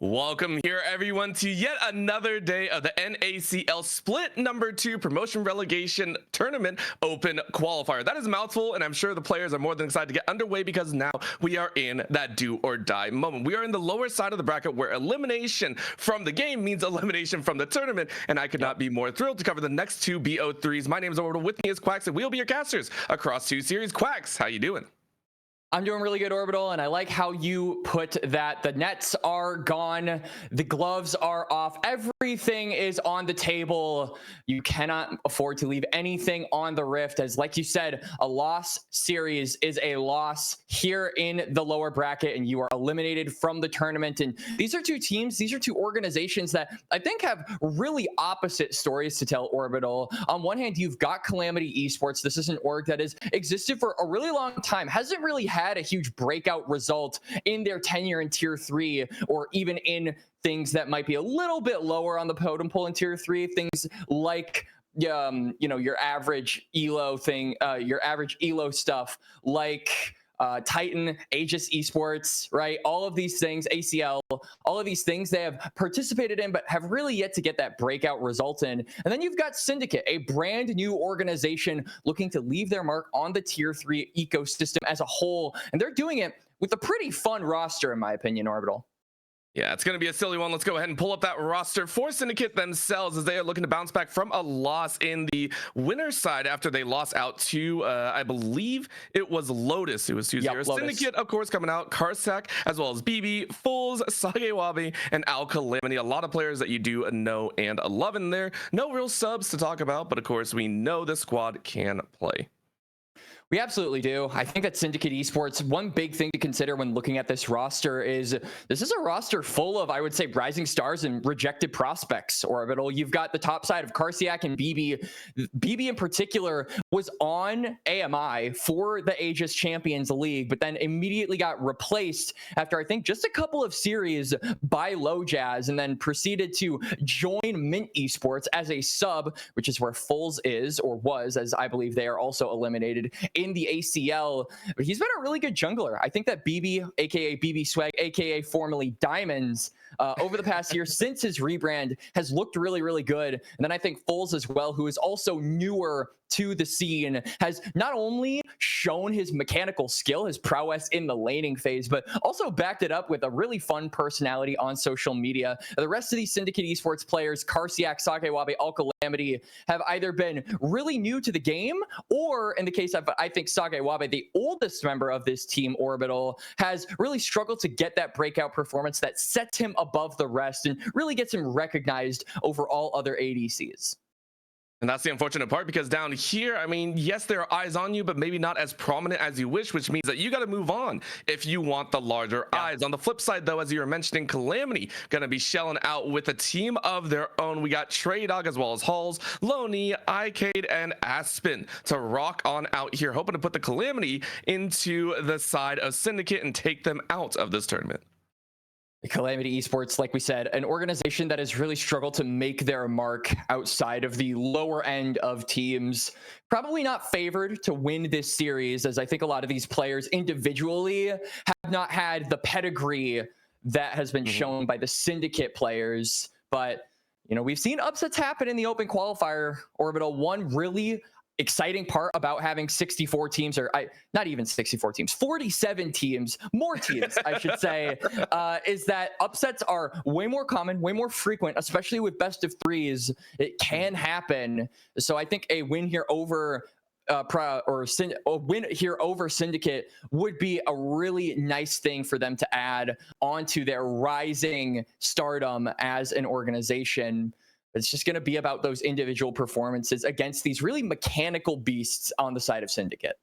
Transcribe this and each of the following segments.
Welcome here, everyone, to yet another day of the NACL Split number 2 Promotion Relegation Tournament Open Qualifier. That is a mouthful, and I'm sure the players are more than excited to get underway because now we are in that do or die moment. We are in the lower side of the bracket where elimination from the game means elimination from the tournament, and I could not be more thrilled to cover the next two BO3s. My name is Orbital, with me is Quacks, and we'll be your casters across 2 series. Quacks, how you doing? I'm doing really good, Orbital, and I like how you put that. The nets are gone, the gloves are off, everything is on the table. You cannot afford to leave anything on the rift, as like you said, a loss series is a loss here in the lower bracket, and you are eliminated from the tournament. And these are two teams, these are two organizations that I think have really opposite stories to tell, Orbital. On one hand, you've got Calamity Esports. This is an org that has existed for a really long time, hasn't really had a huge breakout result in their tenure in tier 3, or even in things that might be a little bit lower on the totem pole in tier 3, things like your average elo thing, your average elo stuff like Titan, Aegis Esports, right? All of these things, ACL, all of these things they have participated in, but have really yet to get that breakout result in. And then you've got Syndicate, a brand new organization looking to leave their mark on the tier 3 ecosystem as a whole. And they're doing it with a pretty fun roster, in my opinion, Orbital. Yeah, it's going to be a silly one. Let's go ahead and pull up that roster for Syndicate themselves, as they are looking to bounce back from a loss in the winner's side after they lost out to, I believe it was Lotus. It was 2-0. Yep, Syndicate, of course, coming out. Karsak, as well as BB, Fools, Sagewabi, and Calamity. A lot of players that you do know and love in there. No real subs to talk about, but of course, we know this squad can play. We absolutely do. I think that Syndicate Esports, one big thing to consider when looking at this roster is this is a roster full of, I would say, rising stars and rejected prospects, Orbital. You've got the top side of Karsiak and BB. BB in particular was on AMI for the Aegis Champions League, but then immediately got replaced after, I think, just a couple of series by Low Jazz, and then proceeded to join Mint Esports as a sub, which is where Fulls is, or was, as I believe they are also eliminated in the ACL. But he's been a really good jungler. I think that BB, aka BB Swag, aka formerly Diamonds, over the past year since his rebrand has looked really, really good. And then I think Fulls as well, who is also newer to the scene, has not only shown his mechanical skill, his prowess in the laning phase, but also backed it up with a really fun personality on social media. The rest of these Syndicate Esports players, Karsiak, Sagewabi, Calamity, have either been really new to the game, or in the case of, I think, Sagewabi, the oldest member of this team, Orbital, has really struggled to get that breakout performance that sets him above the rest and really gets him recognized over all other ADCs. And that's the unfortunate part, because down here, I mean, yes, there are eyes on you, but maybe not as prominent as you wish, which means that you got to move on if you want the larger eyes. On the flip side, though, as you were mentioning, Calamity going to be shelling out with a team of their own. We got Trey Dog as well as Halls, Loney, Icade, and Aspen to rock on out here, hoping to put the Calamity into the side of Syndicate and take them out of this tournament. Calamity Esports, like we said, an organization that has really struggled to make their mark outside of the lower end of teams. Probably not favored to win this series, as I think a lot of these players individually have not had the pedigree that has been shown by the Syndicate players. But, you know, we've seen upsets happen in the open qualifier, Orbital. One really exciting part about having 64 teams, or not even 64 teams, 47 teams, more teams, I should say, is that upsets are way more common, way more frequent, especially with best of threes. It can happen. So I think a win here over win here over Syndicate would be a really nice thing for them to add onto their rising stardom as an organization. It's just going to be about those individual performances against these really mechanical beasts on the side of Syndicate.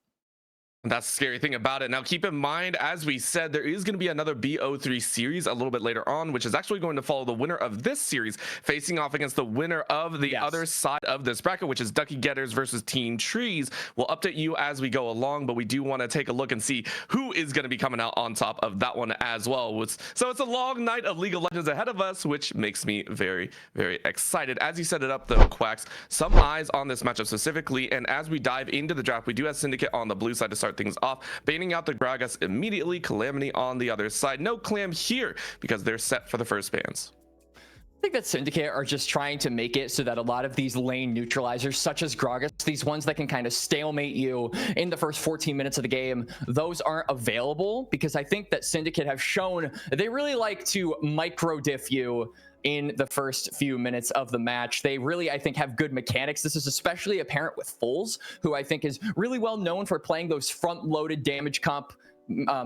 That's the scary thing about it. Now, keep in mind, as we said, there is going to be another BO3 series a little bit later on, which is actually going to follow the winner of this series facing off against the winner of the other side of this bracket, which is Ducky Getters versus Team Trees. We'll update you as we go along, but we do want to take a look and see who is going to be coming out on top of that one as well. So it's a long night of League of Legends ahead of us, which makes me very, very excited. As you set it up, though, Quacks, some eyes on this matchup specifically, and as we dive into the draft, we do have Syndicate on the blue side to start start things off, baiting out the Gragas immediately. Calamity on the other side. No Clam here because they're set for the first bans. I think that Syndicate are just trying to make it so that a lot of these lane neutralizers, such as Gragas, these ones that can kind of stalemate you in the first 14 minutes of the game, those aren't available, because I think that Syndicate have shown they really like to micro diff you in the first few minutes of the match. They really, I think, have good mechanics. This is especially apparent with Foles, who I think is really well known for playing those front-loaded damage comp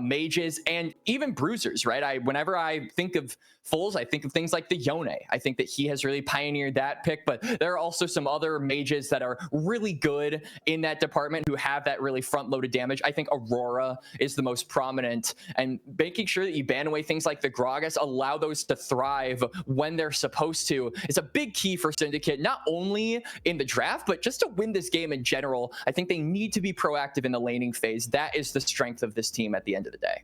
mages and even bruisers, right? Whenever I think of Foles, I think of things like the Yone. I think that he has really pioneered that pick, but there are also some other mages that are really good in that department who have that really front-loaded damage. I think Aurora is the most prominent, and making sure that you ban away things like the Gragas, allow those to thrive when they're supposed to, is a big key for Syndicate, not only in the draft, but just to win this game in general. I think they need to be proactive in the laning phase. That is the strength of this team at the end of the day.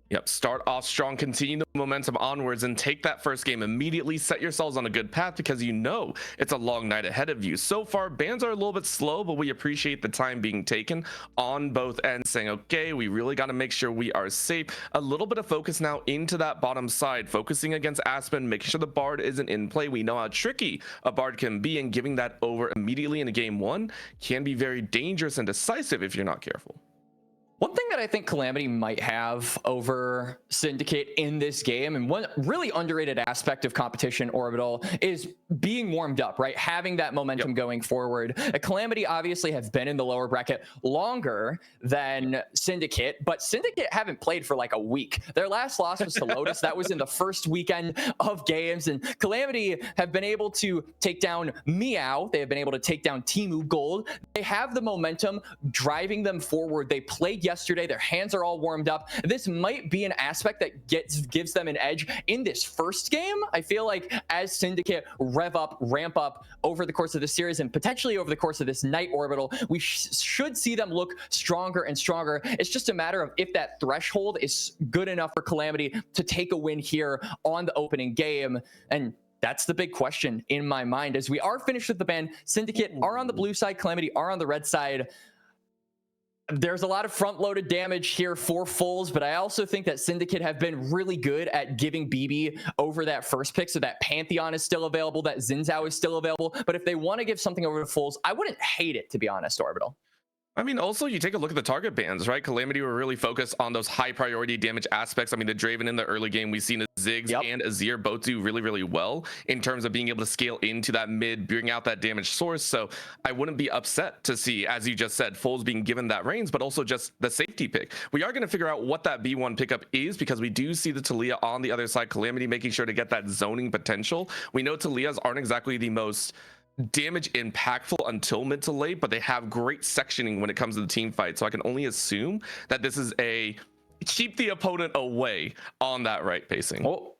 Yep, start off strong, continue the momentum onwards, and take that first game immediately. Set yourselves on a good path because you know it's a long night ahead of you. So far, bans are a little bit slow, but we appreciate the time being taken on both ends, saying, okay, we really got to make sure we are safe. A little bit of focus now into that bottom side, focusing against Aspen, making sure the Bard isn't in play. We know how tricky a Bard can be, and giving that over immediately in a game one can be very dangerous and decisive if you're not careful. One thing that I think Calamity might have over Syndicate in this game, and one really underrated aspect of competition, Orbital, is being warmed up, right? Having that momentum going forward. Calamity obviously have been in the lower bracket longer than Syndicate, but Syndicate haven't played for like a week. Their last loss was to Lotus. That was in the first weekend of games, and Calamity have been able to take down Meow. They have been able to take down Timu Gold. They have the momentum driving them forward. They played yesterday. Their hands are all warmed up. This might be an aspect that gives them an edge in this first game. I feel like as Syndicate ramp up over the course of the series and potentially over the course of this night, Orbital, we should see them look stronger and stronger. It's just a matter of if that threshold is good enough for Calamity to take a win here on the opening game. And that's the big question in my mind. As we are finished with the ban, Syndicate are on the blue side, Calamity are on the red side. There's a lot of front-loaded damage here for Foles, but I also think that Syndicate have been really good at giving BB over that first pick, so that Pantheon is still available, that Xin Zhao is still available. But if they want to give something over to Foles, I wouldn't hate it, to be honest, Orbital. I mean, also, you take a look at the target bans, right? Calamity were really focused on those high priority damage aspects. I mean, the Draven in the early game, we've seen Ziggs and Azir both do really, really well in terms of being able to scale into that mid, bring out that damage source. So I wouldn't be upset to see, as you just said, Foles being given that reins, but also just the safety pick. We are going to figure out what that B1 pickup is, because we do see the Taliyah on the other side, Calamity making sure to get that zoning potential. We know Taliyahs aren't exactly the most damage impactful until mid to late, but they have great sectioning when it comes to the team fight. So I can only assume that this is a keep the opponent away on that right pacing. Oh.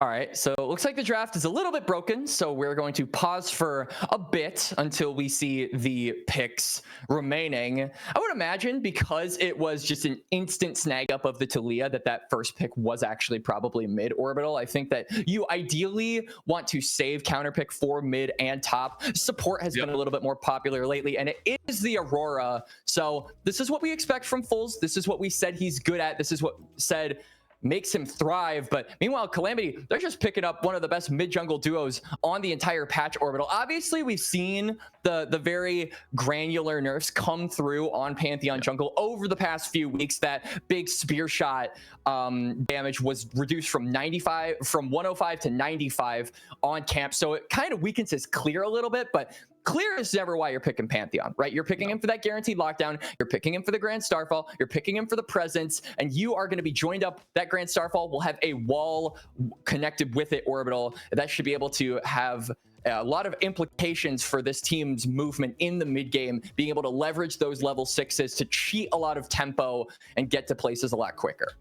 All right, so it looks like the draft is a little bit broken, so we're going to pause for a bit until we see the picks remaining. I would imagine, because it was just an instant snag up of the Taliyah, that first pick was actually probably mid Orbital. I think that you ideally want to save counter pick for mid and top. Support has been a little bit more popular lately, and it is the Aurora. So this is what we expect from Foles. This is what we said he's good at. This is what said makes him thrive. But meanwhile, Calamity, they're just picking up one of the best mid-jungle duos on the entire patch, Orbital. Obviously, we've seen the very granular nerfs come through on Pantheon jungle over the past few weeks. That big spear shot damage was reduced from 105 to 95 on camp. So it kind of weakens his clear a little bit, but clear is never why you're picking Pantheon, right? You're picking him for that guaranteed lockdown. You're picking him for the Grand Starfall. You're picking him for the presence, and you are going to be joined up. That Grand Starfall will have a wall connected with it, Orbital. That should be able to have a lot of implications for this team's movement in the mid game, being able to leverage those level 6s to cheat a lot of tempo and get to places a lot quicker.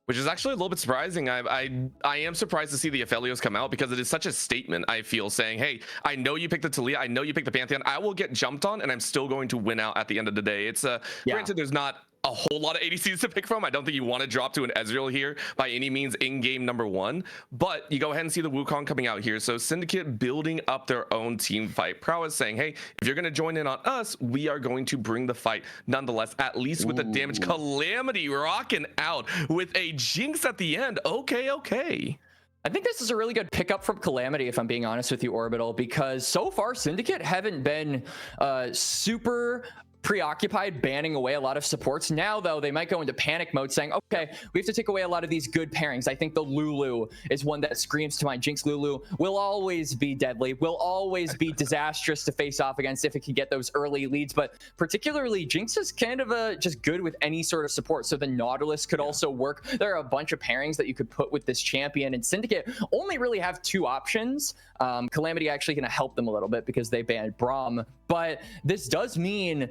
Which is actually a little bit surprising. I am surprised to see the Aphelios come out, because it is such a statement, I feel, saying, hey, I know you picked the Taliyah, I know you picked the Pantheon, I will get jumped on, and I'm still going to win out at the end of the day. It's granted, there's not a whole lot of ADCs to pick from. I don't think you want to drop to an Ezreal here by any means in game number 1, but you go ahead and see the Wukong coming out here. So Syndicate building up their own team fight prowess, saying, hey, if you're going to join in on us, we are going to bring the fight nonetheless, at least with the damage. Calamity rocking out with a Jinx at the end. Okay. I think this is a really good pickup from Calamity, if I'm being honest with you, Orbital, because so far Syndicate haven't been super preoccupied banning away a lot of supports. Now, though, they might go into panic mode saying, okay, we have to take away a lot of these good pairings. I think the Lulu is one that screams to mind. Jinx Lulu will always be deadly, will always be disastrous to face off against if it can get those early leads, but particularly Jinx is kind of just good with any sort of support. So the Nautilus could also work. There are a bunch of pairings that you could put with this champion, and Syndicate only really have 2 options. Calamity actually going to help them a little bit because they banned Braum, but this does mean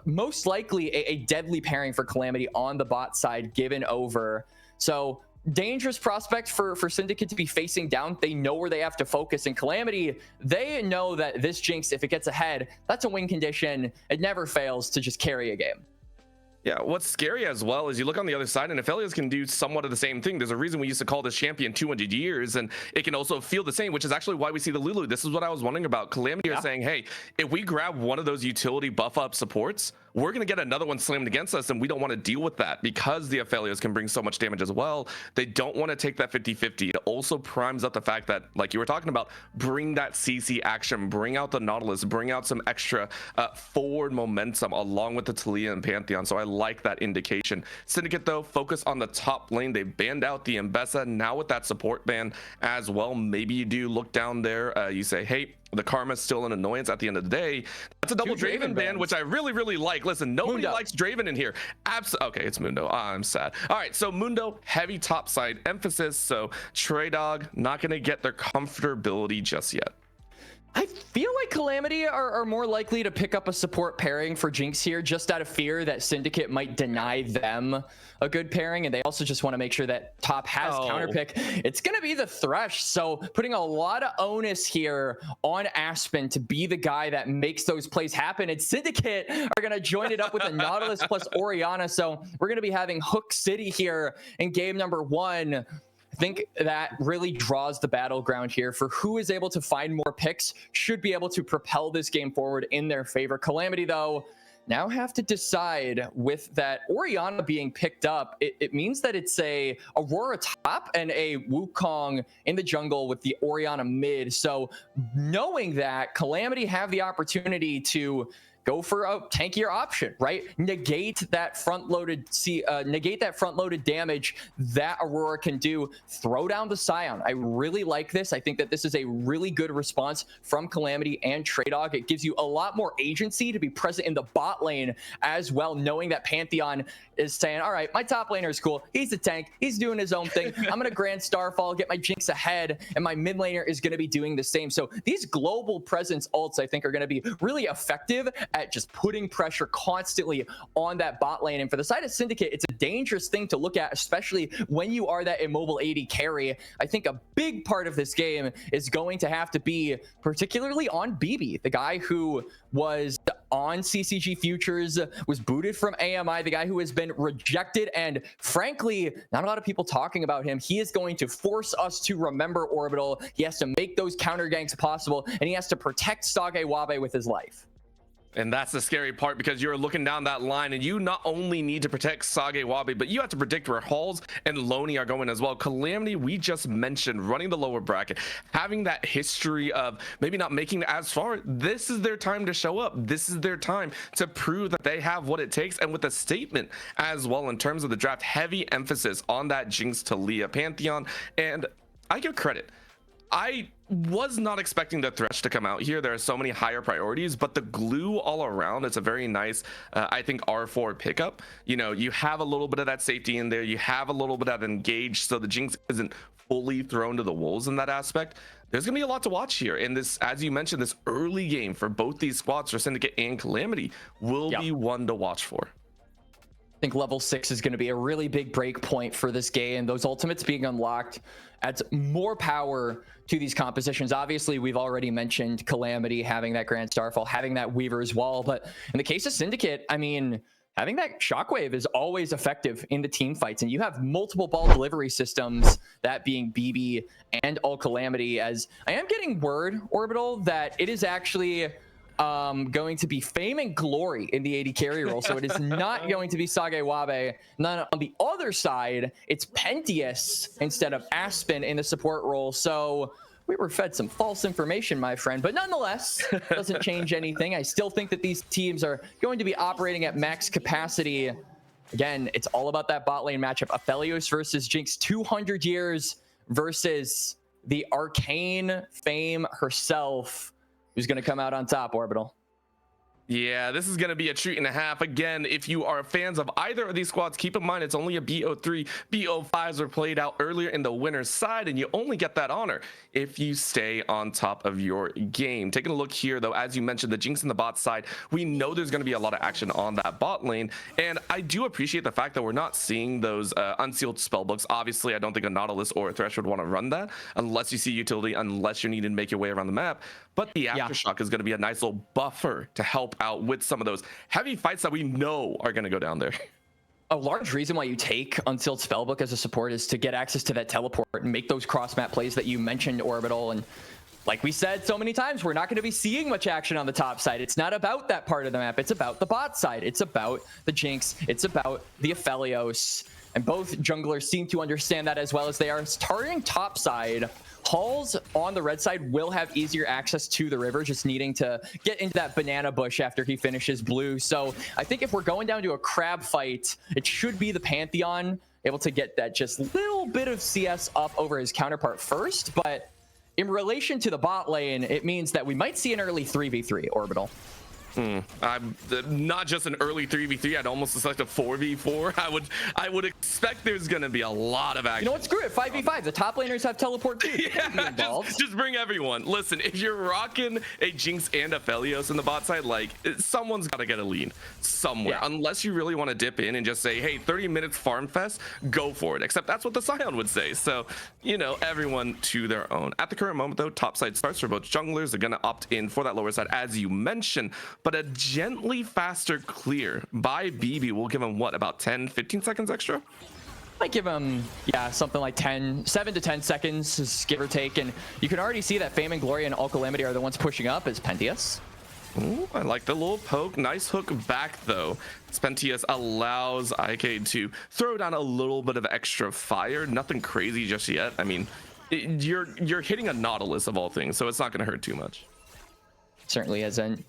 most likely a deadly pairing for Calamity on the bot side given over. So dangerous prospect for Syndicate to be facing down. They know where they have to focus, and Calamity, they know that this Jinx, if it gets ahead, that's a win condition. It never fails to just carry a game. Yeah, what's scary as well is you look on the other side, and Aphelios can do somewhat of the same thing. There's a reason we used to call this champion 200 years, and it can also feel the same, which is actually why we see the Lulu. This is what I was wondering about. Calamity are saying, hey, if we grab one of those utility buff up supports, we're going to get another one slammed against us, and we don't want to deal with that because the Aphelios can bring so much damage as well. They don't want to take that 50-50. It also primes up the fact that, like you were talking about, bring that CC action, bring out the Nautilus, bring out some extra forward momentum along with the Talia and Pantheon. So I like that indication. Syndicate, though, focus on the top lane. They banned out the Mbessa. Now with that support ban as well, maybe you do look down there. You say, hey, the Karma's still an annoyance at the end of the day. That's a double Draven ban, which I really like. Listen, nobody likes Draven in here. Okay, it's Mundo. I'm sad. All right, so Mundo, heavy top side emphasis. So Trey Dog not going to get their comfortability just yet. I feel like Calamity are more likely to pick up a support pairing for Jinx here, just out of fear that Syndicate might deny them a good pairing, and they also just want to make sure that top has counterpick. It's going to be the Thresh, so putting a lot of onus here on Aspen to be the guy that makes those plays happen, and Syndicate are going to join it up with a Nautilus plus Orianna, so we're going to be having Hook City here in game number 1. I think that really draws the battleground here for who is able to find more picks, should be able to propel this game forward in their favor. Calamity, though, now have to decide with that Orianna being picked up. It means that it's a Aurora top and a Wukong in the jungle with the Orianna mid. So knowing that, Calamity have the opportunity to go for a tankier option, right? Negate that front-loaded damage that Aurora can do. Throw down the Scion. I really like this. I think that this is a really good response from Calamity and Trey Dog. It gives you a lot more agency to be present in the bot lane as well, knowing that Pantheon is saying, all right, my top laner is cool. He's a tank. He's doing his own thing. I'm going to Grand Starfall, get my Jinx ahead, and my mid laner is going to be doing the same. So these global presence ults, I think, are going to be really effective at just putting pressure constantly on that bot lane. And for the side of Syndicate, it's a dangerous thing to look at, especially when you are that immobile AD carry. I think a big part of this game is going to have to be particularly on BB, the guy who was on CCG Futures, was booted from AMI, the guy who has been rejected, and frankly, not a lot of people talking about him. He is going to force us to remember Orbital. He has to make those counter ganks possible, and he has to protect Sage Wabe with his life. And that's the scary part, because you're looking down that line and you not only need to protect Sage Wabe, but you have to predict where Halls and Loney are going as well. Calamity, we just mentioned, running the lower bracket, having that history of maybe not making it as far. This is their time to show up. This is their time to prove that they have what it takes. And with a statement as well in terms of the draft, heavy emphasis on that Jinx Talia Pantheon. And I give credit. I was not expecting the Thresh to come out here. There are so many higher priorities, but the glue all around, it's a very nice, I think, R4 pickup. You know, you have a little bit of that safety in there. You have a little bit of engaged, so the Jinx isn't fully thrown to the wolves in that aspect. There's going to be a lot to watch here. And this, as you mentioned, this early game for both these squads, for Syndicate and Calamity, will be one to watch for. I think level 6 is going to be a really big break point for this game. Those ultimates being unlocked adds more power to these compositions. Obviously, we've already mentioned Calamity having that Grand Starfall, having that Weaver's Wall, but in the case of Syndicate, I mean, having that shockwave is always effective in the team fights, and you have multiple ball delivery systems, that being BB and All Calamity. As I am getting word, Orbital, that it is actually going to be Fame and Glory in the AD carry role, so it is not going to be Sage Wabe. None on the other side, it's Pentius instead of Aspen in the support role. So we were fed some false information, my friend, but nonetheless, doesn't change anything. I still think that these teams are going to be operating at max capacity. Again, it's all about that bot lane matchup. Aphelios versus Jinx, 200 years versus the arcane Fame herself. Who's going to come out on top, Orbital? Yeah, this is going to be a treat and a half. Again, if you are fans of either of these squads, keep in mind it's only a BO3. BO5s were played out earlier in the winner's side, and you only get that honor if you stay on top of your game. Taking a look here, though, as you mentioned, the Jinx and the bot side, we know there's going to be a lot of action on that bot lane, and I do appreciate the fact that we're not seeing those unsealed spellbooks. Obviously, I don't think a Nautilus or a Thresh would want to run that unless you see utility, unless you're needing to make your way around the map. But the Aftershock is going to be a nice little buffer to help out with some of those heavy fights that we know are going to go down there. A large reason why you take Unsealed Spellbook as a support is to get access to that teleport and make those cross-map plays that you mentioned, Orbital. And like we said so many times, we're not going to be seeing much action on the top side. It's not about that part of the map. It's about the bot side. It's about the Jinx. It's about the Aphelios. And both junglers seem to understand that as well, as they are starting top side. Halls on the red side will have easier access to the river, just needing to get into that banana bush after he finishes blue. So I think if we're going down to a crab fight, it should be the Pantheon able to get that just little bit of CS up over his counterpart first. But in relation to the bot lane, it means that we might see an early 3v3, Orbital. I'm not just an early 3v3. I'd almost expect a 4v4. I would expect there's going to be a lot of action. You know what? Screw it. 5v5. The top laners have teleport too. Yeah, just bring everyone. Listen, if you're rocking a Jinx and a Aphelios in the bot side, like, someone's got to get a lead somewhere. Yeah. Unless you really want to dip in and just say, hey, 30 minutes farm fest, go for it. Except that's what the Scion would say. So, you know, everyone to their own. At the current moment, though, top side starts for both junglers. They're going to opt in for that lower side, as you mentioned. But a gently faster clear by BB will give him, what, about 10, 15 seconds extra? Might give him, yeah, something like 7 to 10 seconds, give or take. And you can already see that Fame and Glory and All Calamity are the ones pushing up as Pentius. Ooh, I like the little poke. Nice hook back, though. Pentius allows IK to throw down a little bit of extra fire. Nothing crazy just yet. I mean, you're hitting a Nautilus of all things, so it's not going to hurt too much. Certainly isn't.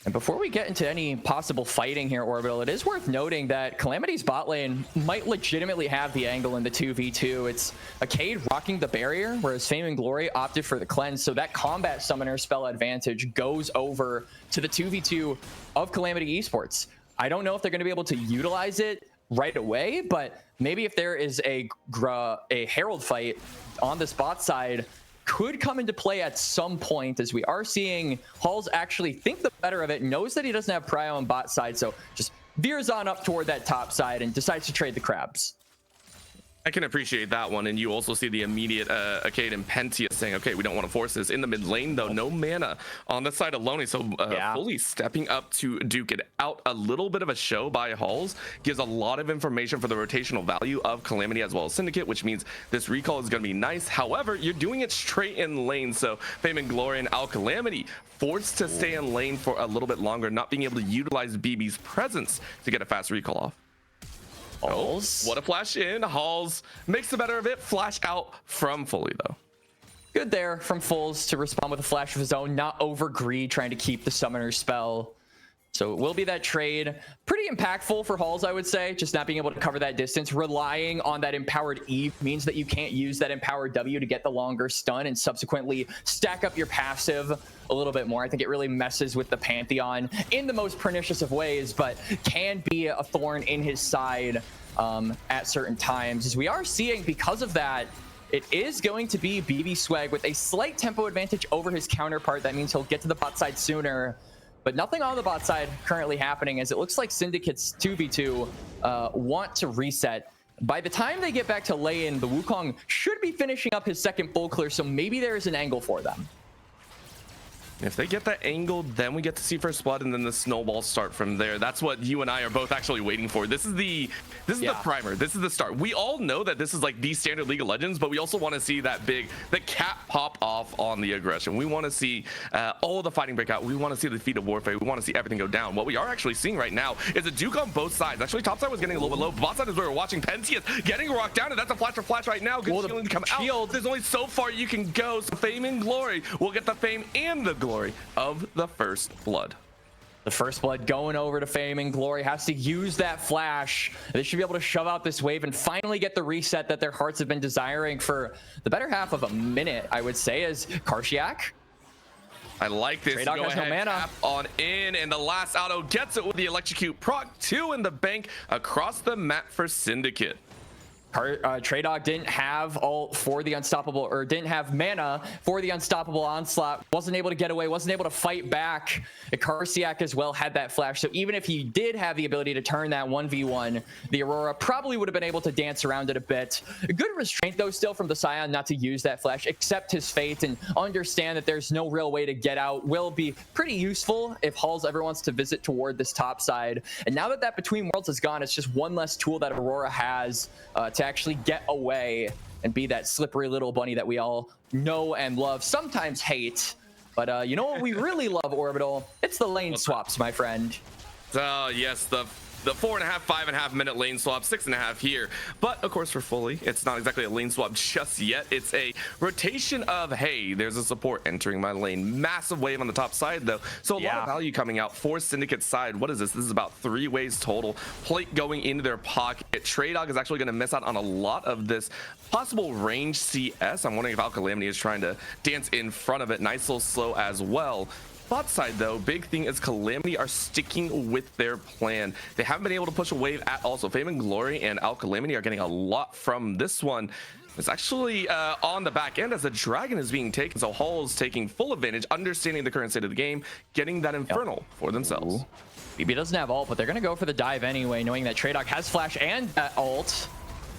And before we get into any possible fighting here, Orbital, it is worth noting that Calamity's bot lane might legitimately have the angle in the 2v2. It's Arcade rocking the barrier, whereas Fame and Glory opted for the cleanse. So that combat summoner spell advantage goes over to the 2v2 of Calamity Esports. I don't know if they're going to be able to utilize it right away, but maybe if there is a Herald fight on this bot side, could come into play at some point, as we are seeing Halls actually think the better of it, knows that he doesn't have prio on bot side, so just veers on up toward that top side and decides to trade the crabs. I can appreciate that one, and you also see the immediate Arcade and Pentius saying, okay, we don't want to force this. In the mid lane, though, no mana on the side alone, so fully stepping up to duke it out. A little bit of a show by Halls gives a lot of information for the rotational value of Calamity as well as Syndicate, which means this recall is going to be nice. However, you're doing it straight in lane, so Fame and Glory and Al Calamity forced to stay in lane for a little bit longer, not being able to utilize BB's presence to get a fast recall off. Halls. Oh, what a flash in. Halls makes the better of it. Flash out from Fully, though. Good there from Fulls to respond with a flash of his own, not over greed, trying to keep the summoner spell. So it will be that trade. Pretty impactful for Halls, I would say, just not being able to cover that distance. Relying on that empowered E means that you can't use that empowered W to get the longer stun and subsequently stack up your passive a little bit more. I think it really messes with the Pantheon in the most pernicious of ways, but can be a thorn in his side at certain times. As we are seeing, because of that, it is going to be BB Swag with a slight tempo advantage over his counterpart. That means he'll get to the bot side sooner. But nothing on the bot side currently happening, as it looks like Syndicate's 2v2 want to reset. By the time they get back to lane, the Wukong should be finishing up his second full clear, so maybe there is an angle for them. If they get that angle, then we get to see first blood, and then the snowballs start from there. That's what you and I are both actually waiting for. This is the primer. This is the start. We all know that this is like the standard League of Legends, but we also want to see the cap pop off on the aggression. We want to see all the fighting break out. We want to see the defeat of Warfare. We want to see everything go down. What we are actually seeing right now is a Duke on both sides. Actually, top side was getting a little bit low. Bot side is where we're watching. Pentius getting rocked down, and that's a flash for flash right now. Good shielding to come out. There's only so far you can go. So fame and glory will get the fame and the glory of the first blood. The first blood going over to fame and glory, has to use that flash. They should be able to shove out this wave and finally get the reset that their hearts have been desiring for the better half of a minute, I would say, as Calamity. I like this. Go ahead, no mana. Tap on in, and the last auto gets it with the electrocute proc 2 in the bank across the map for Syndicate. Traydog didn't have ult for the unstoppable, or didn't have mana for the unstoppable onslaught, wasn't able to get away, wasn't able to fight back. Calamity as well had that flash, so even if he did have the ability to turn that 1v1, the Aurora probably would have been able to dance around it a bit. A good restraint though still from the Scion not to use that flash, accept his fate and understand that there's no real way to get out. Will be pretty useful if Halls ever wants to visit toward this top side. And now that Between Worlds is gone, it's just one less tool that Aurora has to actually get away and be that slippery little bunny that we all know and love, sometimes hate. But you know what we really love, Orbital? It's the lane swaps, my friend. Yes, the 4.5, 5.5 minute lane swap, 6.5 here. But of course for Fully, it's not exactly a lane swap just yet. It's a rotation of, hey, there's a support entering my lane. Massive wave on the top side though. So a lot of value coming out for Syndicate's side. What is this? This is about 3 waves total. Plate going into their pocket. Traydog is actually going to miss out on a lot of this possible range CS. I'm wondering if Calamity is trying to dance in front of it. Nice little slow as well. Bot side though, big thing is Calamity are sticking with their plan. They haven't been able to push a wave at all. So Fame and Glory and Calamity are getting a lot from this one. It's actually on the back end as the dragon is being taken. So Hall's taking full advantage, understanding the current state of the game, getting that Infernal for themselves. BB doesn't have ult, but they're going to go for the dive anyway, knowing that Traydog has flash and ult.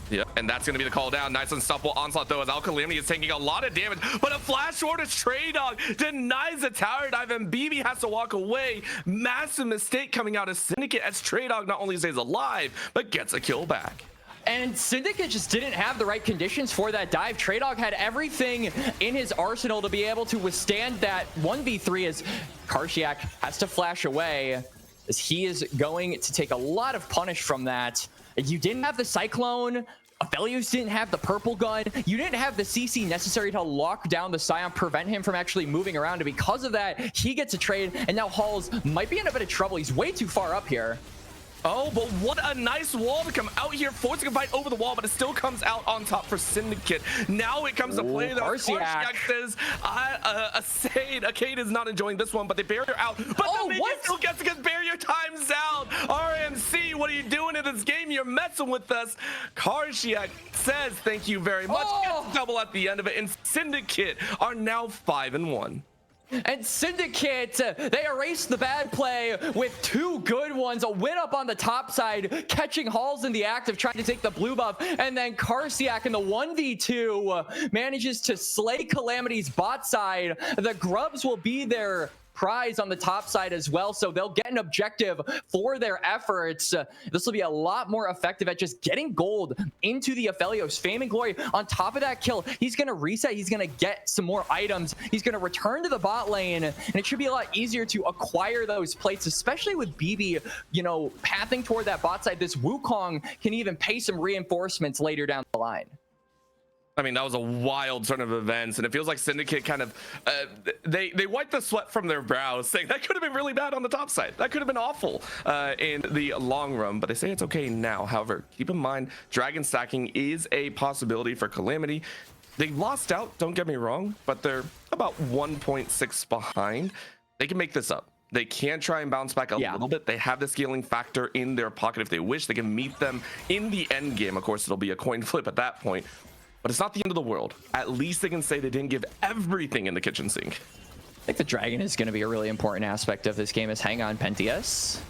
Yeah, and that's going to be the call down. Nice unstoppable onslaught though, as Calamity is taking a lot of damage, but a flash short of Traydog denies the tower dive, and BB has to walk away. Massive mistake coming out of Syndicate as Traydog not only stays alive, but gets a kill back. And Syndicate just didn't have the right conditions for that dive. Traydog had everything in his arsenal to be able to withstand that 1v3 as Carshiak has to flash away, as he is going to take a lot of punish from that. You didn't have the Cyclone. Aphelios didn't have the purple gun. You didn't have the CC necessary to lock down the Scion, prevent him from actually moving around. And because of that, he gets a trade. And now Halls might be in a bit of trouble. He's way too far up here. Oh, but what a nice wall to come out here, forcing a fight over the wall, but it still comes out on top for Syndicate. Now it comes to play though. Carshiak says, Cade is not enjoying this one, but they barrier out. But the minion still gets to get barrier times out. RMC, what are you doing in this game? You're messing with us. Carshiak says, thank you very much. Gets double at the end of it, and Syndicate are now 5-1. And Syndicate, they erased the bad play with 2 good ones. A win up on the top side, catching Halls in the act of trying to take the blue buff. And then Carshiak in the 1v2 manages to slay Calamity's bot side. The Grubs will be their prize on the top side as well, so they'll get an objective for their efforts. This will be a lot more effective at just getting gold into the Aphelios. Fame and Glory on top of that kill. He's going to reset. He's going to get some more items. He's going to return to the bot lane, and it should be a lot easier to acquire those plates, especially with BB, you know, pathing toward that bot side. This Wukong can even pay some reinforcements later down the line. I mean, that was a wild turn of events, and it feels like Syndicate kind of they wiped the sweat from their brows, saying that could have been really bad on the top side. That could have been awful in the long run, but they say it's okay now. However, keep in mind, dragon stacking is a possibility for Calamity. They lost out, don't get me wrong, but they're about 1.6 behind. They can make this up. They can try and bounce back a little bit. They have the scaling factor in their pocket if they wish. They can meet them in the end game. Of course, it'll be a coin flip at that point. But it's not the end of the world. At least they can say they didn't give everything in the kitchen sink. I think the dragon is going to be a really important aspect of this game. Is hang on, Pentius.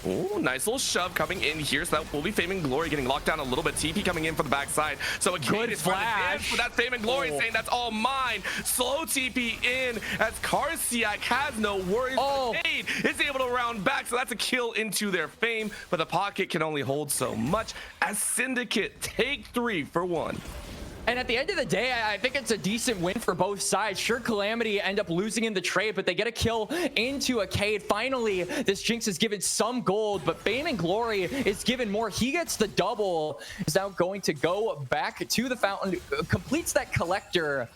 Ooh, nice little shove coming in here. So that will be Fame and Glory getting locked down a little bit. TP coming in for the backside. So a good is trying to dance flash. with that Fame and Glory saying that's all mine. Slow TP in as Karsiak has no worries. Cade is able to round back. So that's a kill into their Fame. But the pocket can only hold so much as Syndicate take 3 for 1. And at the end of the day, I think it's a decent win for both sides. Sure, Calamity end up losing in the trade, but they get a kill into a Cade. Finally, this Jinx is given some gold, but Fame and Glory is given more. He gets the double. Is now going to go back to the fountain, completes that collector.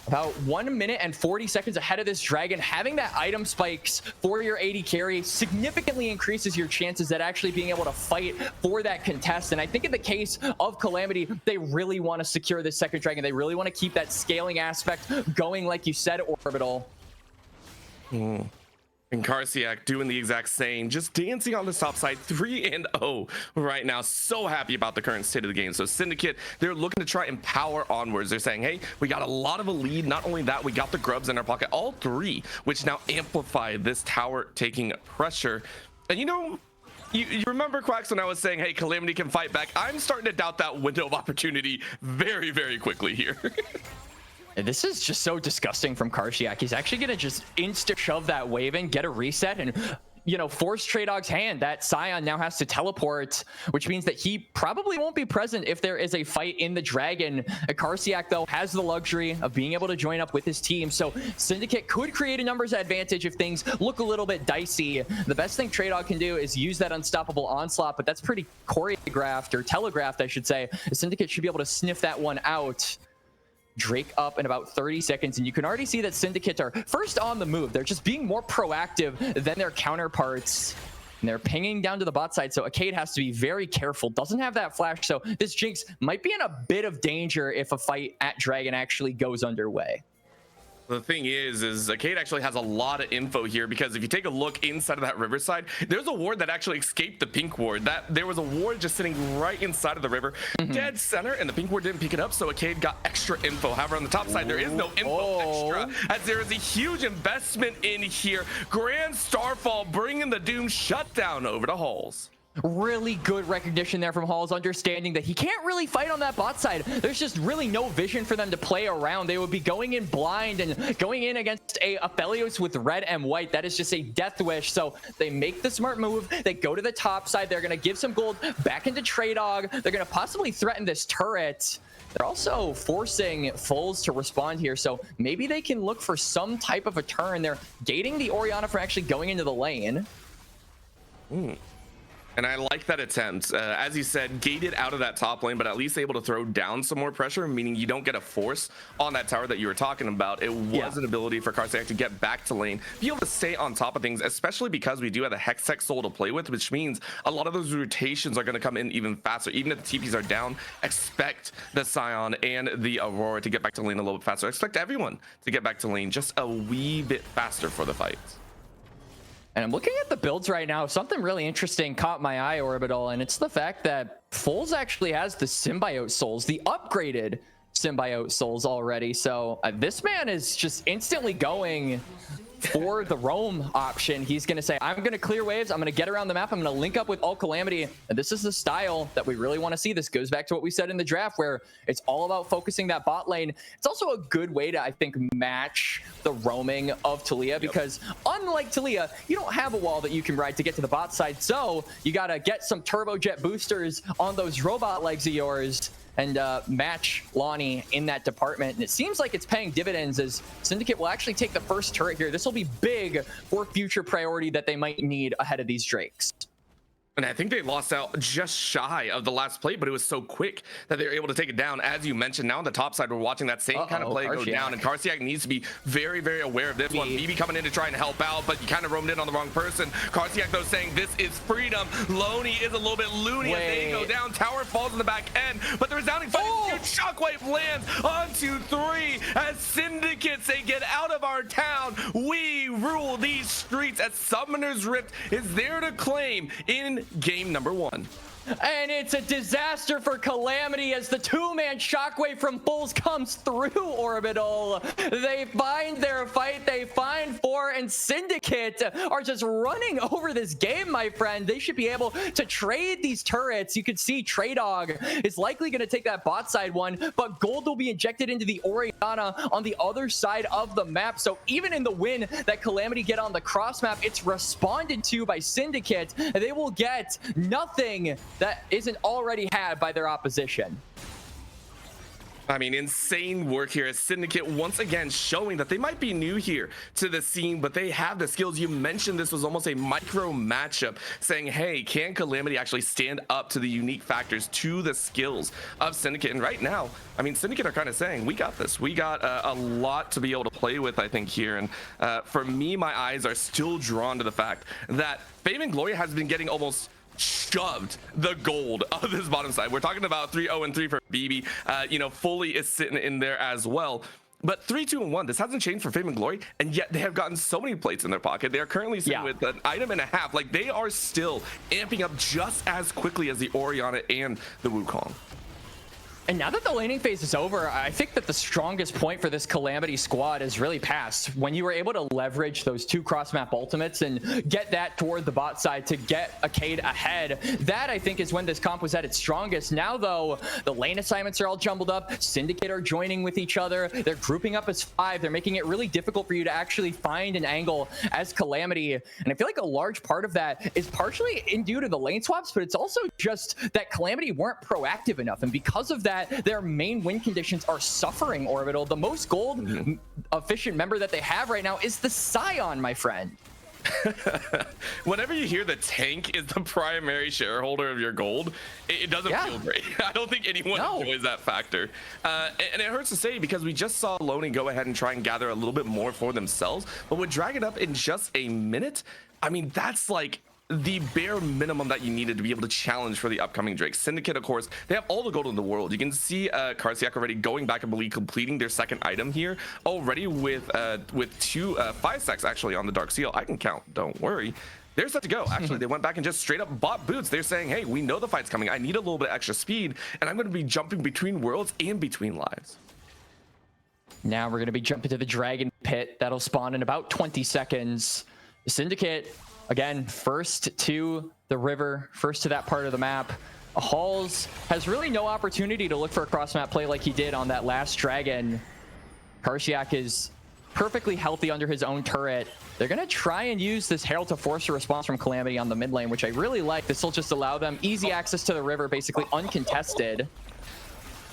About 1 minute and 40 seconds ahead of this dragon. Having that item spikes for your AD carry significantly increases your chances at actually being able to fight for that contest. And I think in the case of Calamity, they really want to secure this second dragon. They really want to keep that scaling aspect going, like you said, Orbital. And Karsiak doing the exact same, just dancing on the top side, 3-0 right now. So happy about the current state of the game. So Syndicate, they're looking to try and power onwards. They're saying, hey, we got a lot of a lead. Not only that, we got the grubs in our pocket, all 3, which now amplify this tower taking pressure. And you know, you remember, Quacks, when I was saying, hey, Calamity can fight back? I'm starting to doubt that window of opportunity very, very quickly here. This is just so disgusting from Karsiak. He's actually going to just insta shove that wave in, get a reset, and, you know, force Trey Dog's hand. That Scion now has to teleport, which means that he probably won't be present if there is a fight in the dragon. Karsiak, though, has the luxury of being able to join up with his team. So Syndicate could create a numbers advantage if things look a little bit dicey. The best thing Trey Dog can do is use that unstoppable onslaught, but that's pretty choreographed, or telegraphed, I should say. The Syndicate should be able to sniff that one out. Drake up in about 30 seconds, and you can already see that Syndicate are first on the move. They're just being more proactive than their counterparts, and they're pinging down to the bot side. So Cade has to be very careful. Doesn't have that flash, so this Jinx might be in a bit of danger if a fight at Dragon actually goes underway. The thing is Cade actually has a lot of info here, because if you take a look inside of that riverside, there's a ward that actually escaped the pink ward. That there was a ward just sitting right inside of the river, dead center, and the pink ward didn't pick it up, so Cade got extra info. However, on the top side, there is no info extra, as there is a huge investment in here. Grand Starfall bringing the Doom shutdown over to Halls. Really good recognition there from Halls, understanding that he can't really fight on that bot side. There's just really no vision for them to play around. They would be going in blind and going in against a Aphelios with red and white. That is just a death wish. So they make the smart move. They go to the top side. They're going to give some gold back into Trey Dog. They're going to possibly threaten this turret. They're also forcing Foles to respond here, so maybe they can look for some type of a turn. They're gating the Orianna from actually going into the lane. And I like that attempt. As you said, gated out of that top lane, but at least able to throw down some more pressure, meaning you don't get a force on that tower that you were talking about. It was an ability for Karsiak to get back to lane, be able to stay on top of things, especially because we do have a Hextech Soul to play with, which means a lot of those rotations are going to come in even faster. Even if the TPs are down, expect the Scion and the Aurora to get back to lane a little bit faster. Expect everyone to get back to lane just a wee bit faster for the fight. And I'm looking at the builds right now. Something really interesting caught my eye, Orbital, and it's the fact that Foles actually has the Symbiote Souls, the upgraded Symbiote Souls already. So this man is just instantly going for the roam option. He's going to say, I'm going to clear waves. I'm going to get around the map. I'm going to link up with all Calamity. And this is the style that we really want to see. This goes back to what we said in the draft, where it's all about focusing that bot lane. It's also a good way to, I think, match the roaming of Taliyah, because unlike Taliyah, you don't have a wall that you can ride to get to the bot side. So you got to get some turbojet boosters on those robot legs of yours and match Lonnie in that department. And it seems like it's paying dividends, as Syndicate will actually take the first turret here. This will be big for future priority that they might need ahead of these Drakes. And I think they lost out just shy of the last play, but it was so quick that they were able to take it down. As you mentioned, now on the top side, we're watching that same kind of play go down, and Karsiak needs to be very, very aware of this one. BB coming in to try and help out, but you kind of roamed in on the wrong person. Karsiak, though, saying this is freedom. Loney is a little bit loony as they go down. Tower falls in the back end, but the resounding fight is huge. Shockwave lands onto 3 as Syndicate say, get out of our town. We rule these streets, as Summoner's Rift is there to claim in game number 1. And it's a disaster for Calamity as the two-man shockwave from Bulls comes through Orbital. They find their fight, they find 4, and Syndicate are just running over this game, my friend. They should be able to trade these turrets. You can see Dog is likely going to take that bot side one, but gold will be injected into the Orianna on the other side of the map. So even in the win that Calamity get on the cross map, it's responded to by Syndicate. They will get nothing that isn't already had by their opposition. I mean, insane work here as Syndicate once again showing that they might be new here to the scene, but they have the skills. You mentioned this was almost a micro matchup, saying, hey, can Calamity actually stand up to the unique factors, to the skills of Syndicate? And right now, I mean, Syndicate are kind of saying, we got this. We got a lot to be able to play with, I think, here. And for me, my eyes are still drawn to the fact that Fame and Glory has been getting almost shoved the gold of this bottom side. We're talking about 3-0-3 for BB. You know, Fully is sitting in there as well. But 3-2-1, this hasn't changed for Fame and Glory, and yet they have gotten so many plates in their pocket. They are currently sitting with an item and a half. Like, they are still amping up just as quickly as the Orianna and the Wukong. And now that the laning phase is over, I think that the strongest point for this Calamity squad is really passed. When you were able to leverage those 2 cross-map ultimates and get that toward the bot side to get Arcade ahead, that I think is when this comp was at its strongest. Now, though, the lane assignments are all jumbled up. Syndicate are joining with each other. They're grouping up as 5. They're making it really difficult for you to actually find an angle as Calamity. And I feel like a large part of that is partially due to the lane swaps, but it's also just that Calamity weren't proactive enough. And because of that, their main win conditions are suffering, Orbital. The most gold efficient member that they have right now is the Scion, my friend. Whenever you hear the tank is the primary shareholder of your gold, it doesn't feel great. I don't think anyone enjoys that factor. And it hurts to say because we just saw Loney go ahead and try and gather a little bit more for themselves, but with Drag It Up in just a minute, I mean, that's like the bare minimum that you needed to be able to challenge for the upcoming Drake. Syndicate, of course, they have all the gold in the world. You can see Karsiak already going back and believe completing their second item here already with 2 5 stacks actually on the Dark Seal. I can count, don't worry. They're set to go. Actually, they went back and just straight up bought boots. They're saying, hey, we know the fight's coming. I need a little bit extra speed, and I'm going to be jumping between worlds and between lives. Now we're going to be jumping to the Dragon Pit. That'll spawn in about 20 seconds. Syndicate, again, first to the river, first to that part of the map. Halls has really no opportunity to look for a cross-map play like he did on that last dragon. Karsiak is perfectly healthy under his own turret. They're going to try and use this Herald to force a response from Calamity on the mid lane, which I really like. This will just allow them easy access to the river, basically uncontested.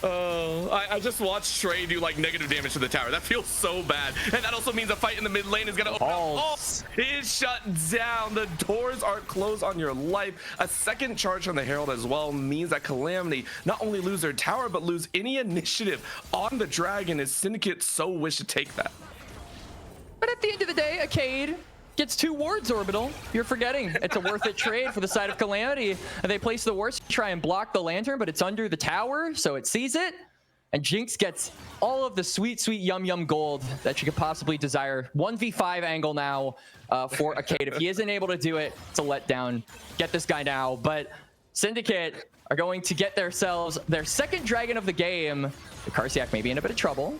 I just watched Trey do like negative damage to the tower. That feels so bad. And that also means a fight in the mid lane is gonna open up. Oh, it's shut down. The doors are closed on your life. A second charge from the Herald as well means that Calamity not only lose their tower, but lose any initiative on the dragon as Syndicate so wish to take that. But at the end of the day, Arcade gets 2 wards, Orbital. You're forgetting. It's a worth it trade for the side of Calamity. And they place the worst to try and block the lantern, but it's under the tower, so it sees it. And Jinx gets all of the sweet, sweet yum yum gold that you could possibly desire. 1v5 angle now for Arcade. If he isn't able to do it, it's a letdown. Get this guy now. But Syndicate are going to get themselves their second dragon of the game. The Karsiak may be in a bit of trouble.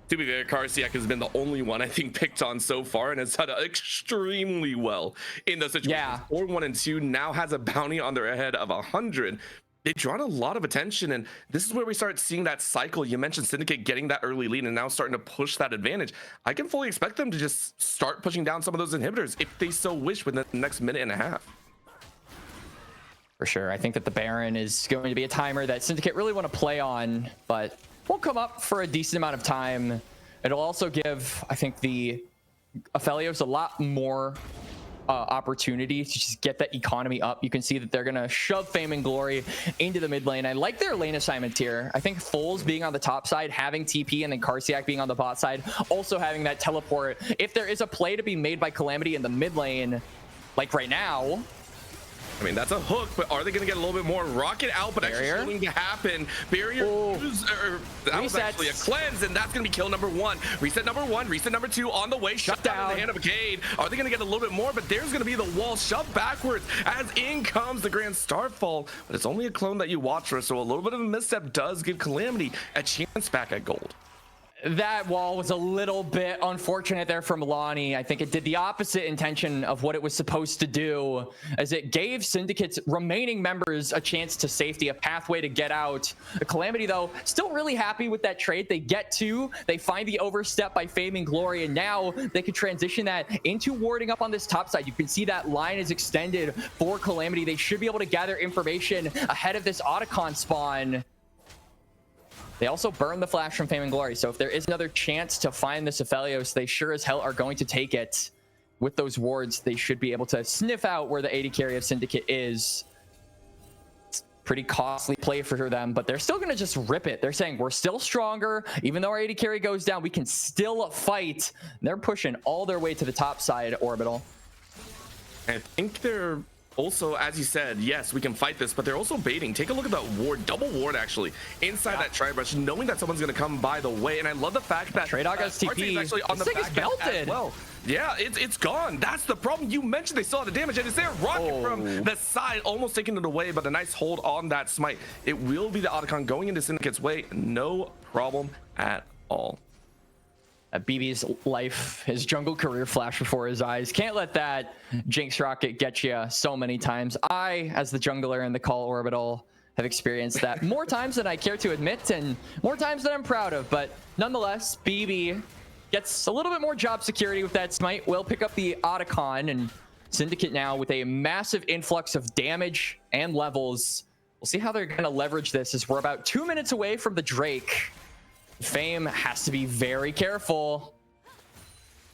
To be fair, Karsiak has been the only one I think picked on so far and has done extremely well in the situation. Yeah. 4-1 and 2 now has a bounty on their head of 100. They've drawn a lot of attention, and this is where we start seeing that cycle. You mentioned Syndicate getting that early lead and now starting to push that advantage. I can fully expect them to just start pushing down some of those inhibitors if they so wish within the next minute and a half. For sure. I think that the Baron is going to be a timer that Syndicate really want to play on, but won't come up for a decent amount of time. It'll also give, I think, the Aphelios a lot more opportunity to just get that economy up. You can see that they're going to shove Fame and Glory into the mid lane. I like their lane assignment here. I think Foles being on the top side, having TP, and then Karsiak being on the bot side, also having that teleport. If there is a play to be made by Calamity in the mid lane, like right now, I mean, that's a hook, but are they going to get a little bit more? Rocket out, but Barrier. actually shooting to happen. Barrier, that was actually a cleanse, and that's going to be kill number 1. Reset number 1, reset number 2 on the way. Shut down in the hand of Cade. Are they going to get a little bit more? But there's going to be the wall shoved backwards as in comes the Grand Starfall. But it's only a clone that you watch for, so a little bit of a misstep does give Calamity a chance back at gold. That wall was a little bit unfortunate there from Lonnie. I think it did the opposite intention of what it was supposed to do, as it gave Syndicate's remaining members a chance to safety, a pathway to get out. The Calamity, though, still really happy with that trade. They get to, they find the overstep by Fame and Glory, and now they can transition that into warding up on this top side. You can see that line is extended for Calamity. They should be able to gather information ahead of this Otacon spawn. They also burn the flash from Fame and Glory, so if there is another chance to find this Aphelios, they sure as hell are going to take it. With those wards, they should be able to sniff out where the AD carry of Syndicate is. It's pretty costly play for them, but they're still going to just rip it. They're saying, we're still stronger. Even though our AD carry goes down, we can still fight. And they're pushing all their way to the top side, Orbital. I think they're also, as you said, yes, we can fight this, but they're also baiting. Take a look at that ward, double ward actually, inside that tri-brush, knowing that someone's going to come by the way. And I love the fact that Trade-Dog has TP. Is actually on the back is belted. as well. Yeah, it's gone. That's the problem. You mentioned they saw the damage, and it's there. Rocket from the side, almost taking it away, but a nice hold on that smite. It will be the Otacon going into Syndicate's way. No problem at all. BB's life, his jungle career flash before his eyes. Can't let that Jinx rocket get you so many times. I, as the jungler in the call Orbital, have experienced that more times than I care to admit, and more times than I'm proud of. But nonetheless, BB gets a little bit more job security with that smite. Will pick up the Otacon, and Syndicate now with a massive influx of damage and levels. We'll see how they're going to leverage this, as we're about 2 minutes away from the Drake. Fame has to be very careful.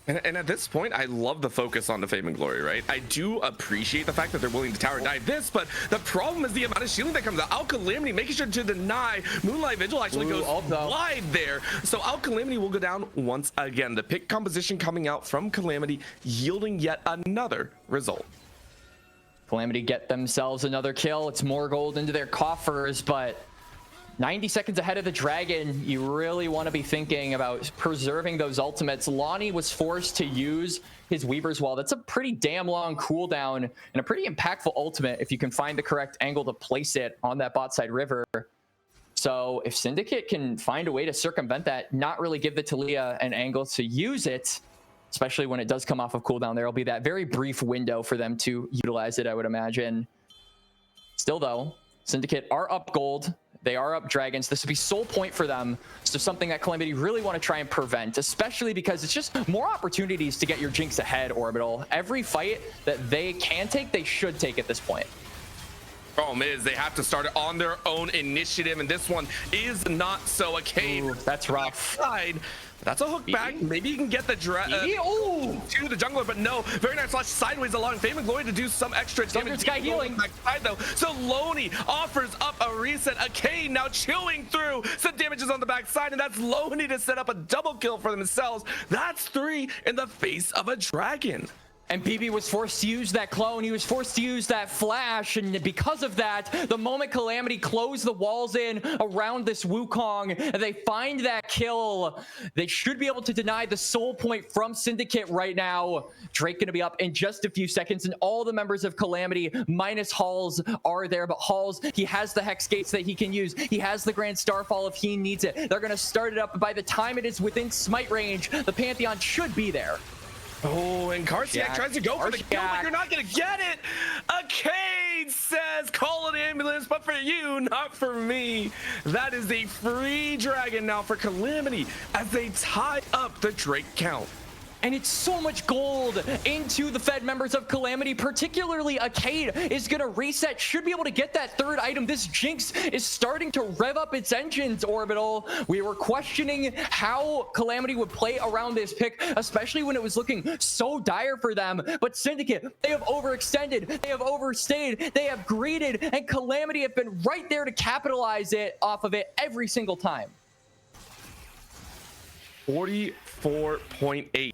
And at this point, I love the focus on the Fame and Glory, right? I do appreciate the fact that they're willing to tower dive this, but the problem is the amount of shielding that comes out. Calamity making sure to deny. Moonlight Vigil actually goes wide there. So Calamity will go down once again. The pick composition coming out from Calamity, yielding yet another result. Calamity get themselves another kill. It's more gold into their coffers, but 90 seconds ahead of the Dragon, you really want to be thinking about preserving those ultimates. Lonnie was forced to use his Weaver's Wall. That's a pretty damn long cooldown and a pretty impactful ultimate if you can find the correct angle to place it on that bot side river. So if Syndicate can find a way to circumvent that, not really give the Talia an angle to use it, especially when it does come off of cooldown, there will be that very brief window for them to utilize it, I would imagine. Still though, Syndicate are up gold. They are up dragons. This would be soul point for them. So something that Calamity really want to try and prevent, especially because it's just more opportunities to get your Jinx ahead, Orbital. Every fight that they can take, they should take at this point. Problem is, they have to start it on their own initiative, and this one is not so. A Cade, that's rough. That's a hook back. Maybe you can get the to the jungler, but no. Very nice flash sideways along Fame and Glory to do some extra damage. Guy healing back side though. So Loney offers up a reset. A Cade now chewing through some damages on the back side, and that's Loney to set up a double kill for themselves. That's 3 in the face of a dragon. And BB was forced to use that clone. He was forced to use that flash. And because of that, the moment Calamity closed the walls in around this Wukong, and they find that kill, they should be able to deny the soul point from Syndicate right now. Drake gonna be up in just a few seconds, and all the members of Calamity minus Halls are there. But Halls, he has the Hex Gates that he can use. He has the Grand Starfall if he needs it. They're gonna start it up. By the time it is within smite range, the Pantheon should be there. Oh, and Karsiak tries to go for the kill, but you're not going to get it. A Cade says, call an ambulance, but for you, not for me. That is a free dragon now for Calamity as they tie up the Drake count. And it's so much gold into the Fed members of Calamity, particularly a Cade is going to reset, should be able to get that third item. This Jinx is starting to rev up its engines, Orbital. We were questioning how Calamity would play around this pick, especially when it was looking so dire for them. But Syndicate, they have overextended, they have overstayed, they have greeted, and Calamity have been right there to capitalize off of it every single time. 44.8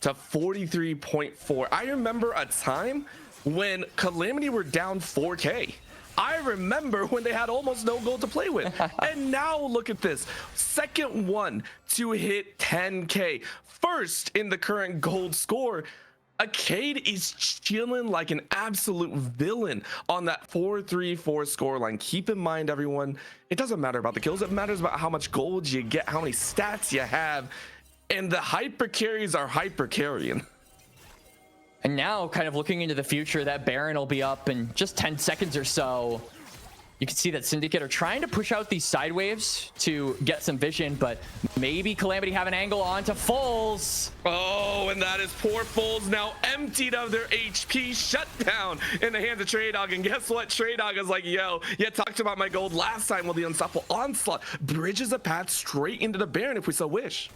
to 43.4. I remember a time when Calamity were down 4K. I remember when they had almost no gold to play with. And now look at this. Second one to hit 10K. First in the current gold score. Arcade is chilling like an absolute villain on that 4-3-4 scoreline. Keep in mind, everyone, it doesn't matter about the kills. It matters about how much gold you get, how many stats you have. And the hyper carries are hyper carrying. And now, kind of looking into the future, that Baron will be up in just 10 seconds or so. You can see that Syndicate are trying to push out these side waves to get some vision, but maybe Calamity have an angle onto Foles. Oh, and that is poor Foles now emptied of their HP, shut down in the hands of Traydog. And guess what? Traydog is like, yo, you talked about my gold last time. Well, the unstoppable onslaught bridges a path straight into the Baron if we so wish.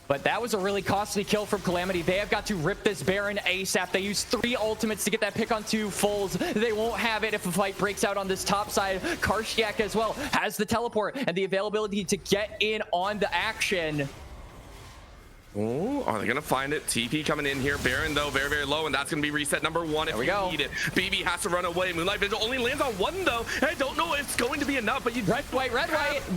But that was a really costly kill from Calamity. They have got to rip this Baron ASAP. They used 3 ultimates to get that pick onto Foles. They won't have it if a fight breaks out on this top side. Karstiak as well has the teleport and the availability to get in on the action. Oh, are they gonna find it? TP coming in here. Baron though, very, very low, and that's gonna be reset number 1 if you need it. BB has to run away. Moonlight Vigil only lands on 1 though. I don't know if it's going to be enough, but you red, white.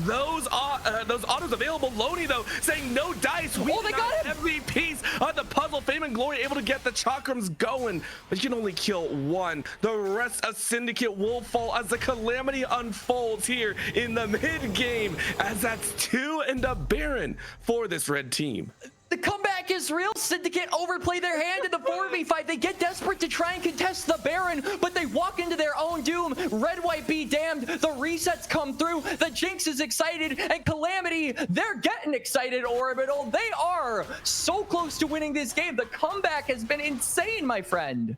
Those autos available. Loney though saying no dice. We got every piece of the puzzle. Fame and Glory able to get the chakrams going, but you can only kill 1. The rest of Syndicate will fall as the Calamity unfolds here in the mid game, as that's 2 and a Baron for this red team. The comeback is real. Syndicate overplay their hand in the 4v5. They get desperate to try and contest the Baron, but they walk into their own doom. Red, white, be damned. The resets come through. The Jinx is excited, and Calamity, they're getting excited, Orbital. They are so close to winning this game. The comeback has been insane, my friend.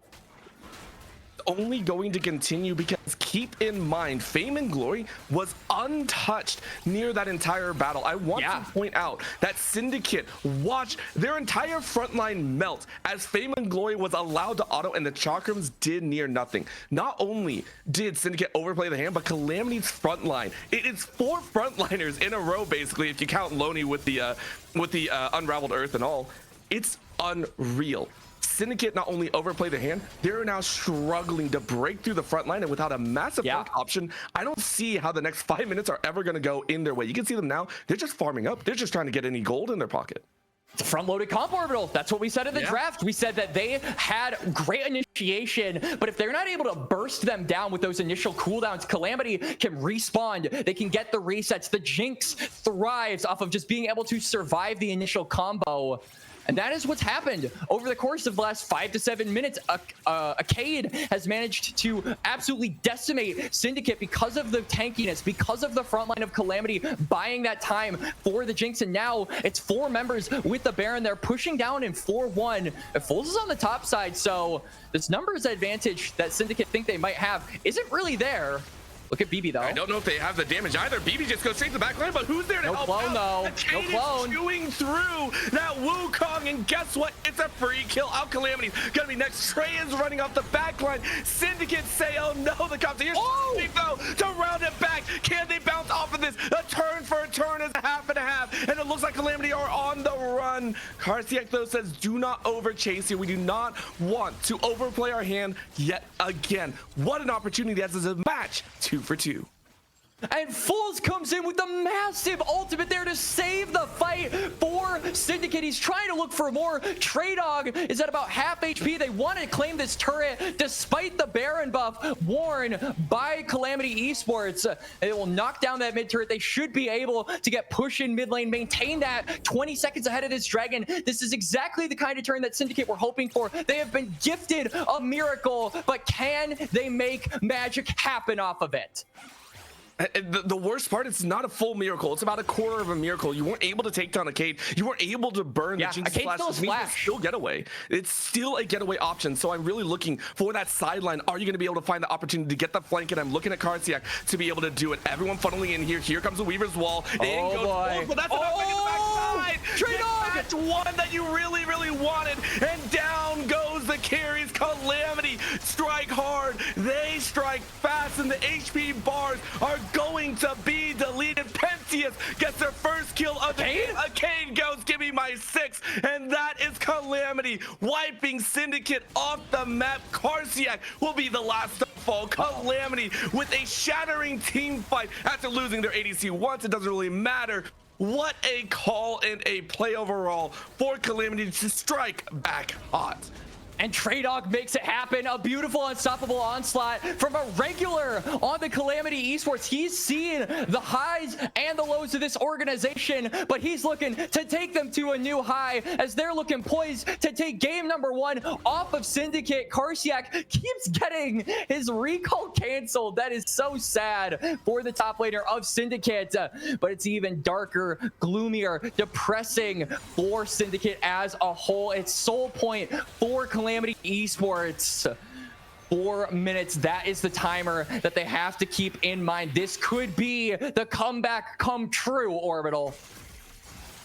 Only going to continue, because keep in mind, Fame and Glory was untouched near that entire battle. I want to point out that Syndicate watched their entire front line melt as Fame and Glory was allowed to auto, and the chakrams did near nothing. Not only did Syndicate overplay the hand, but Calamity's front line, it is 4 frontliners in a row basically, if you count Loney with the unraveled earth and all. It's unreal. Syndicate not only overplay the hand, they're now struggling to break through the front line, and without a massive flank option, I don't see how the next 5 minutes are ever going to go in their way. You can see them now, they're just farming up. They're just trying to get any gold in their pocket. It's a front-loaded comp, Orbital. That's what we said in the draft. We said that they had great initiation, but if they're not able to burst them down with those initial cooldowns, Calamity can respawn. They can get the resets. The Jinx thrives off of just being able to survive the initial combo. And that is what's happened over the course of the last 5 to 7 minutes. Arcade has managed to absolutely decimate Syndicate because of the tankiness, because of the front line of Calamity buying that time for the Jinx. And now it's 4 members with the Baron. They're pushing down in 4-1. Foles is on the top side, so this numbers advantage that Syndicate think they might have isn't really there. Look at BB though. I don't know if they have the damage either. BB just goes straight to the back line, but who's there to help clone, out? though. No clone. Chewing through that Wukong, and guess what? It's a free kill. Out Calamity's gonna be next. Trey is running off the back line. Syndicate say, oh no, the cops. Here's though to round it back. Can they bounce off of this? A turn for a turn is a half and a half, and it looks like Calamity are on the run. Karstiak though says, do not over chase here. We do not want to overplay our hand yet again. What an opportunity as a match 2 for 2. And Foles comes in with a massive ultimate there to save the fight for Syndicate. He's trying to look for more. Traydog is at about half HP. They want to claim this turret despite the Baron buff worn by Calamity Esports. They will knock down that mid turret. They should be able to get push in mid lane, maintain that 20 seconds ahead of this dragon. This is exactly the kind of turn that Syndicate were hoping for. They have been gifted a miracle, but can they make magic happen off of it? The worst part, it's not a full miracle. It's about a quarter of a miracle. You weren't able to take down Arcade. You weren't able to burn the Jinx splash. Still getaway. It's still a getaway option. So I'm really looking for that sideline. Are you going to be able to find the opportunity to get the flank? And I'm looking at Karstiak to be able to do it. Everyone funneling in here. Here comes the Weaver's Wall. But that's enough to get the backside. That's one that you really, really wanted. And down goes the carries. Calamity strike hard. They strike fast, and the HP bars are going to be deleted. Pentia Prometheus gets their first kill of the game. Kane goes, give me my 6. And that is Calamity wiping Syndicate off the map. Karsiak will be the last to fall. Calamity with a shattering team fight after losing their ADC once. It doesn't really matter. What a call and a play overall for Calamity to strike back hot. And Traydog makes it happen. A beautiful, unstoppable onslaught from a regular on the Calamity Esports. He's seen the highs and the lows of this organization, but he's looking to take them to a new high as they're looking poised to take game number 1 off of Syndicate. Karsiak keeps getting his recall canceled. That is so sad for the top laner of Syndicate, but it's even darker, gloomier, depressing for Syndicate as a whole. It's soul point for Calamity Esports. 4 minutes, that is the timer that they have to keep in mind. This could be the comeback come true, Orbital.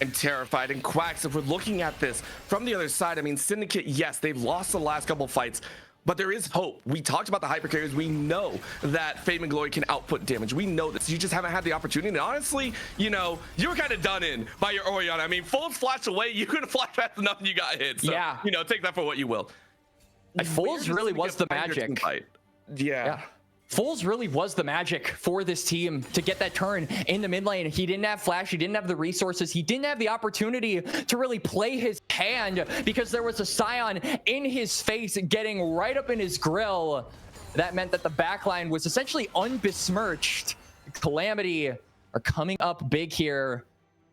I'm terrified. And Quacks, if we're looking at this from the other side, I mean, Syndicate, yes, they've lost the last couple fights, but there is hope. We talked about the hyper carriers. We know that Fame and Glory can output damage. We know this. You just haven't had the opportunity. And honestly, you know, you were kind of done in by your Orion. I mean, Foles flashed away. You couldn't flash fast enough and you got hit. So, yeah, you know, take that for what you will. Foles really was the magic. Yeah. Foles really was the magic for this team to get that turn in the mid lane. He didn't have flash, he didn't have the resources, he didn't have the opportunity to really play his hand because there was a Scion in his face getting right up in his grill. That meant that the backline was essentially unbesmirched. Calamity are coming up big here.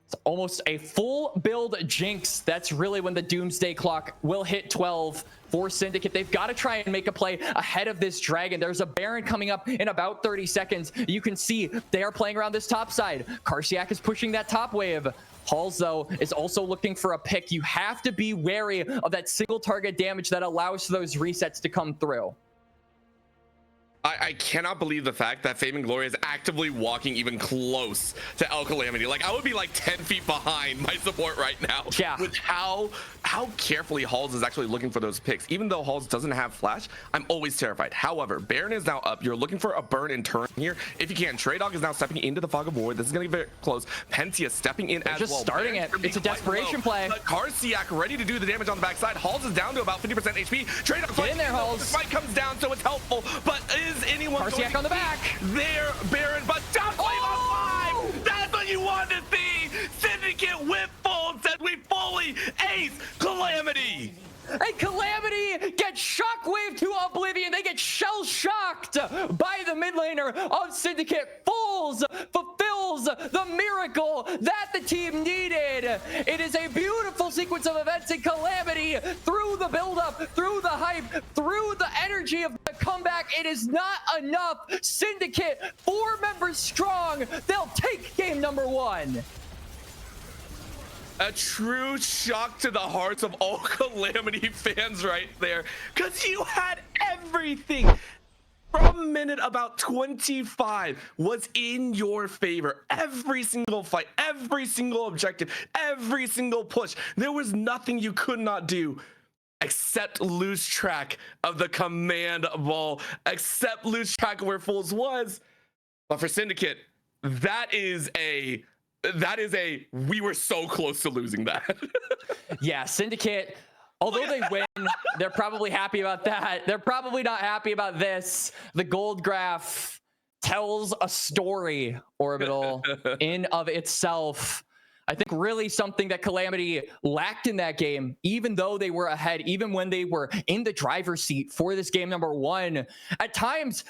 It's almost a full build jinx. That's really when the doomsday clock will hit 12 for Syndicate. They've got to try and make a play ahead of this dragon. There's a Baron coming up in about 30 seconds. You can see they are playing around this top side. Karsiak is pushing that top wave. Halls, though, is also looking for a pick. You have to be wary of that single target damage that allows those resets to come through. I cannot believe the fact that Fame and Glory is actively walking even close to El Calamity. Like, I would be like 10 feet behind my support right now. Yeah. With how carefully Halls is actually looking for those picks. Even though Halls doesn't have flash, I'm always terrified. However, Baron is now up. You're looking for a burn and turn here. If you can, Traydog is now stepping into the fog of war. This is going to get very close. Pentia stepping in as just well. Starting it. It's a desperation play. Karsiak ready to do the damage on the backside. Halls is down to about 50% HP. Traydog Get in there, Halls. This fight comes down, so it's helpful. But is anyone Karsiak on the back? There, Baron, but top wave on 5. That's what you want to see. Syndicate whip folds as we fully ace Calamity. And Calamity gets shockwave to oblivion. They get shell-shocked by the mid laner of Syndicate. Foles fulfills the miracle that the team needed. It is a beautiful sequence of events in Calamity. Through the build-up, through the hype, through the energy of the comeback, it is not enough. Syndicate, 4 members strong. They'll take game number 1. A true shock to the hearts of all Calamity fans right there, because you had everything. From minute about 25 was in your favor. Every single fight, every single objective, every single push. There was nothing you could not do except lose track of the command ball, except lose track of where Foles was. But for Syndicate, that is a we were so close to losing that. Yeah, Syndicate, although they win, they're probably happy about that. They're probably not happy about this. The gold graph tells a story, Orbital, in of itself. I think really something that Calamity lacked in that game, even though they were ahead, even when they were in the driver's seat for this game number 1, at times,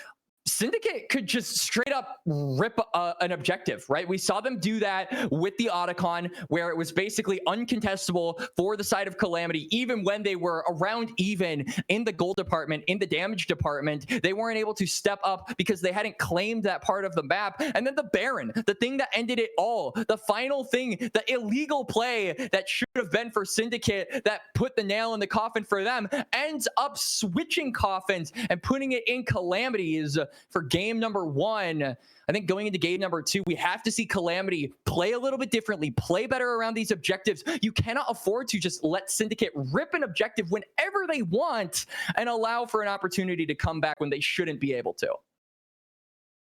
Syndicate could just straight up rip an objective, right? We saw them do that with the Otacon, where it was basically uncontestable for the side of Calamity, even when they were around even in the gold department, in the damage department. They weren't able to step up because they hadn't claimed that part of the map. And then the Baron, the thing that ended it all, the final thing, the illegal play that should have been for Syndicate, that put the nail in the coffin for them, ends up switching coffins and putting it in Calamity's for game number 1. I think going into game number 2, we have to see Calamity play a little bit differently, play better around these objectives. You cannot afford to just let Syndicate rip an objective whenever they want and allow for an opportunity to come back when they shouldn't be able to.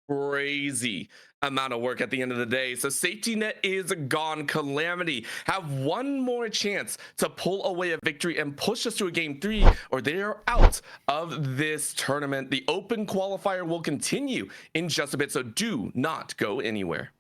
crazy amount of work at the end of the day. So safety net is gone. Calamity have one more chance to pull away a victory and push us to a game 3, or they are out of this tournament. The open qualifier will continue in just a bit, so do not go anywhere.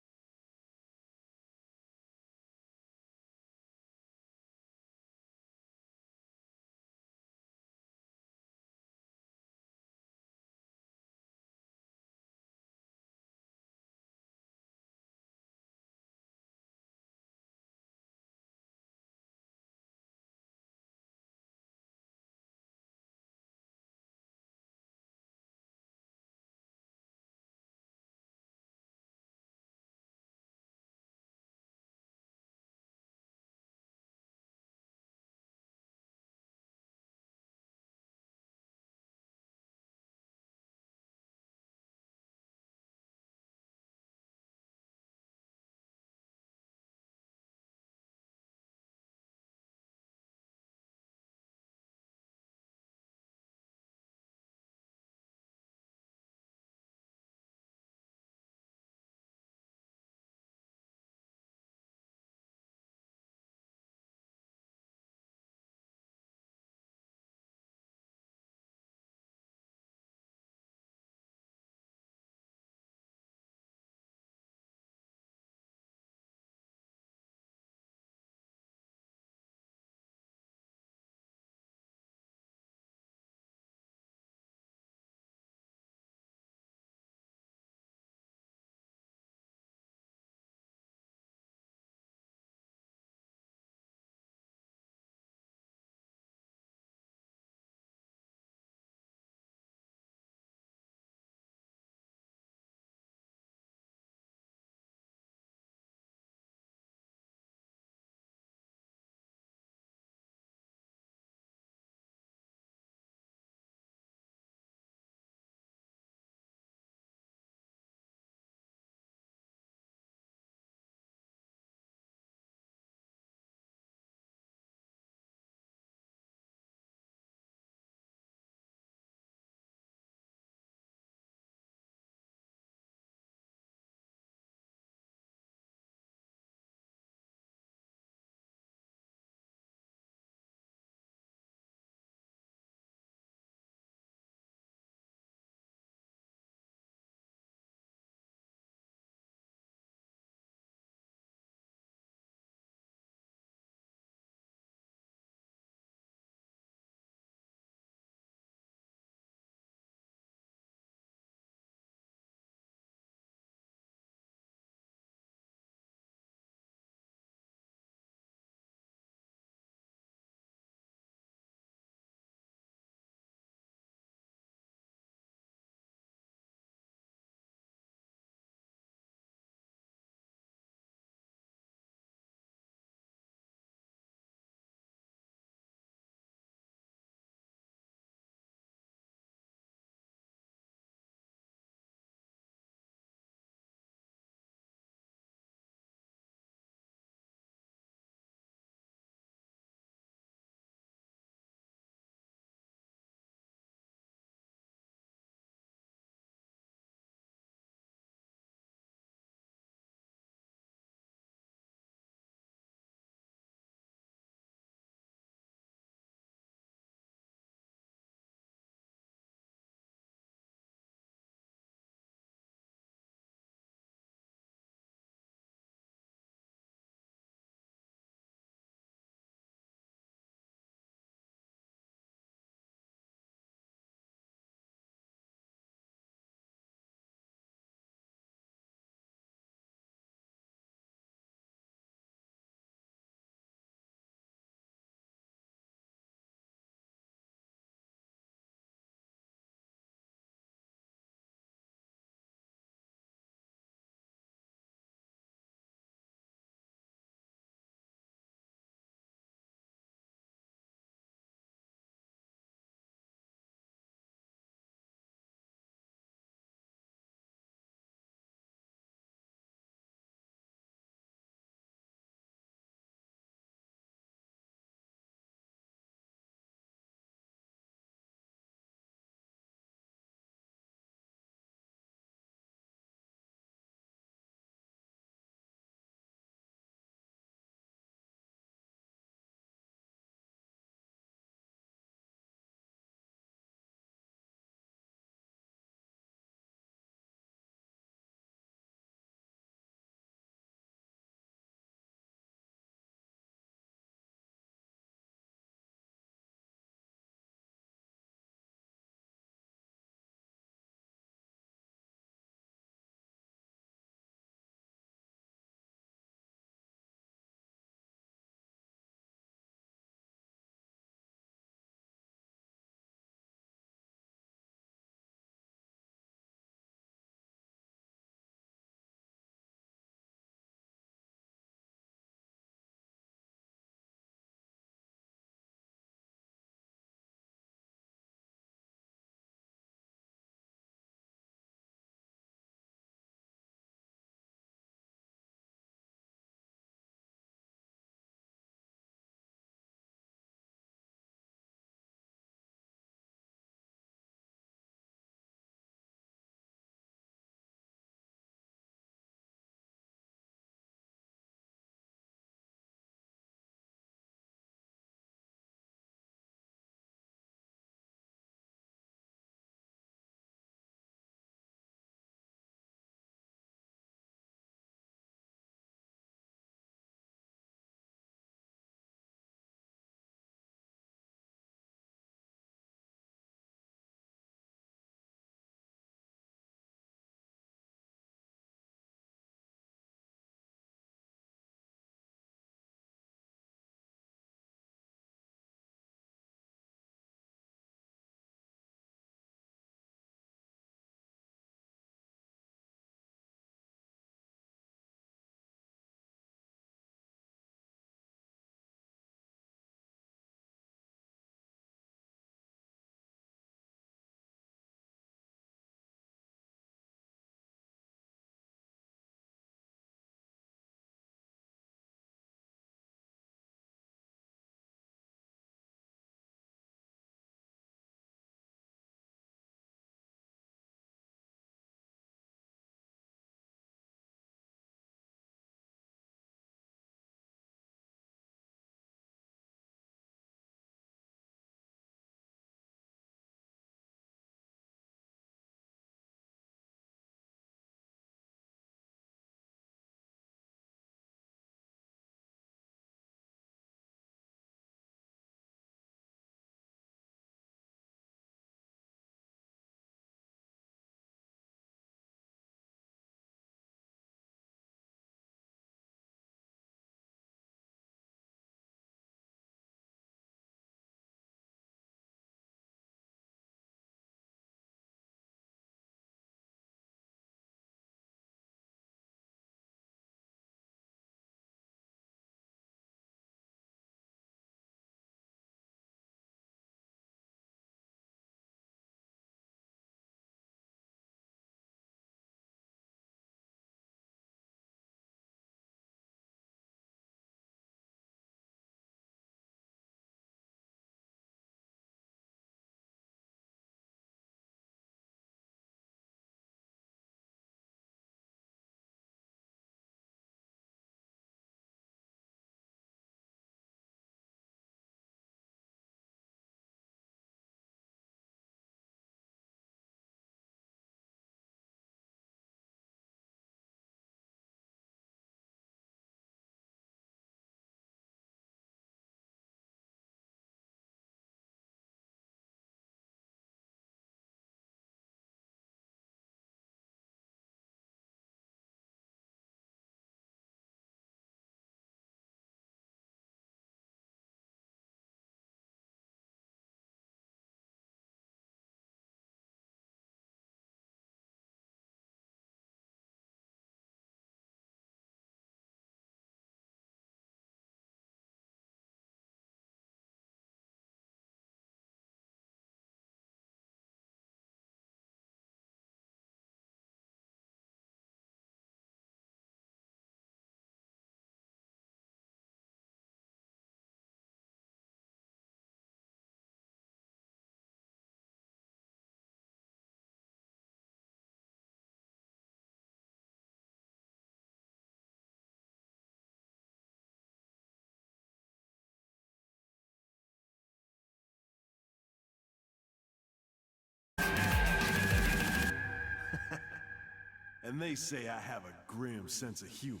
And they say I have a grim sense of humor.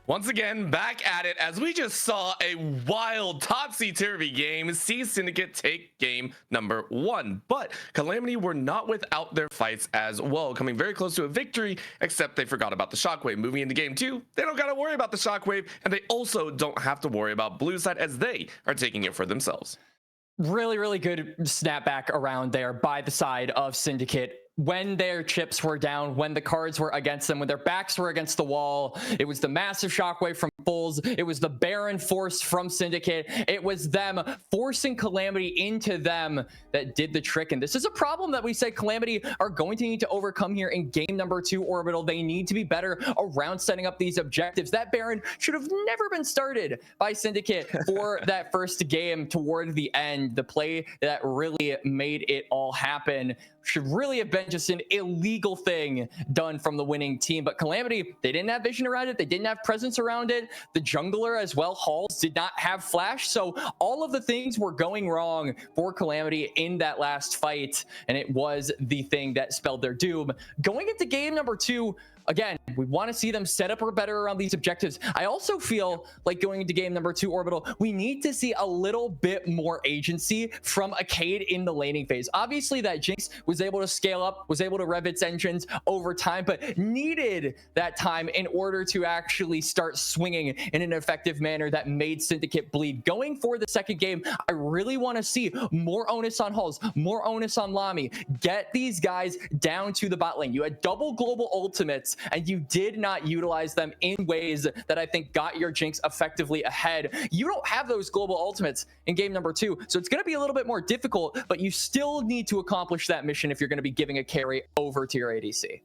Once again, back at it as we just saw a wild topsy-turvy game see Syndicate take game number 1. But Calamity were not without their fights as well, coming very close to a victory, except they forgot about the Shockwave. Moving into game 2, they don't got to worry about the Shockwave, and they also don't have to worry about Blue side as they are taking it for themselves. Really good snapback around there by the side of Syndicate. When their chips were down, when the cards were against them, when their backs were against the wall, it was the massive shockwave from Bulls. It was the Baron force from Syndicate. It was them forcing Calamity into them that did the trick. And this is a problem that we said Calamity are going to need to overcome here in game number 2 Orbital. They need to be better around setting up these objectives. That Baron should have never been started by Syndicate for that first game toward the end. The play that really made it all happen should really have been just an illegal thing done from the winning team. But Calamity, they didn't have vision around it. They didn't have presence around it. The jungler as well, Halls, did not have flash. So all of the things were going wrong for Calamity in that last fight. And it was the thing that spelled their doom. Going into game number 2, again, we want to see them set up or better around these objectives. I also feel like going into game number 2 Orbital, we need to see a little bit more agency from Arcade in the laning phase. Obviously, that Jinx was able to scale up, was able to rev its engines over time, but needed that time in order to actually start swinging in an effective manner that made Syndicate bleed. Going for the second game, I really want to see more onus on Hulls, more onus on Lami. Get these guys down to the bot lane. You had double global ultimates, and you did not utilize them in ways that I think got your Jinx effectively ahead. You don't have those global ultimates in game number 2, so it's going to be a little bit more difficult, but you still need to accomplish that mission if you're going to be giving a carry over to your ADC.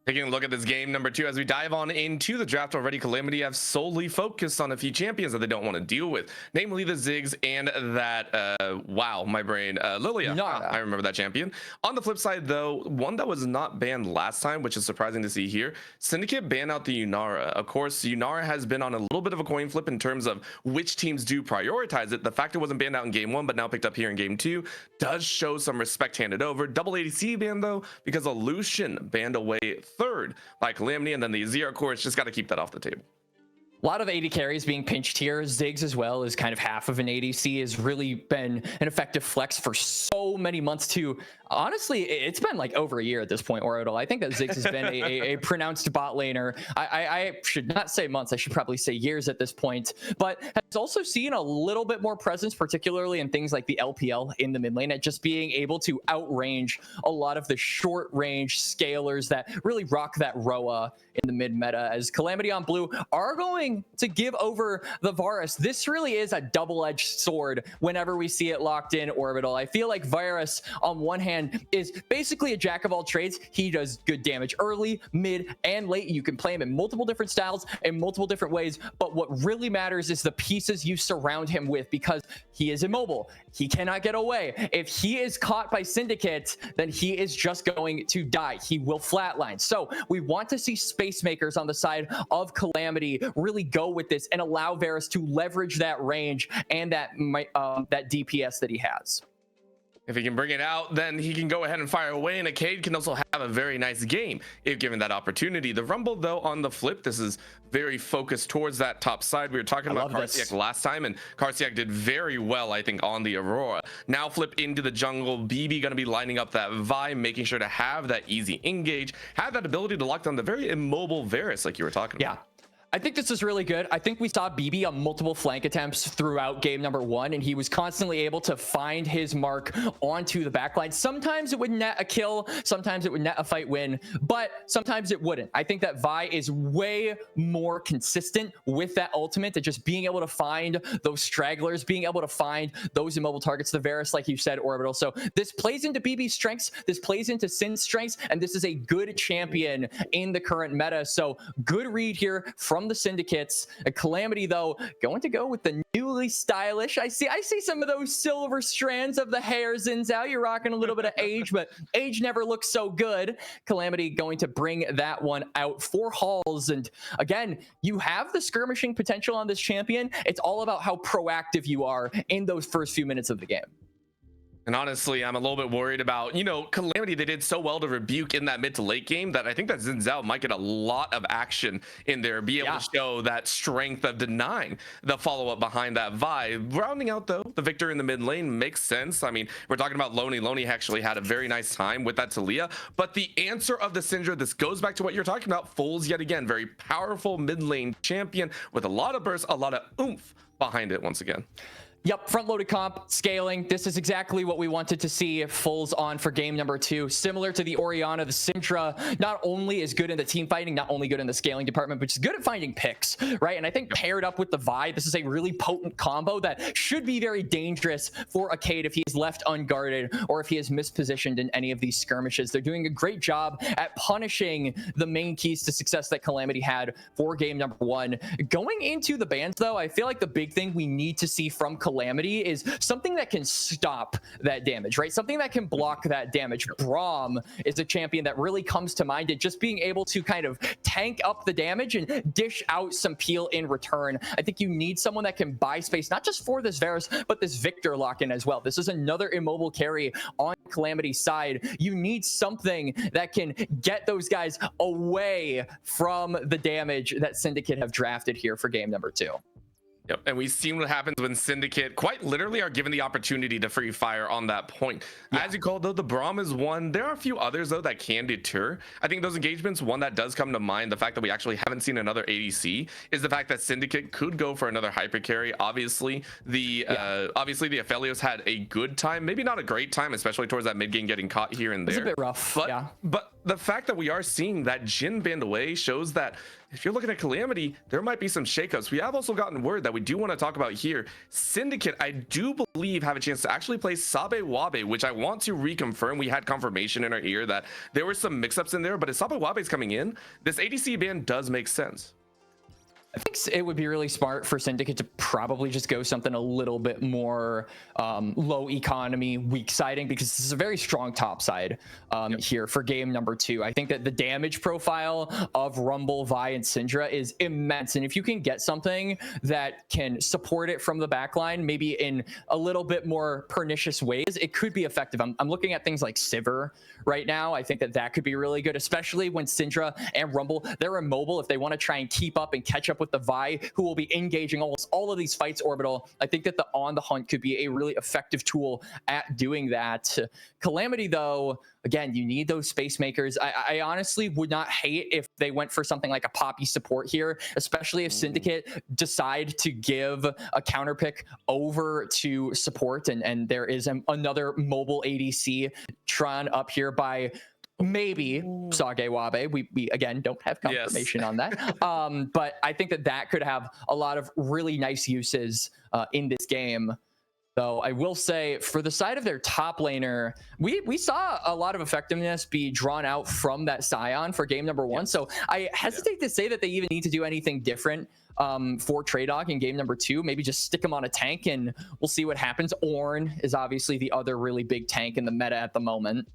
Taking a look at this game number 2 as we dive on into the draft already, Calamity have solely focused on a few champions that they don't want to deal with, namely the Ziggs and that, wow, my brain, Lilia. I remember that champion. On the flip side, though, one that was not banned last time, which is surprising to see here, Syndicate banned out the Yunara. Of course, Yunara has been on a little bit of a coin flip in terms of which teams do prioritize it. The fact it wasn't banned out in game 1, but now picked up here in game 2, does show some respect handed over. Double ADC ban, though, because a Lucian banned away third by Calamity, and then the Azir, of course, just got to keep that off the table. A lot of AD carries being pinched here. Ziggs as well is kind of half of an ADC, has really been an effective flex for so many months too. Honestly, it's been like over a year at this point, Orbital. I think that Ziggs has been a pronounced bot laner. I should not say months, I should probably say years at this point, but has also seen a little bit more presence, particularly in things like the LPL in the mid lane, at just being able to outrange a lot of the short range scalers that really rock that Roa in the mid meta, as Calamity on blue are going going to give over the Varus. This really is a double-edged sword whenever we see it locked in Orbital. I feel like Varus, on one hand, is basically a jack of all trades. He does good damage early, mid, and late. You can play him in multiple different styles, in multiple different ways, but what really matters is the pieces you surround him with, because he is immobile. He cannot get away. If he is caught by Syndicate, then he is just going to die. He will flatline. So we want to see space makers on the side of Calamity really go with this and allow Varus to leverage that range and that DPS that he has. If he can bring it out, then he can go ahead and fire away, and Cade can also have a very nice game if given that opportunity. The Rumble, though, on the flip, this is very focused towards that top side. We were talking about Karsiak last time, and Karsiak did very well, I think, on the Aurora. Now flip into the jungle. BB going to be lining up that Vi, making sure to have that easy engage, have that ability to lock down the very immobile Varus, like you were talking about. I think this is really good. I think we saw BB on multiple flank attempts throughout game number 1, and he was constantly able to find his mark onto the backline. Sometimes it would net a kill, sometimes it would net a fight win, but sometimes it wouldn't. I think that Vi is way more consistent with that ultimate and just being able to find those stragglers, being able to find those immobile targets, the Varus, like you said, Orbital. So this plays into BB's strengths, this plays into Syn's strengths, and this is a good champion in the current meta. So good read here from the Syndicates. A Calamity, though, going to go with the newly stylish. I see some of those silver strands of the hair, Zinzao. You're rocking a little bit of age, but age never looks so good. Calamity going to bring that one out for Halls. And again, you have the skirmishing potential on this champion. It's all about how proactive you are in those first few minutes of the game. And honestly, I'm a little bit worried about, Calamity. They did so well to rebuke in that mid to late game that I think that Zinzao might get a lot of action in there, be able to show that strength of denying the follow-up behind that Vi. Rounding out, though, the victor in the mid lane makes sense. I mean, we're talking about Loney. Loney actually had a very nice time with that Talia, but the answer of the Syndra, this goes back to what you're talking about, Foles yet again, very powerful mid lane champion with a lot of burst, a lot of oomph behind it once again. Yep, front-loaded comp, scaling. This is exactly what we wanted to see Foles on for game number 2. Similar to the Orianna, the Syndra not only is good in the team fighting, not only good in the scaling department, but she's good at finding picks, right? And I think paired up with the Vi, this is a really potent combo that should be very dangerous for a Cade if he is left unguarded or if he is mispositioned in any of these skirmishes. They're doing a great job at punishing the main keys to success that Calamity had for game number 1. Going into the bans, though, I feel like the big thing we need to see from Calamity is something that can stop that damage, right? Something that can block that damage. Braum is a champion that really comes to mind at just being able to kind of tank up the damage and dish out some peel in return. I think you need someone that can buy space, not just for this Varus, but this Victor lock-in as well. This is another immobile carry on Calamity's side. You need something that can get those guys away from the damage that Syndicate have drafted here for game number 2. Yep, and we've seen what happens when Syndicate quite literally are given the opportunity to free fire on that point. As you called, though, the Braum is one. There are a few others, though, that can deter. I think those engagements, one that does come to mind, the fact that we actually haven't seen another ADC, is the fact that Syndicate could go for another hyper carry. Obviously, the Aphelios had a good time, maybe not a great time, especially towards that mid game getting caught here and there. It's a bit rough, but the fact that we are seeing that Jhin band away shows that if you're looking at Calamity, there might be some shakeups. We have also gotten word that we do want to talk about here. Syndicate, I do believe, have a chance to actually play Sabe Wabe, which I want to reconfirm. We had confirmation in our ear that there were some mix-ups in there, but if Sabe Wabe is coming in, this ADC ban does make sense. I think it would be really smart for Syndicate to probably just go something a little bit more low economy, weak siding, because this is a very strong top side here for game number 2. I think that the damage profile of Rumble, Vi, and Syndra is immense. And if you can get something that can support it from the backline, maybe in a little bit more pernicious ways, it could be effective. I'm looking at things like Sivir right now. I think that that could be really good, especially when Syndra and Rumble, they're immobile. If they want to try and keep up and catch up with the Vi, who will be engaging almost all of these fights Orbital, I think that the On the Hunt could be a really effective tool at doing that. Calamity, though, again, you need those space makers. I honestly would not hate if they went for something like a Poppy support here, especially if Syndicate decide to give a counter pick over to support, and there is another mobile ADC Tron up here by maybe Sage Wabe. We again don't have confirmation on that. But I think that could have a lot of really nice uses in this game. Though I will say, for the side of their top laner, we saw a lot of effectiveness be drawn out from that Scion for game number 1. So I hesitate to say that they even need to do anything different for Traydog in game number 2. Maybe just stick him on a tank and we'll see what happens. Ornn is obviously the other really big tank in the meta at the moment.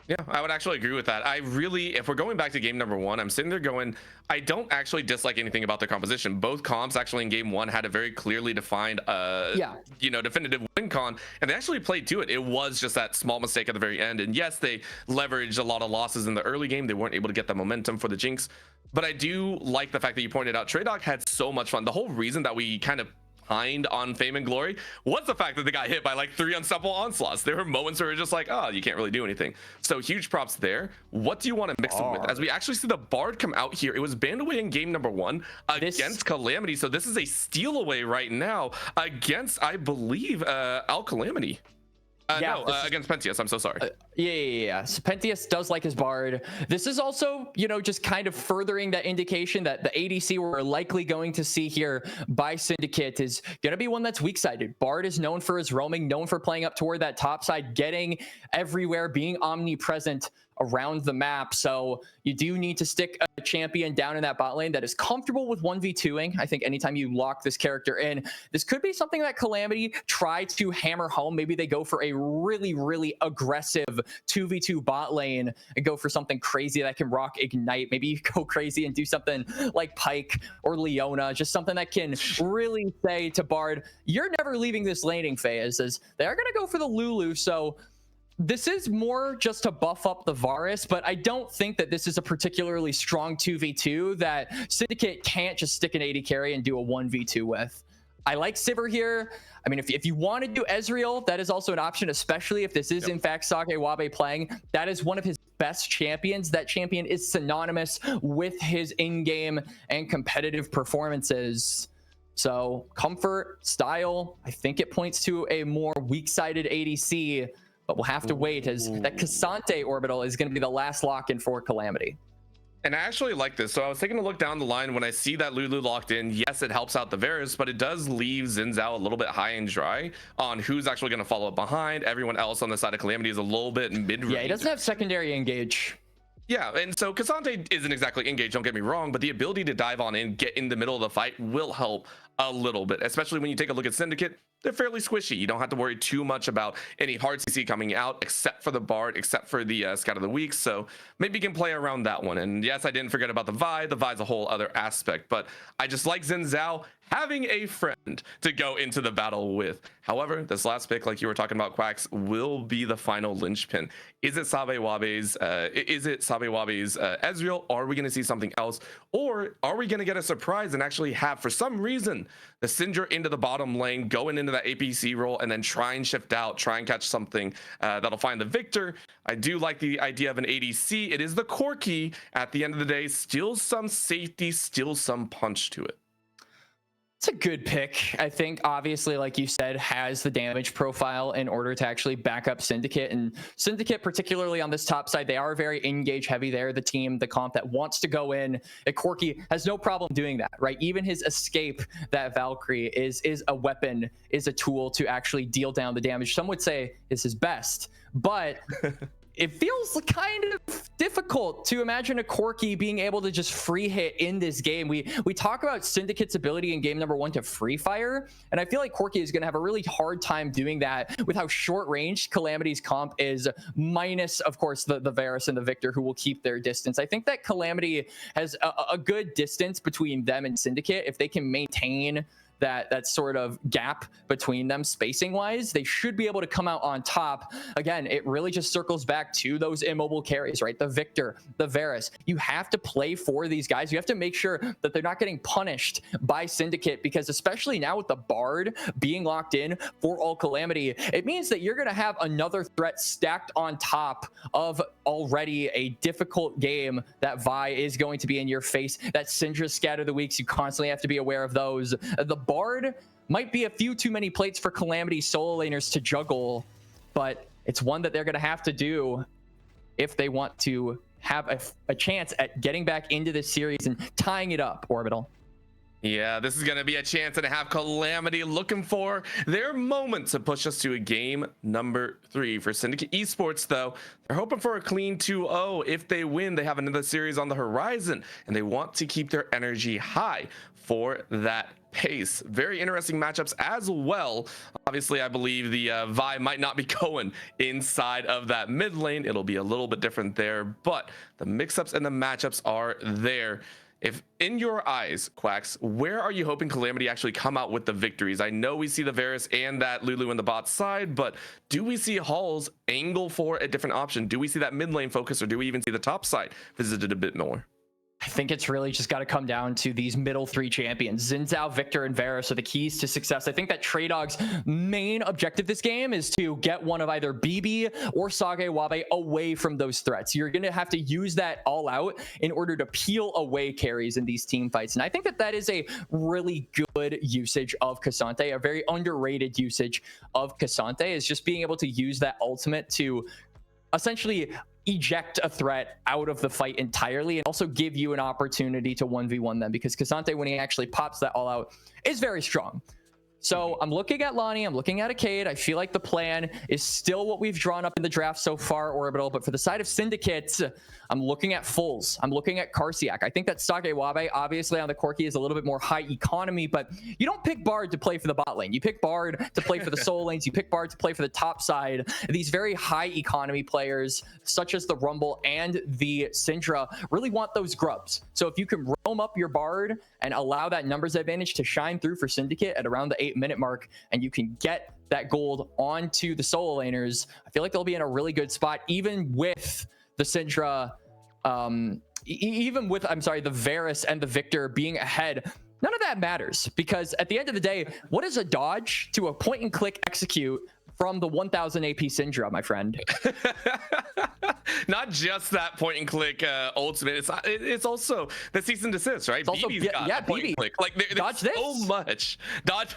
Yeah, I would actually agree with that. If we're going back to game number 1, I'm sitting there going, I don't actually dislike anything about the composition. Both comps actually in game 1 had a very clearly defined, definitive win con, and they actually played to it. It was just that small mistake at the very end. And yes, they leveraged a lot of losses in the early game. They weren't able to get the momentum for the Jinx. But I do like the fact that you pointed out Traydog had so much fun. The whole reason that we kind of behind on Fame and Glory was the fact that they got hit by like 3 unstoppable onslaughts. There were moments where it was just like, oh, you can't really do anything. So huge props there. What do you want to mix them with? As we actually see the Bard come out here, it was banned away in game number 1 against Calamity. So this is a steal away right now against, I believe, Calamity. Against Pentius. I'm so sorry. Yeah. So Pentius does like his Bard. This is also, just kind of furthering that indication that the ADC we're likely going to see here by Syndicate is going to be one that's weak-sided. Bard is known for his roaming, known for playing up toward that top side, getting everywhere, being omnipresent around the map. So you do need to stick a champion down in that bot lane that is comfortable with 1v2ing. I think anytime you lock this character in, this could be something that Calamity try to hammer home. Maybe they go for a really, really aggressive 2v2 bot lane and go for something crazy that can rock Ignite. Maybe you go crazy and do something like Pyke or Leona, just something that can really say to Bard, you're never leaving this laning phase, as they are going to go for the Lulu. So this is more just to buff up the Varus, but I don't think that this is a particularly strong 2v2 that Syndicate can't just stick an AD carry and do a 1v2 with. I like Sivir here. I mean, if you want to do Ezreal, that is also an option, especially if this is in fact Sage Wabe playing. That is one of his best champions. That champion is synonymous with his in-game and competitive performances. So comfort, style, I think it points to a more weak-sided ADC, but we'll have to wait, as that Cassante orbital is going to be the last lock-in for Calamity. And I actually like this. So I was taking a look down the line when I see that Lulu locked in. Yes, it helps out the Varus, but it does leave Xin Zhao a little bit high and dry on who's actually going to follow up behind. Everyone else on the side of Calamity is a little bit mid-range. Yeah, he doesn't have secondary engage. Yeah, and so Cassante isn't exactly engaged, don't get me wrong, but the ability to dive on in, get in the middle of the fight will help a little bit, especially when you take a look at Syndicate. They're fairly squishy. You don't have to worry too much about any hard CC coming out, except for the Bard, except for the Scout of the Week. So maybe you can play around that one. And yes, I didn't forget about the Vi. The Vi's a whole other aspect, but I just like Xin Zhao having a friend to go into the battle with. However, this last pick, like you were talking about, Quacks, will be the final linchpin. Is it Sabe Wabe's Ezreal? Are we going to see something else? Or are we going to get a surprise and actually have, for some reason, the Syndra into the bottom lane, going into that APC role, and then try and shift out, try and catch something that'll find the victor? I do like the idea of an ADC. It is the Corki at the end of the day. Still some safety, still some punch to it. It's a good pick. I think obviously, like you said, has the damage profile in order to actually back up Syndicate. And Syndicate, particularly on this top side, they are very engage heavy. They're the team, the comp that wants to go in. Corki has no problem doing that, right? Even his escape, that Valkyrie is a weapon, is a tool to actually deal down the damage. Some would say is his best, but it feels kind of difficult to imagine a Corki being able to just free hit in this game. We talk about Syndicate's ability in game number 1 to free fire, and I feel like Corki is going to have a really hard time doing that with how short range Calamity's comp is, minus, of course, the Varus and the Victor, who will keep their distance. I think that Calamity has a good distance between them and Syndicate. If they can maintain that sort of gap between them spacing wise, they should be able to come out on top. Again, it really just circles back to those immobile carries, right? The Victor, the Varus. You have to play for these guys. You have to make sure that they're not getting punished by Syndicate, because especially now with the Bard being locked in for all Calamity, it means that you're going to have another threat stacked on top of already a difficult game that Vi is going to be in your face. That Syndra Scatter the Weeks, you constantly have to be aware of those. The Bard might be a few too many plates for Calamity solo laners to juggle, but it's one that they're going to have to do. if they want to have a chance at getting back into this series and tying it up, Orbital. Yeah, this is going to be a chance and a half. Calamity looking for their moment to push us to a game number 3. For Syndicate Esports, though, they're hoping for a clean 2-0. If they win, they have another series on the horizon, and they want to keep their energy high for that pace. Very interesting matchups as well. Obviously, I believe the Vi might not be going inside of that mid lane. It'll be a little bit different there, but the mix-ups and the matchups are there. If in your eyes, Quacks, where are you hoping Calamity actually come out with the victories? I know we see the Varus and that Lulu in the bot side, but do we see Halls angle for a different option? Do we see that mid lane focus, or do we even see the top side visited a bit more? I think it's really just got to come down to these middle 3 champions. Xin Zhao, Victor, and Varus are the keys to success. I think that Trey Dog's main objective this game is to get one of either BB or Sage Wabe away from those threats. You're going to have to use that all out in order to peel away carries in these team fights. And I think that that is a really good usage of Cassante, a very underrated usage of Cassante, is just being able to use that ultimate to essentially eject a threat out of the fight entirely and also give you an opportunity to 1v1 them, because Cassante, when he actually pops that all out, is very strong. So I'm looking at Lonnie, I'm looking at Arcade. I feel like the plan is still what we've drawn up in the draft so far, Orbital. But for the side of Syndicate, I'm looking at Fulls. I'm looking at Karsiak. I think that Sage Wabe, obviously on the Corki, is a little bit more high economy, but you don't pick Bard to play for the bot lane. You pick Bard to play for the soul lanes. You pick Bard to play for the top side. These very high economy players, such as the Rumble and the Syndra, really want those grubs. So if you can roam up your Bard and allow that numbers advantage to shine through for Syndicate at around the 8-minute mark, and you can get that gold onto the solo laners, I feel like they'll be in a really good spot, even with the Syndra, even with, I'm sorry, the Varus and the Victor being ahead. None of that matters, because at the end of the day, what is a dodge to a point and click execute from the 1000 AP Syndra, my friend? Not just that point and click ultimate. It's also the cease and desist, right? It's also, BB's got a point and click. Like there's dodge this. So much. Dodge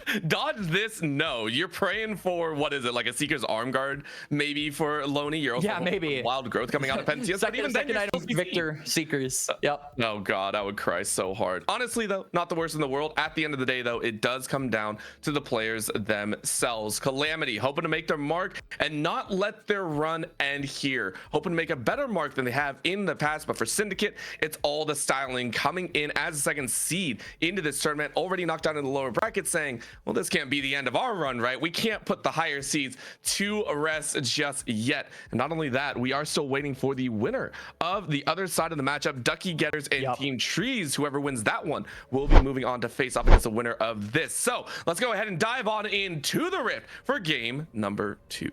this. No, you're praying for, what is it, like a Seeker's arm guard maybe for Loney. You're also maybe wild growth coming out of Pentheus. second item, Victor Seekers. Yep. Oh god, I would cry so hard. Honestly though, not the worst in the world. At the end of the day though, it does come down to the players themselves. Calamity hoping to make their mark and not let their run end here, hoping to make a better mark than they have in the past. But for Syndicate, it's all the styling coming in as a second seed into this tournament, already knocked down in the lower bracket, saying, well, this can't be the end of our run, right? We can't put the higher seeds to rest just yet. And not only that, we are still waiting for the winner of the other side of the matchup, Ducky Getters and Team Trees. Whoever wins that one will be moving on to face off against the winner of this. So let's go ahead and dive on into the Rift for game number 2.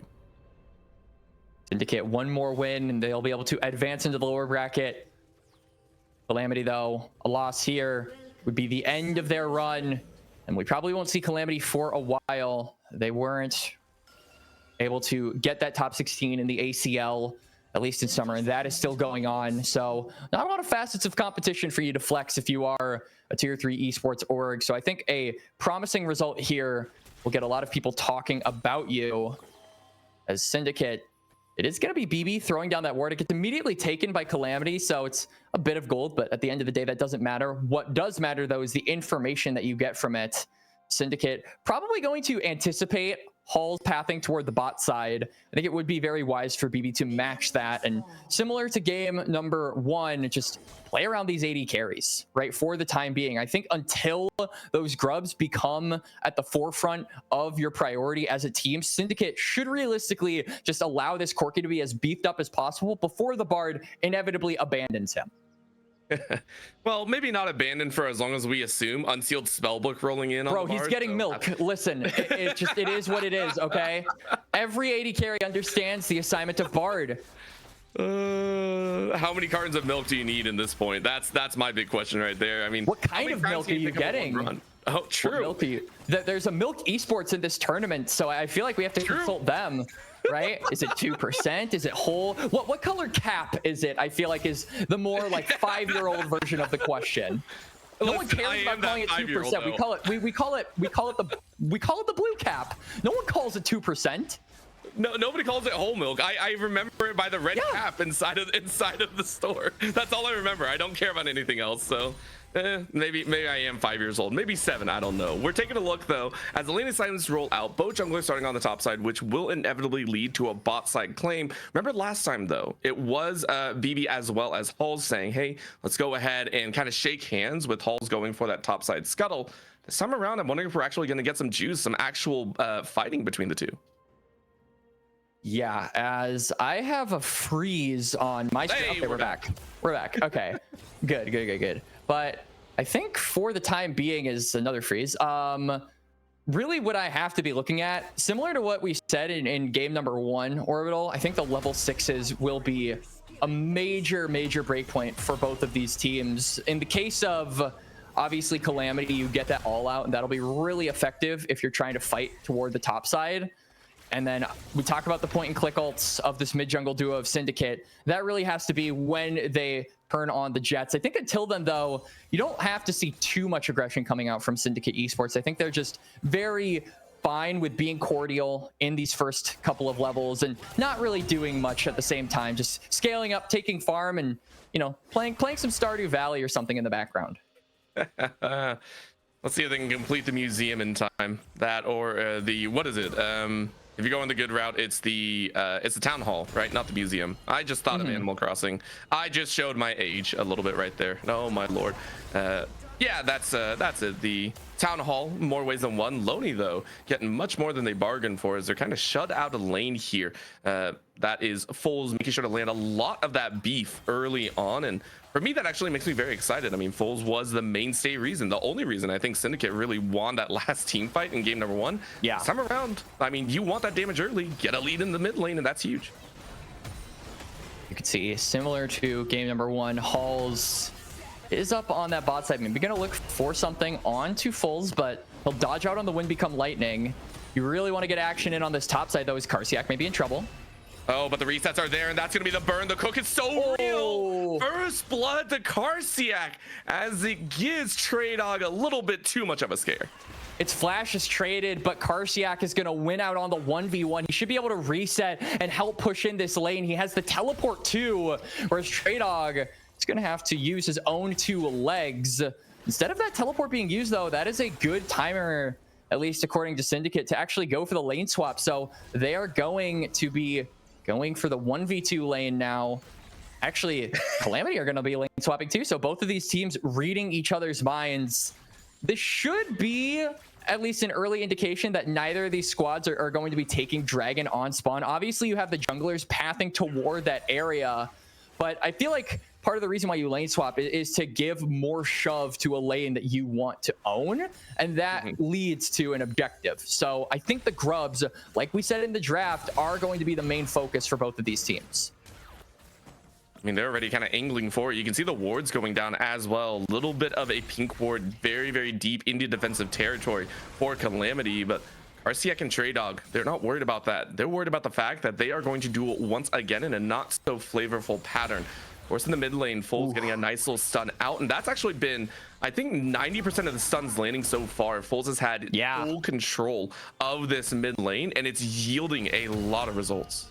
Syndicate one more win and they'll be able to advance into the lower bracket. Calamity, though, a loss here would be the end of their run, and we probably won't see Calamity for a while. They weren't able to get that top 16 in the ACL, at least in summer, and that is still going on. So not a lot of facets of competition for you to flex if you are a tier 3 esports org. So I think a promising result here will get a lot of people talking about you. As Syndicate, it is going to be BB throwing down that ward. It gets immediately taken by Calamity, so it's a bit of gold, but at the end of the day, that doesn't matter. What does matter, though, is the information that you get from it. Syndicate probably going to anticipate Hall's pathing toward the bot side. I think it would be very wise for BB to match that. And similar to game number 1, just play around these 80 carries, right, for the time being. I think until those grubs become at the forefront of your priority as a team, Syndicate should realistically just allow this Corki to be as beefed up as possible before the Bard inevitably abandons him. Well, maybe not abandoned for as long as we assume unsealed spellbook rolling in. Bro, on the he's Bard, getting so. milk. Listen, it is what it is, okay? Every 80 carry understands the assignment of Bard. How many cartons of milk do you need in this point? That's my big question right there. I mean, what kind of milk are you getting? Oh, true. Milk are you? There's a milk esports in this tournament, so I feel like we have to consult them. Right? Is it 2%? Is it whole? What color cap is it? I feel like is the more like 5-year-old version of the question. No one cares about calling it 2%. We call it the blue cap. No one calls it 2%. No, nobody calls it whole milk. I remember it by the red cap inside of the store. That's all I remember. I don't care about anything else. So maybe I am 5 years old, maybe 7. I don't know. We're taking a look though as the lane assignments roll out. Both junglers starting on the top side, which will inevitably lead to a bot side claim. Remember last time though, it was BB as well as Halls saying, hey, let's go ahead and kind of shake hands with Halls going for that top side scuttle. This time around, I'm wondering if we're actually going to get some juice, some actual fighting between the two. Yeah, as I have a freeze on my screen. Hey, okay, we're back. We're back. Okay, good. But I think for the time being is another freeze. Really what I have to be looking at, similar to what we said in game number 1, Orbital, I think the level 6s will be a major breakpoint for both of these teams. In the case of obviously Calamity, you get that all out, and that'll be really effective if you're trying to fight toward the top side. And then we talk about the point and click ults of this mid jungle duo of Syndicate. That really has to be when they turn on the Jets. I think until then, though, you don't have to see too much aggression coming out from Syndicate Esports. I think they're just very fine with being cordial in these first couple of levels and not really doing much at the same time. Just scaling up, taking farm, and playing some Stardew Valley or something in the background. Let's see if they can complete the museum in time. That or the what is it? If you go on the good route, it's the town hall, right? Not the museum. I just thought of Animal Crossing. I just showed my age a little bit right there. Oh my lord. Yeah, that's it. The town hall, more ways than one. Lonely though, getting much more than they bargained for as they're kind of shut out of lane here. That is Foles making sure to land a lot of that beef early on, and for me that actually makes me very excited. I mean, Foles was the mainstay reason, the only reason I think Syndicate really won that last team fight in game number 1. Yeah, this time around, I mean, you want that damage early, get a lead in the mid lane, and that's huge. You can see similar to game number 1, Halls is up on that bot side. Maybe gonna look for something onto Foles, but he'll dodge out on the wind, become lightning. You really want to get action in on this top side though, as Karsiak may be in trouble. Oh, but the resets are there, and that's going to be the burn. The cook is so real. First blood to Karsiak as it gives Traydog a little bit too much of a scare. Its flash is traded, but Karsiak is going to win out on the 1v1. He should be able to reset and help push in this lane. He has the teleport too, whereas Traydog is going to have to use his own 2 legs. Instead of that teleport being used, though, that is a good timer, at least according to Syndicate, to actually go for the lane swap. So they are going to be going for the 1v2 lane now. Actually, Calamity are going to be lane swapping too. So both of these teams reading each other's minds. This should be at least an early indication that neither of these squads are going to be taking Dragon on spawn. Obviously, you have the junglers pathing toward that area, but I feel like part of the reason why you lane swap is to give more shove to a lane that you want to own, and that leads to an objective. So I think the grubs, like we said in the draft, are going to be the main focus for both of these teams. I mean, they're already kind of angling for it. You can see the wards going down as well. A little bit of a pink ward, very deep into defensive territory for Calamity, but Karsiak and Traydog, they're not worried about that. They're worried about the fact that they are going to do it once again in a not so flavorful pattern. Of course, in the mid lane, Foles getting a nice little stun out, and that's actually been, I think, 90% of the stuns landing so far. Foles has had full control of this mid lane, and it's yielding a lot of results.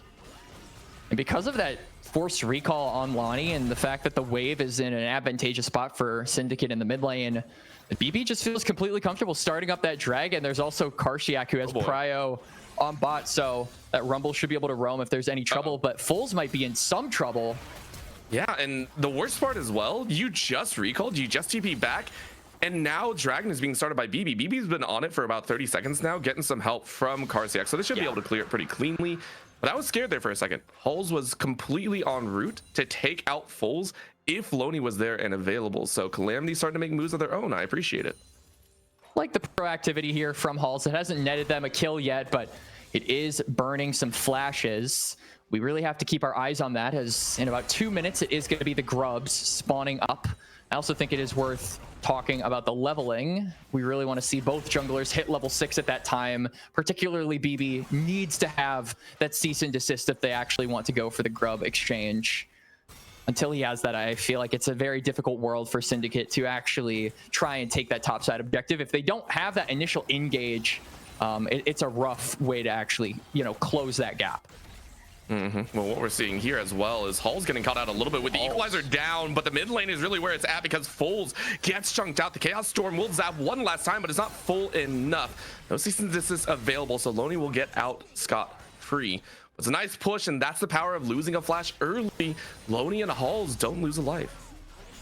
And because of that forced recall on Lonnie and the fact that the wave is in an advantageous spot for Syndicate in the mid lane, the BB just feels completely comfortable starting up that dragon. There's also Karsiak who has prio on bot, so that Rumble should be able to roam if there's any trouble, but Foles might be in some trouble. Yeah, and the worst part as well, you just recalled, you just TP back, and now Dragon is being started by BB. BB's been on it for about 30 seconds now, getting some help from Karsiak, so they should be able to clear it pretty cleanly. But I was scared there for a second. Hulls was completely en route to take out Foles if Loney was there and available. So Calamity starting to make moves of their own. I appreciate it. Like the proactivity here from Hulls. It hasn't netted them a kill yet, but it is burning some flashes. We really have to keep our eyes on that, as in about 2 minutes, it is going to be the grubs spawning up. I also think it is worth talking about the leveling. We really want to see both junglers hit level 6 at that time. Particularly BB needs to have that cease and desist if they actually want to go for the grub exchange. Until he has that, I feel like it's a very difficult world for Syndicate to actually try and take that topside objective. If they don't have that initial engage, it's a rough way to actually, close that gap. Well, what we're seeing here as well is Hull's getting caught out a little bit with the equalizer down, but the mid lane is really where it's at because Foles gets chunked out. The Chaos Storm will zap one last time, but it's not full enough. No cease and desist available, so Loney will get out scot-free. It's a nice push, and that's the power of losing a flash early. Loney and Hulls don't lose a life.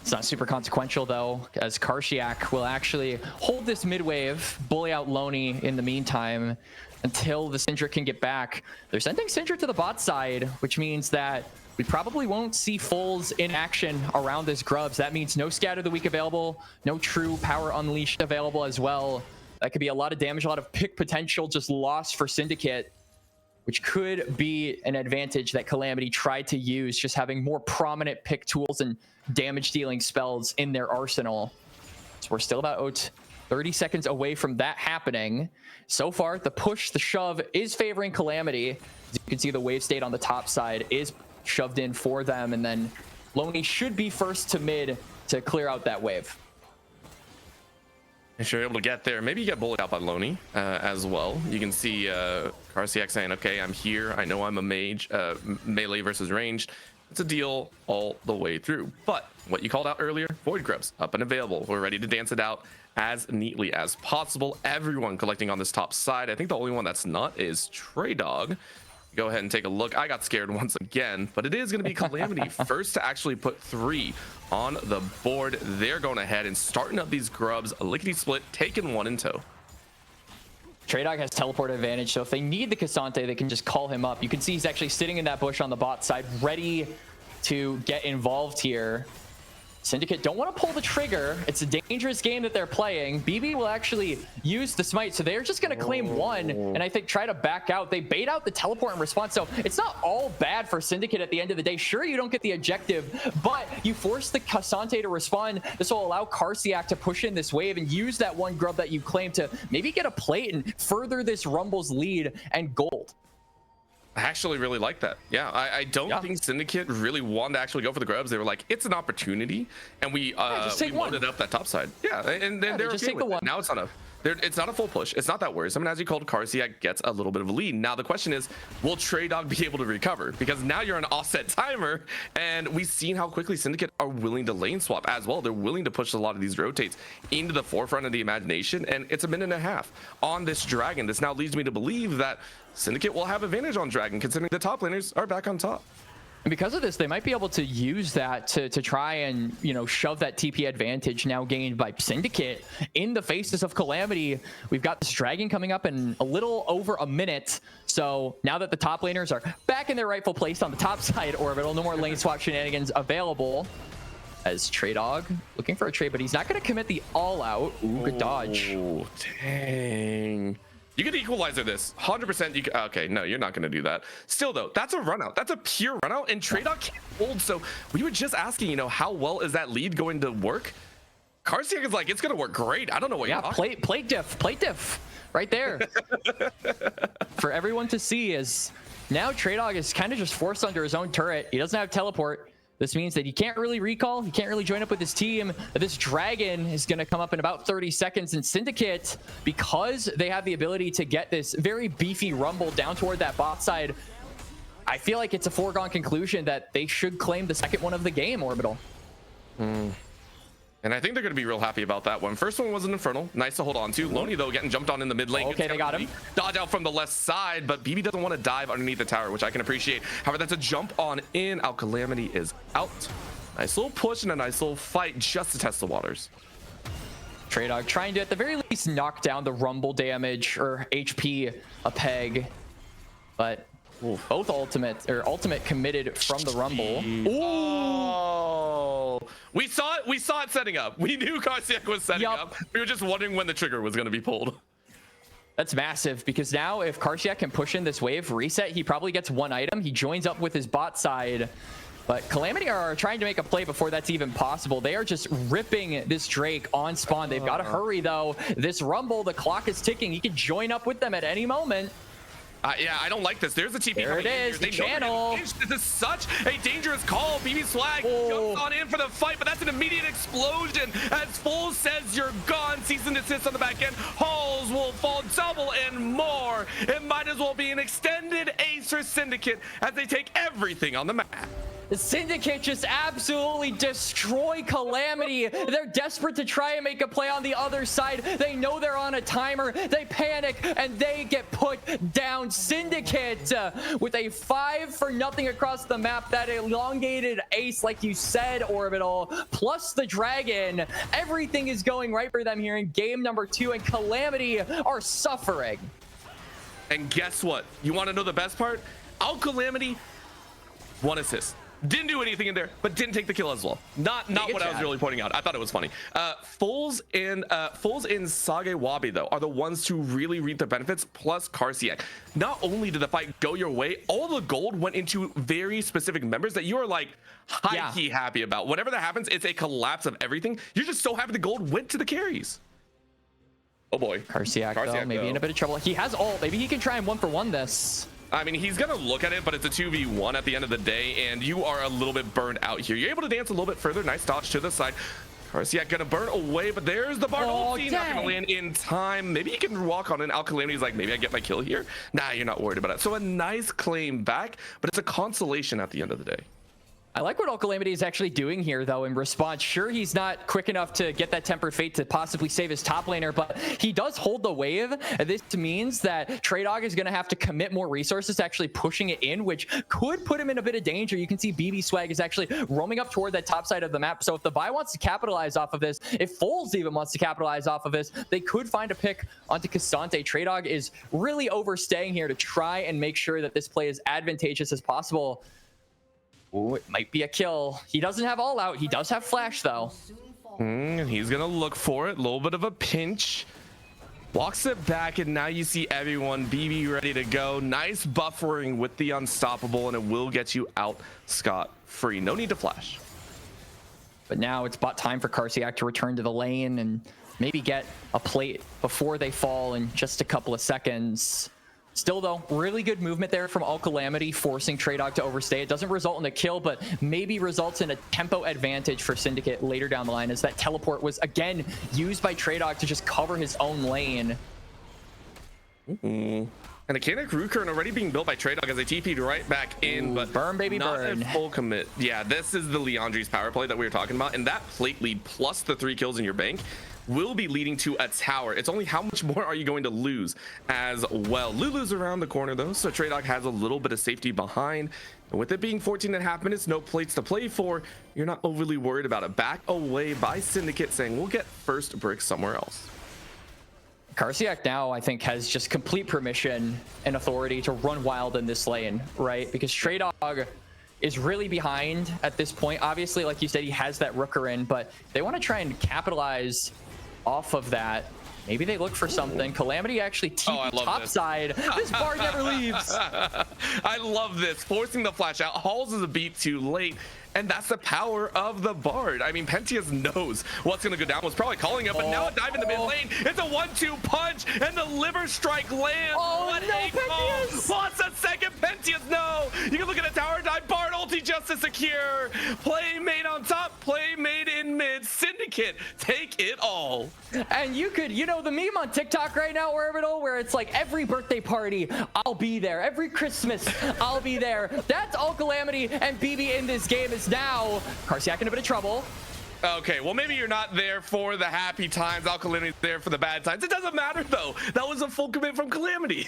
It's not super consequential, though, as Karsiak will actually hold this mid wave, bully out Loney in the meantime, until the Syndra can get back. They're sending Syndra to the bot side, which means that we probably won't see Foles in action around this Grubs. That means no Scatter the Weak available, no true Power Unleashed available as well. That could be a lot of damage, a lot of pick potential just lost for Syndicate, which could be an advantage that Calamity tried to use, just having more prominent pick tools and damage dealing spells in their arsenal. So we're still about 30 seconds away from that happening. So far, the push, the shove is favoring Calamity. As you can see, the wave state on the top side is shoved in for them, and then Loney should be first to mid to clear out that wave. If you're able to get there, maybe you get bullied out by Loney as well. You can see Karsiak saying, okay, I'm here. I know I'm a mage, melee versus ranged. It's a deal all the way through. But what you called out earlier, Void Grubs up and available. We're ready to dance it out as neatly as possible. Everyone collecting on this top side. I think the only one that's not is Trey Dog. Go ahead and take a look. I got scared once again, but it is going to be Calamity first to actually put 3 on the board. They're going ahead and starting up these Grubs, a lickety split, taking one in tow. Trey Dog has teleport advantage, so if they need the Cassante, they can just call him up. You can see he's actually sitting in that bush on the bot side, ready to get involved here. Syndicate don't want to pull the trigger. It's a dangerous game that they're playing. BB will actually use the smite, so they're just going to claim one, and I think try to back out. They bait out the teleport in response, so it's not all bad for Syndicate at the end of the day. Sure, you don't get the objective, but you force the Cassante to respond. This will allow Karsiak to push in this wave and use that one grub that you claim to maybe get a plate and further this Rumble's lead and gold. I actually really like that. Yeah, I don't think Syndicate really wanted to actually go for the Grubs. They were like, it's an opportunity, and we loaded up that top side. Yeah, and then they're just okay take with the one. it. Now it's not a, it's not a full push. It's not that worrisome. And as you called, Karsiak gets a little bit of a lead. Now the question is, will Trey Dog be able to recover? Because now you're an offset timer, and we've seen how quickly Syndicate are willing to lane swap as well. They're willing to push a lot of these rotates into the forefront of the imagination, and it's a minute and a half on this Dragon. This now leads me to believe that Syndicate will have advantage on Dragon, considering the top laners are back on top. And because of this, they might be able to use that to try and, shove that TP advantage now gained by Syndicate in the faces of Calamity. We've got this Dragon coming up in a little over a minute. So now that the top laners are back in their rightful place on the top side orbital, no more lane swap shenanigans available. As Trey Dog looking for a trade, but he's not going to commit the all out. Ooh, good dodge. Oh, dang. You could equalizer this 100%. You can, okay, no, you're not going to do that. Still, though, that's a run out. That's a pure run out, and Trey Dog can't hold. So we were just asking, how well is that lead going to work? Karsiak is like, it's going to work great. I don't know what you're talking. Plate diff right there for everyone to see. As now Trey Dog is kind of just forced under his own turret. He doesn't have teleport. This means that he can't really recall. He can't really join up with his team. This Dragon is going to come up in about 30 seconds. And Syndicate, because they have the ability to get this very beefy Rumble down toward that bot side, I feel like it's a foregone conclusion that they should claim the second one of the game, Orbital. And I think they're going to be real happy about that one. First one was an Infernal. Nice to hold on to. Loney, though, getting jumped on in the mid lane. Okay, they got him. Dodge out from the left side, but BB doesn't want to dive underneath the tower, which I can appreciate. However, that's a jump on in. Our Calamity is out. Nice little push and a nice little fight just to test the waters. Trey Dog trying to, at the very least, knock down the Rumble damage or HP a peg. But both ultimate committed from the Rumble. Oh, we saw it setting up. We knew Karsiak was setting up. We were just wondering when the trigger was going to be pulled. That's massive, because now if Karsiak can push in this wave reset, he probably gets one item. He joins up with his bot side. But Calamity are trying to make a play before that's even possible. They are just ripping this Drake on spawn. They've got to hurry, though. This Rumble, the clock is ticking. He can join up with them at any moment. Yeah, I don't like this. There's a TP. There it is, the channel. This is such a dangerous call. BB Swag jumps on in for the fight, but that's an immediate explosion. As Full says, you're gone. Cease and desist on the back end. Halls will fall double and more. It might as well be an extended ace for Syndicate as they take everything on the map. The Syndicate just absolutely destroy Calamity. They're desperate to try and make a play on the other side. They know they're on a timer. They panic and they get put down. Syndicate with a 5-0 across the map. That elongated ace, like you said, Orbital, plus the dragon. Everything is going right for them here in game number 2, and Calamity are suffering. And guess what? You want to know the best part? Calamity, 1 assist. Didn't do anything in there, but didn't take the kill as well. Not what I was really pointing out. I thought it was funny. Foles and Sagewabi, though, are the ones to really reap the benefits, plus Karsiak. Not only did the fight go your way, all the gold went into very specific members that you are like high-key happy about. Whenever that happens, it's a collapse of everything. You're just so happy the gold went to the carries. Oh boy. Karsiak though, maybe in a bit of trouble. He has ult. Maybe he can try and 1-for-1 this. I mean, he's gonna look at it, but it's a 2v1 at the end of the day, and you are a little bit burned out here. You're able to dance a little bit further. Nice dodge to the side. Karsiak gonna burn away, but there's the Bard ulti, not gonna land in time. Maybe he can walk on an Calamity's like, maybe I get my kill here. Nah, you're not worried about it. So a nice claim back, but it's a consolation at the end of the day. I like what Calamity is actually doing here, though, in response. Sure, he's not quick enough to get that Temper Fate to possibly save his top laner, but he does hold the wave. And this means that Dog is going to have to commit more resources to actually pushing it in, which could put him in a bit of danger. You can see BB Swag is actually roaming up toward that top side of the map. So if the Vi wants to capitalize off of this, if Foles even wants to capitalize off of this, they could find a pick onto Cassante. Dog is really overstaying here to try and make sure that this play is advantageous as possible. Ooh, it might be a kill. He doesn't have all out. He does have flash, though. He's going to look for it. A little bit of a pinch. Walks it back, and now you see everyone. BB ready to go. Nice buffering with the unstoppable, and it will get you out scot-free. No need to flash. But now it's bot time for Karsiak to return to the lane and maybe get a plate before they fall in just a couple of seconds. Still, though, really good movement there from Calamity, forcing Dog to overstay. It doesn't result in a kill, but maybe results in a tempo advantage for Syndicate later down the line, as that teleport was, again, used by Dog to just cover his own lane. And a Kinetic Root Current already being built by Dog as they TP'd right back in, but burn, baby, not burn. a full commit. Yeah, this is the Leandri's power play that we were talking about, and that plate lead plus the 3 kills in your bank will be leading to a tower. It's only how much more are you going to lose as well. Lulu's around the corner though, so Dog has a little bit of safety behind. And with it being 14.5 minutes, no plates to play for, you're not overly worried about it. Back away by Syndicate, saying we'll get first brick somewhere else. Karsiak now, I think, has just complete permission and authority to run wild in this lane, right? Because Dog is really behind at this point. Obviously, like you said, he has that Rooker in, but they want to try and capitalize off of that. Maybe they look for something. Calamity actually top side. This Bard never leaves. I love this. Forcing the flash out. Halls is a beat too late. And that's the power of the Bard. I mean, Pentius knows what's going to go down. Was probably calling it, but now a dive in the mid lane. It's a 1-2 punch, and the liver strike lands. What a call. Lost a second. Pentius, no. You can look at a tower dive. Bard ulti just to secure. Play made on top. Play made in mid. Syndicate, take it all. And you could, you know, the meme on TikTok right now, Orbital, where it's like every birthday party, I'll be there. Every Christmas, I'll be there. That's all Calamity and BB in this game is now. Karsiak in a bit of trouble. Okay, well, maybe you're not there for the happy times. Calamity's there for the bad times. It doesn't matter, though. That was a full commit from Calamity.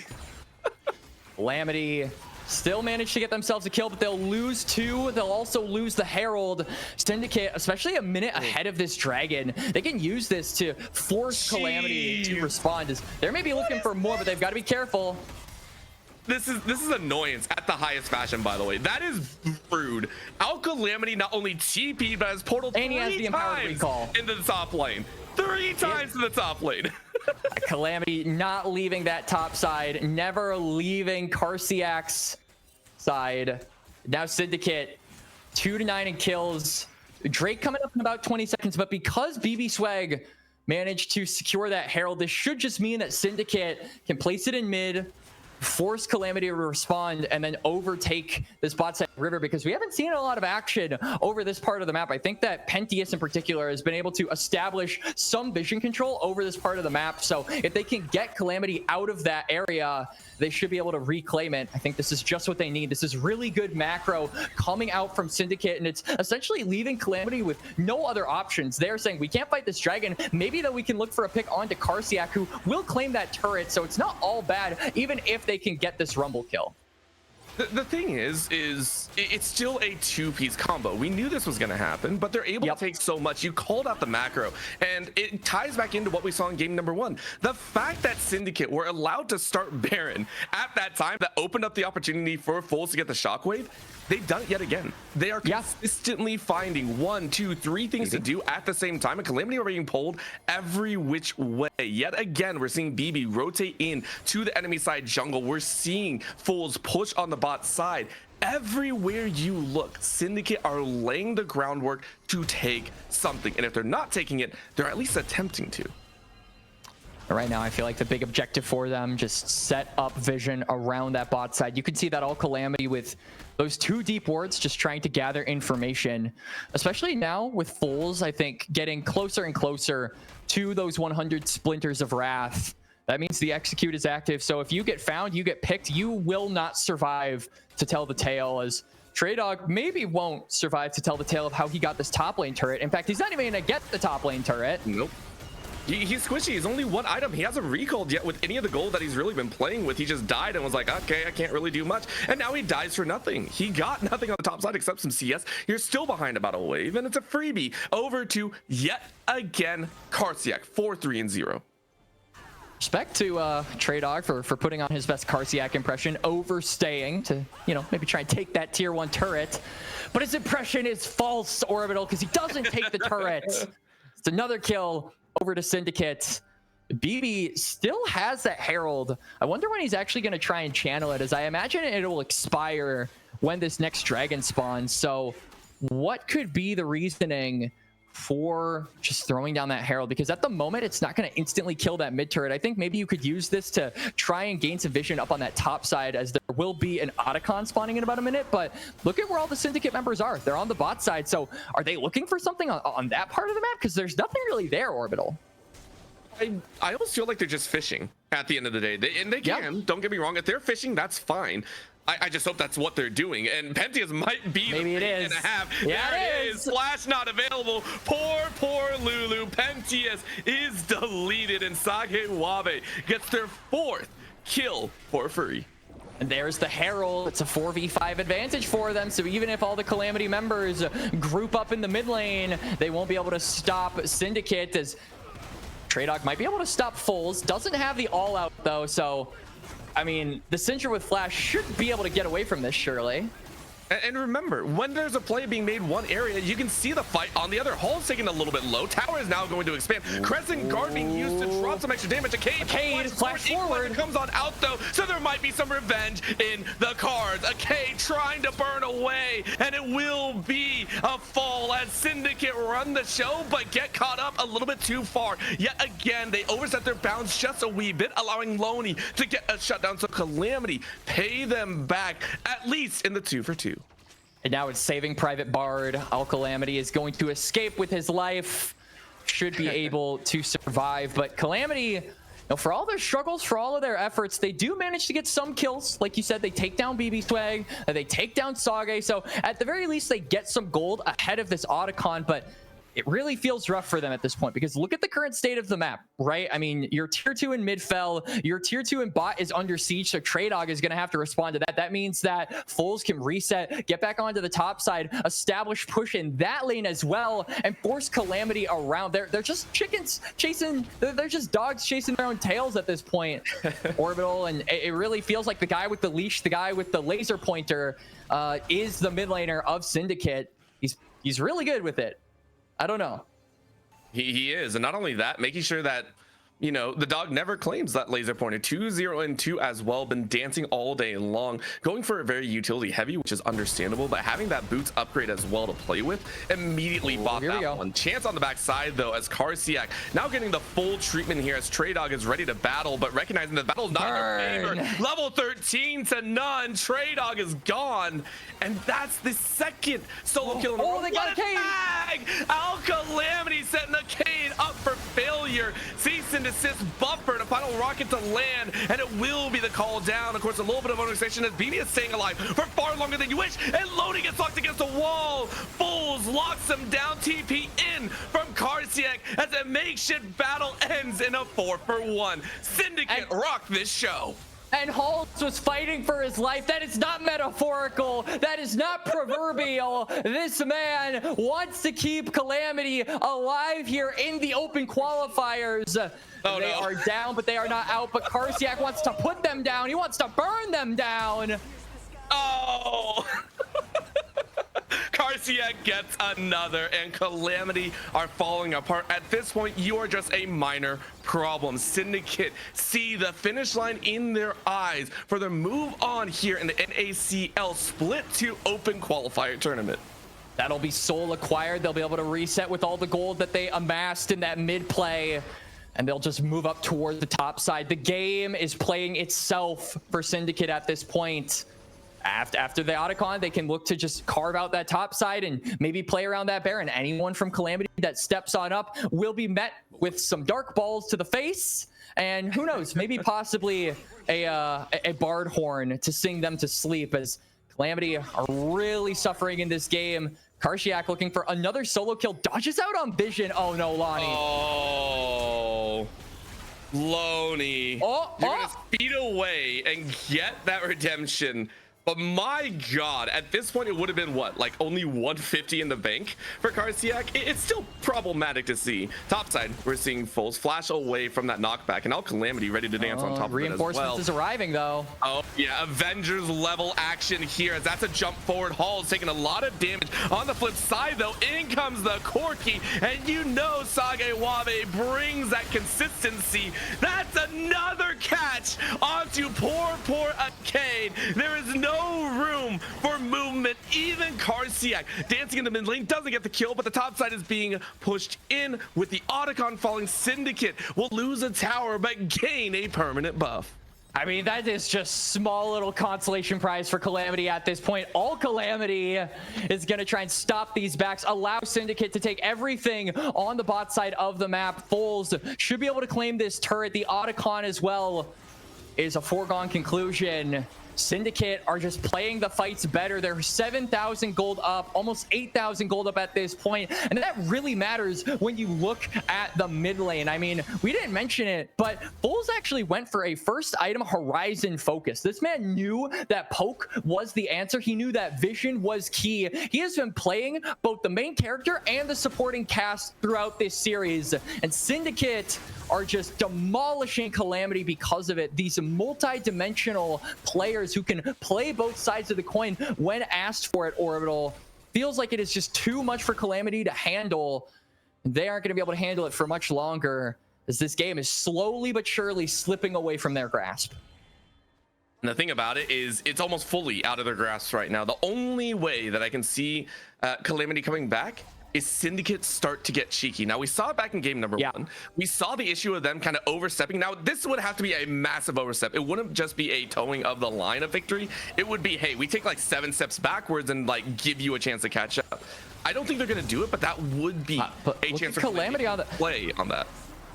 Calamity still managed to get themselves a kill, but they'll lose 2. They'll also lose the Herald. Syndicate, especially a minute ahead of this dragon, they can use this to force Calamity to respond. They're maybe looking for more, but they've got to be careful. This is annoyance at the highest fashion, by the way. That is rude. Calamity not only TP'd, but has portal 3 times into the top lane. 3 times to the top lane. Calamity not leaving that top side, never leaving Karsiak's side. Now Syndicate 2-9 in kills. Drake coming up in about 20 seconds, but because BB Swag managed to secure that Herald, this should just mean that Syndicate can place it in mid, force Calamity to respond, and then overtake this bot side river, because we haven't seen a lot of action over this part of the map. I think that Pentius in particular has been able to establish some vision control over this part of the map. So if they can get Calamity out of that area, they should be able to reclaim it. I think this is just what they need. This is really good macro coming out from Syndicate, and it's essentially leaving Calamity with no other options. They're saying, we can't fight this dragon. Maybe that we can look for a pick onto Karsiak, who will claim that turret. So it's not all bad, even if they can get this rumble kill. The thing is it's still a two-piece combo. We knew this was going to happen, but they're able to take so much. You called out the macro, and it ties back into what we saw in game number 1. The fact that Syndicate were allowed to start Baron at that time, that opened up the opportunity for Fools to get the shockwave. They've done it yet again. They are consistently finding 1, 2, 3 things to do at the same time, and Calamity are being pulled every which way. Yet again, we're seeing BB rotate in to the enemy side jungle. We're seeing Fools push on the bot side. Everywhere you look, Syndicate are laying the groundwork to take something, and if they're not taking it, they're at least attempting to. Right now, I feel like the big objective for them, just set up vision around that bot side. You can see that all Calamity with those 2 deep wards, just trying to gather information, especially now with Fools, I think, getting closer and closer to those 100 splinters of wrath. That means the execute is active. So if you get found, you get picked, you will not survive to tell the tale, as TreyDawg maybe won't survive to tell the tale of how he got this top lane turret. In fact, he's not even gonna get the top lane turret. Nope. He's squishy. He's only 1 item. He hasn't recalled yet with any of the gold that he's really been playing with. He just died and was like, okay, I can't really do much. And now he dies for nothing. He got nothing on the top side except some CS. You're still behind about a wave, and it's a freebie over to, yet again, Karsiak, 4-3-0. Respect to TreyDawg for putting on his best Karsiak impression, overstaying to, maybe try and take that tier 1 turret. But his impression is false, Orbital, because he doesn't take the turret. It's another kill over to Syndicate. BB still has that Herald. I wonder when he's actually going to try and channel it, as I imagine it will expire when this next dragon spawns. So what could be the reasoning for just throwing down that Herald? Because at the moment, it's not going to instantly kill that mid turret. I think maybe you could use this to try and gain some vision up on that top side, as there will be an Otacon spawning in about a minute. But look at where all the Syndicate members are. They're on the bot side. So are they looking for something on that part of the map? Because there's nothing really there, Orbital. I almost feel like they're just fishing at the end of the day. They can, don't get me wrong. If they're fishing, that's fine. I just hope that's what they're doing. And Pentius might be maybe the it is. and a half. Yeah, there it is. Flash not available. Poor Lulu. Pentius is deleted, and Sage Wabe gets their 4th kill for free. And there's the Herald. It's a 4v5 advantage for them. So even if all the Calamity members group up in the mid lane, they won't be able to stop Syndicate, as TreyDawg might be able to stop Fools. Doesn't have the all out though, so I mean, the Syndra with Flash should be able to get away from this, surely. And remember, when there's a play being made one area, you can see the fight on the other. Hull's taking a little bit low. Tower is now going to expand. Crescent Guard being used to drop some extra damage. Cade flash forward. Comes on out though, so there might be some revenge in the cards. Cade trying to burn away, and it will be a fall as Syndicate run the show, but get caught up a little bit too far. Yet again, they overset their bounds just a wee bit, allowing Loney to get a shutdown. So Calamity pay them back, at least in the 2-for-2. And now it's saving Private Bard. Calamity is going to escape with his life. Should be able to survive. But Calamity, for all their struggles, for all of their efforts, they do manage to get some kills. Like you said, they take down BB Swag, they take down Sage. So at the very least, they get some gold ahead of this Otacon. But it really feels rough for them at this point, because look at the current state of the map, right? I mean, your tier 2 in mid fell, your tier 2 in bot is under siege, so TreyDawg is going to have to respond to that. That means that Fools can reset, get back onto the top side, establish push in that lane as well, and force Calamity around. They're just chickens chasing, they're just dogs chasing their own tails at this point, Orbital, and it really feels like the guy with the leash, the guy with the laser pointer is the mid laner of Syndicate. He's really good with it. I don't know. He is, and not only that, making sure that you know, the dog never claims that laser pointer. 2-0 and 2 as well. Been dancing all day long, going for a very utility heavy, which is understandable, but having that boots upgrade as well to play with, immediately bought that one. Chance on the backside though, as Karsiak now getting the full treatment here as Trey Dog is ready to battle, but recognizing the battle's not in their favor. Level 13 to none. Trey Dog is gone, and that's the second solo kill in the row. They got a tag! Calamity setting the Cade up for failure. Cease and desist buffer, the final rocket to land, and it will be the call down. Of course, a little bit of organization as BB is staying alive for far longer than you wish, and Lodi gets locked against the wall. Fools locks him down. TP in from Karsiak as a makeshift battle ends in a 4-for-1. Syndicate rock this show. And Halls was fighting for his life. That is not metaphorical. That is not proverbial. This man wants to keep Calamity alive here in the open qualifiers. They are down, but they are not out. But Karsiak wants to put them down. He wants to burn them down. Oh! Karsiak gets another, and Calamity are falling apart. At this point, you are just a minor problem. Syndicate see the finish line in their eyes for their move on here in the NACL Split 2 Open Qualifier Tournament. That'll be soul acquired. They'll be able to reset with all the gold that they amassed in that mid play, and they'll just move up towards the top side. The game is playing itself for Syndicate at this point. After the Otacon, they can look to just carve out that top side and maybe play around that Baron. Anyone from Calamity that steps on up will be met with some dark balls to the face, and who knows, maybe possibly a Bard horn to sing them to sleep, as Calamity are really suffering in this game. Karsiak looking for another solo kill, dodges out on Vision. Oh no, Lonnie. Oh, Lonnie. You're gonna speed away and get that redemption. But my God, at this point, it would have been what, like only 150 in the bank for Karsiak? It's still problematic to see. Topside, we're seeing Foles flash away from that knockback, and now Calamity ready to dance on top of it as well. Reinforcements is arriving though. Oh yeah, Avengers level action here, as that's a jump forward. Hall's taking a lot of damage. On the flip side though, in comes the Corki, and you know Sage Wabe brings that consistency. That's another catch onto poor Arcade. There is no room for movement. Even Karsiak dancing in the mid lane doesn't get the kill, but the top side is being pushed in with the Otacon falling. Syndicate will lose a tower but gain a permanent buff. I mean, that is just small little consolation prize for Calamity at this point. All Calamity is going to try and stop these backs, allow Syndicate to take everything on the bot side of the map. Foles should be able to claim this turret. The Otacon as well is a foregone conclusion. Syndicate are just playing the fights better. They're 7,000 gold up, almost 8,000 gold up at this point, and that really matters when you look at the mid lane. I mean, we didn't mention it, but Foles actually went for a first item Horizon focus. This man knew that poke was the answer. He knew that vision was key. He has been playing both the main character and the supporting cast throughout this series, and Syndicate are just demolishing Calamity because of it. These multi-dimensional players who can play both sides of the coin when asked for it. Orbital feels like it is just too much for Calamity to handle. They aren't going to be able to handle it for much longer, as this game is slowly but surely slipping away from their grasp. And the thing about it is it's almost fully out of their grasp right now. The only way that I can see Calamity coming back is Syndicate start to get cheeky. Now, we saw it back in game number one. We saw the issue of them kind of overstepping. Now, this would have to be a massive overstep. It wouldn't just be a towing of the line of victory. It would be, hey, we take like 7 steps backwards and like give you a chance to catch up. I don't think they're going to do it, but that would be a chance for Calamity on the play on that.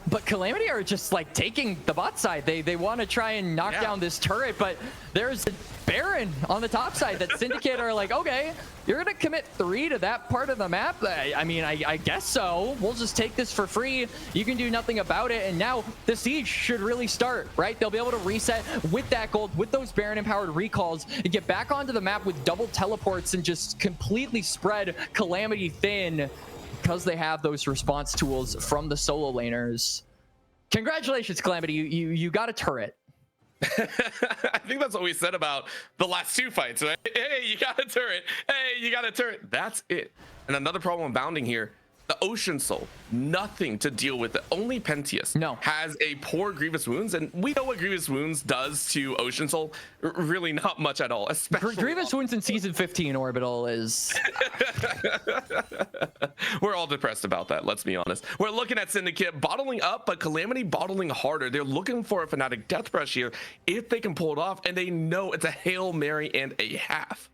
But Calamity are just like taking the bot side. They want to try and knock down this turret, but there's a Baron on the top side that Syndicate are like, okay, you're gonna commit 3 to that part of the map. I mean, I guess so. We'll just take this for free. You can do nothing about it. And now the siege should really start, right? They'll be able to reset with that gold, with those Baron empowered recalls, and get back onto the map with double teleports and just completely spread Calamity thin, because they have those response tools from the solo laners. Congratulations, Calamity. You got a turret. I think that's what we said about the last 2 fights, right? Hey, you got a turret. Hey, you got a turret. That's it. And another problem with bounding here. The Ocean Soul, nothing to deal with it. Only Pentius has a poor Grievous Wounds, and we know what Grievous Wounds does to Ocean Soul. Really not much at all. Especially Grievous Wounds in Season 15 Orbital is... We're all depressed about that, let's be honest. We're looking at Syndicate bottling up, but Calamity bottling harder. They're looking for a Fnatic Death Brush here if they can pull it off, and they know it's a Hail Mary and a half.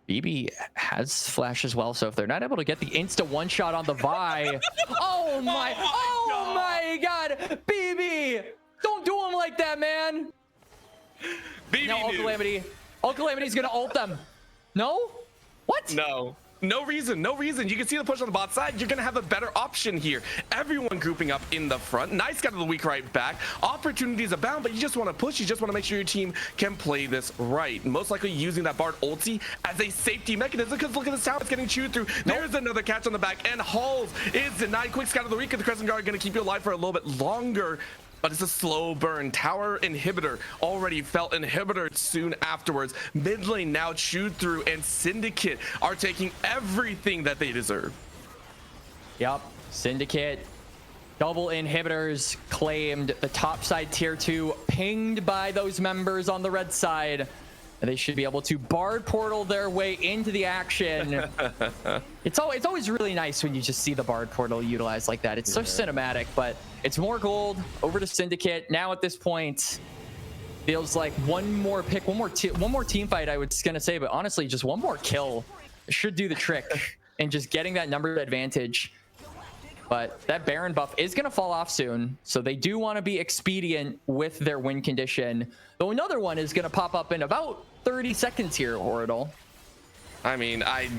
BB has flash as well, so if they're not able to get the insta one shot on the Vi, oh my god, BB, don't do him like that, man. BB now Calamity's gonna ult them. No? What? No reason. You can see the push on the bot side. You're going to have a better option here. Everyone grouping up in the front. Nice got to the weak right back. Opportunities abound, but you just want to push. You just want to make sure your team can play this right. Most likely using that Bard ulti as a safety mechanism, because look at this tower. It's getting chewed through. There's another catch on the back, and Halls is denied. Quick scout of the week, and the Crescent Guard going to keep you alive for a little bit longer. But it's a slow burn. Tower inhibitor already felt inhibitor soon afterwards. Mid lane now chewed through, and Syndicate are taking everything that they deserve. Yep, Syndicate double inhibitors claimed. The top side tier 2 pinged by those members on the red side. And they should be able to Bard portal their way into the action. It's always really nice when you just see the Bard portal utilized like that. It's so cinematic, but it's more gold over to Syndicate. Now at this point, feels like one more pick, one more team fight, I was gonna say, but honestly, just one more kill should do the trick and just getting that number advantage. But that Baron buff is going to fall off soon, so they do want to be expedient with their win condition. Though another one is going to pop up in about 30 seconds here, Oradol. I mean, I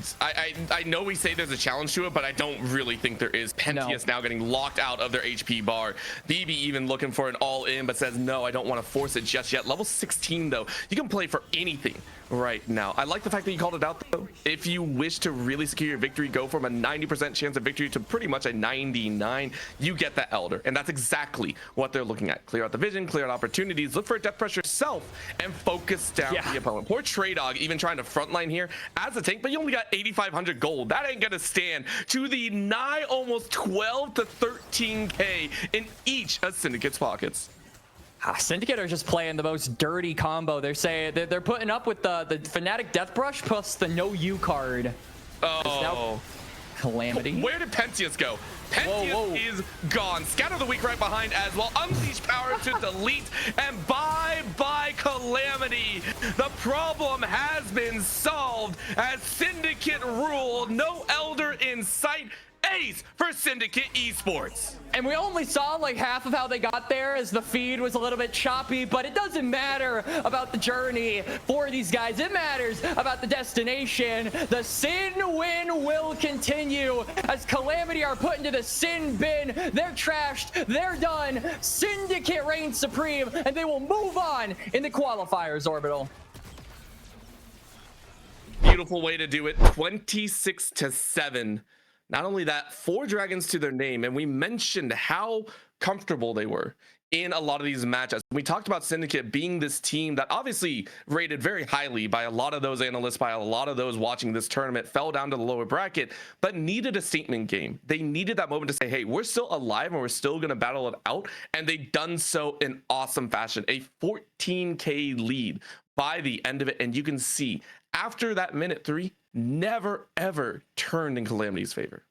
know we say there's a challenge to it, but I don't really think there is. Pentius now getting locked out of their HP bar. BB even looking for an all-in, but says, no, I don't want to force it just yet. Level 16, though. You can play for anything right now. I like the fact that you called it out, though. If you wish to really secure your victory, go from a 90% chance of victory to pretty much a 99. You get that Elder, and that's exactly what they're looking at. Clear out the vision, clear out opportunities, look for a death pressure yourself, and focus down the opponent. Poor Trey Dog even trying to frontline here as a tank, but you only got 8,500 gold. That ain't gonna stand to the nigh almost 12 to 13k in each of Syndicate's pockets. Syndicate are just playing the most dirty combo. They're saying they're putting up with the Fnatic Death Brush plus the no U card. Oh, Calamity. Where did Pentius go? Pentius is gone. Scatter the weak right behind as well. Unleash power to delete, and bye Calamity. The problem has been solved as Syndicate rule. No Elder in sight. Ace for Syndicate Esports. And we only saw like half of how they got there as the feed was a little bit choppy, but it doesn't matter about the journey for these guys. It matters about the destination. The Sin win will continue as Calamity are put into the Sin bin. They're trashed. They're done. Syndicate reigns supreme, and they will move on in the qualifiers, Orbital. Beautiful way to do it. 26-7. Not only that, 4 dragons to their name, and we mentioned how comfortable they were in a lot of these matches. We talked about Syndicate being this team that obviously rated very highly by a lot of those analysts, by a lot of those watching this tournament, fell down to the lower bracket, but needed a statement game. They needed that moment to say, hey, we're still alive and we're still going to battle it out, and they done so in awesome fashion. A 14k lead by the end of it, and you can see after that minute 3, never ever turned in Calamity's favor.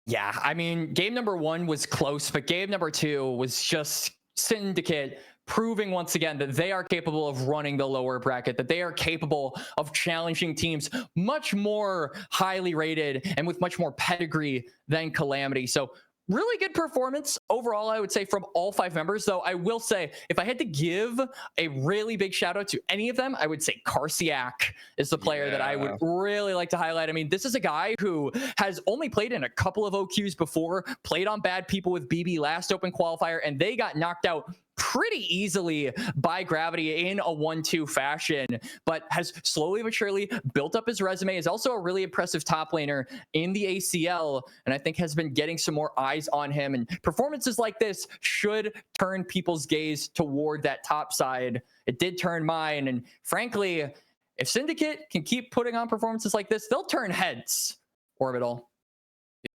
Yeah, I mean, game number 1 was close, but game number 2 was just Syndicate proving once again that they are capable of running the lower bracket, that they are capable of challenging teams much more highly rated and with much more pedigree than Calamity. So really good performance overall, I would say, from all 5 members. Though I will say, if I had to give a really big shout out to any of them, I would say Karsiak is the player that I would really like to highlight. I mean, this is a guy who has only played in a couple of OQs before, played on bad people with BB last open qualifier, and they got knocked out pretty easily by Gravity in a 1-2 fashion, but has slowly but surely built up his resume, is also a really impressive top laner in the ACL, and I think has been getting some more eyes on him, and performances like this should turn people's gaze toward that top side. It did turn mine, and frankly, if Syndicate can keep putting on performances like this, they'll turn heads, Orbital.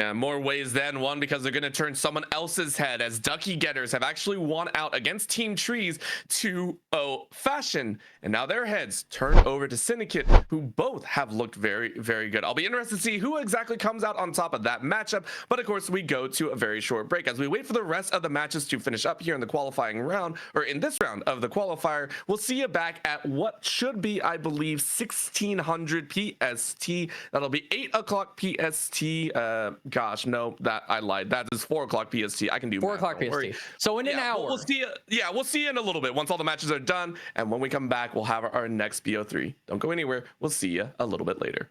Yeah, more ways than one, because they're going to turn someone else's head, as Ducky Getters have actually won out against Team Trees 2-0 fashion. And now their heads turn over to Syndicate, who both have looked very, very good. I'll be interested to see who exactly comes out on top of that matchup. But of course, we go to a very short break as we wait for the rest of the matches to finish up here in the qualifying round, or in this round of the qualifier. We'll see you back at what should be, I believe, 1600 PST. That'll be 8 o'clock PST. Gosh, no, that I lied. That is 4 o'clock PST. I can do 4 math, o'clock don't PST. worry. So in an hour. We'll see you. Yeah, we'll see you in a little bit once all the matches are done. And when we come back, we'll have our next BO3. Don't go anywhere. We'll see you a little bit later.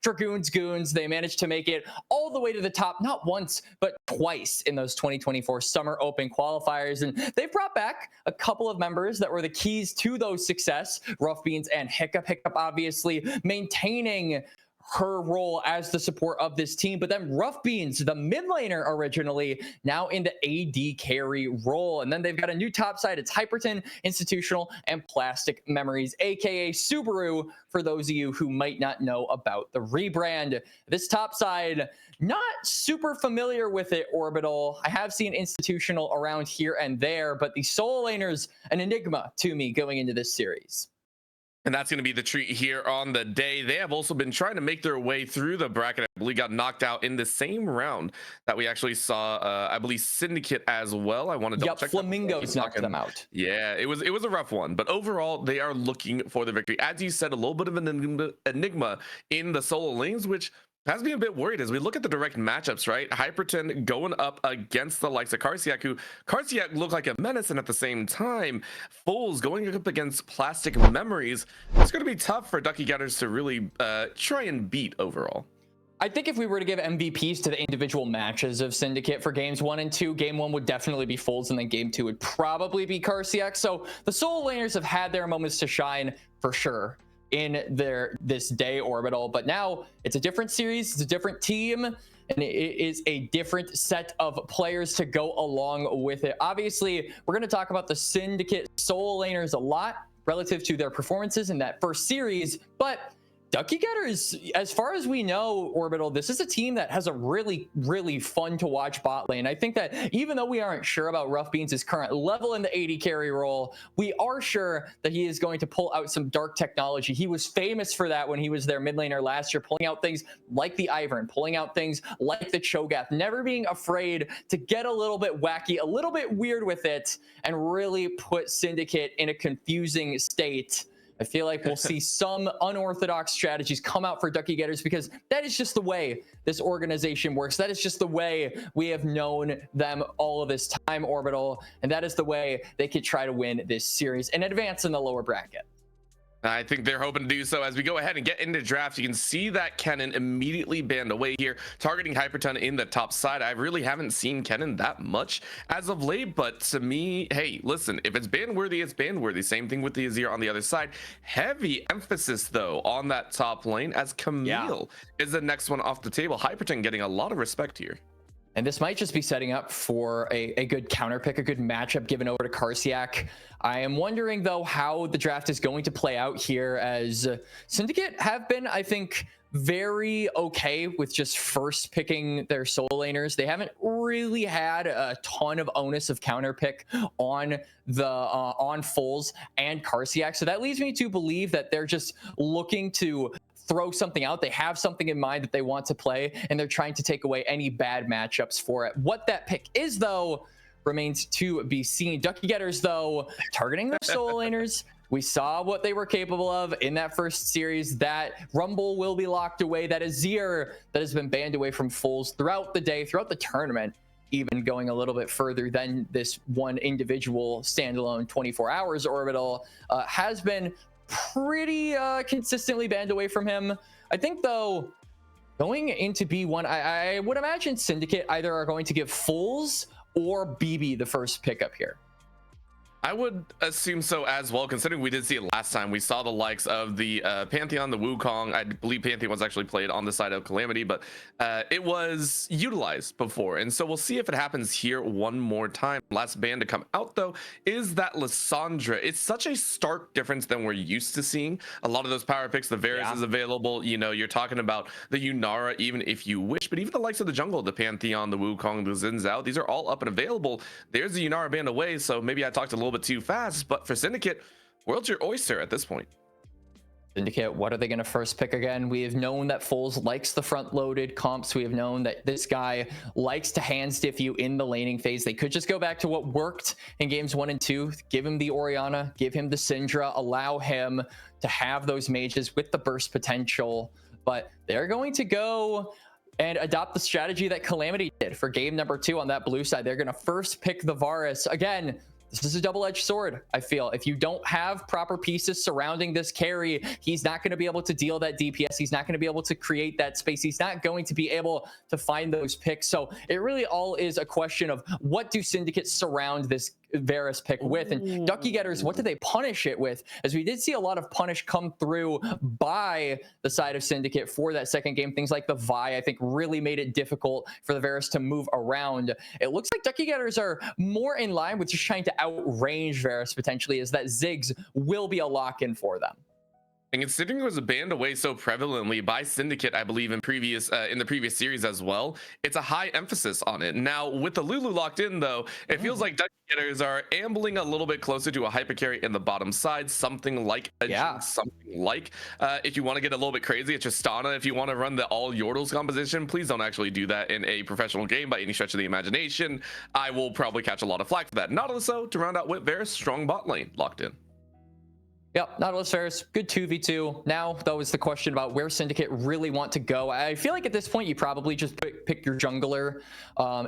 Dragoons Goons. They managed to make it all the way to the top, not once, but twice in those 2024 Summer Open qualifiers. And they've brought back a couple of members that were the keys to those success. Rough Beans and Hiccup. Hiccup obviously maintaining her role as the support of this team, but then Rough Beans, the mid laner originally, now in the AD carry role. And then they've got a new top side. It's Hyperton, Institutional, and Plastic Memories, aka Subaru, for those of you who might not know about the rebrand. This top side, not super familiar with it, Orbital. I have seen Institutional around here and there, but the solo laners, an enigma to me going into this series. And that's going to be the treat here on the day. They have also been trying to make their way through the bracket. I believe got knocked out in the same round that we actually saw, I believe, Syndicate as well. I want to double check. Flamingos knocked them out. Yeah, it was a rough one. But overall, they are looking for the victory. As you said, a little bit of an enigma in the solo lanes, which has me a bit worried as we look at the direct matchups, right? Hyperton going up against the likes of Karsiak, who Karsiak looked like a menace, and at the same time, Fools going up against Plastic Memories. It's going to be tough for Ducky Getters to really try and beat overall. I think if we were to give MVPs to the individual matches of Syndicate for games 1 and 2, game 1 would definitely be Fools, and then game 2 would probably be Karsiak. So the solo laners have had their moments to shine for sure in this day, Orbital, but now it's a different series, it's a different team, and it is a different set of players to go along with it. Obviously, we're going to talk about the Syndicate solo laners a lot relative to their performances in that first series, but Ducky Getters, as far as we know, Orbital, this is a team that has a really, really fun to watch bot lane. I think that even though we aren't sure about Rough Beans' current level in the AD carry role, we are sure that he is going to pull out some dark technology. He was famous for that when he was their mid laner last year, pulling out things like the Ivern, pulling out things like the Cho'Gath, never being afraid to get a little bit wacky, a little bit weird with it, and really put Syndicate in a confusing state. I feel like we'll see some unorthodox strategies come out for Ducky Getters because that is just the way this organization works. That is just the way we have known them all of this time, Orbital, and that is the way they could try to win this series and advance in the lower bracket. I think they're hoping to do so. As we go ahead and get into draft, you can see that Kennen immediately banned away here, targeting Hyperton in the top side. I really haven't seen Kennen that much as of late, but to me, hey, listen, if it's ban worthy, it's ban worthy. Same thing with the Azir on the other side. Heavy emphasis, though, on that top lane as Camille is the next one off the table. Hyperton getting a lot of respect here. And this might just be setting up for a good counter pick, a good matchup given over to Karsiak. I am wondering, though, how the draft is going to play out here, as Syndicate have been, I think, very okay with just first picking their solo laners. They haven't really had a ton of onus of counter pick on the on Fools and Karsiak. So that leads me to believe that they're just looking to throw something out. They have something in mind that they want to play, and they're trying to take away any bad matchups for it. What that pick is, though, remains to be seen. Ducky Getters, though, targeting their solo laners. We saw what they were capable of in that first series. That Rumble will be locked away. That Azir that has been banned away from Fools throughout the day, throughout the tournament, even going a little bit further than this one individual standalone 24 hours Orbital, has been pretty consistently banned away from him. I think, though, going into B1, I would imagine Syndicate either are going to give Fools or BB the first pickup here. I would assume so as well, considering we did see it last time. We saw the likes of the Pantheon, the Wukong. I believe Pantheon was actually played on the side of Calamity, but it was utilized before. And so we'll see if it happens here one more time. Last ban to come out, though, is that Lissandra. It's such a stark difference than we're used to seeing. A lot of those power picks, the Varus is available. You know, you're talking about the Yunara, even if you wish, but even the likes of the jungle, the Pantheon, the Wukong, the Xin Zhao, these are all up and available. There's the Yunara banned away, so maybe I talked a little bit too fast, but for Syndicate, world's your oyster at this point. Syndicate, what are they going to first pick again? We have known that Fools likes the front-loaded comps. We have known that this guy likes to hand stiff you in the laning phase. They could just go back to what worked in games 1 and 2. Give him the Orianna, give him the Syndra, allow him to have those mages with the burst potential. But they're going to go and adopt the strategy that Calamity did for game number 2 on that blue side. They're going to first pick the Varus. Again, this is a double-edged sword. I feel if you don't have proper pieces surrounding this carry, he's not going to be able to deal that DPS. He's not going to be able to create that space. He's not going to be able to find those picks. So it really all is a question of what do Syndicate surround this Varus pick with, and Ducky Getters, what do they punish it with? As we did see a lot of punish come through by the side of Syndicate for that second game. Things like the Vi, I think, really made it difficult for the Varus to move around. It looks like Ducky Getters are more in line with just trying to outrange Varus potentially, as that Ziggs will be a lock-in for them. And considering it was banned away so prevalently by Syndicate, I believe in the previous series as well, it's a high emphasis on it. Now, with the Lulu locked in, though, it feels like Ducky Getters are ambling a little bit closer to a hyper carry in the bottom side, something like a Jinx, something like if you want to get a little bit crazy, it's Tristana. If you want to run the all Yordles composition, please don't actually do that in a professional game by any stretch of the imagination. I will probably catch a lot of flack for that. Nautilus, though, to round out with Varus, strong bot lane locked in. Yep, Nautilus Varus, good 2v2. Now, though, is the question about where Syndicate really want to go. I feel like at this point, you probably just pick your jungler.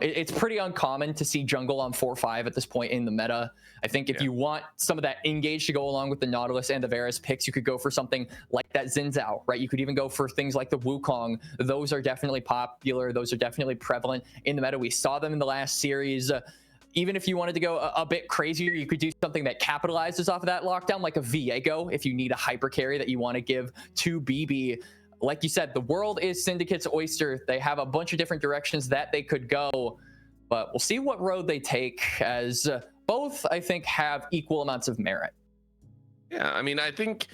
It's pretty uncommon to see jungle on 4-5 at this point in the meta. I think if you want some of that engage to go along with the Nautilus and the Varus picks, you could go for something like that Xin Zhao, right? You could even go for things like the Wukong. Those are definitely popular. Those are definitely prevalent in the meta. We saw them in the last series. Even if you wanted to go a bit crazier, you could do something that capitalizes off of that lockdown, like a Viego, if you need a hyper carry that you want to give to BB. Like you said, the world is Syndicate's oyster. They have a bunch of different directions that they could go, but we'll see what road they take, as both, I think, have equal amounts of merit. Yeah, I mean, I think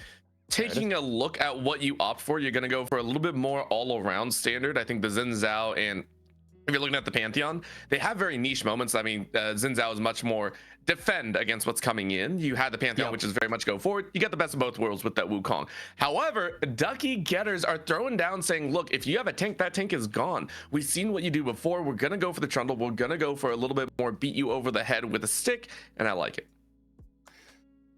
taking a look at what you opt for, you're going to go for a little bit more all-around standard. I think the Xin Zhao, and if you're looking at the Pantheon, they have very niche moments. I mean, Xin Zhao is much more defend against what's coming in. You had the Pantheon, which is very much go forward. You get the best of both worlds with that Wukong. However, Ducky Getters are throwing down saying, look, if you have a tank, that tank is gone. We've seen what you do before. We're going to go for the Trundle. We're going to go for a little bit more beat you over the head with a stick, and I like it.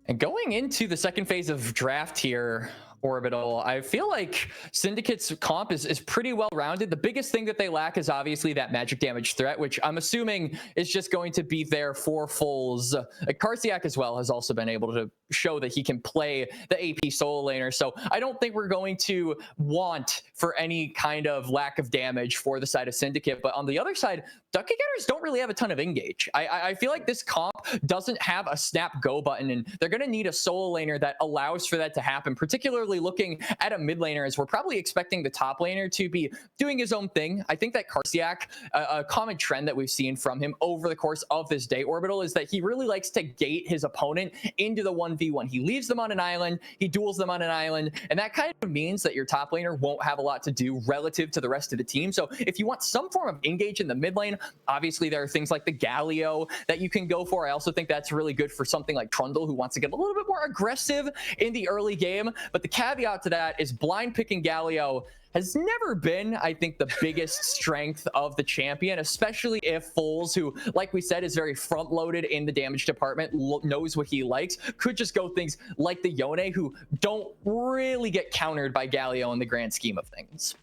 And going into the second phase of draft here, Orbital, I feel like Syndicate's comp is pretty well rounded. The biggest thing that they lack is obviously that magic damage threat, which I'm assuming is just going to be there for fulls. Karsiak as well has also been able to show that he can play the AP solo laner, so I don't think we're going to want for any kind of lack of damage for the side of Syndicate. But on the other side, Ducky Getters don't really have a ton of engage. I feel like this comp doesn't have a snap go button, and they're going to need a solo laner that allows for that to happen, particularly looking at a mid laner, as we're probably expecting the top laner to be doing his own thing. I think that Karsiak, a common trend that we've seen from him over the course of this day, Orbital, is that he really likes to gate his opponent into the 1v1. He leaves them on an island, he duels them on an island, and that kind of means that your top laner won't have a lot to do relative to the rest of the team. So if you want some form of engage in the mid lane, obviously there are things like the Galio that you can go for. I also think that's really good for something like Trundle, who wants to get a little bit more aggressive in the early game. But the caveat to that is blind picking Galio has never been, I think, the biggest strength of the champion, especially if Fulls, who, like we said, is very front-loaded in the damage department, knows what he likes, could just go things like the Yone, who don't really get countered by Galio in the grand scheme of things.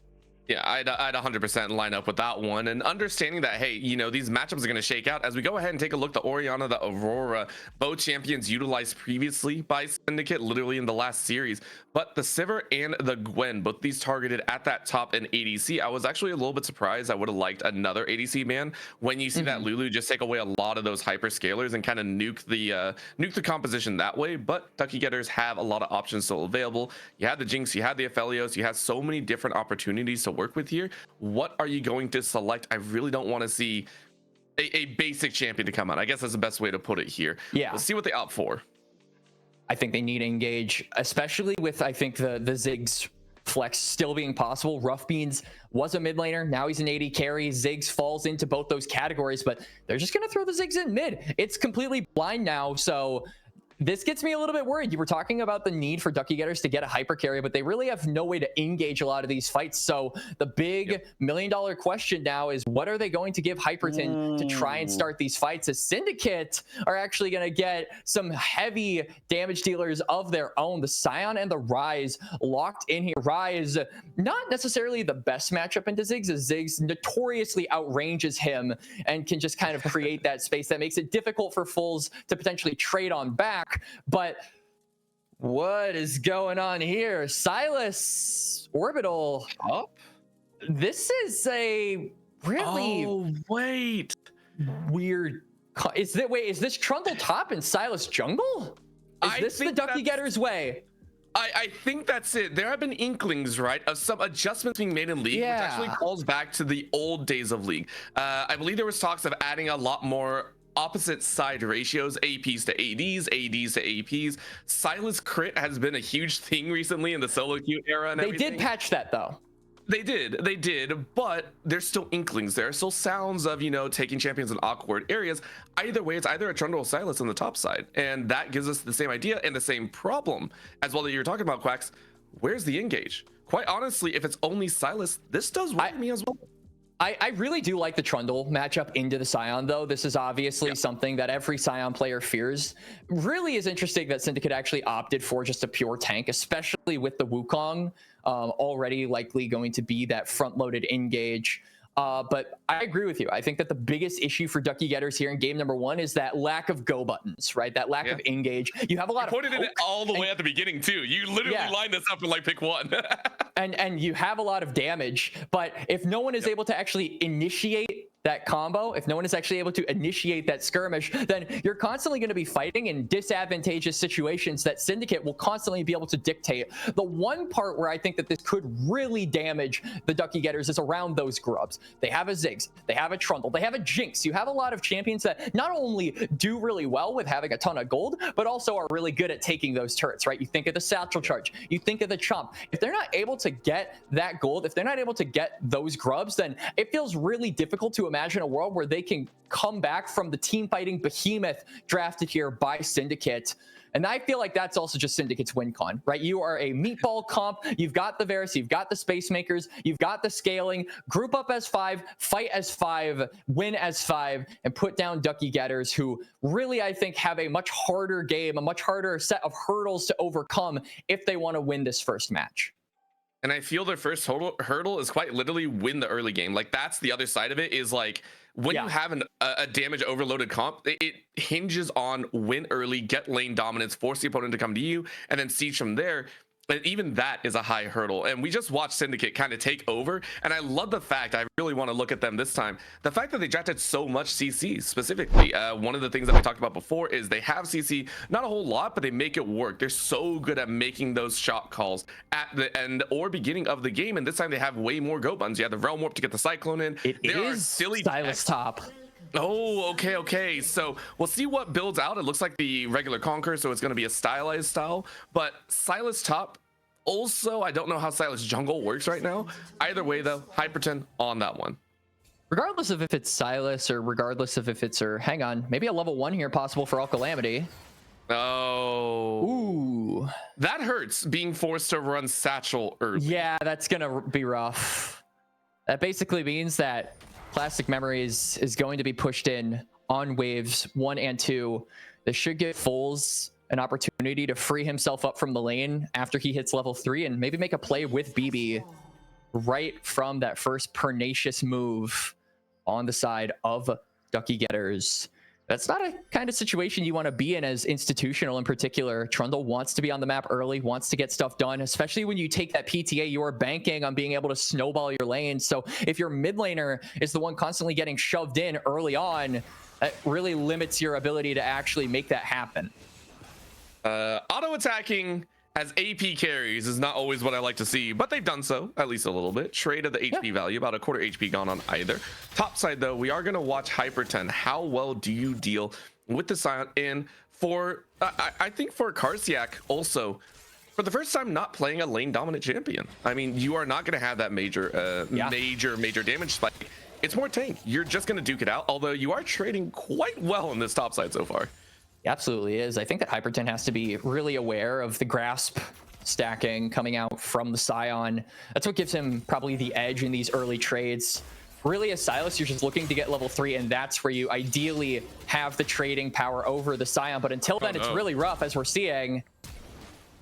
Yeah, I'd 100% line up with that one, and understanding that, hey, you know, these matchups are going to shake out. As we go ahead and take a look, the Orianna, the Aurora, both champions utilized previously by Syndicate, literally in the last series, but the Sivir and the Gwen, both these targeted at that top in ADC. I was actually a little bit surprised. I would have liked another ADC man. When you see that Lulu just take away a lot of those hyperscalers and kind of nuke the composition that way, but Ducky Getters have a lot of options still available. You had the Jinx, you had the Aphelios, you had so many different opportunities to work with here. What are you going to select? I really don't want to see a basic champion to come out. I guess that's the best way to put it here. Yeah, let's see what they opt for. I think they need engage, especially with, I think, the Ziggs flex still being possible. Rough Beans was a mid laner, now he's an AD carry. Ziggs falls into both those categories, but they're just gonna throw the Ziggs in mid. It's completely blind now, so This gets me a little bit worried. You were talking about the need for Ducky Getters to get a hyper carry, but they really have no way to engage a lot of these fights. So the big million-dollar question now is, what are they going to give Hyperton to try and start these fights? As Syndicate are actually going to get some heavy damage dealers of their own. The Scion and the Rise locked in here. Rise, not necessarily the best matchup into Ziggs, as Ziggs notoriously outranges him and can just kind of create that space that makes it difficult for Fulls to potentially trade on back. But what is going on here? Silas, Orbital. Up? This is a really weird. Is this Trundle top and Silas jungle? Is this the Ducky Getters way? I think that's it. There have been inklings, right, of some adjustments being made in League, which actually calls back to the old days of League. I believe there was talks of adding a lot more opposite side ratios, APs to ADs, ADs to APs. Silas crit has been a huge thing recently in the solo queue era and everything. They did patch that though. They did, but there's still inklings there, still sounds of, you know, taking champions in awkward areas. Either way, it's either a Trundle or Silas on the top side, and that gives us the same idea and the same problem as well that you're talking about, Quacks. Where's the engage? Quite honestly, if it's only Silas, this does worry me as well. I really do like the Trundle matchup into the Scion, though. This is obviously something that every Scion player fears. Really is interesting that Syndicate actually opted for just a pure tank, especially with the Wukong already likely going to be that front-loaded engage. But I agree with you. I think that the biggest issue for Ducky Getters here in game number one is that lack of go buttons, right? That lack of engage. You have a lot of pointed it all the way at the beginning too. You literally lined this up and like pick one. and you have a lot of damage, but if no one is able to actually initiate that combo, if no one is actually able to initiate that skirmish, then you're constantly going to be fighting in disadvantageous situations that Syndicate will constantly be able to dictate. The one part where I think that this could really damage the Ducky Getters is around those grubs. They have a Ziggs, they have a Trundle, they have a Jinx. You have a lot of champions that not only do really well with having a ton of gold, but also are really good at taking those turrets, right? You think of the Satchel Charge, you think of the Chomp. If they're not able to get that gold, if they're not able to get those grubs, then it feels really difficult to imagine a world where they can come back from the team fighting behemoth drafted here by Syndicate. And I feel like that's also just Syndicate's win con, right? You are a meatball comp. You've got the Varus, you've got the Space Makers, you've got the scaling. Group up as 5, fight as 5, win as 5, and put down Ducky Getters, who really, I think, have a much harder game, a much harder set of hurdles to overcome if they want to win this first match. And I feel their first hurdle is quite literally win the early game. Like, that's the other side of it, is like, when you have a damage overloaded comp, it hinges on win early, get lane dominance, force the opponent to come to you, and then siege from there. And even that is a high hurdle. And we just watched Syndicate kind of take over. And I love the fact, I really want to look at them this time, the fact that they drafted so much CC specifically. One of the things that we talked about before is they have CC, not a whole lot, but they make it work. They're so good at making those shot calls at the end or beginning of the game. And this time they have way more go buttons. You have the Realm Warp to get the Cyclone in. There is silly Silas top. Oh, okay. So we'll see what builds out. It looks like the regular Conqueror, so it's going to be a stylized style. But Silas top, also, I don't know how Silas jungle works right now. Either way, though, Hyperton on that one. Regardless of if it's Silas or regardless of if it's, hang on, maybe a level 1 here possible for all Calamity. Oh. Ooh. That hurts, being forced to run Satchel early. Yeah, that's going to be rough. That basically means that Plastic Memory is going to be pushed in on waves 1 and 2. This should give Fulls an opportunity to free himself up from the lane after he hits level 3 and maybe make a play with BB right from that first pernicious move on the side of Ducky Getters. That's not a kind of situation you want to be in as Institutional in particular. Trundle wants to be on the map early, wants to get stuff done, especially when you take that PTA, you are banking on being able to snowball your lane. So if your mid laner is the one constantly getting shoved in early on, that really limits your ability to actually make that happen. Auto attacking as AP carries is not always what I like to see, but they've done so, at least a little bit. Trade of the HP value, about a quarter HP gone on either. Top side, though, we are going to watch Hyperton. How well do you deal with the Scion in for, I think for Karsiak also, for the first time not playing a lane dominant champion. I mean, you are not going to have that major damage spike. It's more tank. You're just going to duke it out, although you are trading quite well in this top side so far. He absolutely is. I think that Hyperton has to be really aware of the grasp stacking coming out from the Scion. That's what gives him probably the edge in these early trades. Really, as Sylas, you're just looking to get level 3, and that's where you ideally have the trading power over the Scion. But until then, it's really rough, as we're seeing.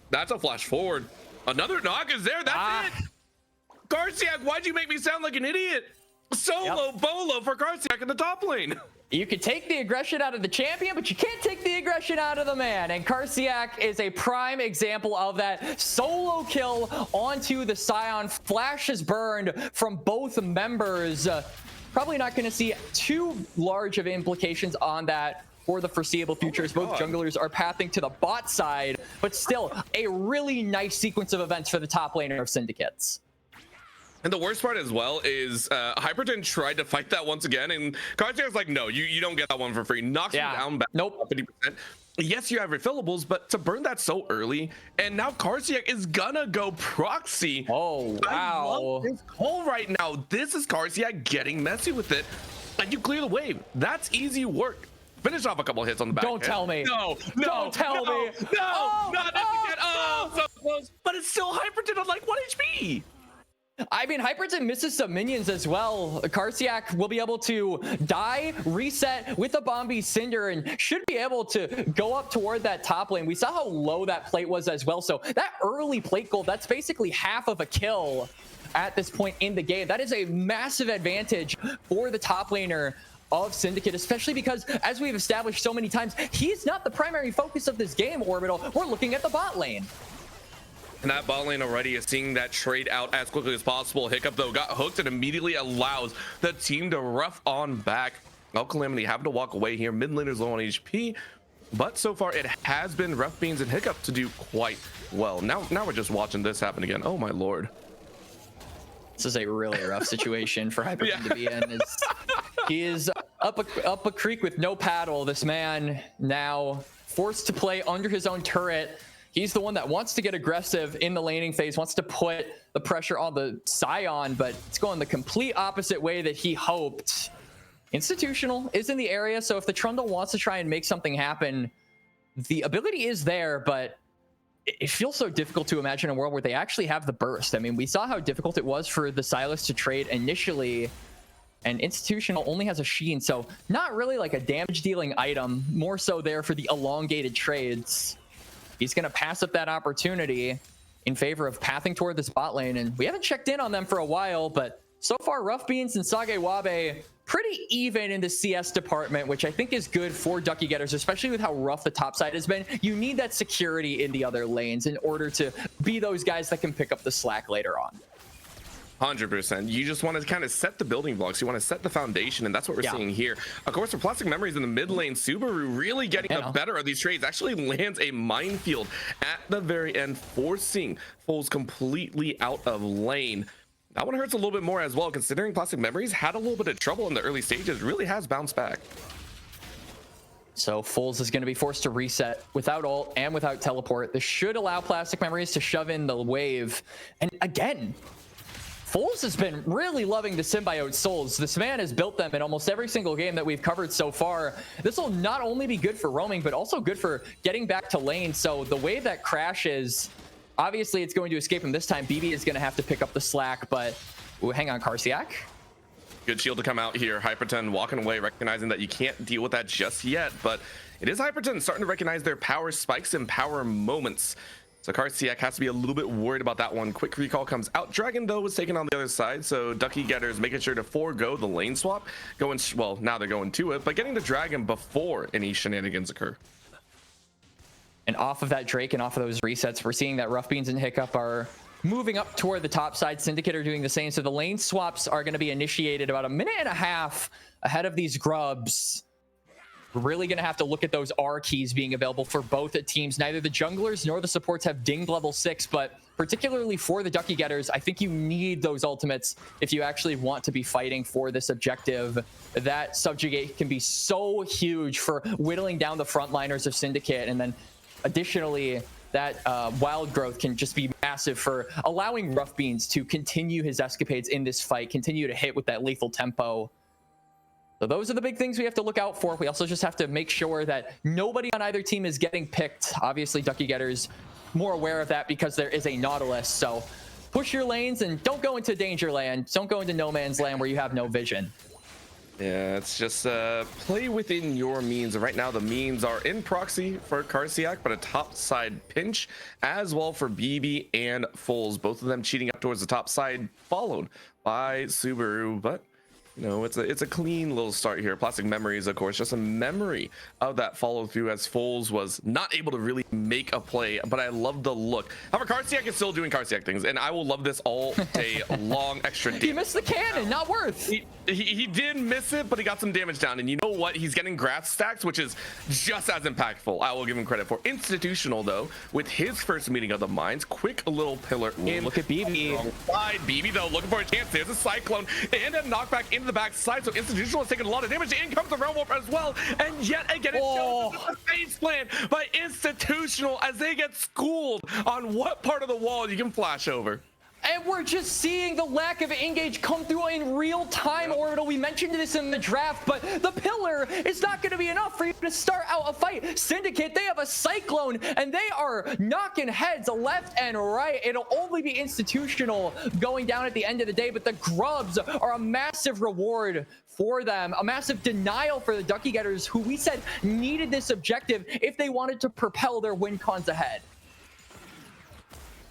That's a flash forward. Another knock is there. That's it. Garciak, why'd you make me sound like an idiot? Solo Bolo for Garciak in the top lane. You can take the aggression out of the champion, but you can't take the aggression out of the man. And Garciak is a prime example of that. Solo kill onto the Scion. Flash is burned from both members. Probably not going to see too large of implications on that for the foreseeable future, as both junglers are pathing to the bot side, but still a really nice sequence of events for the top laner of Syndicates. And the worst part as well is Hyperton tried to fight that once again, and Garciak's like, no, you don't get that one for free. Knocks him down back 50%. Yes, you have refillables, but to burn that so early, and now Garciak is gonna go proxy. Oh, wow. I love this call right now. This is Garciak getting messy with it, and you clear the wave. That's easy work. Finish off a couple hits on the back. Don't tell me. No, don't tell me. No, not again. Oh, so close. But it's still Hyperton on like 1 HP. I mean, Hyperton misses some minions as well. Garciak will be able to die, reset with a Bombi Cinder, and should be able to go up toward that top lane. We saw how low that plate was as well. So that early plate gold, that's basically half of a kill at this point in the game. That is a massive advantage for the top laner of Syndicate, especially because, as we've established so many times, he's not the primary focus of this game, Orbital. We're looking at the bot lane. And that bot lane already is seeing that trade out as quickly as possible. Hiccup, though, got hooked and immediately allows the team to rough on back. Well, Calamity having to walk away here. Mid laner's low on HP, but so far it has been Rough Beans and Hiccup to do quite well. Now we're just watching this happen again. Oh, my Lord. This is a really rough situation for Hyperton to be in. He is up a creek with no paddle. This man now forced to play under his own turret. He's the one that wants to get aggressive in the laning phase, wants to put the pressure on the Scion, but it's going the complete opposite way that he hoped. Institutional is in the area, so if the Trundle wants to try and make something happen, the ability is there, but it feels so difficult to imagine a world where they actually have the burst. I mean, we saw how difficult it was for the Sylas to trade initially, and Institutional only has a Sheen, so not really like a damage dealing item, more so there for the elongated trades. He's going to pass up that opportunity in favor of pathing toward this bot lane, and we haven't checked in on them for a while, but so far Rough Beans and Sage Wabe pretty even in the CS department, which I think is good for Ducky Getters, especially with how rough the top side has been. You need that security in the other lanes in order to be those guys that can pick up the slack later on. 100%. You just want to kind of set the building blocks. You want to set the foundation, and that's what we're seeing here. Of course, for Plastic Memories in the mid lane, Subaru really getting the better of these trades. Actually lands a minefield at the very end, forcing Foles completely out of lane. That one hurts a little bit more as well, considering Plastic Memories had a little bit of trouble in the early stages. Really has bounced back. So Foles is going to be forced to reset without ult and without teleport. This should allow Plastic Memories to shove in the wave. And again, Foles has been really loving the Symbiote Souls. This man has built them in almost every single game that we've covered so far. This will not only be good for roaming, but also good for getting back to lane. So the way that crashes, obviously it's going to escape him this time. BB is going to have to pick up the slack, but ooh, hang on, Garciak. Good shield to come out here. Hyperton walking away, recognizing that you can't deal with that just yet, but it is Hyperton starting to recognize their power spikes and power moments. So Garciak has to be a little bit worried about that one. Quick recall comes out. Dragon, though, was taken on the other side, so Ducky Getters making sure to forego the lane swap. Well, now they're going to it, but getting the Dragon before any shenanigans occur. And off of that Drake and off of those resets, we're seeing that Rough Beans and Hiccup are moving up toward the top side. Syndicate are doing the same. So the lane swaps are going to be initiated about a minute and a half ahead of these grubs. We're really going to have to look at those R keys being available for both teams. Neither the junglers nor the supports have dinged level 6, but particularly for the Ducky Getters, I think you need those ultimates if you actually want to be fighting for this objective. That subjugate can be so huge for whittling down the frontliners of Syndicate, and then additionally, that wild growth can just be massive for allowing Rough Beans to continue his escapades in this fight, continue to hit with that lethal tempo. So those are the big things we have to look out for. We also just have to make sure that nobody on either team is getting picked. Obviously, Ducky Getter's more aware of that because there is a Nautilus. So push your lanes and don't go into danger land. Don't go into no man's land where you have no vision. Yeah, it's just play within your means. Right now, the means are in proxy for Karsiak, but a top side pinch as well for BB and Foles. Both of them cheating up towards the top side, followed by Subaru. But you know, it's a clean little start here. Plastic Memories, of course, just a memory of that follow through as Foles was not able to really make a play, but I love the look. However, Karsiak is still doing Karsiak things, and I will love this all day long. Extra damage. He missed the cannon, not worth. He did miss it, but he got some damage down, and you know what? He's getting grass stacks, which is just as impactful. I will give him credit for. Institutional, though, with his first meeting of the minds, quick little pillar in. Look at BB. Side. BB, though, looking for a chance. There's a Cyclone and a knockback into the back side, so Institutional is taking a lot of damage. In comes the Realm Warp as well, and yet again, it shows the face plan by Institutional as they get schooled on what part of the wall you can flash over. And we're just seeing the lack of engage come through in real time, Orbital. We mentioned this in the draft, but the pillar is not going to be enough for you to start out a fight. Syndicate, they have a Cyclone, and they are knocking heads left and right. It'll only be Institutional going down at the end of the day, but the Grubs are a massive reward for them, a massive denial for the Ducky Getters, who we said needed this objective if they wanted to propel their win cons ahead.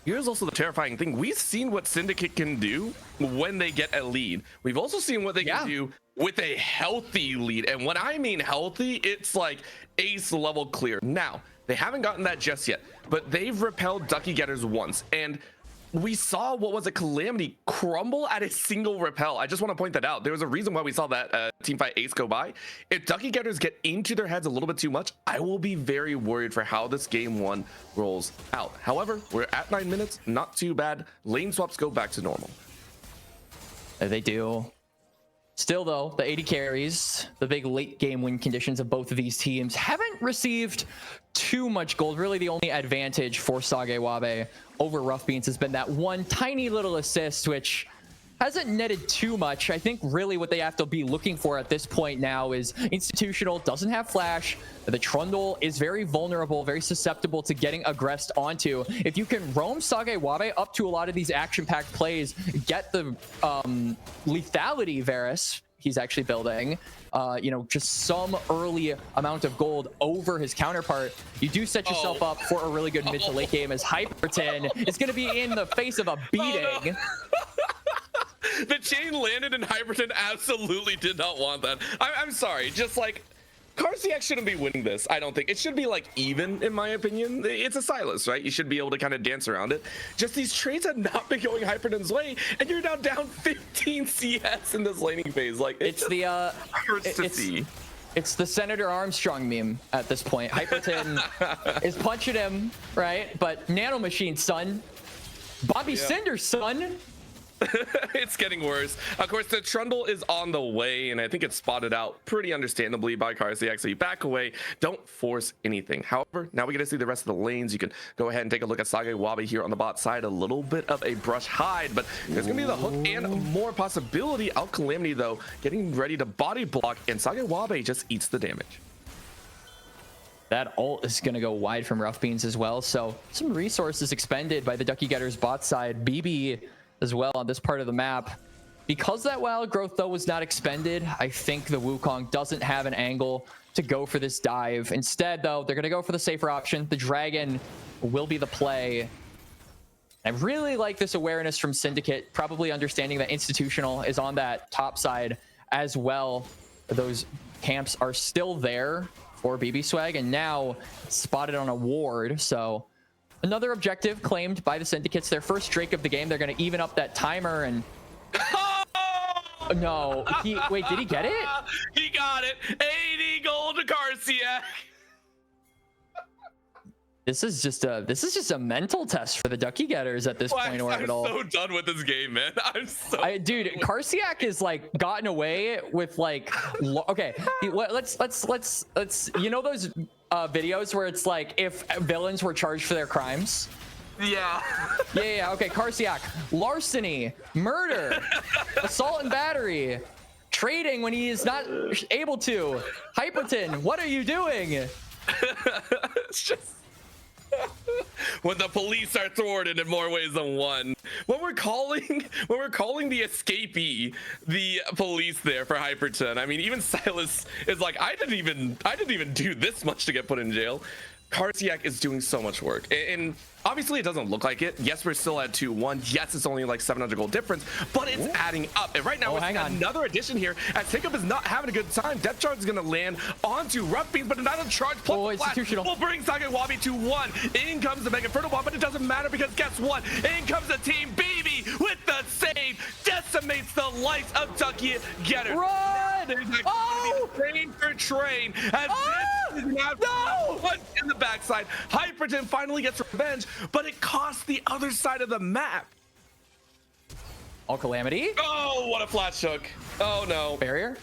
Here's also the terrifying thing. We've seen what Syndicate can do when they get a lead. We've also seen what they can do with a healthy lead. And when I mean healthy, it's like ace level clear. Now, they haven't gotten that just yet, but they've repelled Ducky Getters once. And we saw what was a Calamity crumble at a single repel. I just want to point that out. There was a reason why we saw that teamfight ace go by. If Ducky Getters get into their heads a little bit too much, I will be very worried for how this game one rolls out. However, we're at 9 minutes, not too bad. Lane swaps go back to normal. They do. Still, though, the 80 carries, the big late game win conditions of both of these teams haven't received too much gold. Really, the only advantage for Sage Wabe over Rough Beans has been that one tiny little assist, which hasn't netted too much. I think really what they have to be looking for at this point now is Institutional doesn't have flash. The Trundle is very vulnerable, very susceptible to getting aggressed onto. If you can roam Sage Wabe up to a lot of these action-packed plays, get the lethality Varus he's actually building, you know, just some early amount of gold over his counterpart, you do set yourself up for a really good mid to late game, as Hyperton is going to be in the face of a beating. The chain landed and Hyperton absolutely did not want that. I'm sorry, just like Karsiak shouldn't be winning this. I don't think it should be like even, in my opinion. It's a Silas, right? You should be able to kind of dance around it. Just these trades have not been going Hyperton's way, and you're now down 15 CS in this laning phase. Like it's the hurts to see. It's the Senator Armstrong meme at this point. Hyperton is punching him, right? But Nano Machine, son. Bobby Cinder, son. It's getting worse. Of course, the Trundle is on the way, and I think it's spotted out pretty understandably by Karsiak, so you back away. Don't force anything. However, now we get to see the rest of the lanes. You can go ahead and take a look at Sage Wabe here on the bot side. A little bit of a brush hide, but there's going to be the hook and more possibility. Out Calamity, though, getting ready to body block, and Sage Wabe just eats the damage. That ult is going to go wide from Rough Beans as well, so some resources expended by the Ducky Getters bot side. BB as well on this part of the map. Because that wild growth though was not expended, I think the Wukong doesn't have an angle to go for this dive. Instead though, they're going to go for the safer option. The Dragon will be the play. I really like this awareness from Syndicate, probably understanding that Institutional is on that top side as well. Those camps are still there for BB Swag, and now spotted on a ward, so another objective claimed by the Syndicates. Their first Drake of the game. They're going to even up that timer and... No. Wait, did he get it? He got it. 80 gold to Karsiak. This is just a mental test for the Ducky Getters at this point, Orbital. I'm so done with this game, man. I'm so dude, Karsiak is like gotten away with like okay, let's you know those videos where it's like if villains were charged for their crimes? Yeah. Okay, Karsiak, larceny, murder, assault and battery, trading when he is not able to. Hyperton, what are you doing? It's just when the police are thwarted in more ways than one. When we're calling the escapee the police there for Hyperton. I mean, even Silas is like, I didn't even do this much to get put in jail. Karsiak is doing so much work, and obviously it doesn't look like it. Yes, we're still at 2-1. Yes, it's only like 700 gold difference, but it's adding up. And right now, we're seeing another addition here as Hiccup is not having a good time. Depth charge is going to land onto Rough Beans, but another charge plus institutional will bring Sagewabi to 1. In comes the Mega Inferno Bomb, but it doesn't matter because guess what? In comes the Team BB with the save, decimates the life of Ducky Getter. Run! Oh! Train for train as this is now in the backside. Hyperton finally gets revenge, but it costs the other side of the map. Oh, Calamity. Oh, what a flash hook. Oh no. Barrier.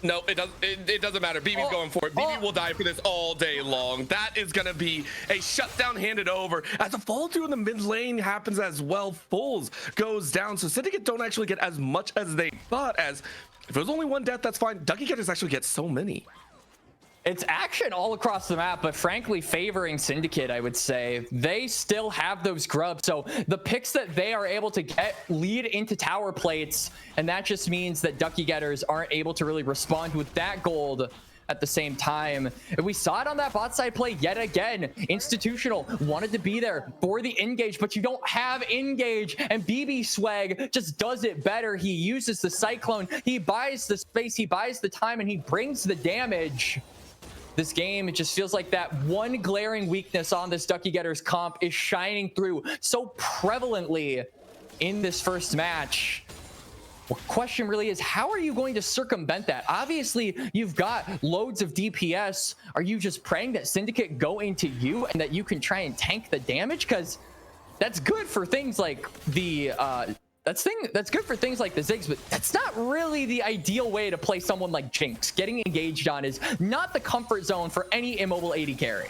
No, it doesn't matter. BB's going for it. BB will die for this all day long. That is going to be a shutdown handed over as a fall through in the mid lane happens as well. Fools goes down. So Syndicate don't actually get as much as they thought. As if it was only one death, that's fine. Ducky Getters actually get so many. It's action all across the map, but frankly favoring Syndicate, I would say. They still have those grubs, so the picks that they are able to get lead into tower plates, and that just means that Ducky Getters aren't able to really respond with that gold at the same time. And we saw it on that bot side play yet again. Institutional wanted to be there for the engage, but you don't have engage, and BB Swag just does it better. He uses the Cyclone, he buys the space, he buys the time, and he brings the damage. This game, it just feels like that one glaring weakness on this Ducky Getters comp is shining through so prevalently in this first match. The question really is, how are you going to circumvent that? Obviously, you've got loads of DPS. Are you just praying that Syndicate go into you and that you can try and tank the damage? Because that's good for things like the that's good for things like the Ziggs, but that's not really the ideal way to play someone like Jinx. Getting engaged on is not the comfort zone for any immobile AD carry.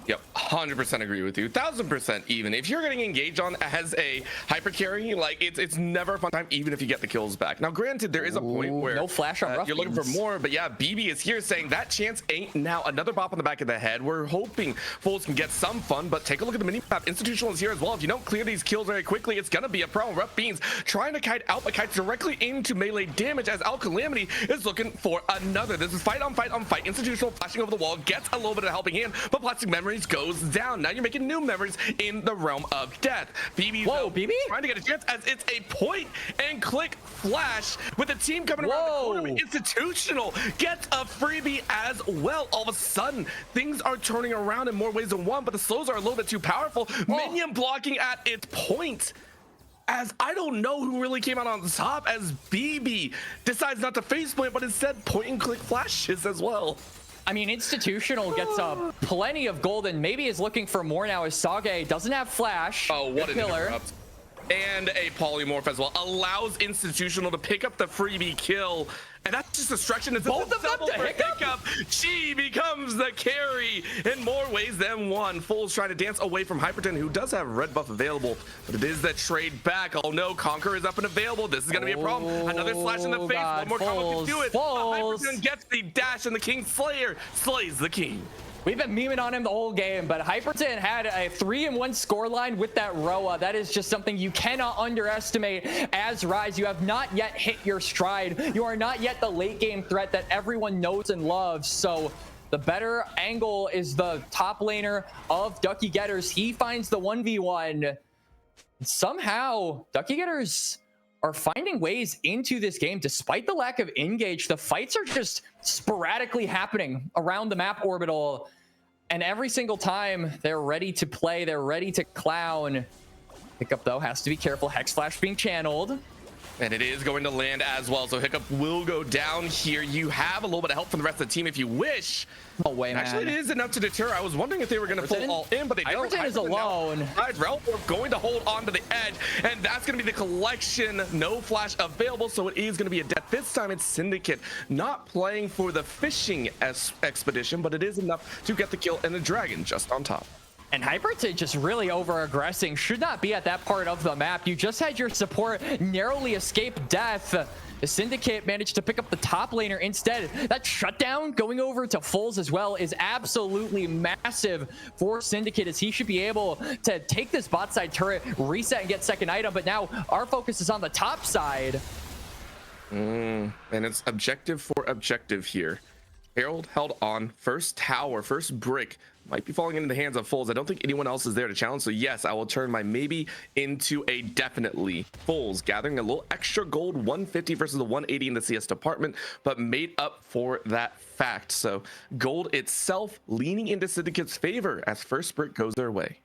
Yep, 100% agree with you. 1000% even. If you're getting engaged on as a hyper carry, like it's never a fun time, even if you get the kills back. Now, granted, there is a point where no flash on you're looking for more, but yeah, BB is here saying that chance ain't now. Another bop on the back of the head. We're hoping Fools can get some fun, but take a look at the mini map. Institutional is here as well. If you don't clear these kills very quickly, it's gonna be a problem. Rough Beans trying to kite out, but kites directly into melee damage as Calamity is looking for another. This is fight on fight on fight. Institutional flashing over the wall, gets a little bit of helping hand, but Plastic Memories goes down. Now you're making new memories in the realm of death. BB, BB trying to get a chance as it's a point and click flash with the team coming around the corner. Institutional gets a freebie as well. All of a sudden, things are turning around in more ways than one, but the slows are a little bit too powerful. Minion blocking at its point. As I don't know who really came out on top as BB decides not to face point, but instead point and click flashes as well. I mean, Institutional gets plenty of gold and maybe is looking for more now as Sage doesn't have flash. Oh, what an interrupt. And a polymorph as well. Allows Institutional to pick up the freebie kill. And that's just destruction. It's both of them to Hiccup. She becomes the carry in more ways than one. Fools trying to dance away from Hyperton, who does have red buff available, but it is that trade back. Oh no, Conquer is up and available. This is going to be a problem. Another slash in the face. God, one more combo can do it. Fools. Hyperton gets the dash, and the King Slayer slays the king. We've been memeing on him the whole game, but Hyperton had a 3-1 scoreline with that Roa. That is just something you cannot underestimate as Rise. You have not yet hit your stride. You are not yet the late game threat that everyone knows and loves. So the better angle is the top laner of Ducky Getters. He finds the 1v1. Somehow, Ducky Getters are finding ways into this game despite the lack of engage. The fights are just sporadically happening around the map orbital, and every single time they're ready to play, they're ready to clown. Hiccup though has to be careful. Hex Flash being channeled, and it is going to land as well, so Hiccup will go down here. You have a little bit of help from the rest of the team if you wish. No way, man. Actually, it is enough to deter. I was wondering if they were going to pull all in, but they don't. Hyperton is alone. Relport going to hold on to the edge, and that's going to be the collection. No flash available, so it is going to be a death. This time it's Syndicate not playing for the fishing expedition, but it is enough to get the kill, and the dragon just on top. And Hyperton just really over-aggressing. Should not be at that part of the map. You just had your support narrowly escape death. The Syndicate managed to pick up the top laner instead. That shutdown going over to Fulls as well is absolutely massive for Syndicate, as he should be able to take this bot side turret, reset, and get second item. But now our focus is on the top side. And it's objective for objective here. Herald held on. First tower, first brick might be falling into the hands of Fulls. I don't think anyone else is there to challenge. So yes, I will turn my maybe into a definitely. Fulls gathering a little extra gold, 150 versus the 180 in the CS department, but made up for that fact. So gold itself leaning into Syndicate's favor as first brick goes their way.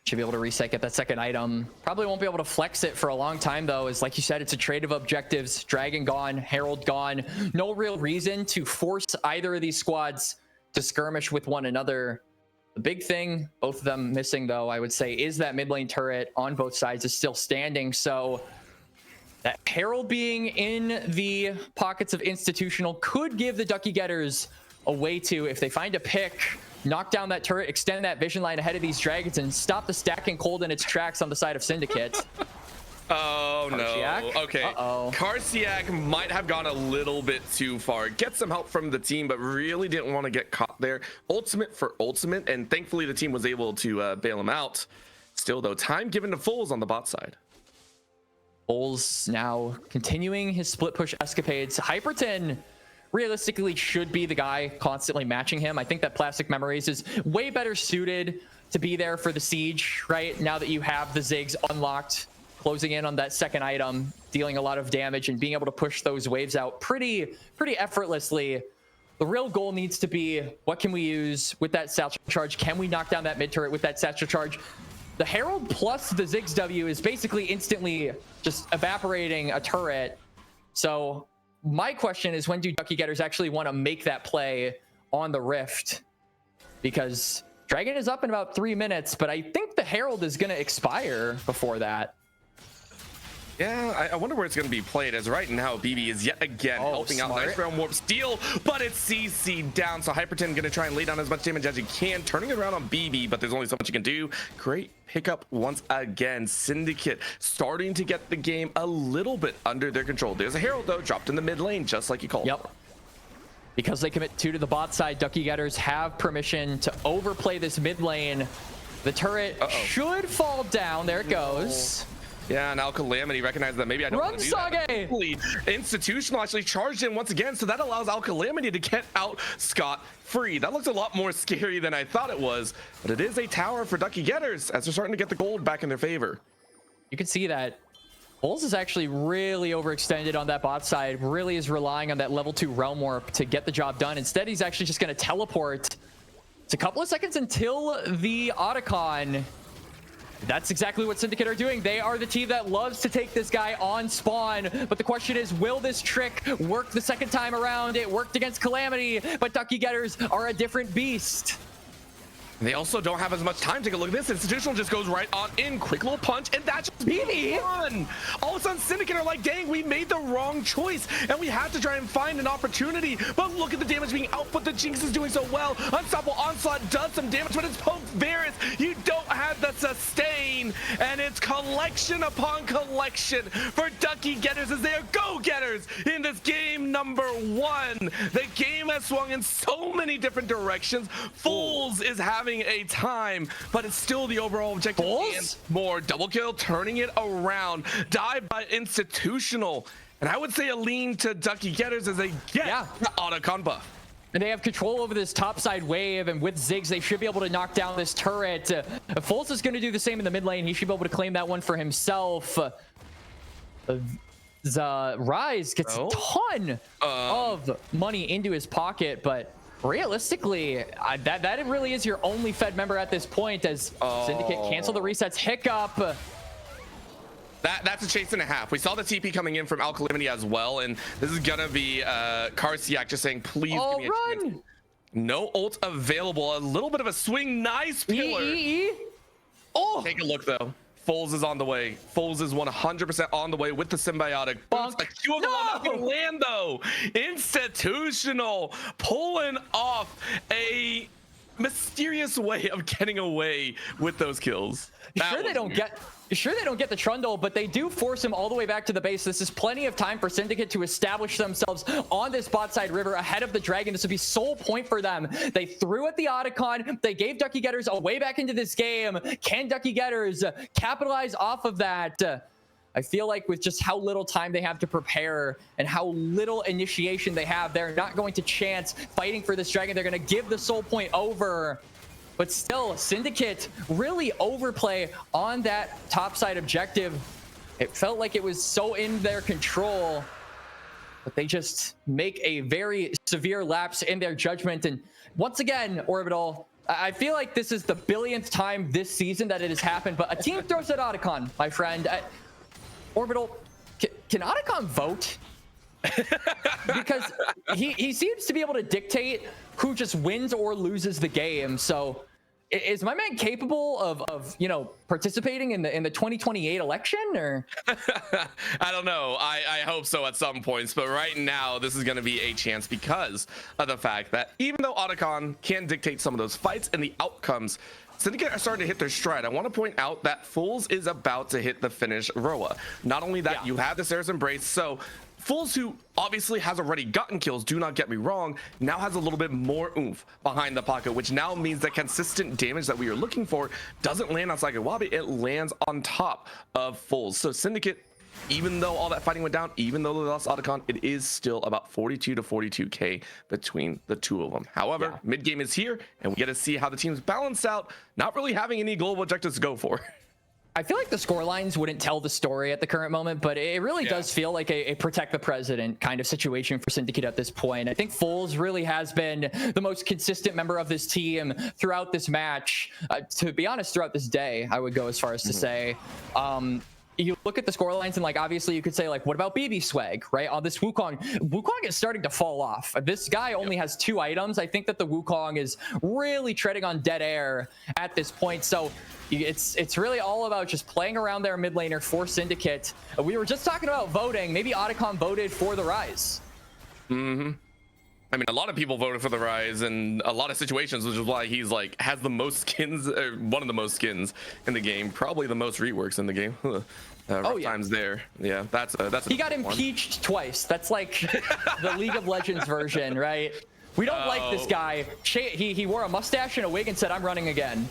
Should be able to reset, get that second item. Probably won't be able to flex it for a long time though, as like you said, it's a trade of objectives. Dragon gone, Herald gone. No real reason to force either of these squads to skirmish with one another. The big thing, both of them missing though, I would say, is that mid lane turret on both sides is still standing. So that Herald being in the pockets of institutional could give the Ducky Getters a way to, if they find a pick, knock down that turret, extend that vision line ahead of these dragons, and stop the stacking cold in its tracks on the side of Syndicate. Oh Karsiak? no. Okay. Karsiak might have gone a little bit too far. Get some help from the team, but really didn't want to get caught there. Ultimate for ultimate, and thankfully the team was able to bail him out. Still though, time given to Fulls on the bot side. Fulls now continuing his split push escapades. Hyperton realistically should be the guy constantly matching him. I think that Plastic Memories is way better suited to be there for the siege, right? Now that you have the Ziggs unlocked, closing in on that second item, dealing a lot of damage and being able to push those waves out pretty effortlessly. The real goal needs to be, what can we use with that satchel charge? Can we knock down that mid turret with that satchel charge? The Herald plus the Ziggs W is basically instantly just evaporating a turret. So my question is, when do Ducky Getters actually want to make that play on the Rift? Because Dragon is up in about 3 minutes, but I think the Herald is going to expire before that. Yeah, I wonder where it's going to be played, as right now BB is yet again helping out. Nice round warp steal, but it's CC'd down. So Hyperton going to try and lay down as much damage as he can, turning it around on BB, but there's only so much you can do. Great pickup once again. Syndicate starting to get the game a little bit under their control. There's a Herald though, dropped in the mid lane, just like you called. Yep. Because they commit 2 to the bot side, Ducky Getters have permission to overplay this mid lane. The turret should fall down. There it goes. Yeah, now Calamity recognizes that maybe I don't want to do that. Institutional actually charged in once again, so that allows Calamity to get out scot-free. That looks a lot more scary than I thought it was, but it is a tower for Ducky Getters as they're starting to get the gold back in their favor. You can see that Fulls is actually really overextended on that bot side, really is relying on that level 2 Realm Warp to get the job done. Instead, he's actually just going to teleport. It's a couple of seconds until the Otacon. That's exactly what Syndicate are doing. They are the team that loves to take this guy on spawn. But the question is, will this trick work the second time around? It worked against Calamity, but Ducky Getters are a different beast. They also don't have as much time to go. Look at this. Institutional just goes right on in. Quick little punch, and that's just BB. All of a sudden, Syndicate are like, dang, we made the wrong choice, and we had to try and find an opportunity. But look at the damage being output. The Jinx is doing so well. Unstoppable Onslaught does some damage, but it's poked Varus. You don't have the sustain, and it's collection upon collection for Ducky Getters as they are go-getters in this game number 1. The game has swung in so many different directions. Fulls is having a time, but it's still the overall objective. And more double kill, turning it around. Dive by Institutional, and I would say a lean to Ducky Getters as they get the Otacon buff. And they have control over this topside wave, and with Ziggs, they should be able to knock down this turret. Fulls is going to do the same in the mid lane. He should be able to claim that one for himself. Rise gets a ton of money into his pocket, but realistically, that really is your only fed member at this point, as Syndicate cancel the resets. Hiccup. That's a chase and a half. We saw the TP coming in from Calamity as well, and this is gonna be Karsiak just saying, please give me a chance. No ult available. A little bit of a swing. Nice pillar. Take a look though. Fulls is on the way. Fulls is 100% on the way with the symbiotic. A Q of the wall not gonna land though. Institutional pulling off a mysterious way of getting away with those kills. Sure they don't get the trundle, but they do force him all the way back to the base. This is plenty of time for Syndicate to establish themselves on this bot side river ahead of the Dragon. This would be sole point for them. They threw at the Otacon. They gave Ducky Getters a way back into this game. Can Ducky Getters capitalize off of that? I feel like with just how little time they have to prepare and how little initiation they have, they're not going to chance fighting for this Dragon. They're going to give the soul point over. But still, Syndicate really overplay on that topside objective. It felt like it was so in their control, but they just make a very severe lapse in their judgment. And once again, Orbital, I feel like this is the billionth time this season that it has happened, but a team throws at Otacon, my friend. Orbital, can Otacon vote? Because he seems to be able to dictate who just wins or loses the game. So is my man capable of you know, participating in the 2028 election, or? I don't know. I hope so at some points, but right now this is going to be a chance because of the fact that even though Otacon can dictate some of those fights and the outcomes, Syndicate are starting to hit their stride. I want to point out that Fools is about to hit the finish Roa. Not only that, you have the Sarah's Embrace, so Fools, who obviously has already gotten kills, do not get me wrong, now has a little bit more oomph behind the pocket, which now means that consistent damage that we are looking for doesn't land on Wabi, it lands on top of Fools. So Syndicate, even though all that fighting went down, even though they lost Otacon, it is still about 42 to 42k between the two of them. However, mid game is here, and we get to see how the teams balance out, not really having any global objectives to go for. I feel like the score lines wouldn't tell the story at the current moment, but it really does feel like a protect the president kind of situation for Syndicate at this point. I think Fools really has been the most consistent member of this team throughout this match. To be honest, throughout this day, I would go as far as to say. You look at the score lines and like obviously you could say like, what about BB Swag, right? On this Wukong is starting to fall off. This guy only has 2 items. I think that the Wukong is really treading on dead air at this point. So it's really all about just playing around their mid laner for Syndicate. We were just talking about voting. Maybe Otacon voted for the Rise. I mean, a lot of people voted for the Rise in a lot of situations, which is why he's like has the most skins, or one of the most skins in the game, probably the most reworks in the game. Times there. Yeah, that's he got impeached twice. That's like the League of Legends version, right? We don't like this guy. He wore a mustache and a wig and said, "I'm running again."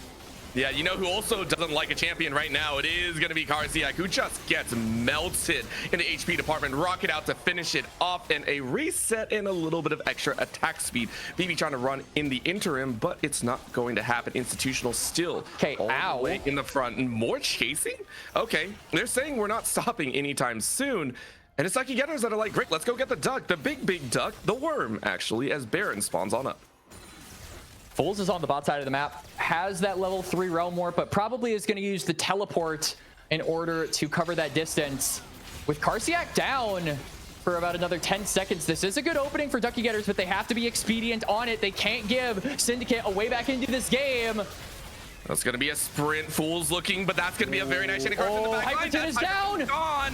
Yeah, you know who also doesn't like a champion right now? It is going to be Karsiak, who just gets melted in the HP department. Rocket out to finish it off, and a reset and a little bit of extra attack speed. BB trying to run in the interim, but it's not going to happen. Institutional still all the way in the front. And more chasing? Okay, they're saying we're not stopping anytime soon. And it's Ducky Getters that are like, great, let's go get the duck. The big duck, the worm, actually, as Baron spawns on up. Fools is on the bot side of the map, has that level 3 Realm Warp, but probably is going to use the teleport in order to cover that distance. With Karsiak down for about another 10 seconds, this is a good opening for Ducky Getters, but they have to be expedient on it. They can't give Syndicate a way back into this game. That's going to be a sprint. Fools looking, but that's going to be a very nice shitting in the back. Hyperton is down. Gone.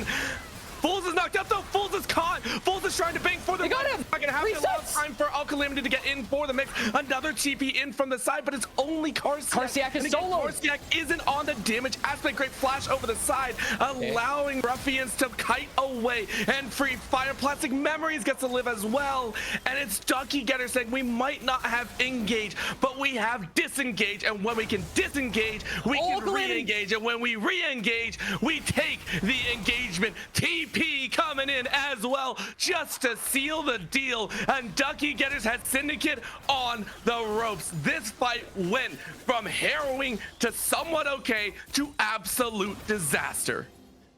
Fools is knocked up though. Fools is caught. Fools is trying to bank for the got him. Not gonna have a lot of time for Calamity to get in for the mix. Another TP in from the side, but it's only Karsiak. Karsiak is solo. Karsiak isn't on the damage aspect. Great flash over the side, allowing ruffians to kite away and free fire. Plastic Memories gets to live as well, and it's Ducky Getter saying we might not have engaged, but we have disengaged, and when we can disengage, we can re-engage, and when we re-engage, we take the engagement. TP coming in as well just to seal the deal, and Ducky Getters had Syndicate on the ropes. This fight went from harrowing to somewhat okay to absolute disaster.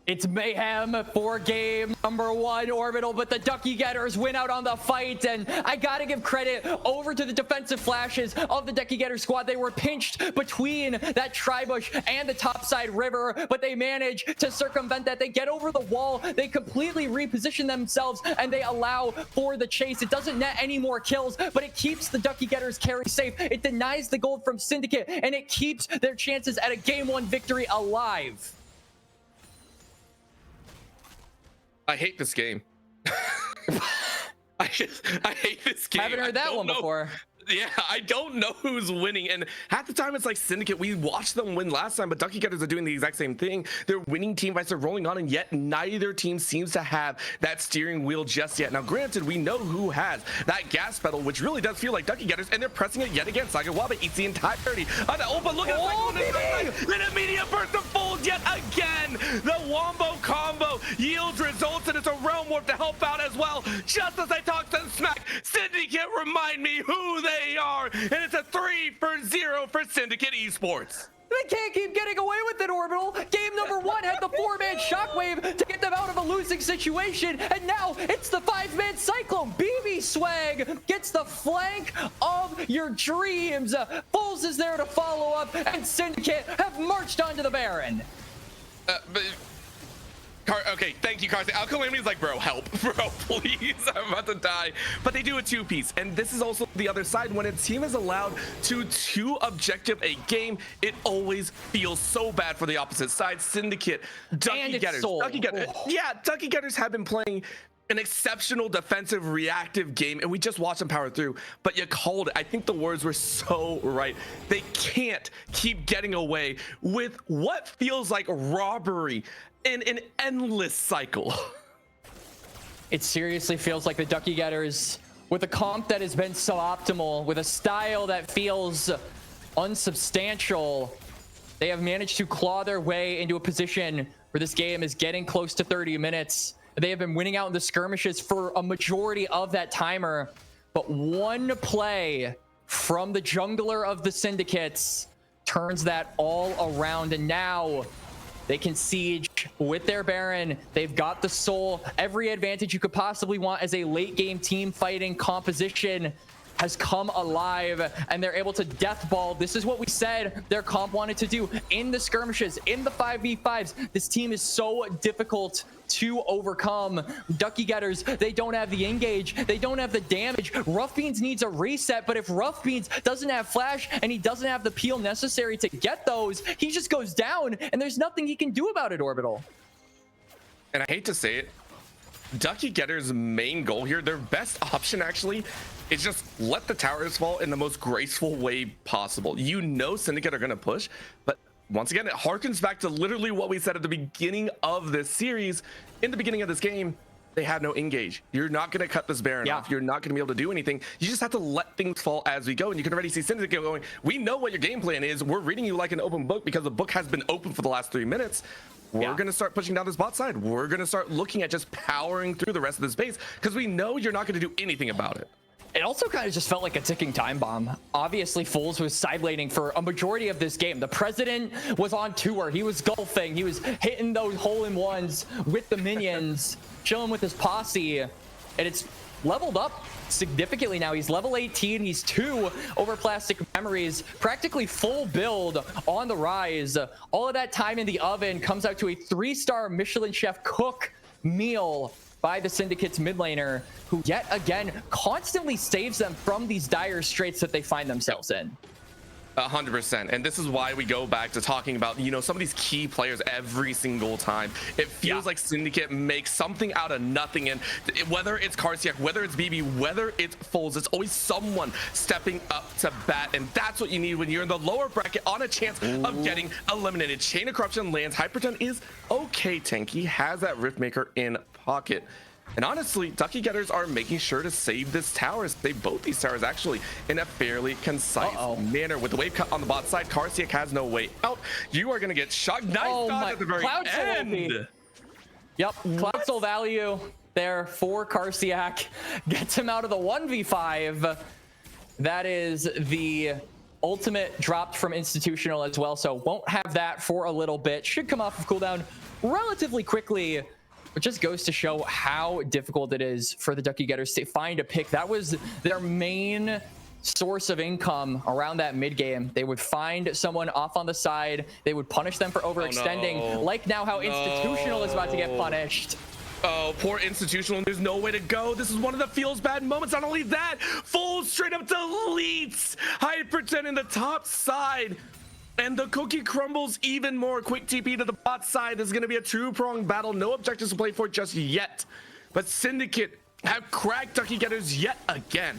It's mayhem for game number 1, Orbital, but the Ducky Getters win out on the fight, and I gotta give credit over to the defensive flashes of the Ducky Getter squad. They were pinched between that Tribush and the topside river, but they manage to circumvent that. They get over the wall, they completely reposition themselves, and they allow for the chase. It doesn't net any more kills, but it keeps the Ducky Getters carry safe. It denies the gold from Syndicate, and it keeps their chances at a game 1 victory alive. I hate this game. I hate this game. Haven't heard that one before. Yeah, I don't know who's winning, and half the time it's like Syndicate. We watched them win last time, but Ducky Getters are doing the exact same thing. They're winning team fights, they're rolling on, and yet neither team seems to have that steering wheel just yet. Now, granted, we know who has that gas pedal, which really does feel like Ducky Getters, and they're pressing it yet again. Sagawabe eats the entirety of the open. Look at the immediate burst of Folds yet again. The Wombo combo yields results, and it's a Realm Warp to help out as well. Just as I talk some smack, Syndicate remind me who they are, and it's a 3-0 for Syndicate Esports. They can't keep getting away with it, Orbital. Game number 1 had the 4-man Shockwave to get them out of a losing situation, and now it's the 5-man Cyclone. BB Swag gets the flank of your dreams. Bulls is there to follow up, and Syndicate have marched onto the Baron. Okay, thank you, Carson. Calamity's like, bro, help, bro, please, I'm about to die. But they do a 2-piece, and this is also the other side. When a team is allowed to 2-objective a game, it always feels so bad for the opposite side. Syndicate, Ducky Getters, Ducky Getters have been playing an exceptional defensive reactive game, and we just watched them power through. But you called it. I think the words were so right. They can't keep getting away with what feels like robbery in an endless cycle. It seriously feels like the Ducky Getters, with a comp that has been so optimal, with a style that feels unsubstantial, they have managed to claw their way into a position where this game is getting close to 30 minutes. They have been winning out in the skirmishes for a majority of that timer, but one play from the jungler of the Syndicates turns that all around, and now they can siege with their Baron. They've got the soul. Every advantage you could possibly want as a late game team fighting composition has come alive, and they're able to death ball. This is what we said their comp wanted to do in the skirmishes, in the 5v5s. This team is so difficult to overcome. Ducky Getters, they don't have the engage, they don't have the damage. Rough Beans needs a reset, but if Rough Beans doesn't have flash and he doesn't have the peel necessary to get those, he just goes down, and there's nothing he can do about it, Orbital. And I hate to say it, Ducky Getters' main goal here, their best option actually, is just let the towers fall in the most graceful way possible. You know Syndicate are going to push, but once again, it harkens back to literally what we said at the beginning of this series. In the beginning of this game, they had no engage. You're not going to cut this Baron off. You're not going to be able to do anything. You just have to let things fall as we go. And you can already see Syndicate going, we know what your game plan is. We're reading you like an open book because the book has been open for the last 3 minutes. We're going to start pushing down this bot side. We're going to start looking at just powering through the rest of the space because we know you're not going to do anything about it. It also kind of just felt like a ticking time bomb. Obviously, Foles was side laning for a majority of this game. The president was on tour. He was golfing. He was hitting those hole-in-ones with the minions, chilling with his posse. And it's leveled up significantly now. He's level 18. He's 2 over Plastic Memories. Practically full build on the rise. All of that time in the oven comes out to a 3-star Michelin chef cook meal by the Syndicate's mid laner, who yet again constantly saves them from these dire straits that they find themselves in. 100%. And this is why we go back to talking about, you know, some of these key players every single time. It feels like Syndicate makes something out of nothing. And whether it's Karsiak, whether it's BB, whether it's Foles, it's always someone stepping up to bat. And that's what you need when you're in the lower bracket on a chance of getting eliminated. Chain of Corruption lands. Hyperton is okay tanky, has that Riftmaker in pocket. And honestly, Ducky Getters are making sure to save this tower, save both these towers actually in a fairly concise manner. With the wave cut on the bot side, Karsiak has no way out. You are going to get shocked. Nice dodge at the very end. Yep, Cloud Soul value there for Karsiak. Gets him out of the 1v5. That is the ultimate dropped from Institutional as well, so won't have that for a little bit. Should come off of cooldown relatively quickly. It just goes to show how difficult it is for the Ducky Getters to find a pick. That was their main source of income around that mid game. They would find someone off on the side. They would punish them for overextending, like now how Institutional is about to get punished. Oh, poor Institutional. There's no way to go. This is one of the feels bad moments. Not only that, full straight up deletes Hyperton in the top side. And the cookie crumbles even more. Quick TP to the bot side. This is going to be a 2-pronged battle. No objectives to play for just yet. But Syndicate have cracked Ducky Getters yet again.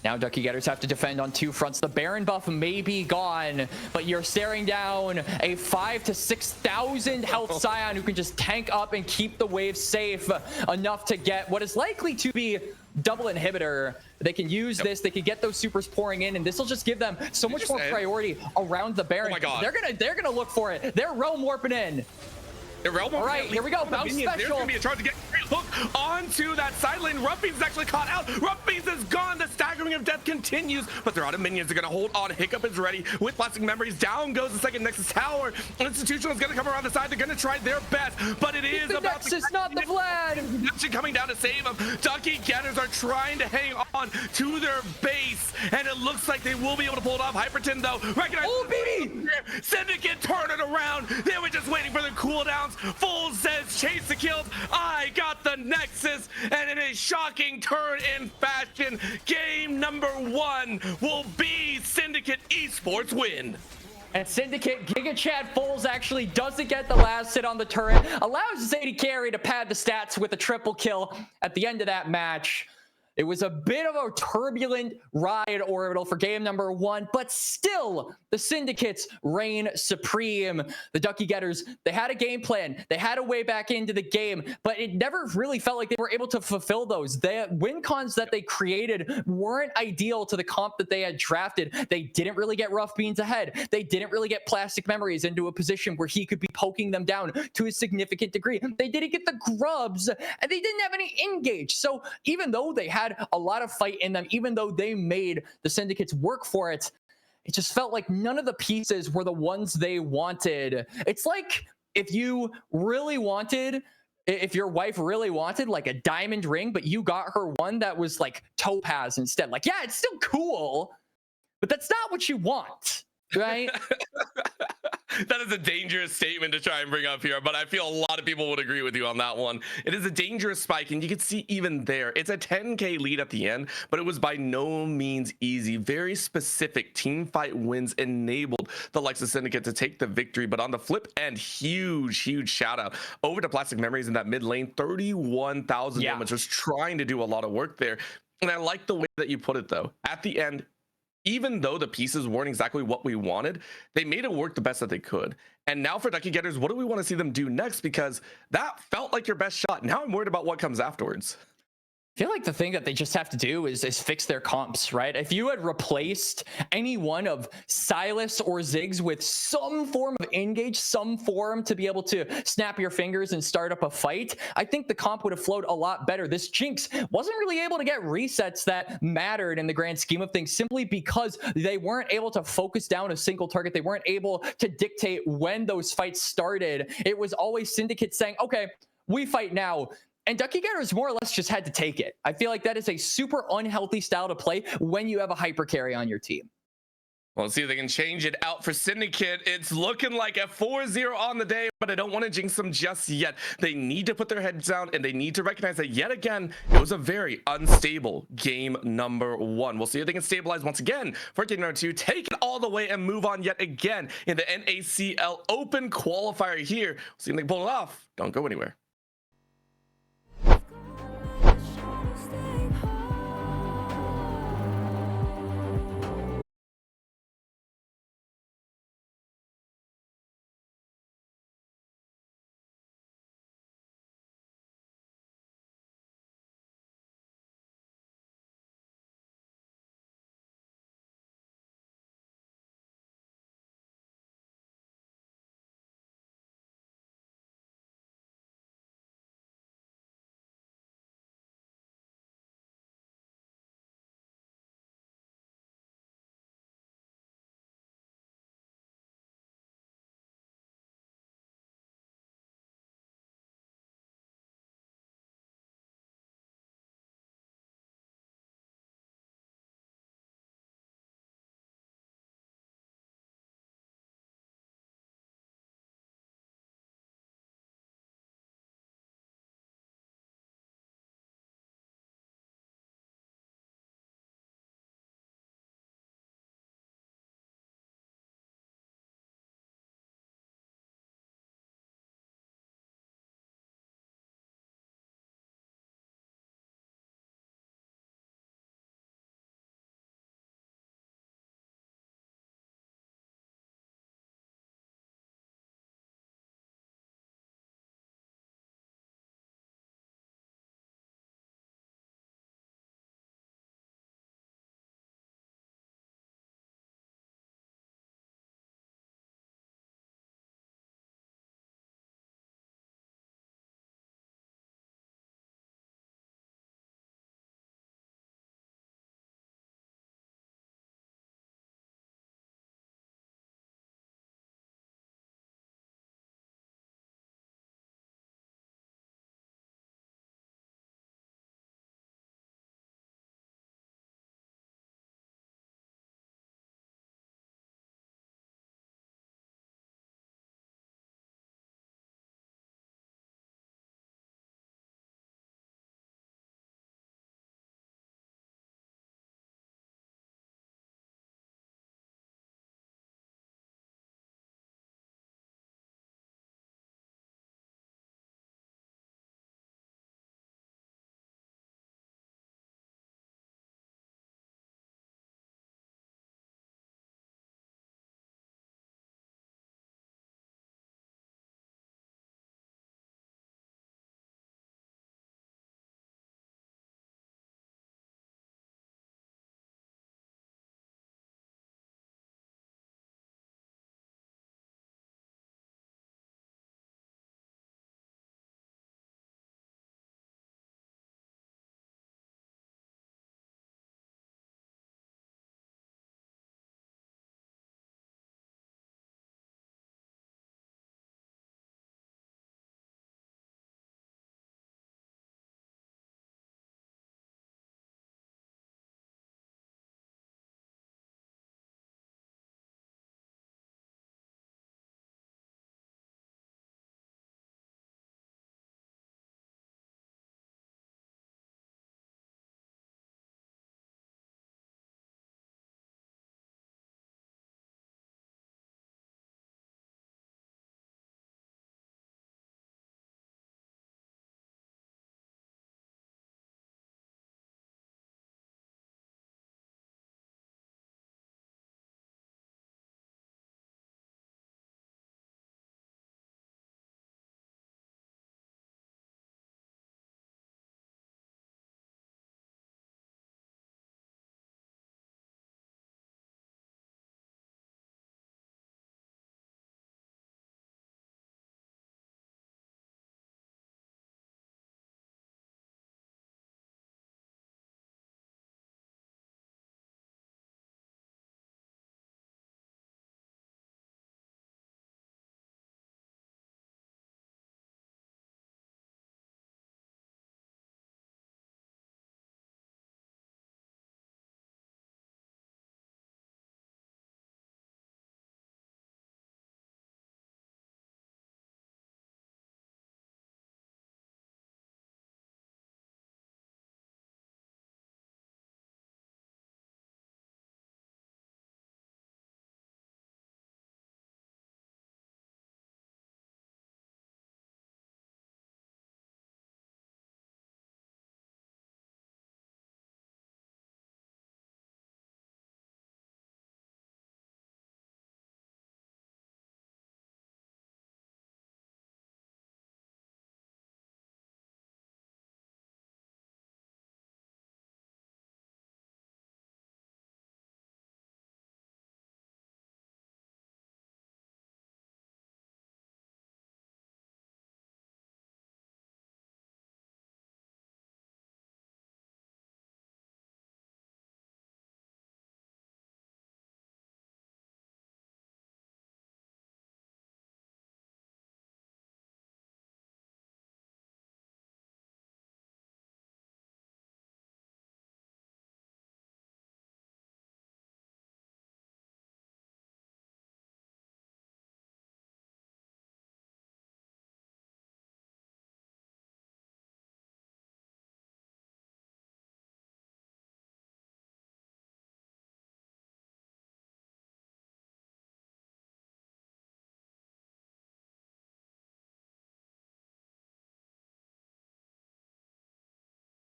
Now Ducky Getters have to defend on two fronts. The Baron buff may be gone, but you're staring down a 5,000 to 6,000 health Scion who can just tank up and keep the wave safe enough to get what is likely to be double inhibitor. They can use this. They can get those supers pouring in, and this will just give them so much more priority around the Baron. Oh my God. They're gonna look for it. They're realm warping in. All right, here we go. Bounce special. There's going to be a charge to get hook onto that side lane. Ruffy's is actually caught out. Ruffy's is gone. The staggering of death continues, but they're out of minions. They're going to hold on. Hiccup is ready with plastic memories. Down goes the second Nexus tower. Institutional is going to come around the side. They're going to try their best, but it is about Nexus, not the Vlad. Actually coming down to save them. Ducky Getters are trying to hang on to their base, and it looks like they will be able to pull it off. Hyperton, though, recognize. Oh, baby! Syndicate turn it around. They were just waiting for the cooldowns. Full says chase the kills. I got the Nexus, and in a shocking turn in fashion, game number 1 will be Syndicate Esports win. And Syndicate, Giga Chad Foles actually doesn't get the last hit on the turret, allows Zadie Carey to pad the stats with a triple kill at the end of that match. It was a bit of a turbulent ride, Orbital, for game number 1, but still, the Syndicates reign supreme. The Ducky Getters, they had a game plan. They had a way back into the game, but it never really felt like they were able to fulfill those. The win cons that they created weren't ideal to the comp that they had drafted. They didn't really get Rough Beans ahead. They didn't really get Plastic Memories into a position where he could be poking them down to a significant degree. They didn't get the grubs, and they didn't have any engage. So even though they had a lot of fight in them, even though they made the Syndicates work for it, it just felt like none of the pieces were the ones they wanted. It's like if you really wanted, if your wife really wanted like a diamond ring, but you got her one that was like topaz instead. Like, yeah, it's still cool, but that's not what you want, right? That is a dangerous statement to try and bring up here, but I feel a lot of people would agree with you on that one. It is a dangerous spike, and you can see even there, it's a 10K lead at the end, but it was by no means easy. Very specific team fight wins enabled the likes of Syndicate to take the victory, but on the flip end, huge shout out over to Plastic Memories in that mid lane. 31,000 damage, was trying to do a lot of work there. And I like the way that you put it, though. At the end, even though the pieces weren't exactly what we wanted, they made it work the best that they could. And now for Ducky Getters, what do we want to see them do next? Because that felt like your best shot. Now I'm worried about what comes afterwards. I feel like the thing that they just have to do is fix their comps, right? If you had replaced any one of Silas or Ziggs with some form of engage, some form to be able to snap your fingers and start up a fight, I think the comp would have flowed a lot better. This Jinx wasn't really able to get resets that mattered in the grand scheme of things, simply because they weren't able to focus down a single target. They weren't able to dictate when those fights started. It was always Syndicate saying, okay, we fight now. And Ducky Getters more or less just had to take it. I feel like that is a super unhealthy style to play when you have a hyper carry on your team. Well, let's see if they can change it out for Syndicate. It's looking like a 4-0 on the day, but I don't want to jinx them just yet. They need to put their heads down, and they need to recognize that yet again, it was a very unstable game number 1. We'll see if they can stabilize once again for game number 2, take it all the way and move on yet again in the NACL Open qualifier here. We'll see if they can pull it off. Don't go anywhere.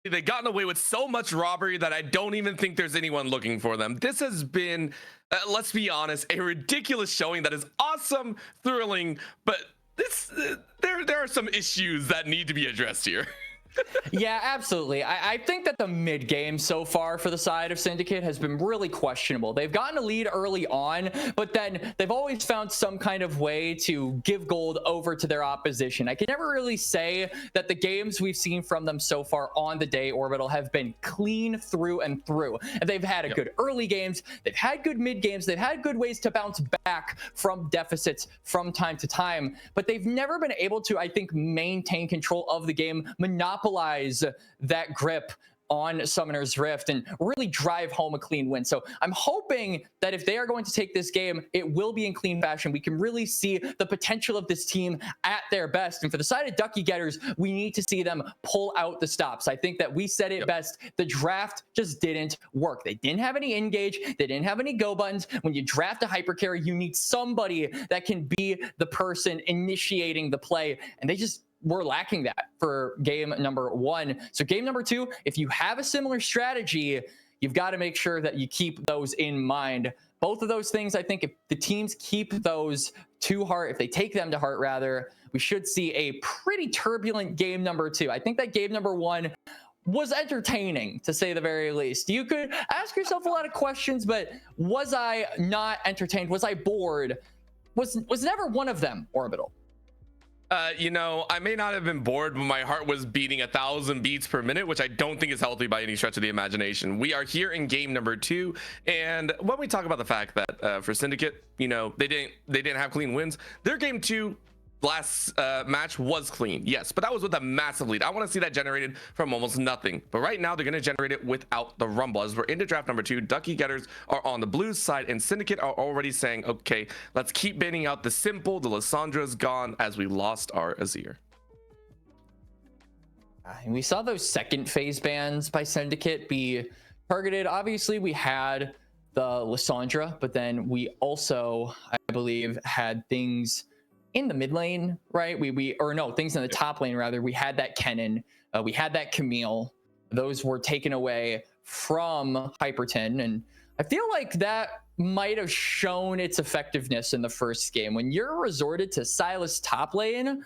They've gotten away with so much robbery that I don't even think there's anyone looking for them. This has been, let's be honest, a ridiculous showing that is awesome, thrilling, but this there are some issues that need to be addressed here. Yeah, absolutely. I think that the mid game so far for the side of Syndicate has been really questionable. They've gotten a lead early on, but then they've always found some kind of way to give gold over to their opposition. I can never really say that the games we've seen from them so far on the day Orbital have been clean through and through. And they've had a good early games, they've had good mid games, they've had good ways to bounce back from deficits from time to time, but they've never been able to, I think, maintain control of the game, monopolize that grip on Summoner's Rift and really drive home a clean win. So I'm hoping that if they are going to take this game, it will be in clean fashion. We can really see the potential of this team at their best. And for the side of Ducky Getters, we need to see them pull out the stops. I think that we said it best. The draft just didn't work. They didn't have any engage. They didn't have any go buttons. When you draft a hyper carry, you need somebody that can be the person initiating the play. And they just we're lacking that for game number 1. So game number 2, if you have a similar strategy, you've got to make sure that you keep those in mind. Both of those things, I think if the teams keep those to heart, if they take them to heart rather, we should see a pretty turbulent game number 2. I think that game number 1 was entertaining, to say the very least. You could ask yourself a lot of questions, but was I not entertained? Was I bored? Was never one of them Orbital. You know, I may not have been bored, but my heart was beating 1,000 beats per minute, which I don't think is healthy by any stretch of the imagination. We are here in game number 2, and when we talk about the fact that for Syndicate, you know, they didn't have clean wins, their game 2 last match was clean, yes, but that was with a massive lead. I want to see that generated from almost nothing, but right now they're going to generate it without the rumble. As we're into draft number 2, Ducky Getters are on the blue side, and Syndicate are already saying, okay, let's keep banning out the simple. The Lyssandra's gone as we lost our Azir. And we saw those second phase bans by Syndicate be targeted. Obviously, we had the Lysandra, but then we also, I believe, had things in the mid lane, right? Things in the top lane rather. We had that Kennen, we had that Camille. Those were taken away from Hyperton, and I feel like that might have shown its effectiveness in the first game. When you're resorted to Sylas top lane,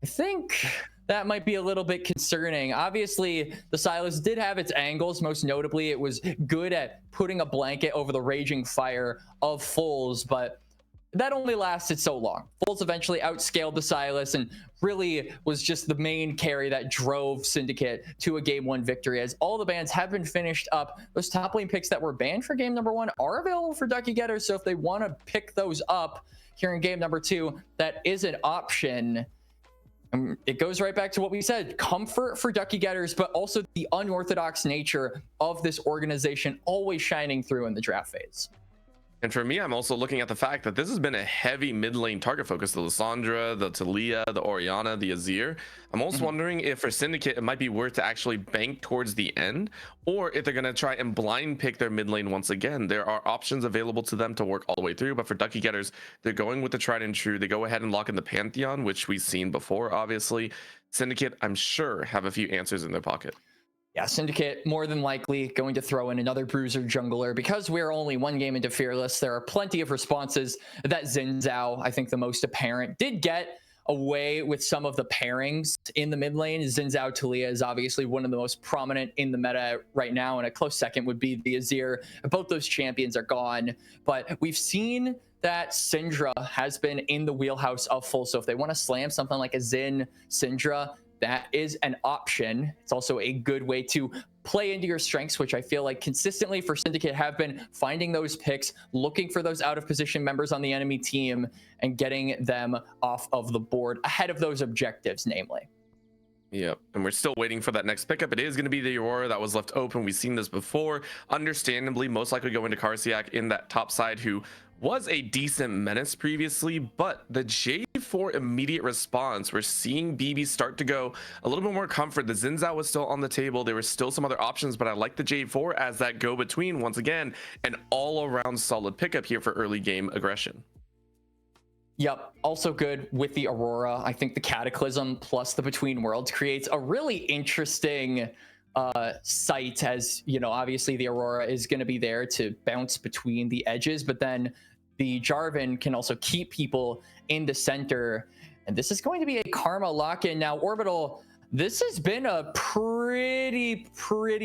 I think that might be a little bit concerning. Obviously, the Sylas did have its angles. Most notably, it was good at putting a blanket over the raging fire of Foles, but that only lasted so long. Foles eventually outscaled the Sylas and really was just the main carry that drove Syndicate to a game 1 victory. As all the bans have been finished up, those top lane picks that were banned for game number 1 are available for Ducky Getters. So if they want to pick those up here in game number 2, that is an option. It goes right back to what we said, comfort for Ducky Getters, but also the unorthodox nature of this organization always shining through in the draft phase. And for me, I'm also looking at the fact that this has been a heavy mid lane target focus. The Lysandra, the Talia, the Orianna, the Azir. I'm also wondering if for Syndicate, it might be worth to actually bank towards the end, or if they're going to try and blind pick their mid lane once again. There are options available to them to work all the way through, but for Ducky Getters, they're going with the tried and true. They go ahead and lock in the Pantheon, which we've seen before, obviously. Syndicate, I'm sure, have a few answers in their pocket. Yeah, Syndicate more than likely going to throw in another bruiser jungler. Because we're only 1 game into Fearless, there are plenty of responses that Xin Zhao, I think the most apparent, did get away with some of the pairings in the mid lane. Xin Zhao Talia is obviously one of the most prominent in the meta right now, and a close second would be the Azir. Both those champions are gone, but we've seen that Syndra has been in the wheelhouse of full. So if they want to slam something like a Xin Syndra, that is an option. It's also a good way to play into your strengths, which I feel like consistently for Syndicate have been finding those picks, looking for those out of position members on the enemy team and getting them off of the board ahead of those objectives, namely. Yep, and we're still waiting for that next pickup. It is going to be the Aurora that was left open. We've seen this before. Understandably, most likely going to Karsiak in that top side, who was a decent menace previously, but the J4 immediate response, we're seeing BB start to go a little bit more comfort. The Xin Zhao was still on the table. There were still some other options, but I like the J4 as that go-between. Once again, an all-around solid pickup here for early game aggression. Yep, also good with the Aurora. I think the Cataclysm plus the Between Worlds creates a really interesting site, as you know, obviously the Aurora is going to be there to bounce between the edges, but then the Jarvan can also keep people in the center. And this is going to be a Karma lock-in. Now, Orbital, this has been a pretty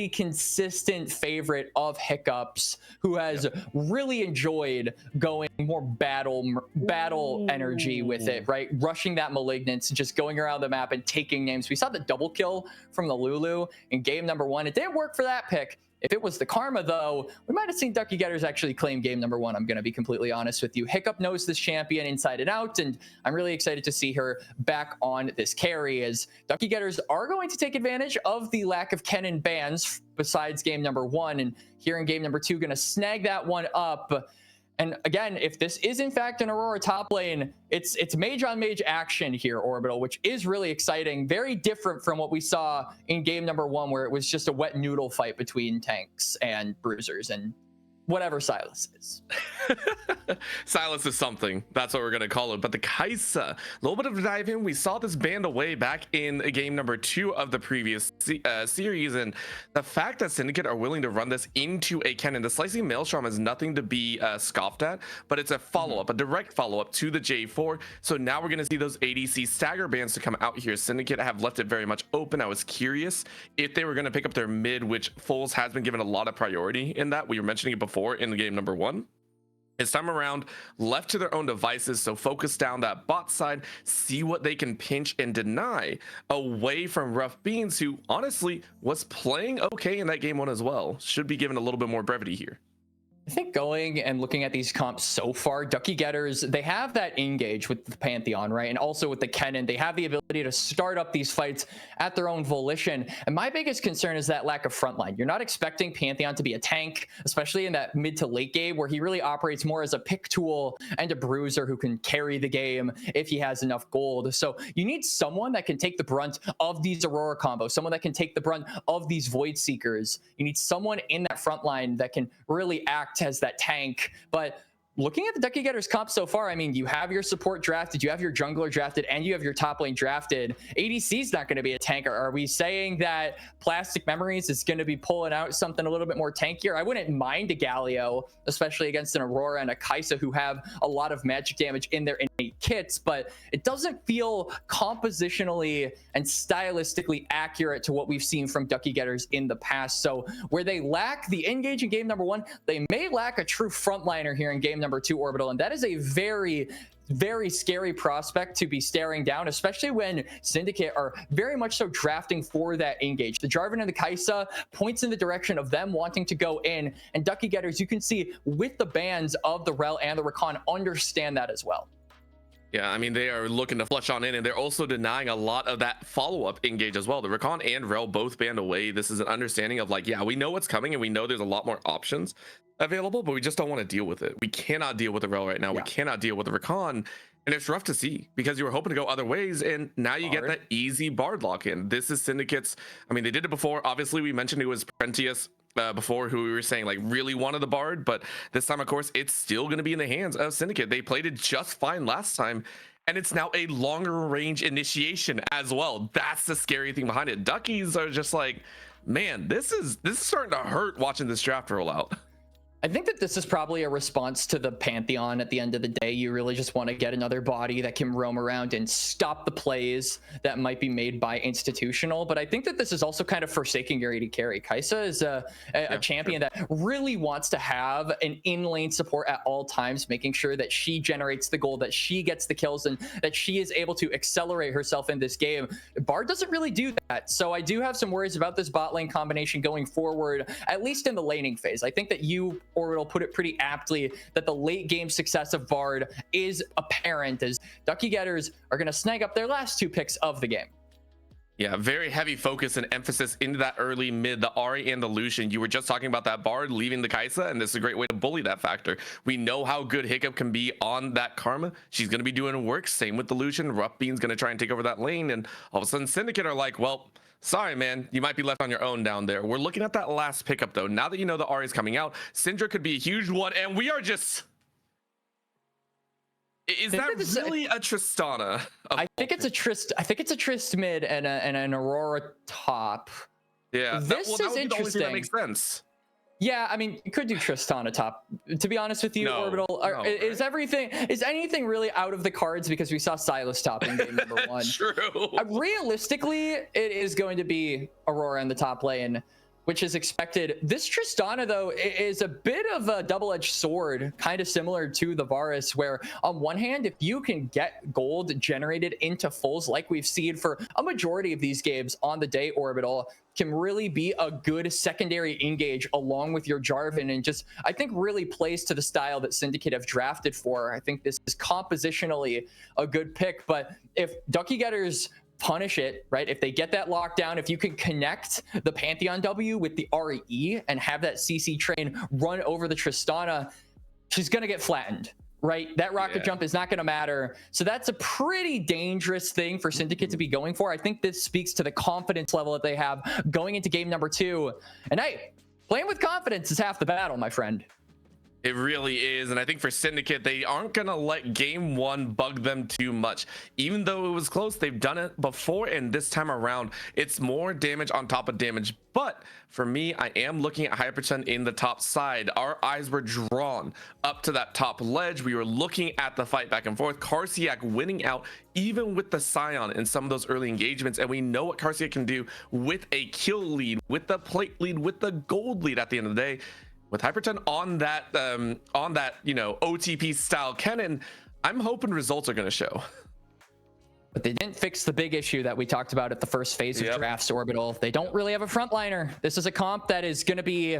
consistent favorite of Hiccups, who has really enjoyed going more battle energy with it, right? Rushing that Malignance, just going around the map and taking names. We saw the double kill from the Lulu in game number 1. It didn't work for that pick. If it was the Karma, though, we might have seen Ducky Getters actually claim game number 1. I'm going to be completely honest with you. Hiccup knows this champion inside and out, and I'm really excited to see her back on this carry, as Ducky Getters are going to take advantage of the lack of Kennen bans besides game number 1, and here in game number 2, going to snag that one up. And again, if this is in fact an Aurora top lane, it's mage on mage action here, Orbital, which is really exciting. Very different from what we saw in game number 1, where it was just a wet noodle fight between tanks and bruisers and whatever Silas is. Silas is something. That's what we're going to call it. But the Kaisa, a little bit of a dive in. We saw this banned away back in game number 2 of the previous series. And the fact that Syndicate are willing to run this into a Kennen, the Slicing Maelstrom is nothing to be scoffed at, but it's a follow-up, a direct follow-up to the J4. So now we're going to see those ADC stagger bans to come out here. Syndicate have left it very much open. I was curious if they were going to pick up their mid, which Foles has been given a lot of priority in that. We were mentioning it before in the game number 1. This time around, left to their own devices, so focus down that bot side, see what they can pinch and deny away from Rough Beans, who honestly was playing okay in that game 1 as well. Should be given a little bit more brevity here. I think going and looking at these comps so far, Ducky Getters, they have that engage with the Pantheon, right? And also with the Kennen, they have the ability to start up these fights at their own volition. And my biggest concern is that lack of frontline. You're not expecting Pantheon to be a tank, especially in that mid to late game, where he really operates more as a pick tool and a bruiser who can carry the game if he has enough gold. So you need someone that can take the brunt of these Aurora combos, someone that can take the brunt of these Void Seekers. You need someone in that frontline that can really act as that tank. But looking at the Ducky Getters comp so far, I mean, you have your support drafted, you have your jungler drafted, and you have your top lane drafted. ADC is not going to be a tanker. Are we saying that Plastic Memories is going to be pulling out something a little bit more tankier? I wouldn't mind a Galio, especially against an Aurora and a Kaisa, who have a lot of magic damage in their innate kits, but it doesn't feel compositionally and stylistically accurate to what we've seen from Ducky Getters in the past. So where they lack the engage in game number 1, they may lack a true frontliner here in game number 2, Orbital, and that is a very scary prospect to be staring down, especially when Syndicate are very much so drafting for that engage. The Jarvan and the Kaisa points in the direction of them wanting to go in, and Ducky Getters, you can see with the bans of the Rel and the Rakan, understand that as well. Yeah, I mean, they are looking to flush on in, and they're also denying a lot of that follow-up engage as well. The Rakan and Rel both banned away. This is an understanding of like, yeah, we know what's coming, and we know there's a lot more options available, but we just don't want to deal with it. We cannot deal with the Rel right now. Yeah. We cannot deal with the Rakan, and it's rough to see because you were hoping to go other ways, and now you get that easy Bard lock in. This is Syndicate's. I mean, they did it before. Obviously, we mentioned it was Prentius before, who we were saying like really wanted the Bard, but this time, of course, it's still going to be in the hands of Syndicate. They played it just fine last time, and it's now a longer range initiation as well. That's the scary thing behind it. Duckies are just like, man, this is starting to hurt watching this draft roll out. I think that this is probably a response to the Pantheon. At the end of the day, you really just want to get another body that can roam around and stop the plays that might be made by Institutional. But I think that this is also kind of forsaking your AD carry. Kaisa is a champion that really wants to have an in-lane support at all times, making sure that she generates the gold, that she gets the kills, and that she is able to accelerate herself in this game. Bard doesn't really do that. So I do have some worries about this bot lane combination going forward, at least in the laning phase. I think that you, Orbital, put it pretty aptly that the late game success of Bard is apparent, as Ducky Getters are going to snag up their last 2 picks of the game. Yeah, very heavy focus and emphasis into that early mid, the Ahri and the Lucian. You were just talking about that Bard leaving the Kaisa, and this is a great way to bully that factor. We know how good Hiccup can be on that Karma. She's going to be doing work. Same with the Lucian. Rough Bean's going to try and take over that lane, and all of a sudden Syndicate are like, well, sorry, man, you might be left on your own down there. We're looking at that last pickup, though. Now that you know the Ahri is coming out, Syndra could be a huge one, and we are just... Is that really a Tristana? I think it's a Trist mid and an Aurora top. Yeah, this is that would be the only thing interesting. that makes sense. Yeah, I mean, you could do Tristana top. To be honest with you, No, Orbital, is anything really out of the cards because we saw Silas top in game number 1? True. Realistically, it is going to be Aurora in the top lane, which is expected. This Tristana, though, is a bit of a double-edged sword, kind of similar to the Varus, where on one hand, if you can get gold generated into fulls like we've seen for a majority of these games on the day, Orbital can really be a good secondary engage along with your Jarvan, and just, I think, really plays to the style that Syndicate have drafted for. I think this is compositionally a good pick, but if Ducky Getters punish it, right? If they get that lockdown, if you can connect the Pantheon W with the RE and have that CC train run over the Tristana, she's going to get flattened, right? That rocket jump is not going to matter. So that's a pretty dangerous thing for Syndicate to be going for. I think this speaks to the confidence level that they have going into game number 2. And hey, playing with confidence is half the battle, my friend. It really is, and I think for Syndicate, they aren't going to let game 1 bug them too much. Even though it was close, they've done it before, and this time around, it's more damage on top of damage. But for me, I am looking at Hyperton in the top side. Our eyes were drawn up to that top ledge. We were looking at the fight back and forth. Karsiak winning out, even with the Scion in some of those early engagements, and we know what Karsiak can do with a kill lead, with the plate lead, with the gold lead at the end of the day. With Hyperton on that OTP style cannon, I'm hoping results are going to show. But they didn't fix the big issue that we talked about at the first phase of drafts, Orbital. They don't really have a frontliner. This is a comp that is going to be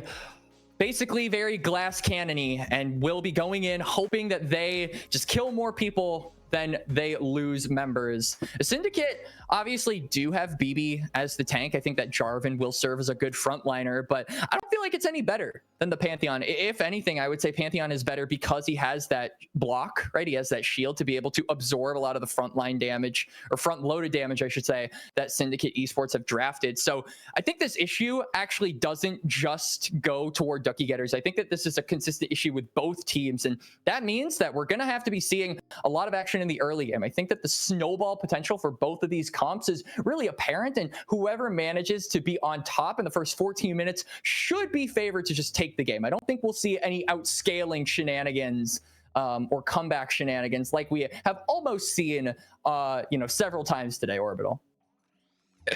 basically very glass cannon-y and will be going in hoping that they just kill more people than they lose members. The Syndicate obviously do have BB as the tank. I think that Jarvan will serve as a good frontliner, but I don't feel like it's any better than the Pantheon. If anything, I would say Pantheon is better because he has that block, right? He has that shield to be able to absorb a lot of the frontline damage, or front-loaded damage, I should say, that Syndicate Esports have drafted. So I think this issue actually doesn't just go toward Ducky Getters. I think that this is a consistent issue with both teams, and that means that we're going to have to be seeing a lot of action in the early game. I think that the snowball potential for both of these comps is really apparent, and whoever manages to be on top in the first 14 minutes should be favored to just take the game. I don't think we'll see any outscaling shenanigans or comeback shenanigans like we have almost seen several times today, Orbital.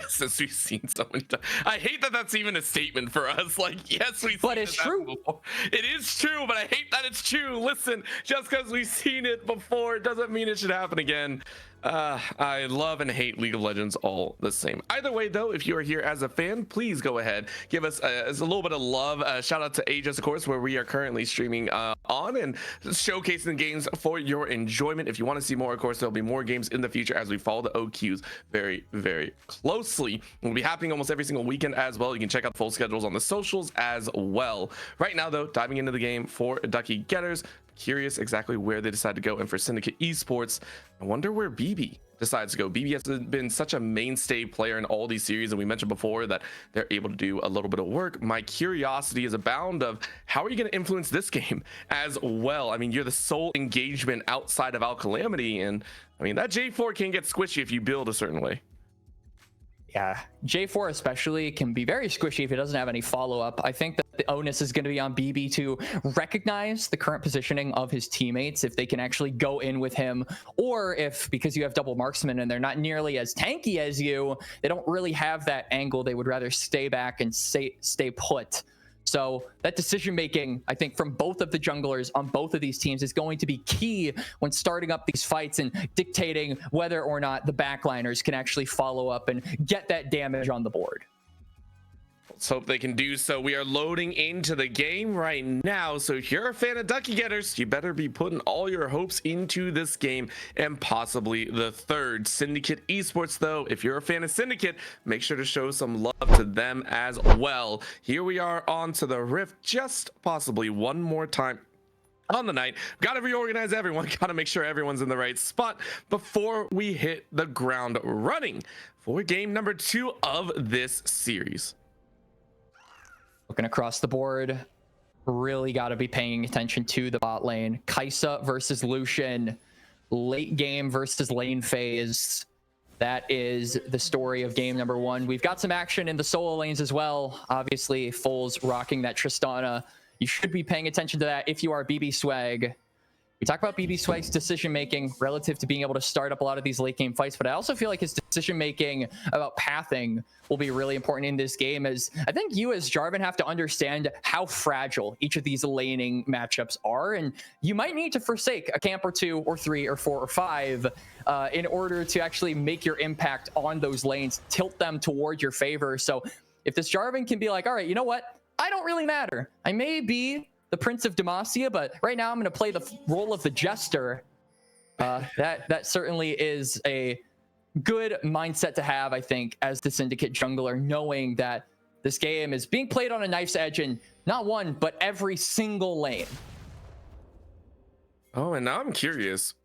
Since we've seen so many times. I hate that that's even a statement for us. Like, yes, we've seen but it's true. Before. It is true, but I hate that it's true. Listen, just because we've seen it before doesn't mean it should happen again. I love and hate League of Legends all the same. Either way, though, if you are here as a fan, please go ahead, give us a little bit of love. Shout out to Aegis, of course, where we are currently streaming on and showcasing games for your enjoyment. If you want to see more, of course, there'll be more games in the future as we follow the OQs very, very closely. We'll be happening almost every single weekend as well. You can check out the full schedules on the socials as well. Right now, though, diving into the game for Ducky Getters. Curious exactly where they decide to go, and for Syndicate Esports, I wonder where BB decides to go. BB has been such a mainstay player in all these series, and we mentioned before that they're able to do a little bit of work. My curiosity is abound of how are you going to influence this game as well? I mean, you're the sole engagement outside of Calamity, and I mean that J4 can get squishy if you build a certain way. Yeah, J4 especially can be very squishy if it doesn't have any follow-up. I think that the onus is going to be on BB to recognize the current positioning of his teammates, if they can actually go in with him, or if, because you have double marksman and they're not nearly as tanky as you, they don't really have that angle. They would rather stay back and stay put. So that decision making, I think, from both of the junglers on both of these teams is going to be key when starting up these fights and dictating whether or not the backliners can actually follow up and get that damage on the board. Let's hope they can do so. We are loading into the game right now, so if you're a fan of Ducky Getters, you better be putting all your hopes into this game and possibly the third. Syndicate Esports, though, if you're a fan of Syndicate, make sure to show some love to them as well. Here we are onto the Rift, just possibly one more time on the night. Gotta reorganize everyone, gotta make sure everyone's in the right spot before we hit the ground running for game number 2 of this series. Looking across the board, really got to be paying attention to the bot lane. Kai'Sa versus Lucian, late game versus lane phase. that is the story of game number 1. We've got some action in the solo lanes as well. Obviously, Foles rocking that Tristana. You should be paying attention to that if you are BB Swag. We talk about BB Swag's decision-making relative to being able to start up a lot of these late-game fights, but I also feel like his decision-making about pathing will be really important in this game, as I think you as Jarvan have to understand how fragile each of these laning matchups are, and you might need to forsake a camp or 2 or 3 or 4 or 5 in order to actually make your impact on those lanes, tilt them toward your favor. So if this Jarvan can be like, all right, you know what? I don't really matter. I may be the Prince of Demacia, but right now I'm going to play the role of the Jester. That certainly is a good mindset to have, I think, as the Syndicate jungler, knowing that this game is being played on a knife's edge in not one, but every single lane. Oh, and now I'm curious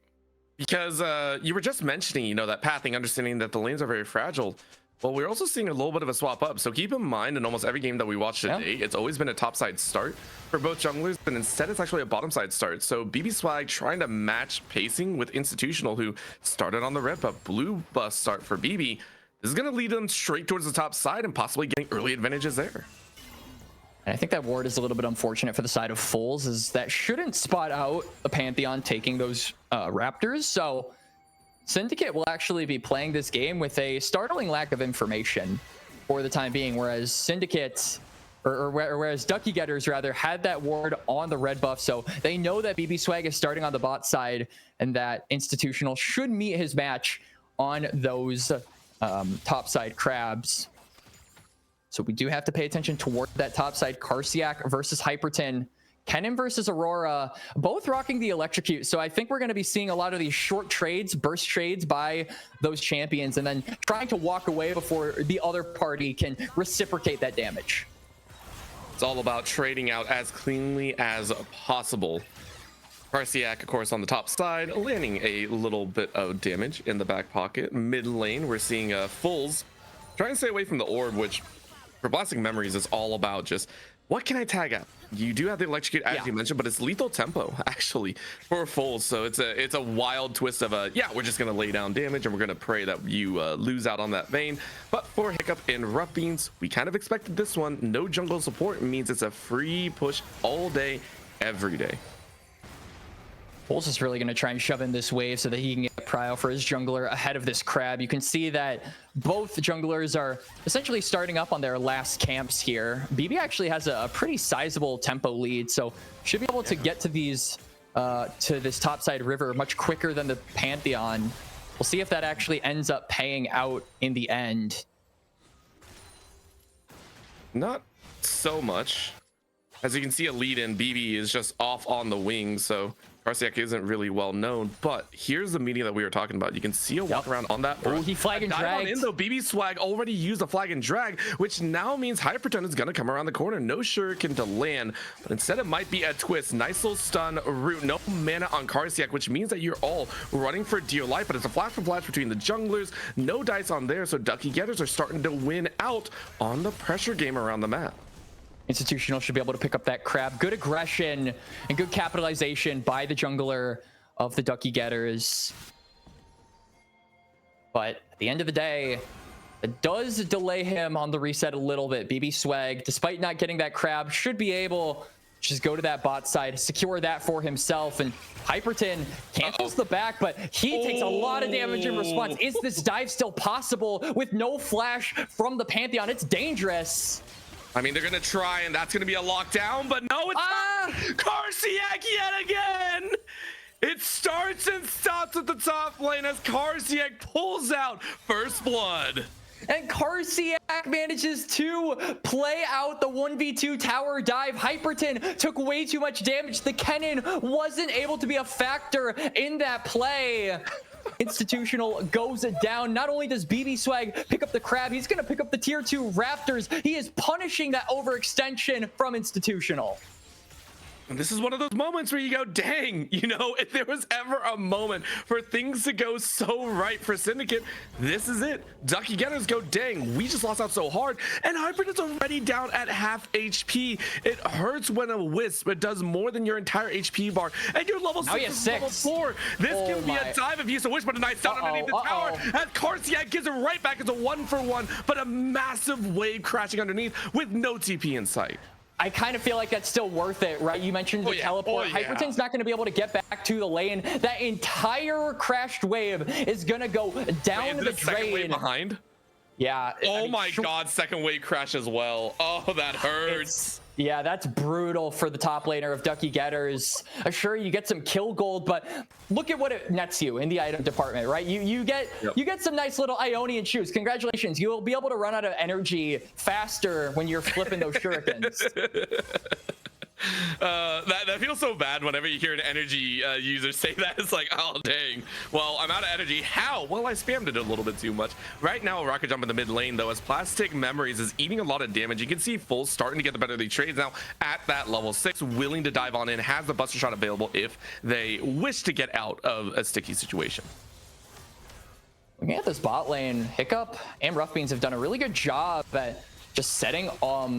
because you were just mentioning, you know, that pathing, understanding that the lanes are very fragile. Well, we're also seeing a little bit of a swap up. So keep in mind, in almost every game that we watched today, it's always been a top side start for both junglers, but instead it's actually a bottom side start. So BB Swag trying to match pacing with Institutional, who started on the red buff, blue buff start for BB. This is going to lead them straight towards the top side and possibly getting early advantages there. And I think that ward is a little bit unfortunate for the side of Foles, as that shouldn't spot out the Pantheon taking those Raptors. So Syndicate will actually be playing this game with a startling lack of information for the time being, whereas Syndicate, whereas Ducky Getters rather, had that ward on the red buff, so they know that BB Swag is starting on the bot side and that Institutional should meet his match on those top side crabs. So we do have to pay attention toward that top side. Karsiak versus Hyperton. Kennen versus Aurora, both rocking the electrocute. So I think we're going to be seeing a lot of these short trades, burst trades by those champions, and then trying to walk away before the other party can reciprocate that damage. It's all about trading out as cleanly as possible. Karsiak, of course, on the top side, landing a little bit of damage in the back pocket. Mid lane, we're seeing Foles trying to stay away from the orb, which for Blasting Memories is all about just, what can I tag out? You do have the electrocute, as you mentioned, but it's lethal tempo actually for Foles. So it's a wild twist of we're just gonna lay down damage and we're gonna pray that you lose out on that vein. But for Hiccup and Rough Beans, we kind of expected this one. No jungle support means it's a free push all day, every day. Foles is really going to try and shove in this wave so that he can get prio for his jungler ahead of this crab. You can see that both junglers are essentially starting up on their last camps here. BB actually has a pretty sizable tempo lead, so should be able to get to these to this topside river much quicker than the Pantheon. We'll see if that actually ends up paying out in the end. Not so much. As you can see, a lead in BB is just off on the wing, so Karsiak isn't really well known, but here's the media that we were talking about. You can see a walk around on that. Oh, he flag and dragged. In though, BB Swag already used a flag and drag, which now means Hyperton is going to come around the corner. No shuriken to land, but instead it might be a twist. Nice little stun root. No mana on Karsiak, which means that you're all running for dear life, but it's a flash for flash between the junglers. No dice on there, so Ducky Getters are starting to win out on the pressure game around the map. Institutional should be able to pick up that crab. Good aggression and good capitalization by the jungler of the Ducky Getters. But at the end of the day, it does delay him on the reset a little bit. BB Swag, despite not getting that crab, should be able to just go to that bot side, secure that for himself. And Hyperton cancels the back, but he takes a lot of damage in response. Is this dive still possible with no flash from the Pantheon? It's dangerous. I mean, they're going to try, and that's going to be a lockdown, but no, it's not. Karsiak yet again. It starts and stops at the top lane as Karsiak pulls out first blood. And Karsiak manages to play out the 1v2 tower dive. Hyperton took way too much damage. The Kennen wasn't able to be a factor in that play. Institutional goes down. Not only does BB Swag pick up the crab, he's going to pick up the tier 2 Raptors. He is punishing that overextension from Institutional. And this is one of those moments where you go, dang, you know, if there was ever a moment for things to go so right for Syndicate, this is it. Ducky Getters go, dang, we just lost out so hard. And Hybrid is already down at half HP. It hurts when a Wisp does more than your entire HP bar. And you're level 6, level 4. This can be a dive if you use a Wisp, but a nice down underneath the tower. As Carsiak gives it right back. It's a 1-for-1, but a massive wave crashing underneath with no TP in sight. I kind of feel like that's still worth it, right? You mentioned the teleport. Hyperton's not going to be able to get back to the lane. That entire crashed wave is going to go down the drain. Second wave behind? Yeah. Oh my God, second wave crash as well. Oh, that hurts. Yeah, that's brutal for the top laner of Ducky Getters. Sure, you get some kill gold, but look at what it nets you in the item department, right? You get some nice little Ionian shoes. Congratulations, you'll be able to run out of energy faster when you're flipping those shurikens. That feels so bad whenever you hear an energy user say that. It's like, oh dang, well, I'm out of energy. How? Well, I spammed it a little bit too much. Right now, a rocket jump in the mid lane though, as Plastic Memories is eating a lot of damage. You can see Full starting to get the better of the trades now at that level 6, willing to dive on in, has the Buster Shot available if they wish to get out of a sticky situation. Looking at this bot lane, Hiccup and Rough Beans have done a really good job at just setting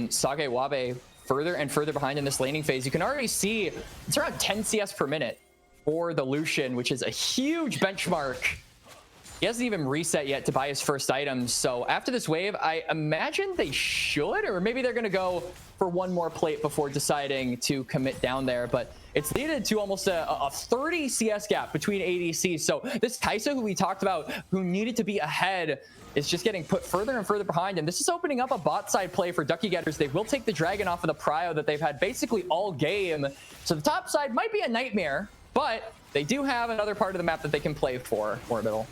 Sage Wabe further and further behind in this laning phase. You can already see it's around 10 CS per minute for the Lucian, which is a huge benchmark. He hasn't even reset yet to buy his first items. So after this wave, I imagine they should, or maybe they're going to go for one more plate before deciding to commit down there. But it's leaded to almost a 30 CS gap between ADCs. So this Kai'Sa, who we talked about, who needed to be ahead, is just getting put further and further behind. And this is opening up a bot side play for Ducky Getters. They will take the dragon off of the prio that they've had basically all game. So the top side might be a nightmare, but they do have another part of the map that they can play for, Orbital.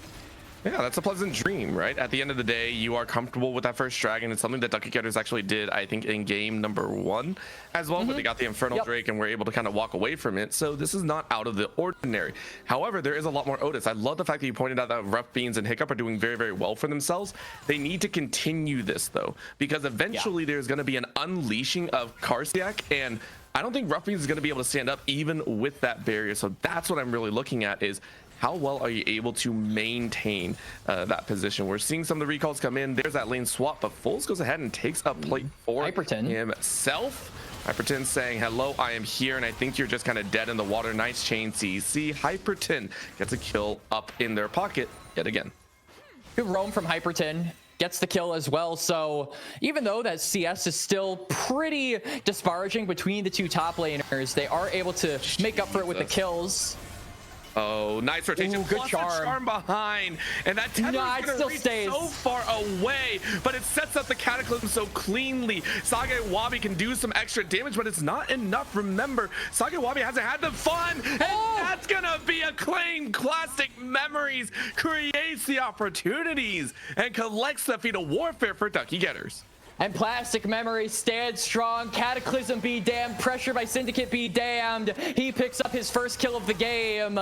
Yeah, that's a pleasant dream, right? At the end of the day, you are comfortable with that first dragon. It's something that Ducky Getters actually did, I think, in game number 1 as well, but they got the Infernal Drake and were able to kind of walk away from it. So this is not out of the ordinary. However, there is a lot more Otis. I love the fact that you pointed out that Rough Beans and Hiccup are doing very, very well for themselves. They need to continue this, though, because eventually there's going to be an unleashing of Carsiak, and I don't think Rough Beans is going to be able to stand up even with that barrier. So that's what I'm really looking at, is how well are you able to maintain that position? We're seeing some of the recalls come in. There's that lane swap, but Fulls goes ahead and takes a plate for himself. Hyperton saying, hello, I am here, and I think you're just kind of dead in the water. Nice chain CC. Hyperton gets a kill up in their pocket yet again. Good roam from Hyperton. Gets the kill as well. So even though that CS is still pretty disparaging between the two top laners, they are able to make up for it with the kills. Oh, nice rotation. Ooh, good charm behind, and that tether is going to reach stays so far away, but it sets up the Cataclysm so cleanly. Sage Wabi can do some extra damage, but it's not enough. Remember, Sage Wabi hasn't had the fun, and that's going to be a claim. Plastic Memories creates the opportunities and collects the feat of warfare for Ducky Getters. And Plastic Memory stands strong. Cataclysm be damned. Pressure by Syndicate be damned. He picks up his first kill of the game.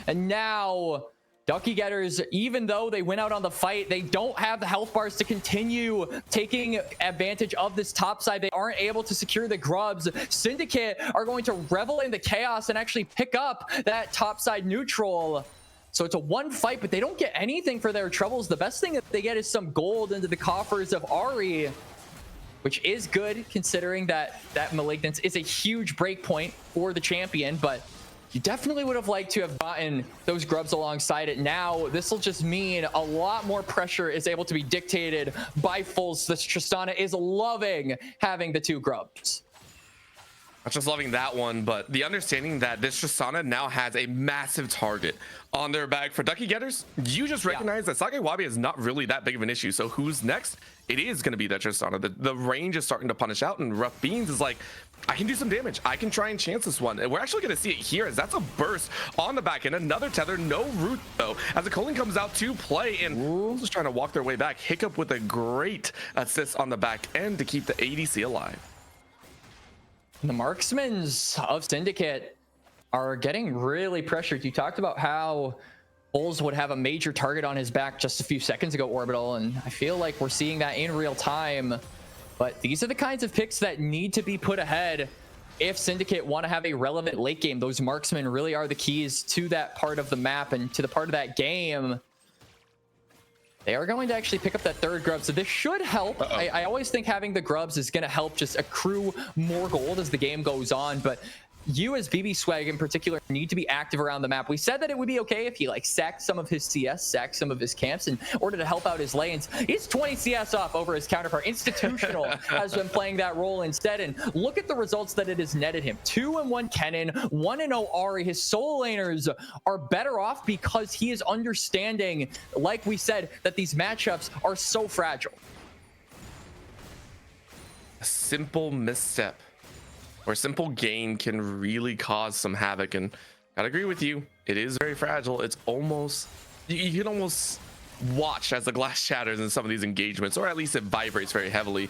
And now Ducky Getters, even though they went out on the fight, they don't have the health bars to continue taking advantage of this top side. They aren't able to secure the grubs. Syndicate are going to revel in the chaos and actually pick up that top side neutral. So it's a one fight, but they don't get anything for their troubles. The best thing that they get is some gold into the coffers of Ahri, which is good considering that Malignance is a huge break point for the champion, but you definitely would have liked to have gotten those grubs alongside it. Now, this will just mean a lot more pressure is able to be dictated by Fulls. This Tristana is loving having the two grubs. Not just loving that one, but the understanding that this Tristana now has a massive target on their back. For Ducky Getters, you just recognize that Sage Wabi is not really that big of an issue. So who's next? It is going to be that Tristana. The range is starting to punish out, and Rough Beans is like, I can do some damage. I can try and chance this one. And we're actually going to see it here, as that's a burst on the back end. Another tether, no root though, as the Culling comes out to play, and just trying to walk their way back. Hiccup with a great assist on the back end to keep the ADC alive. The marksmen of Syndicate are getting really pressured. You talked about how Fulls would have a major target on his back just a few seconds ago, Orbital, and I feel like we're seeing that in real time. But these are the kinds of picks that need to be put ahead if Syndicate want to have a relevant late game, those marksmen really are the keys to that part of the map and to the part of that game. They are going to actually pick up that third grub, so this should help. I always think having the grubs is going to help just accrue more gold as the game goes on, but you as BB Swag in particular need to be active around the map. We said that it would be okay if he like sacked some of his CS, sacked some of his camps in order to help out his lanes. He's 20 CS off over his counterpart. Institutional has been playing that role instead, and look at the results that it has netted him. 2-1 Kennen, 1-0 Ari. His solo laners are better off because he is understanding, like we said, that these matchups are so fragile. A simple misstep or simple gain can really cause some havoc, and I'd agree with you, it is very fragile. It's almost, you can almost watch as the glass shatters in some of these engagements, or at least it vibrates very heavily.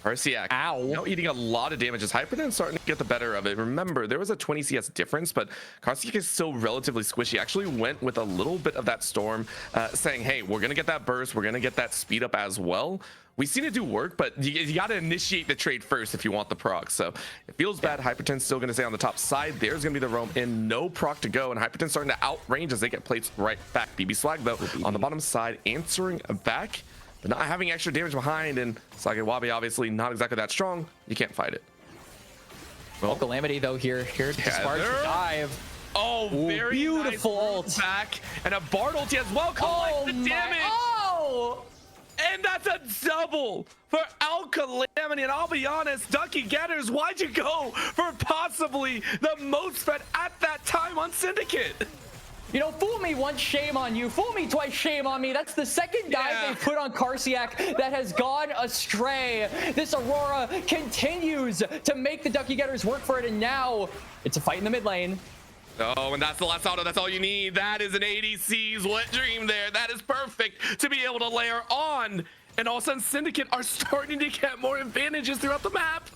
Karsiak now eating a lot of damage as Hyperden starting to get the better of it. Remember, there was a 20 CS difference, but Karsiak is still relatively squishy. Actually went with a little bit of that storm, saying, hey, we're gonna get that burst, we're gonna get that speed up as well. We've seen it do work, but you got to initiate the trade first if you want the proc. So it feels bad. Hyperten's still going to stay on the top side. There's going to be the roam in, no proc to go, and Hyperten's starting to outrange as they get placed right back. BB Swag, though, on the bottom side, answering back, but not having extra damage behind, and Sage Wabi obviously not exactly that strong. You can't fight it. Well, Calamity, though, here to sparge the dive. Oh, very beautiful nice ult. Back, and a Bard ulti as well. Collect the damage. Oh! And that's a double for Calamity. And I'll be honest, Ducky Getters, why'd you go for possibly the most fed at that time on Syndicate? You know, fool me once, shame on you. Fool me twice, shame on me. That's the second dive they put on Karsiak that has gone astray. This Aurora continues to make the Ducky Getters work for it, and now it's a fight in the mid lane. Oh, and that's the last auto. That's all you need. That is an ADC's wet dream there. That is perfect to be able to layer on. And all of a sudden, Syndicate are starting to get more advantages throughout the map.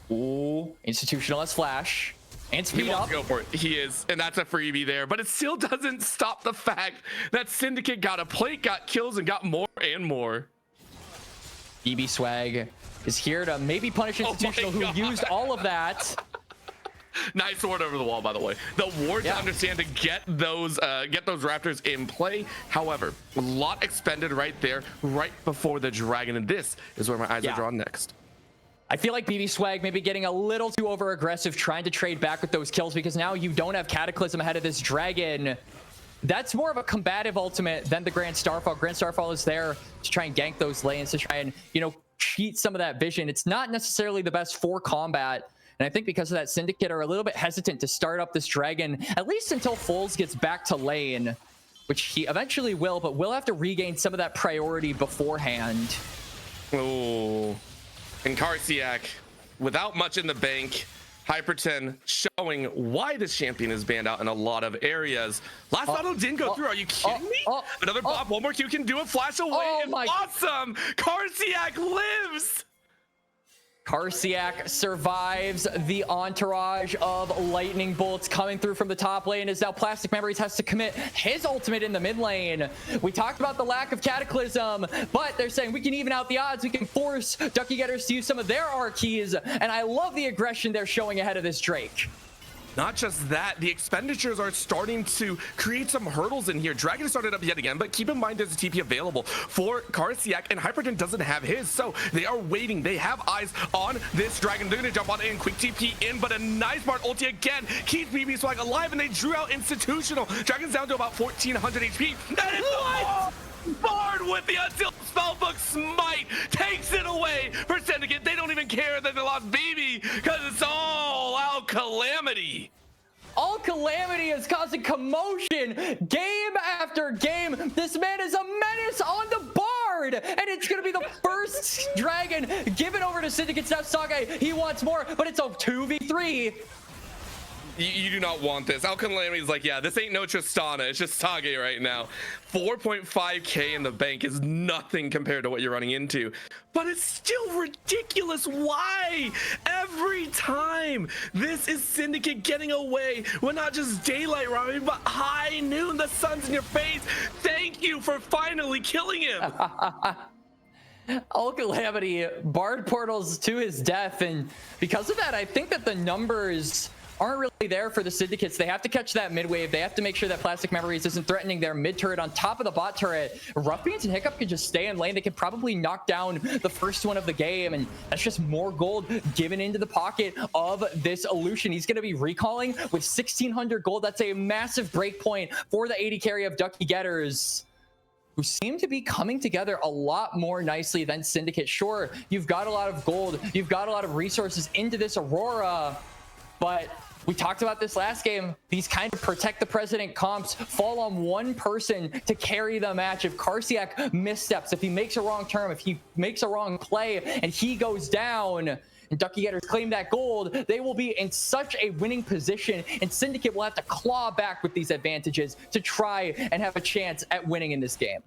Ooh, Institutional has flash and speed he wants up. to go for it. He is, and that's a freebie there. But it still doesn't stop the fact that Syndicate got a plate, got kills, and got more and more. BB Swag is here to maybe punish Institutional, who used all of that. Nice ward over the wall, by the way. The ward to understand to get those raptors in play. However, a lot expended right there, right before the dragon, and this is where my eyes are drawn next. I feel like BB Swag maybe getting a little too over aggressive, trying to trade back with those kills, because now you don't have Cataclysm ahead of this dragon. That's more of a combative ultimate than the Grand Starfall. Grand Starfall is there to try and gank those lanes, to try and, you know, cheat some of that vision. It's not necessarily the best for combat. And I think because of that, Syndicate are a little bit hesitant to start up this dragon, at least until Foles gets back to lane, which he eventually will, but will have to regain some of that priority beforehand. Oh, and Karsiak, without much in the bank, Hyperten showing why this champion is banned out in a lot of areas. Last auto didn't go through. Are you kidding me? Another bop, one more Q can do it. Flash away. It's awesome. Karsiak lives. Karsiak survives the entourage of lightning bolts coming through from the top lane, as now Plastic Memories has to commit his ultimate in the mid lane. We talked about the lack of Cataclysm, but they're saying we can even out the odds. We can force Ducky Getters to use some of their R keys, and I love the aggression they're showing ahead of this Drake. Not just that, the expenditures are starting to create some hurdles in here. Dragon started up yet again, but keep in mind there's a TP available for Karsiak, and Hyperten doesn't have his, so they are waiting. They have eyes on this dragon. They're gonna jump on in, quick TP in, but a nice Bard ulti again keeps BB Swag alive, and they drew out Institutional. Dragon's down to about 1400 HP. That is what? Bard with the Unsealed Spellbook Smite takes it away for Syndicate. They don't even care that they lost BB, because it's all out Calamity. All Calamity is causing commotion game after game. This man is a menace on the Bard, and it's going to be the first dragon given over to Syndicate. Now Sage, he wants more, but it's a 2v3. You do not want this. Calamity is like, yeah, this ain't no Tristana. It's just Sage right now. 4.5k in the bank is nothing compared to what you're running into. But it's still ridiculous. Why? Every time this is Syndicate getting away with not just daylight robbing, but high noon. The sun's in your face. Thank you for finally killing him. Oh, Calamity, Bard portals to his death, and because of that, I think that the numbers aren't really there for the Syndicates. They have to catch that mid wave. They have to make sure that Plastic Memories isn't threatening their mid turret on top of the bot turret. Rough Beans and Hiccup can just stay in lane. They can probably knock down the first one of the game, and that's just more gold given into the pocket of this Illusion. He's going to be recalling with 1,600 gold. That's a massive break point for the 80 carry of Ducky Getters, who seem to be coming together a lot more nicely than Syndicate. Sure, you've got a lot of gold, you've got a lot of resources into this Aurora, but we talked about this last game. These kind of protect the president comps fall on one person to carry the match. If Karsiak missteps, if he makes a wrong turn, if he makes a wrong play and he goes down, and Ducky Getters claim that gold, they will be in such a winning position, and Syndicate will have to claw back with these advantages to try and have a chance at winning in this game.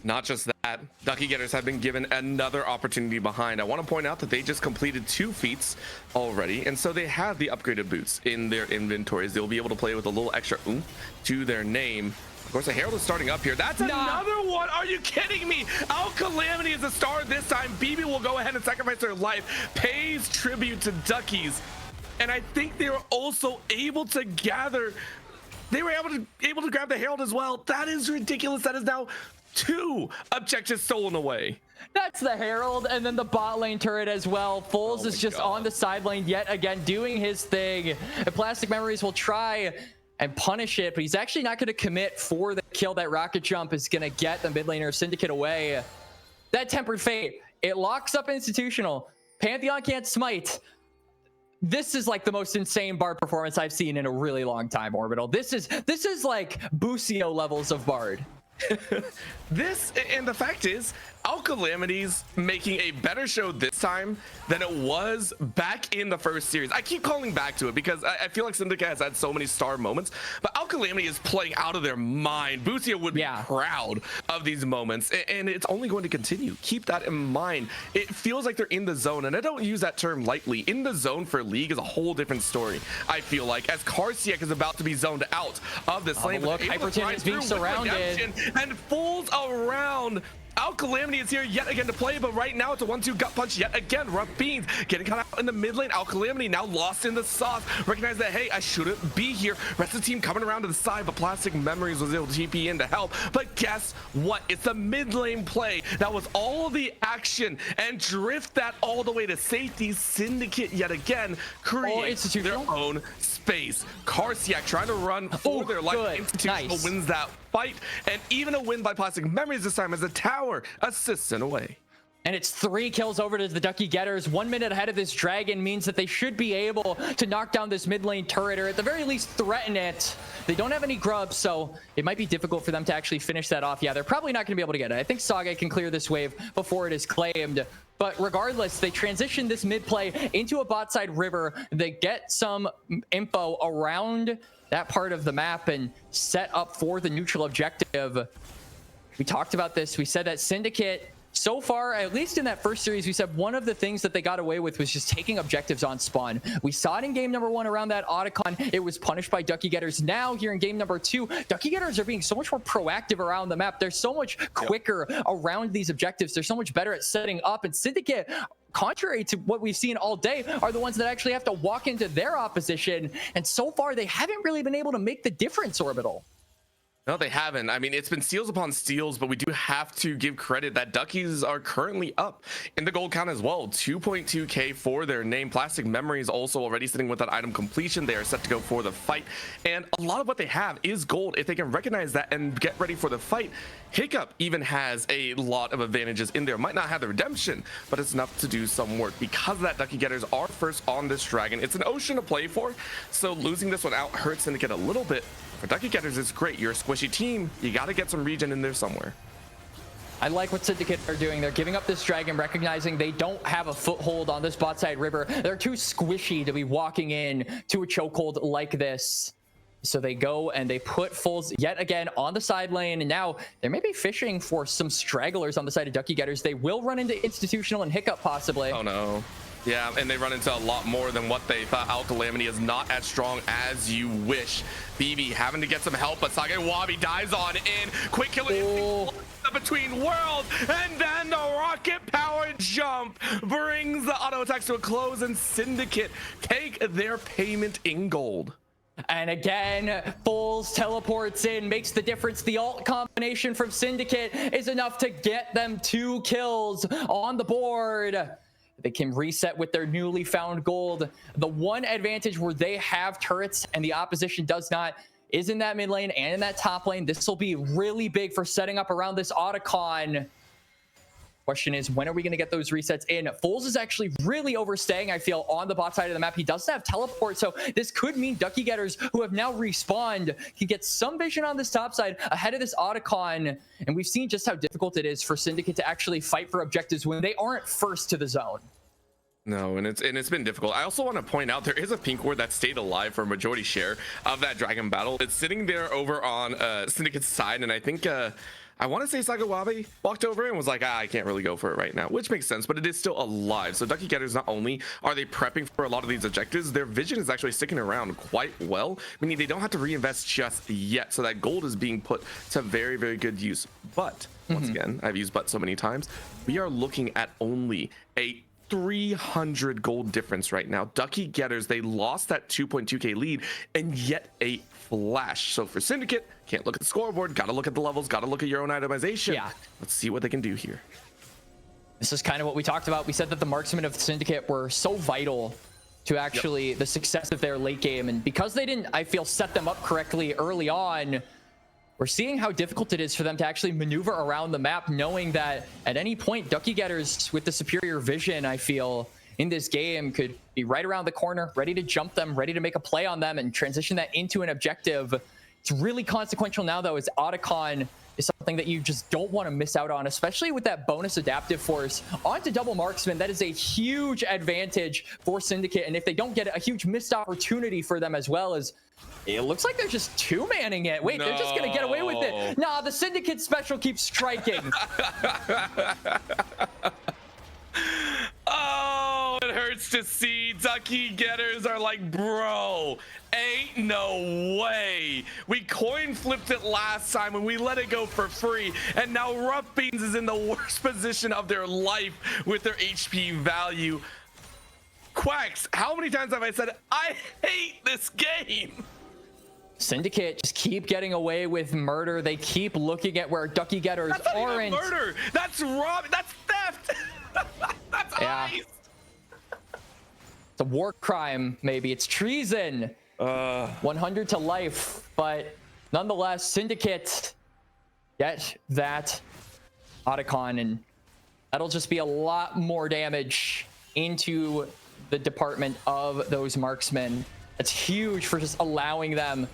Not just that, Ducky Getters have been given another opportunity behind. I want to point out that they just completed 2 feats already, and so they have the upgraded boots in their inventories. They'll be able to play with a little extra oomph to their name. Of course, the Herald is starting up here. That's another one. Are you kidding me? Calamity is a star this time. BB will go ahead and sacrifice their life, pays tribute to Duckies, and I think they were also able to gather. They were able to grab the Herald as well. That is ridiculous. That is now 2 objectives stolen away. That's the Herald, and then the bot lane turret as well. Foles is just on the side lane yet again, doing his thing. And Plastic Memories will try and punish it, but he's actually not going to commit for the kill. That rocket jump is going to get the mid laner Syndicate away. That Tempered Fate, it locks up Institutional. Pantheon can't smite. This is like the most insane Bard performance I've seen in a really long time, Orbital. This is like Bucio levels of Bard. This, and the fact is, Calamity's making a better show this time than it was back in the first series. I keep calling back to it because I feel like Syndicate has had so many star moments, but Calamity is playing out of their mind. Bucio would be proud of these moments, and it's only going to continue. Keep that in mind. It feels like they're in the zone, and I don't use that term lightly. In the zone for League is a whole different story, I feel like, as Karsiak is about to be zoned out of this lane. Look, Hyperton is being surrounded and falls around. Calamity is here yet again to play, but right now it's a 1-2 gut punch yet again. Rough Beans getting caught out in the mid lane. Calamity now lost in the sauce. Recognize that, hey, I shouldn't be here. Rest of the team coming around to the side, but Plastic Memories was able to TP in to help. But guess what? It's the mid lane play that was all the action, and drift that all the way to safety. Syndicate yet again create their own space. Karsiak trying to run for their life. Institutional wins that fight, and even a win by Plastic Memories this time as the tower assists in a way. And it's 3 kills over to the Ducky Getters. 1 minute ahead of this dragon means that they should be able to knock down this mid lane turret, or at the very least threaten it. They don't have any grubs, so it might be difficult for them to actually finish that off. Yeah, they're probably not going to be able to get it. I think Saga can clear this wave before it is claimed. But regardless, they transition this mid play into a bot side river. They get some info around that part of the map and set up for the neutral objective. We talked about this. We said that Syndicate, so far, at least in that first series, we said one of the things that they got away with was just taking objectives on spawn. We saw it in game number 1 around that Otacon. It was punished by Ducky Getters. Now here in game number 2, Ducky Getters are being so much more proactive around the map. They're so much quicker around these objectives. They're so much better at setting up, and Syndicate, contrary to what we've seen all day, are the ones that actually have to walk into their opposition. And so far, they haven't really been able to make the difference, Orbital. No, they haven't. I mean, it's been steals upon steals, but we do have to give credit that Duckies are currently up in the gold count as well. 2.2k for their name. Plastic Memories also already sitting with that item completion. They are set to go for the fight, and a lot of what they have is gold. If they can recognize that and get ready for the fight, Hiccup even has a lot of advantages in there. Might not have the redemption, but it's enough to do some work. Because of that, Ducky Getters are first on this dragon. It's an ocean to play for, so losing this one out hurts Syndicate a little bit. For Ducky Getters, it's great. You're a squishy team. You got to get some regen in there somewhere. I like what Syndicate are doing. They're giving up this dragon, recognizing they don't have a foothold on this bot side river. They're too squishy to be walking in to a chokehold like this. So they go and they put Foles yet again on the side lane, and now they may be fishing for some stragglers on the side of Ducky Getters. They will run into Institutional and Hiccup possibly. Oh no. Yeah, and they run into a lot more than what they thought. Calamity is not as strong as you wish. BB having to get some help, but Sage Wabi dives on in. Quick killing between worlds, and then the rocket powered jump brings the auto attacks to a close, and Syndicate take their payment in gold. And again, Foles teleports in, makes the difference. The ult combination from Syndicate is enough to get them 2 kills on the board. They can reset with their newly found gold. The one advantage where they have turrets and the opposition does not is in that mid lane and in that top lane. This will be really big for setting up around this Otacon. Question is, when are we going to get those resets in? Foles is actually really overstaying, I feel, on the bot side of the map. He doesn't have teleport, so this could mean Ducky Getters, who have now respawned, can get some vision on this top side ahead of this Otacon. And we've seen just how difficult it is for Syndicate to actually fight for objectives when they aren't first to the zone. No, and it's been difficult. I also want to point out there is a pink ward that stayed alive for a majority share of that dragon battle. It's sitting there over on Syndicate's side, and I think I want to say Sagawabi walked over and was like, I can't really go for it right now, which makes sense, but it is still alive. So Ducky Getters, not only are they prepping for a lot of these objectives, their vision is actually sticking around quite well, meaning they don't have to reinvest just yet. So that gold is being put to very, very good use. But once again, I've used but so many times, we are looking at only a 300 gold difference right now. Ducky Getters, they lost that 2.2k lead and yet a flash. So for Syndicate, can't look at the scoreboard, gotta look at the levels, gotta look at your own itemization. Yeah, let's see what they can do here. This is kind of what we talked about. We said that the marksmen of Syndicate were so vital to actually the success of their late game, and because they didn't, I feel, set them up correctly early on, we're seeing how difficult it is for them to actually maneuver around the map, knowing that at any point, Ducky Getters with the superior vision, I feel, in this game could be right around the corner, ready to jump them, ready to make a play on them and transition that into an objective. It's really consequential now, though, as Otacon is something that you just don't want to miss out on, especially with that bonus adaptive force onto double marksman. That is a huge advantage for Syndicate, and if they don't get it, a huge missed opportunity for them as well. As it looks like they're just two-manning it. Wait, they're just gonna get away with it. Nah, the Syndicate special keeps striking. Oh, it hurts to see. Ducky Getters are like, bro, ain't no way. We coin flipped it last time and we let it go for free, and now Rough Beans is in the worst position of their life with their HP value. Quacks, how many times have I said I hate this game? Syndicate just keep getting away with murder. They keep looking at where Ducky Getters that's not aren't. Even murder. That's robbing. That's theft. That's heist. It's a war crime, maybe. It's treason. 100 to life, but nonetheless, Syndicate get that Otacon, and that'll just be a lot more damage into the department of those marksmen. That's huge for just allowing them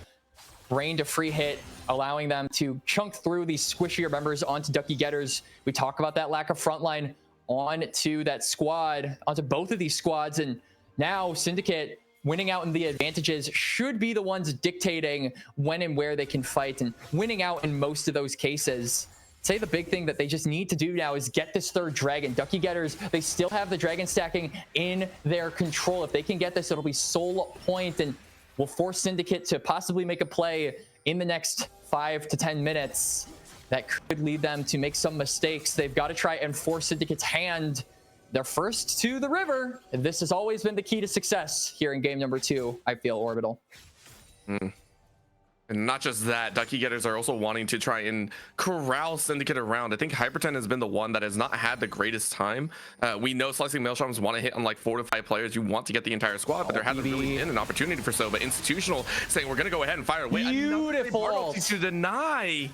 rain to free hit, allowing them to chunk through these squishier members onto Ducky Getters. We talk about that lack of frontline onto that squad, onto both of these squads, and now Syndicate winning out in the advantages should be the ones dictating when and where they can fight, and winning out in most of those cases. I'd say the big thing that they just need to do now is get this third dragon. Ducky Getters, they still have the dragon stacking in their control. If they can get this, it'll be soul point and will force Syndicate to possibly make a play in the next 5 to 10 minutes. That could lead them to make some mistakes. They've got to try and force Syndicate's hand. They're first to the river. And this has always been the key to success here in game number 2, I feel, Orbital. And not just that, Ducky Getters are also wanting to try and corral Syndicate around. I think Hyperten has been the one that has not had the greatest time. We know Slicing Maelstroms want to hit on like 4 to 5 players. You want to get the entire squad, but there hasn't really been an opportunity for so. But Institutional saying, we're going to go ahead and fire away. Beautiful. To deny.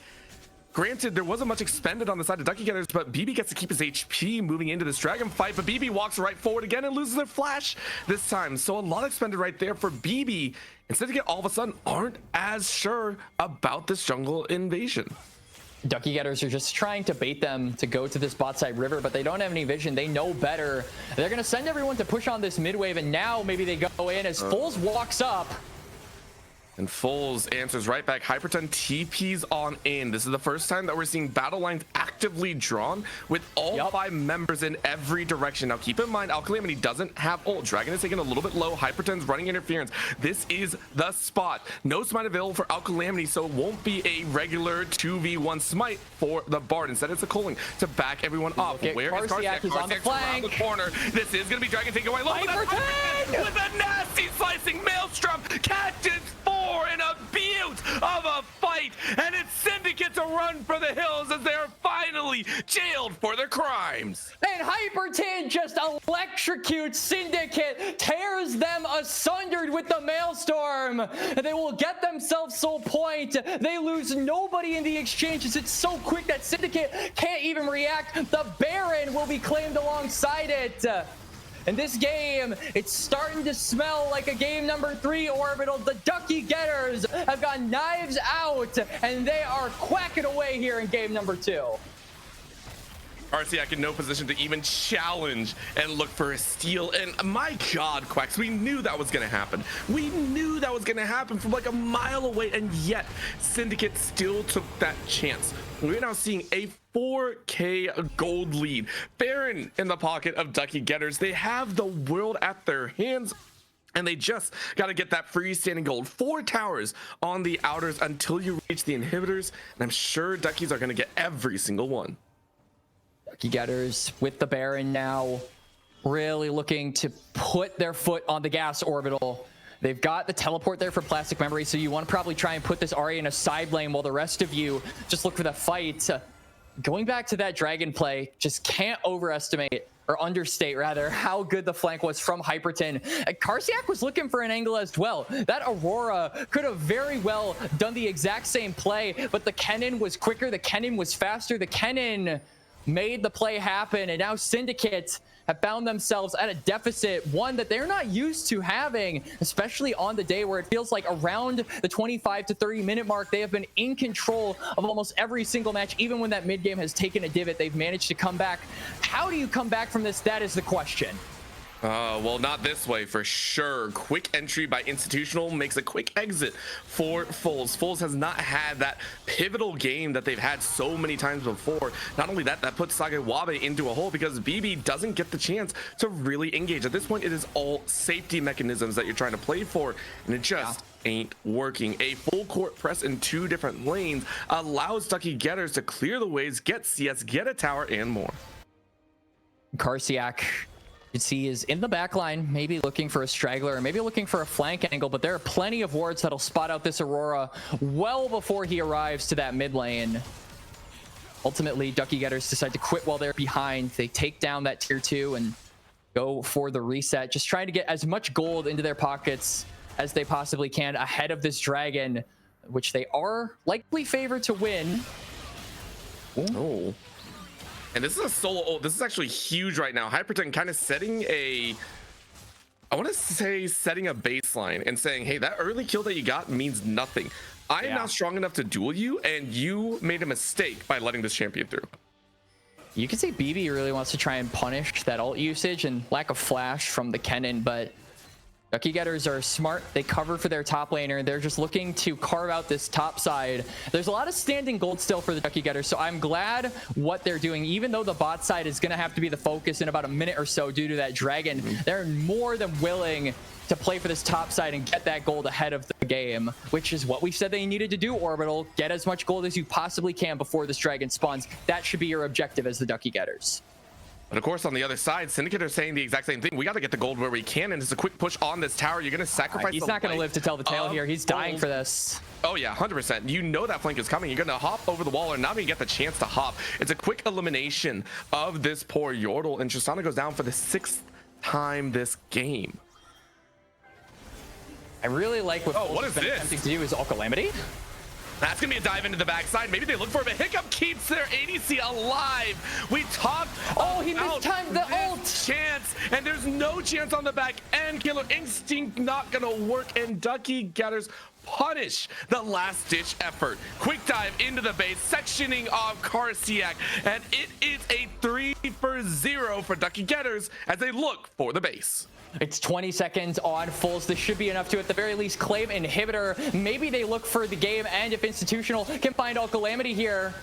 Granted, there wasn't much expended on the side of Ducky Getters, but BB gets to keep his HP moving into this dragon fight. But BB walks right forward again and loses their flash this time. So a lot expended right there for BB. And Syndicate all of a sudden aren't as sure about this jungle invasion. Ducky Getters are just trying to bait them to go to this bot side river, but they don't have any vision. They know better. They're going to send everyone to push on this mid wave, and now maybe they go in as Foles walks up. And Foles answers right back. Hyperton TPs on in. This is the first time that we're seeing battle lines actively drawn with all 5 members in every direction. Now keep in mind, Calamity doesn't have ult. Dragon is taking a little bit low. Hyperton's running interference. This is the spot. No smite available for Calamity, so it won't be a regular 2v1 smite for the Bard. Instead, it's a calling to back everyone up. Where is Karsiak? Karsiak's around the corner. This is going to be Dragon taking away. Look at Hyperton with a nasty slicing maelstrom. Catches 4 in a beaut of a fight, and it's Syndicate to run for the hills as they are finally jailed for their crimes. And Hyperton just electrocutes Syndicate, tears them asunder with the Maelstrom. They will get themselves soul point. They lose nobody in the exchanges. It's so quick that Syndicate can't even react. The Baron will be claimed alongside it. In this game, it's starting to smell like a game number 3 Orbital. The Ducky Getters have got knives out, and they are quacking away here in game number 2. Karsiak in no position to even challenge and look for a steal. And my God, Quacks, we knew that was going to happen. We knew that was going to happen from like a mile away, and yet Syndicate still took that chance. We're now seeing a 4K gold lead. Baron in the pocket of Ducky Getters. They have the world at their hands, and they just got to get that freestanding gold. 4 towers on the outers until you reach the inhibitors, and I'm sure Duckies are going to get every single one. Ducky Getters with the Baron now, really looking to put their foot on the gas Orbital. They've got the teleport there for plastic memory, so you want to probably try and put this Ahri in a side lane while the rest of you just look for the fight. Going back to that Dragon play, just can't overestimate, or understate rather, how good the flank was from Hyperton. Karsiak was looking for an angle as well. That Aurora could have very well done the exact same play, but the Kennen was quicker, the Kennen was faster, the Kennen made the play happen, and now Syndicate have found themselves at a deficit, one that they're not used to having, especially on the day where it feels like around the 25 to 30 minute mark, they have been in control of almost every single match. Even when that mid game has taken a divot, they've managed to come back. How do you come back from this? That is the question. Well, not this way for sure. Quick entry by Institutional makes a quick exit for Foles. Foles has not had that pivotal game that they've had so many times before. Not only that, that puts Sagewabe into a hole because BB doesn't get the chance to really engage. At this point, it is all safety mechanisms that you're trying to play for, and it just ain't working. A full court press in 2 different lanes allows Ducky Getters to clear the waves, get CS, get a tower, and more. Karsiak, you see, is in the back line, maybe looking for a straggler, or maybe looking for a flank angle, but there are plenty of wards that'll spot out this Aurora well before he arrives to that mid lane. Ultimately, Ducky Getters decide to quit while they're behind. They take down that tier 2 and go for the reset, just trying to get as much gold into their pockets as they possibly can ahead of this Dragon, which they are likely favored to win. Oh. And this is a solo ult. This is actually huge right now. Hyperton kind of setting a, I want to say setting a baseline and saying, hey, that early kill that you got means nothing. I am not strong enough to duel you, and you made a mistake by letting this champion through. You can see BB really wants to try and punish that ult usage and lack of flash from the Kennen, but Ducky Getters are smart. They cover for their top laner. They're just looking to carve out this top side. There's a lot of standing gold still for the Ducky Getters, so I'm glad what they're doing. Even though the bot side is going to have to be the focus in about a minute or so due to that Dragon, they're more than willing to play for this top side and get that gold ahead of the game, which is what we said they needed to do, Orbital. Get as much gold as you possibly can before this Dragon spawns. That should be your objective as the Ducky Getters. But of course, on the other side, Syndicate are saying the exact same thing. We got to get the gold where we can, and it's a quick push on this tower. You're going to sacrifice. He's not going to live to tell the tale here. He's dying for this. Oh yeah, 100%. You know that flank is coming. You're going to hop over the wall, and not even get the chance to hop. It's a quick elimination of this poor Yordle, and Tristana goes down for the 6th time this game. I really like what is this? attempting to do is Calamity. That's going to be a dive into the backside. Maybe they look for him. But Hiccup keeps their ADC alive. We talked he mistimed the ult. Chance, and there's no chance on the back end. Killer Instinct not going to work, and Ducky Getters punish the last-ditch effort. Quick dive into the base, sectioning off Karsiak, and it is a 3-for-0 for Ducky Getters as they look for the base. It's 20 seconds on Fulls. This should be enough to, at the very least, claim inhibitor. Maybe they look for the game, and if Institutional can find all Calamity here.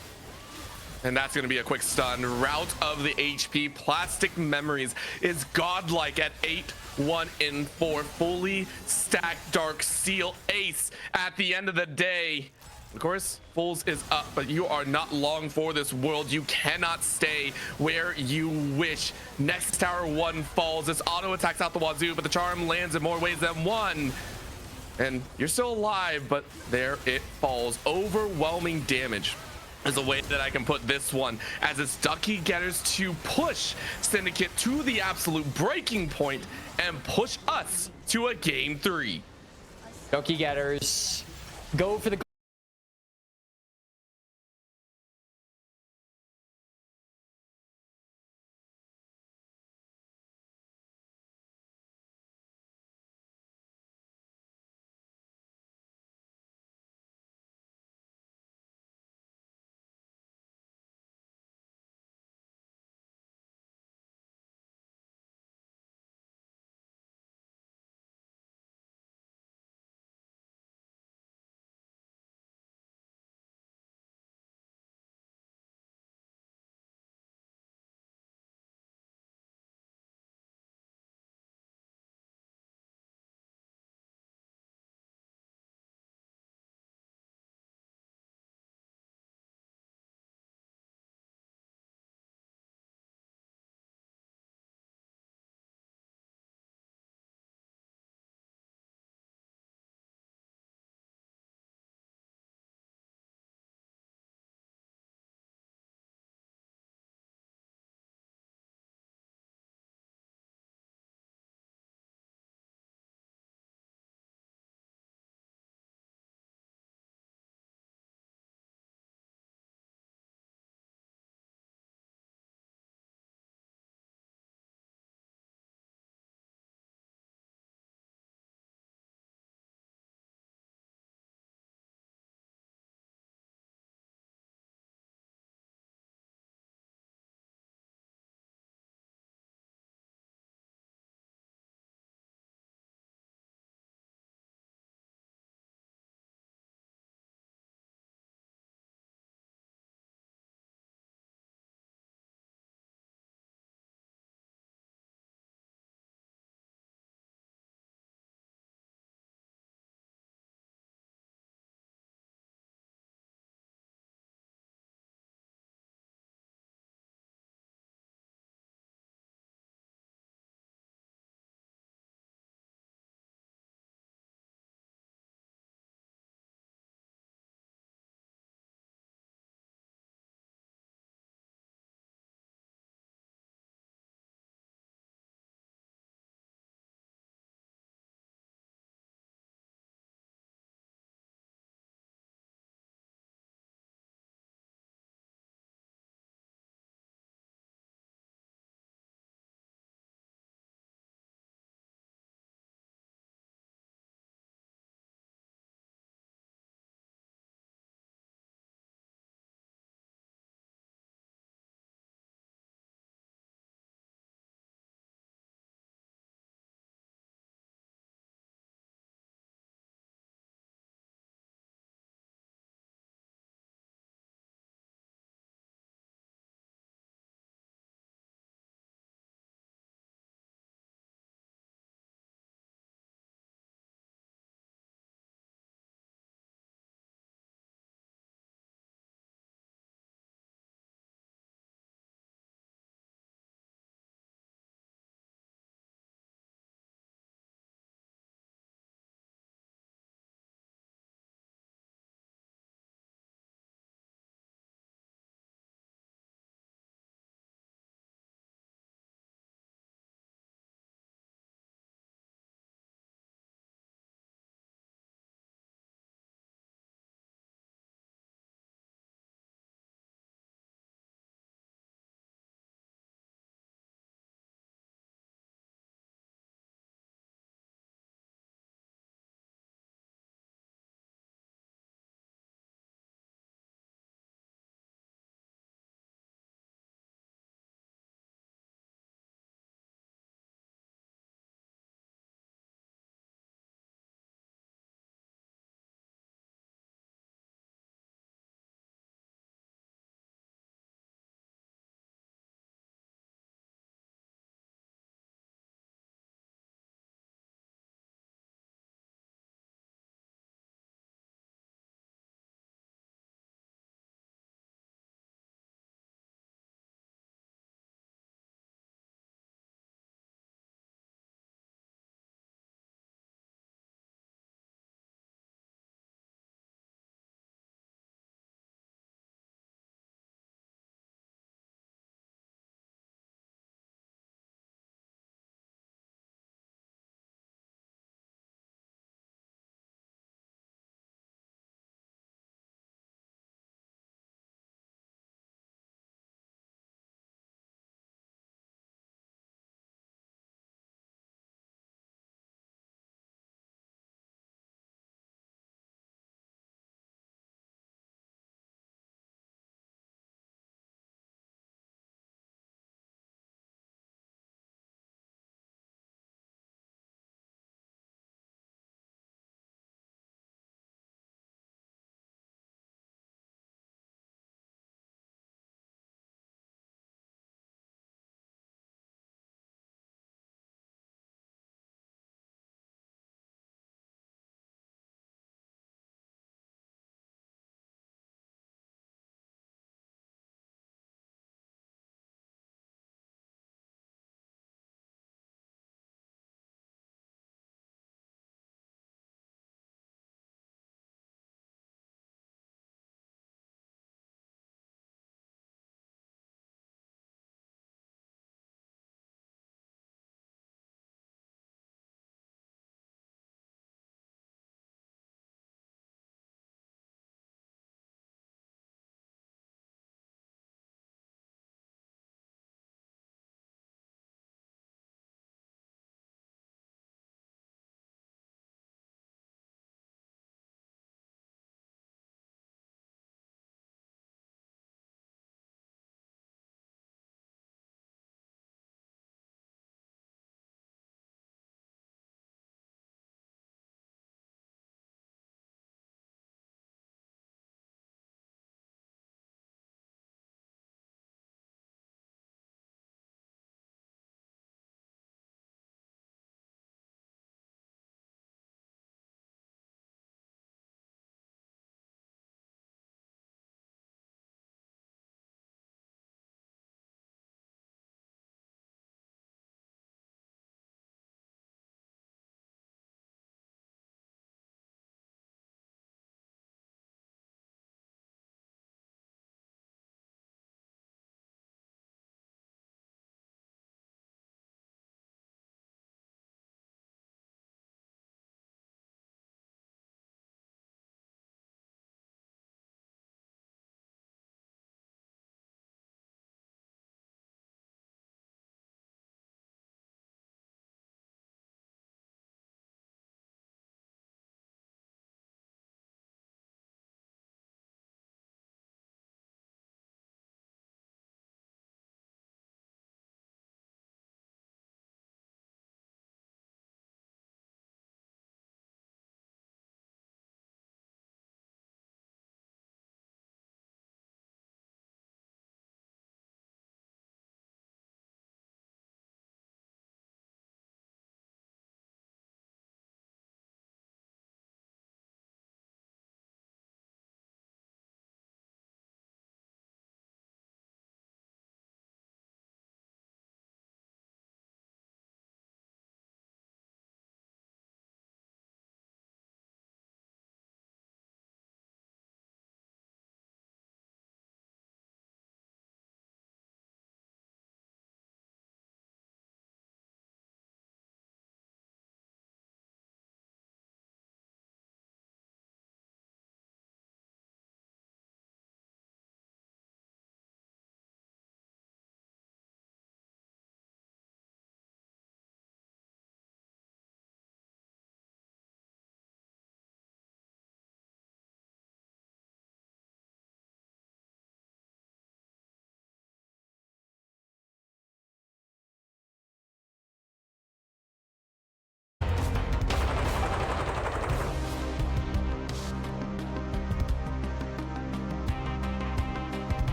And that's going to be a quick stun. Route of the HP. Plastic Memories is godlike at 8-1-4. Fully stacked Dark Seal ace at the end of the day. Of course, Fulls is up, but you are not long for this world. You cannot stay where you wish. Next tower 1 falls. This auto attacks out the wazoo, but the charm lands in more ways than one. And you're still alive, but there it falls. Overwhelming damage is a way that I can put this one, as it's Ducky Getters to push Syndicate to the absolute breaking point and push us to a game 3. Ducky Getters go for the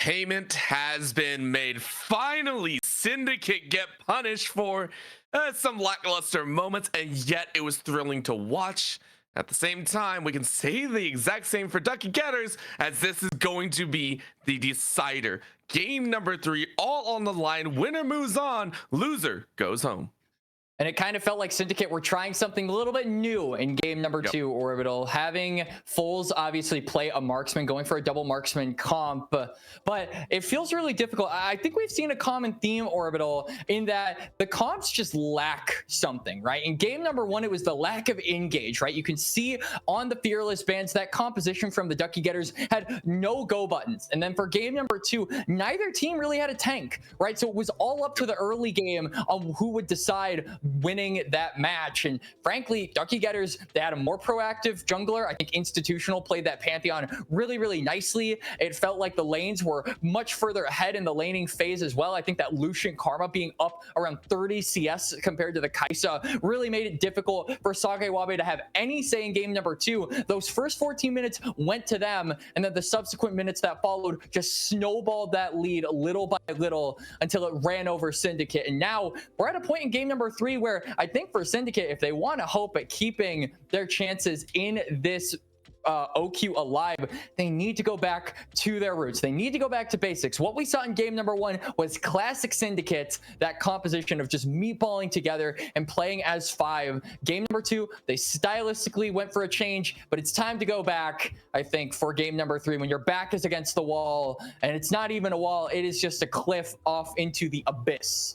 payment has been made. Finally, Syndicate get punished for some lackluster moments, and yet it was thrilling to watch. At the same time, we can say the exact same for Ducky Getters, as this is going to be the decider. Game number 3, all on the line. Winner moves on, loser goes home. And it kind of felt like Syndicate were trying something a little bit new in game number 2, Orbital. Having Foles obviously play a marksman, going for a double marksman comp, but it feels really difficult. I think we've seen a common theme, Orbital, in that the comps just lack something, right? In game number 1, it was the lack of engage, right? You can see on the Fearless bands that composition from the Ducky Getters had no go buttons. And then for game number 2, neither team really had a tank, right? So it was all up to the early game on who would decide winning that match. And frankly, Ducky Getters, they had a more proactive jungler. I think Institutional played that Pantheon really, really nicely. It felt like the lanes were much further ahead in the laning phase as well. I think that Lucian Karma being up around 30 CS compared to the Kaisa really made it difficult for Sage Wabe to have any say in game number 2. Those first 14 minutes went to them, and then the subsequent minutes that followed just snowballed that lead little by little until it ran over Syndicate. And now we're at a point in game number 3 where I think for Syndicate, if they want to hope at keeping their chances in this OQ alive, they need to go back to their roots. They need to go back to basics. What we saw in game number 1 was classic Syndicate, that composition of just meatballing together and playing as 5. Game number 2, they stylistically went for a change, but it's time to go back, I think, for game number 3, when your back is against the wall, and it's not even a wall, it is just a cliff off into the abyss.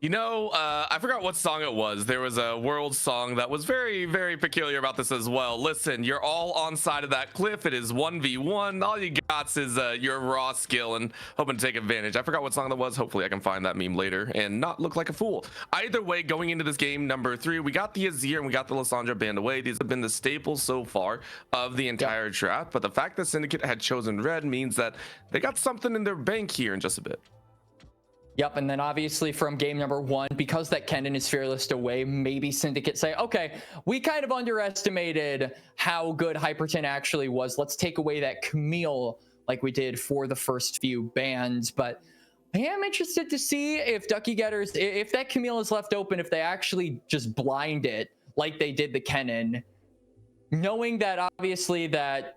You know, I forgot what song it was. There was a world song that was very, very peculiar about this as well. Listen, you're all on side of that cliff. It is 1v1. All you got is your raw skill and hoping to take advantage. I forgot what song that was. Hopefully I can find that meme later and not look like a fool. Either way, going into this game number 3, we got the Azir and we got the Lissandra band away. These have been the staples so far of the entire draft. But the fact that Syndicate had chosen red means that they got something in their bank here in just a bit. Yep, and then obviously from game number 1, because that Kennen is Fearless away, maybe Syndicate say, okay, we kind of underestimated how good Hyperton actually was. Let's take away that Camille like we did for the first few bans. But I am interested to see if Ducky Getters, if that Camille is left open, if they actually just blind it like they did the Kennen, knowing that obviously that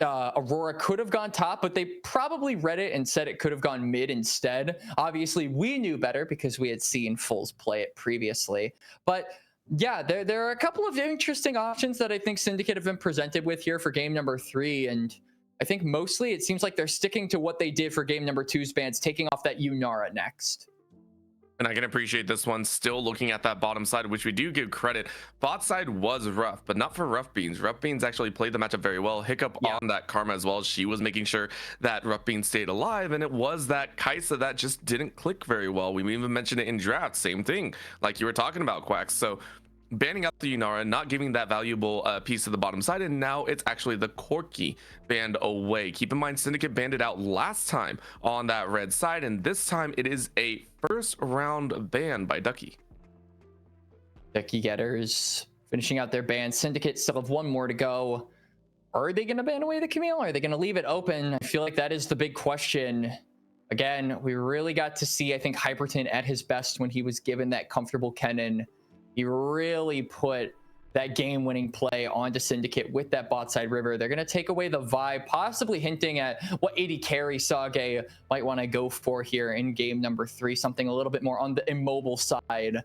Aurora could have gone top, but they probably read it and said it could have gone mid instead. Obviously, we knew better because we had seen Foles play it previously. But yeah, there are a couple of interesting options that I think Syndicate have been presented with here for game number 3. And I think mostly it seems like they're sticking to what they did for game number 2's bans, taking off that Yunara next. And I can appreciate this one. Still looking at that bottom side, which we do give credit. Bot side was rough, but not for Rough Beans. Rough Beans actually played the matchup very well. Hiccup on that Karma as well. She was making sure that Rough Beans stayed alive, and it was that Kaisa that just didn't click very well. We even mentioned it in draft. Same thing, like you were talking about, Quacks. So banning out the Yunara, not giving that valuable piece to the bottom side, and now it's actually the Corki banned away. Keep in mind, Syndicate banned it out last time on that red side, and this time it is a first round ban by Ducky. Ducky Getters finishing out their ban. Syndicate still have 1 more to go. Are they going to ban away the Camille? Are they going to leave it open? I feel like that is the big question. Again, we really got to see, I think, Hyperton at his best when he was given that comfortable Kennen. He really put that game-winning play onto Syndicate with that bot side river. They're going to take away the vibe, possibly hinting at what 80 carry Sage might want to go for here in game number 3, something a little bit more on the immobile side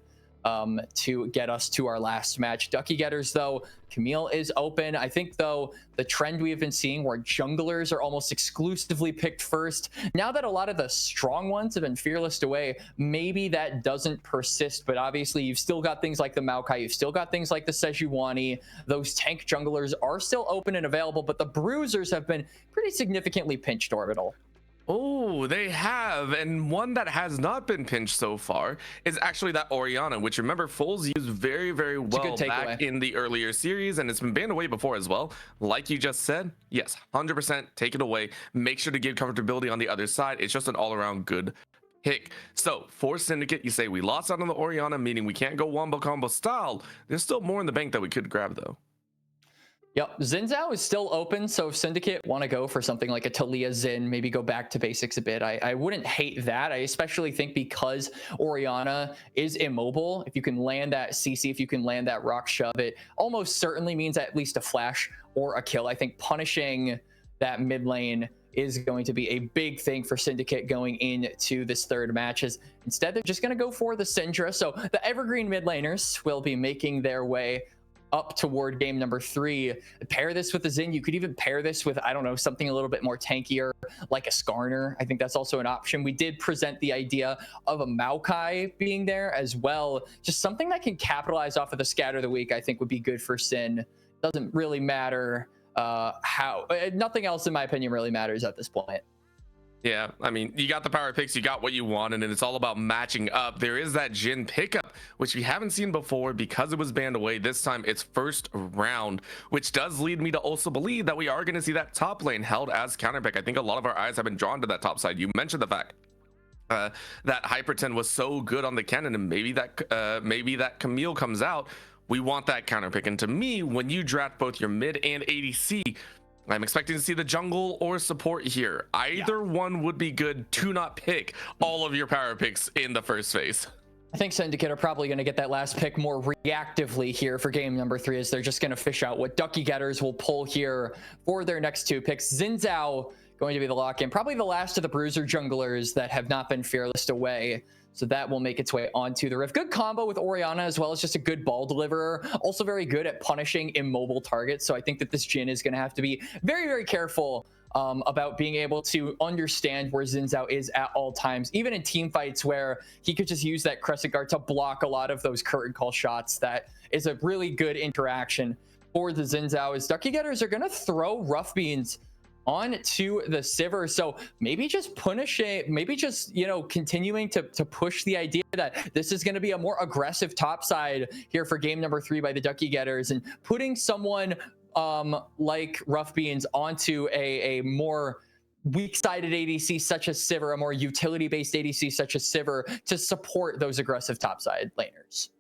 to get us to our last match. Ducky Getters, though, Camille is open. I think, though, the trend we've been seeing where junglers are almost exclusively picked first, now that a lot of the strong ones have been Fearless away, maybe that doesn't persist. But obviously, you've still got things like the Maokai, you've still got things like the Sejuani. Those tank junglers are still open and available, but the bruisers have been pretty significantly pinched, Orbital. Oh, they have, and one that has not been pinched so far is actually that Orianna, which, remember, Foles used very, very well back in the earlier series, and it's been banned away before as well. Like you just said, yes, 100% take it away. Make sure to give comfortability on the other side. It's just an all-around good pick. So for Syndicate, you say we lost out on the Orianna, meaning we can't go wombo combo style. There's still more in the bank that we could grab, though. Yep, Xin Zhao is still open, so if Syndicate want to go for something like a Talia Xin, maybe go back to basics a bit, I wouldn't hate that. I especially think because Orianna is immobile, if you can land that CC, if you can land that rock shove, it almost certainly means at least a flash or a kill. I think punishing that mid lane is going to be a big thing for Syndicate going into this third match. Instead, they're just going to go for the Syndra. So the evergreen mid laners will be making their way up toward game number 3. Pair this with the Xin. You could even pair this with, I don't know, something a little bit more tankier, like a Skarner. I think that's also an option. We did present the idea of a Maokai being there as well. Just something that can capitalize off of the scatter of the week, I think would be good for Sin. Doesn't really matter nothing else in my opinion really matters at this point. Yeah, I mean, you got the power picks, you got what you wanted, and it's all about matching up. There is that Jhin pickup, which we haven't seen before because it was banned away. This time it's first round, which does lead me to also believe that we are going to see that top lane held as counter pick. I think a lot of our eyes have been drawn to that top side. You mentioned the fact that Hyperton was so good on the cannon, and maybe that Camille comes out. We want that counter pick. And to me, when you draft both your mid and ADC, I'm expecting to see the jungle or support here. Either one would be good. To not pick all of your power picks in the first phase. I think Syndicate are probably going to get that last pick more reactively here for game number 3, as they're just going to fish out what Ducky Getters will pull here for their next 2 picks. Xin Zhao going to be the lock-in, probably the last of the bruiser junglers that have not been fearless away. So that will make its way onto the Rift. Good combo with Orianna, as well as just a good ball deliverer. Also very good at punishing immobile targets. So I think that this Jhin is going to have to be very, very careful about being able to understand where Xin Zhao is at all times, even in team fights where he could just use that Crescent Guard to block a lot of those curtain call shots. That is a really good interaction for the Xin Zhao, as Ducky Getters are going to throw Rough Beans on to the Sivir. So maybe just continuing to push the idea that this is going to be a more aggressive top side here for game number 3 by the Ducky Getters, and putting someone like Rough Beans onto a more weak-sided ADC such as Sivir, a more utility-based ADC such as Sivir, to support those aggressive topside laners.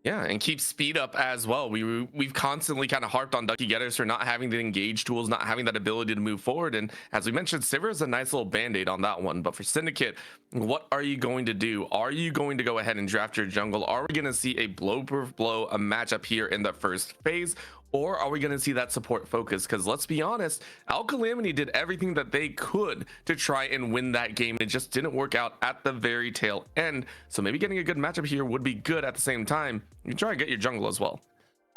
Yeah, and keep speed up as well. We've constantly kind of harped on Ducky Getters for not having the engage tools, not having that ability to move forward. And as we mentioned, Sivir is a nice little band-aid on that one. But for Syndicate, what are you going to do? Are you going to go ahead and draft your jungle? Are we going to see a blow per blow, a matchup here in the first phase? Or are we going to see that support focus? Because let's be honest, Calamity did everything that they could to try and win that game. It just didn't work out at the very tail end. So maybe getting a good matchup here would be good. At the same time, you try and get your jungle as well.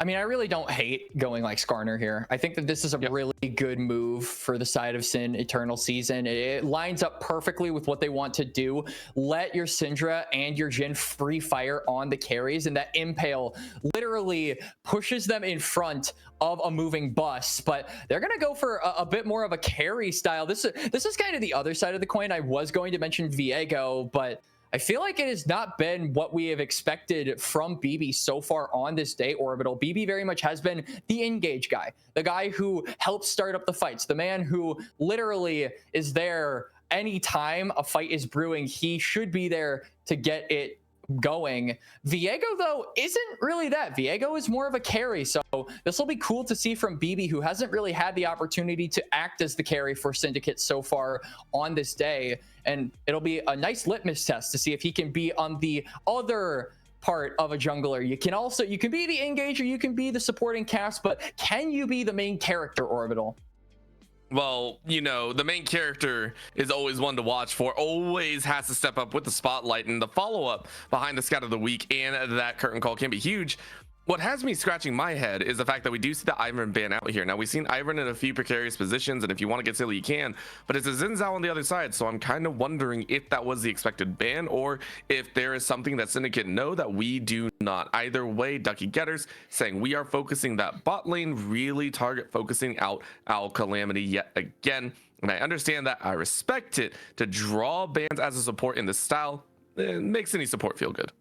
I mean, I really don't hate going like Skarner here. I think that this is a really good move for the side of Sin Eternal Season. It lines up perfectly with what they want to do. Let your Syndra and your Jhin free fire on the carries, and that Impale literally pushes them in front of a moving bus. But they're going to go for a bit more of a carry style. This is kind of the other side of the coin. I was going to mention Viego, but I feel like it has not been what we have expected from BB so far on this day, Orbital. BB very much has been the engage guy, the guy who helps start up the fights, the man who literally is there anytime a fight is brewing. He should be there to get it going. Viego, though, isn't really that. Viego is more of a carry, so this will be cool to see from BB, who hasn't really had the opportunity to act as the carry for Syndicate so far on this day. And it'll be a nice litmus test to see if he can be on the other part of a jungler. You can be the engager, you can be the supporting cast, but can you be the main character, Orbital? Well, you know, the main character is always one to watch for, always has to step up with the spotlight, and the follow-up behind the scout of the week and that curtain call can be huge. What has me scratching my head is the fact that we do see the Ivern ban out here. Now, we've seen Ivern in a few precarious positions, and if you want to get silly, you can, but it's a Xin Zhao on the other side, so I'm kind of wondering if that was the expected ban, or if there is something that Syndicate know that we do not. Either way, Ducky Getters saying we are focusing that bot lane, really target focusing out Calamity yet again. And I understand that, I respect it. To draw bans as a support in this style, it makes any support feel good.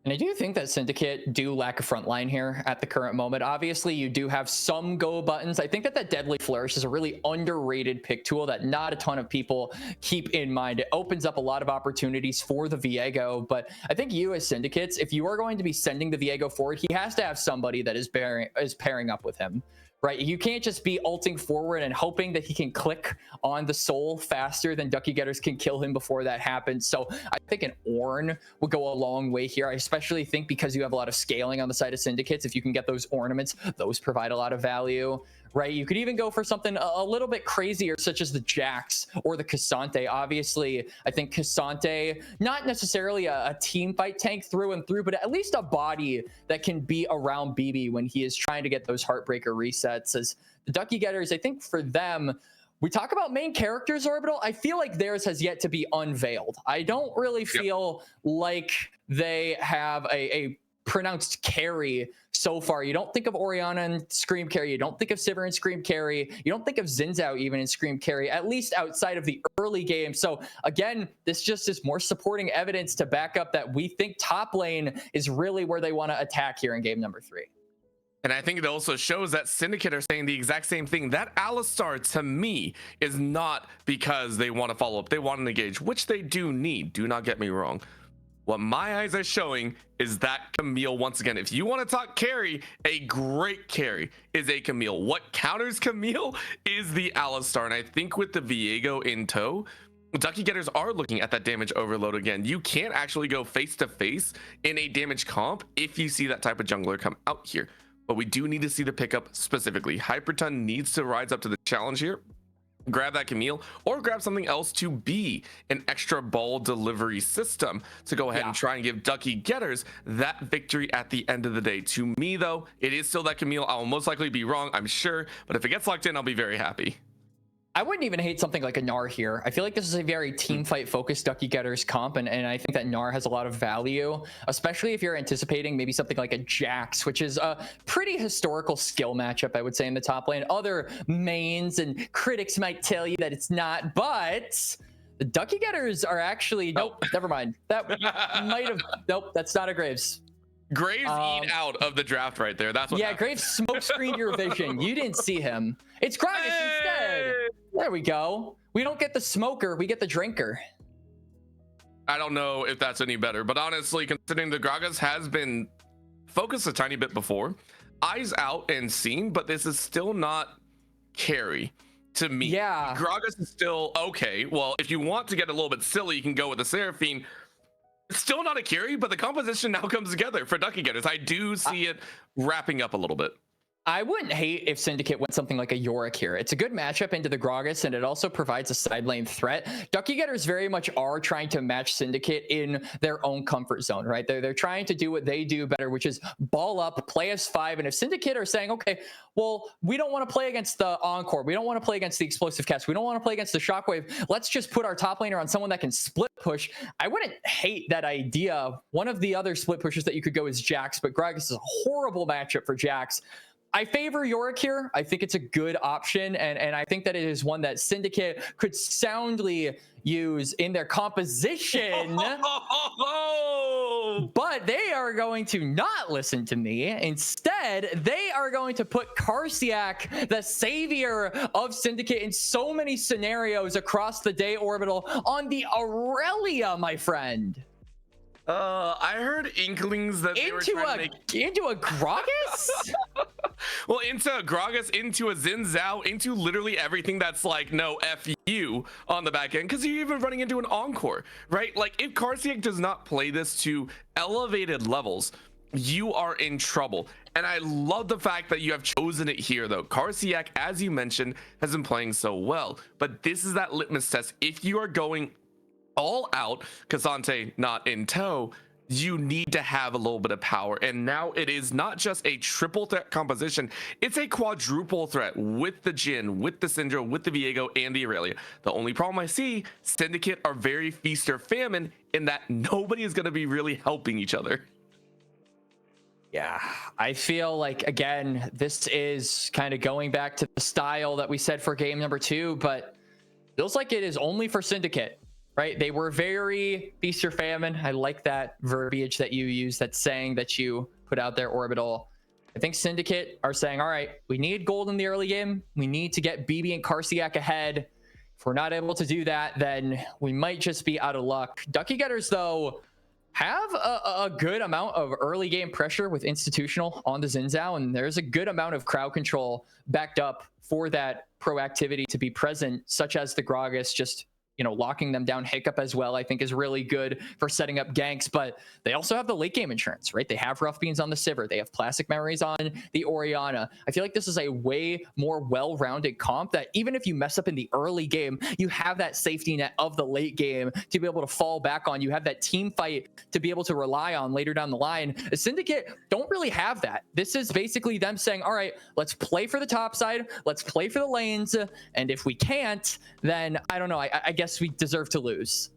And I do think that Syndicate do lack a front line here at the current moment. Obviously, you do have some go buttons. I think that Deadly Flourish is a really underrated pick tool that not a ton of people keep in mind. It opens up a lot of opportunities for the Viego, but I think you as Syndicates, if you are going to be sending the Viego forward, he has to have somebody that is pairing up with him. Right, you can't just be ulting forward and hoping that he can click on the soul faster than Ducky Getters can kill him before that happens. So I think an Ornn would go a long way here. I especially think because you have a lot of scaling on the side of Syndicates, if you can get those ornaments, those provide a lot of value. Right, you could even go for something a little bit crazier, such as the Jax or the Cassante. Obviously, I think Cassante, not necessarily a team fight tank through and through, but at least a body that can be around BB when he is trying to get those Heartbreaker resets. As the Ducky Getters, I think for them, we talk about main characters, Orbital. I feel like theirs has yet to be unveiled. I don't really feel like they have a pronounced carry so far. You don't think of Orianna and Scream carry. You don't think of Sivir and Scream carry. You don't think of Xin Zhao even in Scream carry, at least outside of the early game. So again, this just is more supporting evidence to back up that we think top lane is really where they want to attack here in game number 3. And I think it also shows that Syndicate are saying the exact same thing. That Alistar, to me, is not because they want to follow up. They want to engage, which they do need. Do not get me wrong. What my eyes are showing is that Camille, once again, if you want to talk carry, a great carry is a Camille. What counters Camille is the Alistar. And I think with the Viego in tow, Ducky Getters are looking at that damage overload again. You can't actually go face to face in a damage comp if you see that type of jungler come out here. But we do need to see the pickup specifically. Hyperton needs to rise up to the challenge here. Grab that Camille or grab something else to be an extra ball delivery system to go ahead and try and give Ducky Getters that victory at the end of the day. To me, though, it is still that Camille. I'll most likely be wrong, I'm sure, but if it gets locked in, I'll be very happy. I wouldn't even hate something like a Gnar here. I feel like this is a very team fight focused Ducky Getters comp, and I think that Gnar has a lot of value, especially if you're anticipating maybe something like a Jax, which is a pretty historical skill matchup, I would say, in the top lane. Other mains and critics might tell you that it's not, but the Ducky Getters are actually, nope, never mind. That might have, nope, that's not a Graves. Graves eat out of the draft right there. That's what happened. Graves smoke screened your vision. You didn't see him. It's Gragas instead. There we go. We don't get the smoker, we get the drinker. I don't know if that's any better, but honestly, considering the Gragas has been focused a tiny bit before, eyes out and seen, but this is still not carry to me. Yeah. Gragas is still okay. Well, if you want to get a little bit silly, you can go with the Seraphine. It's still not a carry, but the composition now comes together for Ducky Getters. I do see it wrapping up a little bit. I wouldn't hate if Syndicate went something like a Yorick here. It's a good matchup into the Gragas, and it also provides a side lane threat. Ducky Getters very much are trying to match Syndicate in their own comfort zone, right? They're trying to do what they do better, which is ball up, play as 5. And if Syndicate are saying, okay, well, we don't want to play against the Encore, we don't want to play against the Explosive Cast, we don't want to play against the Shockwave, let's just put our top laner on someone that can split push. I wouldn't hate that idea. One of the other split pushers that you could go is Jax, but Gragas is a horrible matchup for Jax. I favor Yorick here. I think it's a good option, and I think that it is one that Syndicate could soundly use in their composition. But they are going to not listen to me. Instead, they are going to put Karsiak, the savior of Syndicate, in so many scenarios across the day, Orbital, on the Aurelia, my friend. I heard inklings that they were trying to make... into a Gragas? Well, into a Gragas, into a Xin Zhao, into literally everything that's like, no, F you on the back end, because you're even running into an Encore, right? Like, if Karsiak does not play this to elevated levels, you are in trouble. And I love the fact that you have chosen it here, though. Karsiak, as you mentioned, has been playing so well. But this is that litmus test. If you are going all out, Cassante not in tow, you need to have a little bit of power. And now it is not just a triple threat composition, it's a quadruple threat with the Jhin, with the Syndra, with the Viego, and the Aurelia. The only problem I see, Syndicate are very feast or famine in that nobody is going to be really helping each other. Yeah, I feel like, again, this is kind of going back to the style that we said for game number 2, but feels like it is only for Syndicate. right? They were very feast or famine. I like that verbiage that you use, that saying that you put out there, Orbital. I think Syndicate are saying, all right, we need gold in the early game. We need to get BB and Karsiak ahead. If we're not able to do that, then we might just be out of luck. Ducky Getters, though, have a good amount of early game pressure with Institutional on the Xin, and there's a good amount of crowd control backed up for that proactivity to be present, such as the Gragas just, you know, locking them down. Hiccup as well, I think, is really good for setting up ganks, but they also have the late game insurance, right? They have Rough Beans on the Sivir. They have Plastic Memories on the Orianna. I feel like this is a way more well-rounded comp that even if you mess up in the early game, you have that safety net of the late game to be able to fall back on. You have that team fight to be able to rely on later down the line. The Syndicate don't really have that. This is basically them saying, all right, let's play for the top side. Let's play for the lanes. And if we can't, then I don't know. I guess we deserve to lose.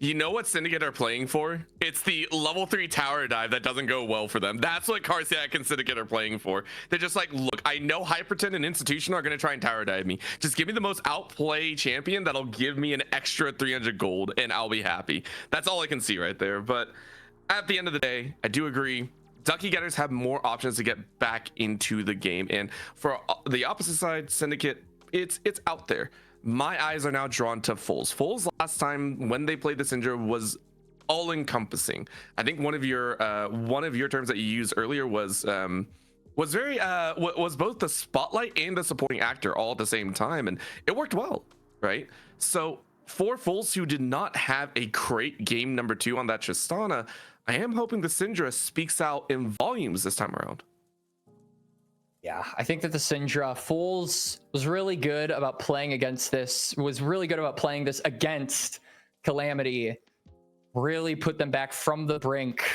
You know what Syndicate are playing for? It's the level 3 tower dive that doesn't go well for them. That's what Karsiak and Syndicate are playing for. They're just like, look, I know Hyperton and Institution are going to try and tower dive me. Just give me the most outplay champion that'll give me an extra 300 gold and I'll be happy. That's all I can see right there. But at the end of the day, I do agree. Ducky Getters have more options to get back into the game. And for the opposite side, Syndicate, it's out there. My eyes are now drawn to Foles. Foles last time when they played the Syndra was all encompassing. I think one of your terms that you used earlier was both the spotlight and the supporting actor all at the same time, and it worked well, right? So for Foles, who did not have a great game number 2 on that Tristana, I am hoping the Syndra speaks out in volumes this time around. Yeah, I think that the Syndra, Foles was really good about playing against this, was really good about playing this against Calamity, really put them back from the brink.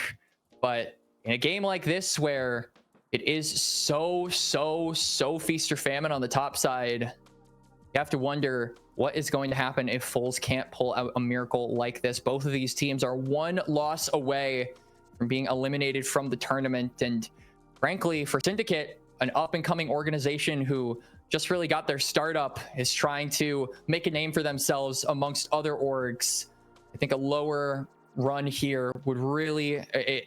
But in a game like this, where it is so feast or famine on the top side, you have to wonder what is going to happen if Foles can't pull out a miracle like this. Both of these teams are one loss away from being eliminated from the tournament. And frankly, for Syndicate, an up-and-coming organization who just really got their startup, is trying to make a name for themselves amongst other orgs. I think a lower run here would really,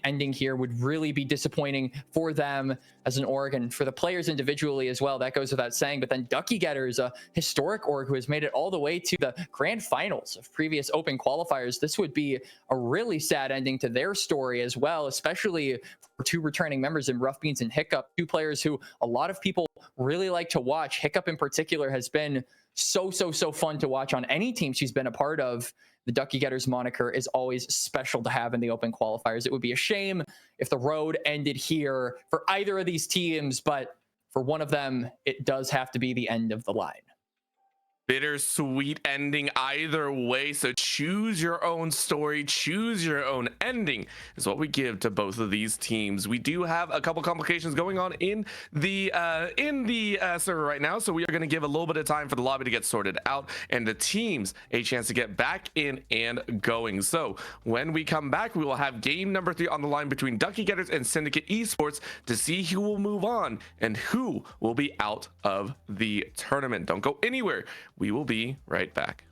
ending here would really be disappointing for them as an org, and for the players individually as well. That goes without saying. But then Ducky Getters, a historic org who has made it all the way to the grand finals of previous open qualifiers. This would be a really sad ending to their story as well, especially for 2 returning members in Rough Beans and Hiccup, 2 players who a lot of people really like to watch. Hiccup in particular has been so fun to watch on any team she's been a part of. The Ducky Getters moniker is always special to have in the open qualifiers. It would be a shame if the road ended here for either of these teams, but for one of them, it does have to be the end of the line. Bittersweet ending either way. So choose your own story, choose your own ending is what we give to both of these teams. We do have a couple complications going on in the server right now, so we are going to give a little bit of time for the lobby to get sorted out and the teams a chance to get back in and going. So when we come back, we will have game number 3 on the line between Ducky Getters and Syndicate Esports to see who will move on and who will be out of the tournament. Don't go anywhere. We will be right back.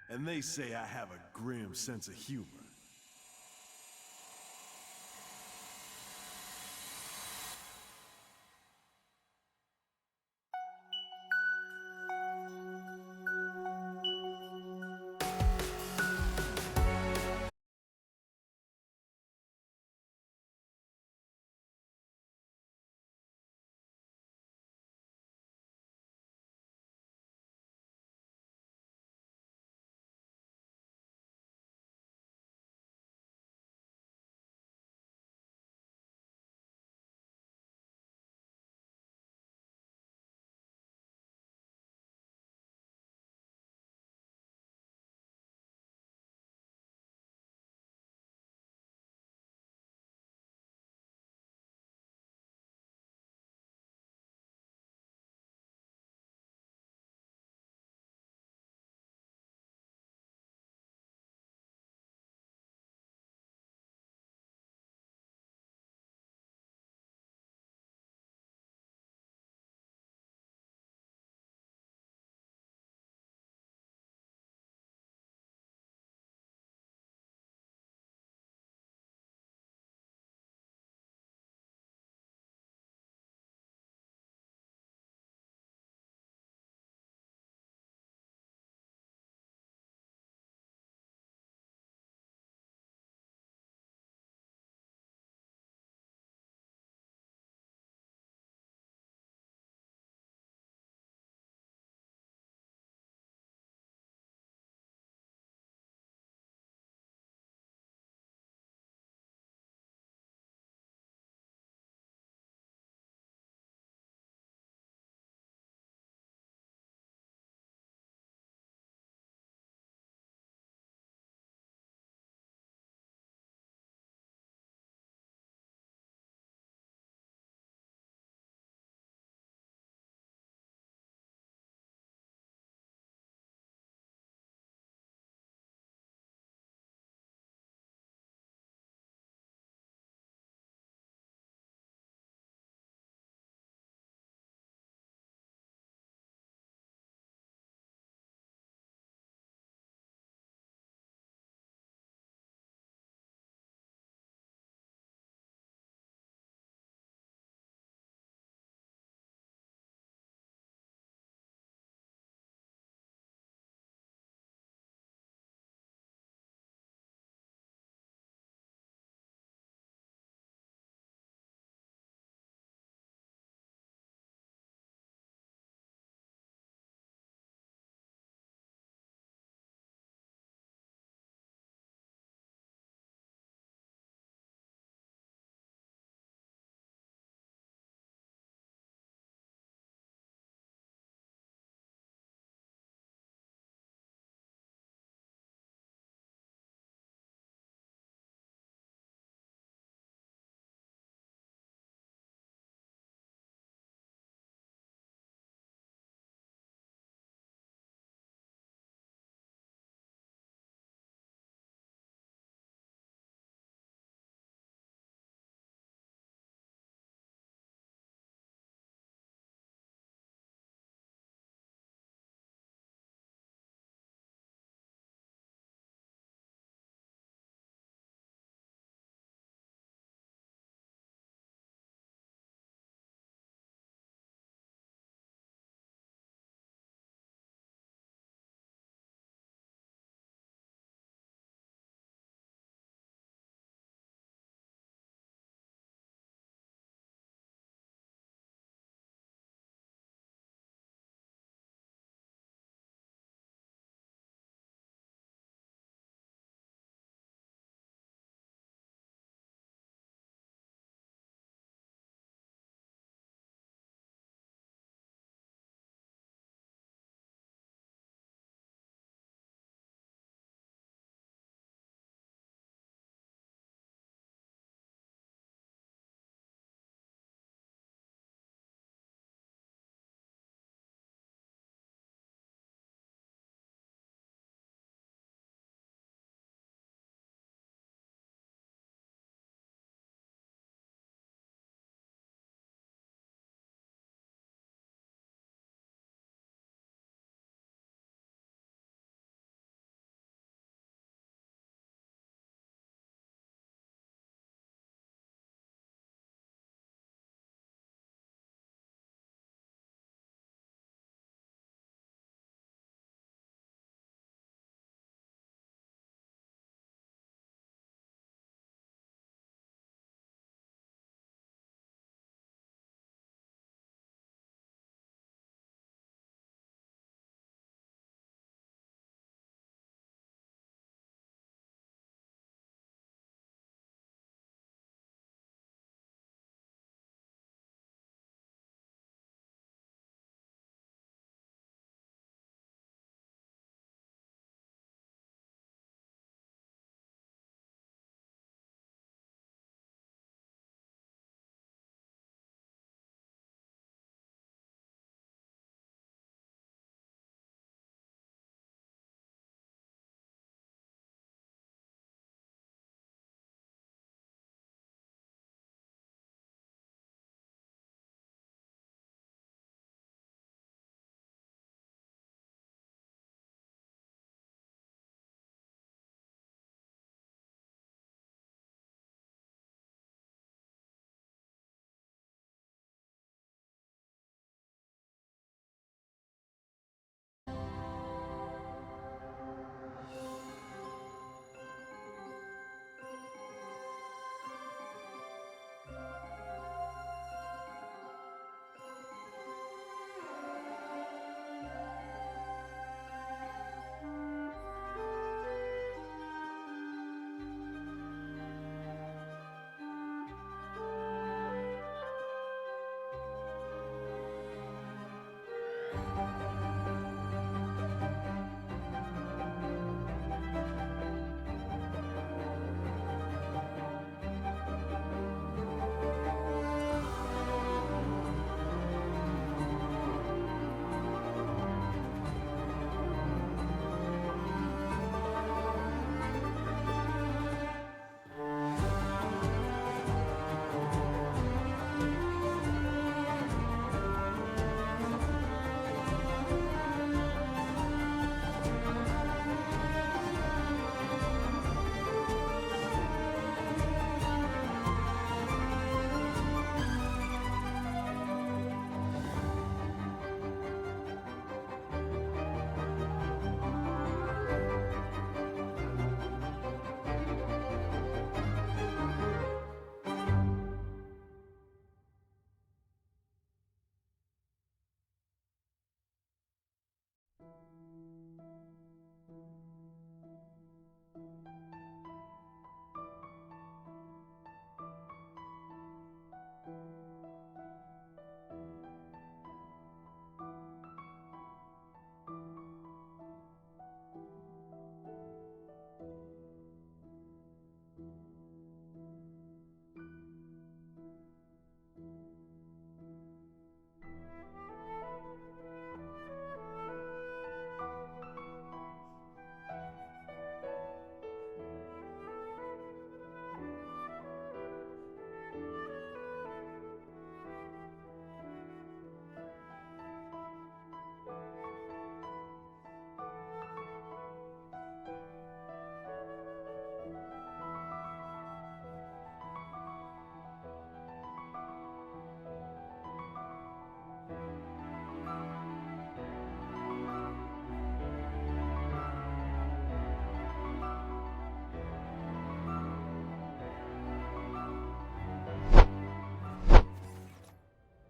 And they say I have a grim sense of humor.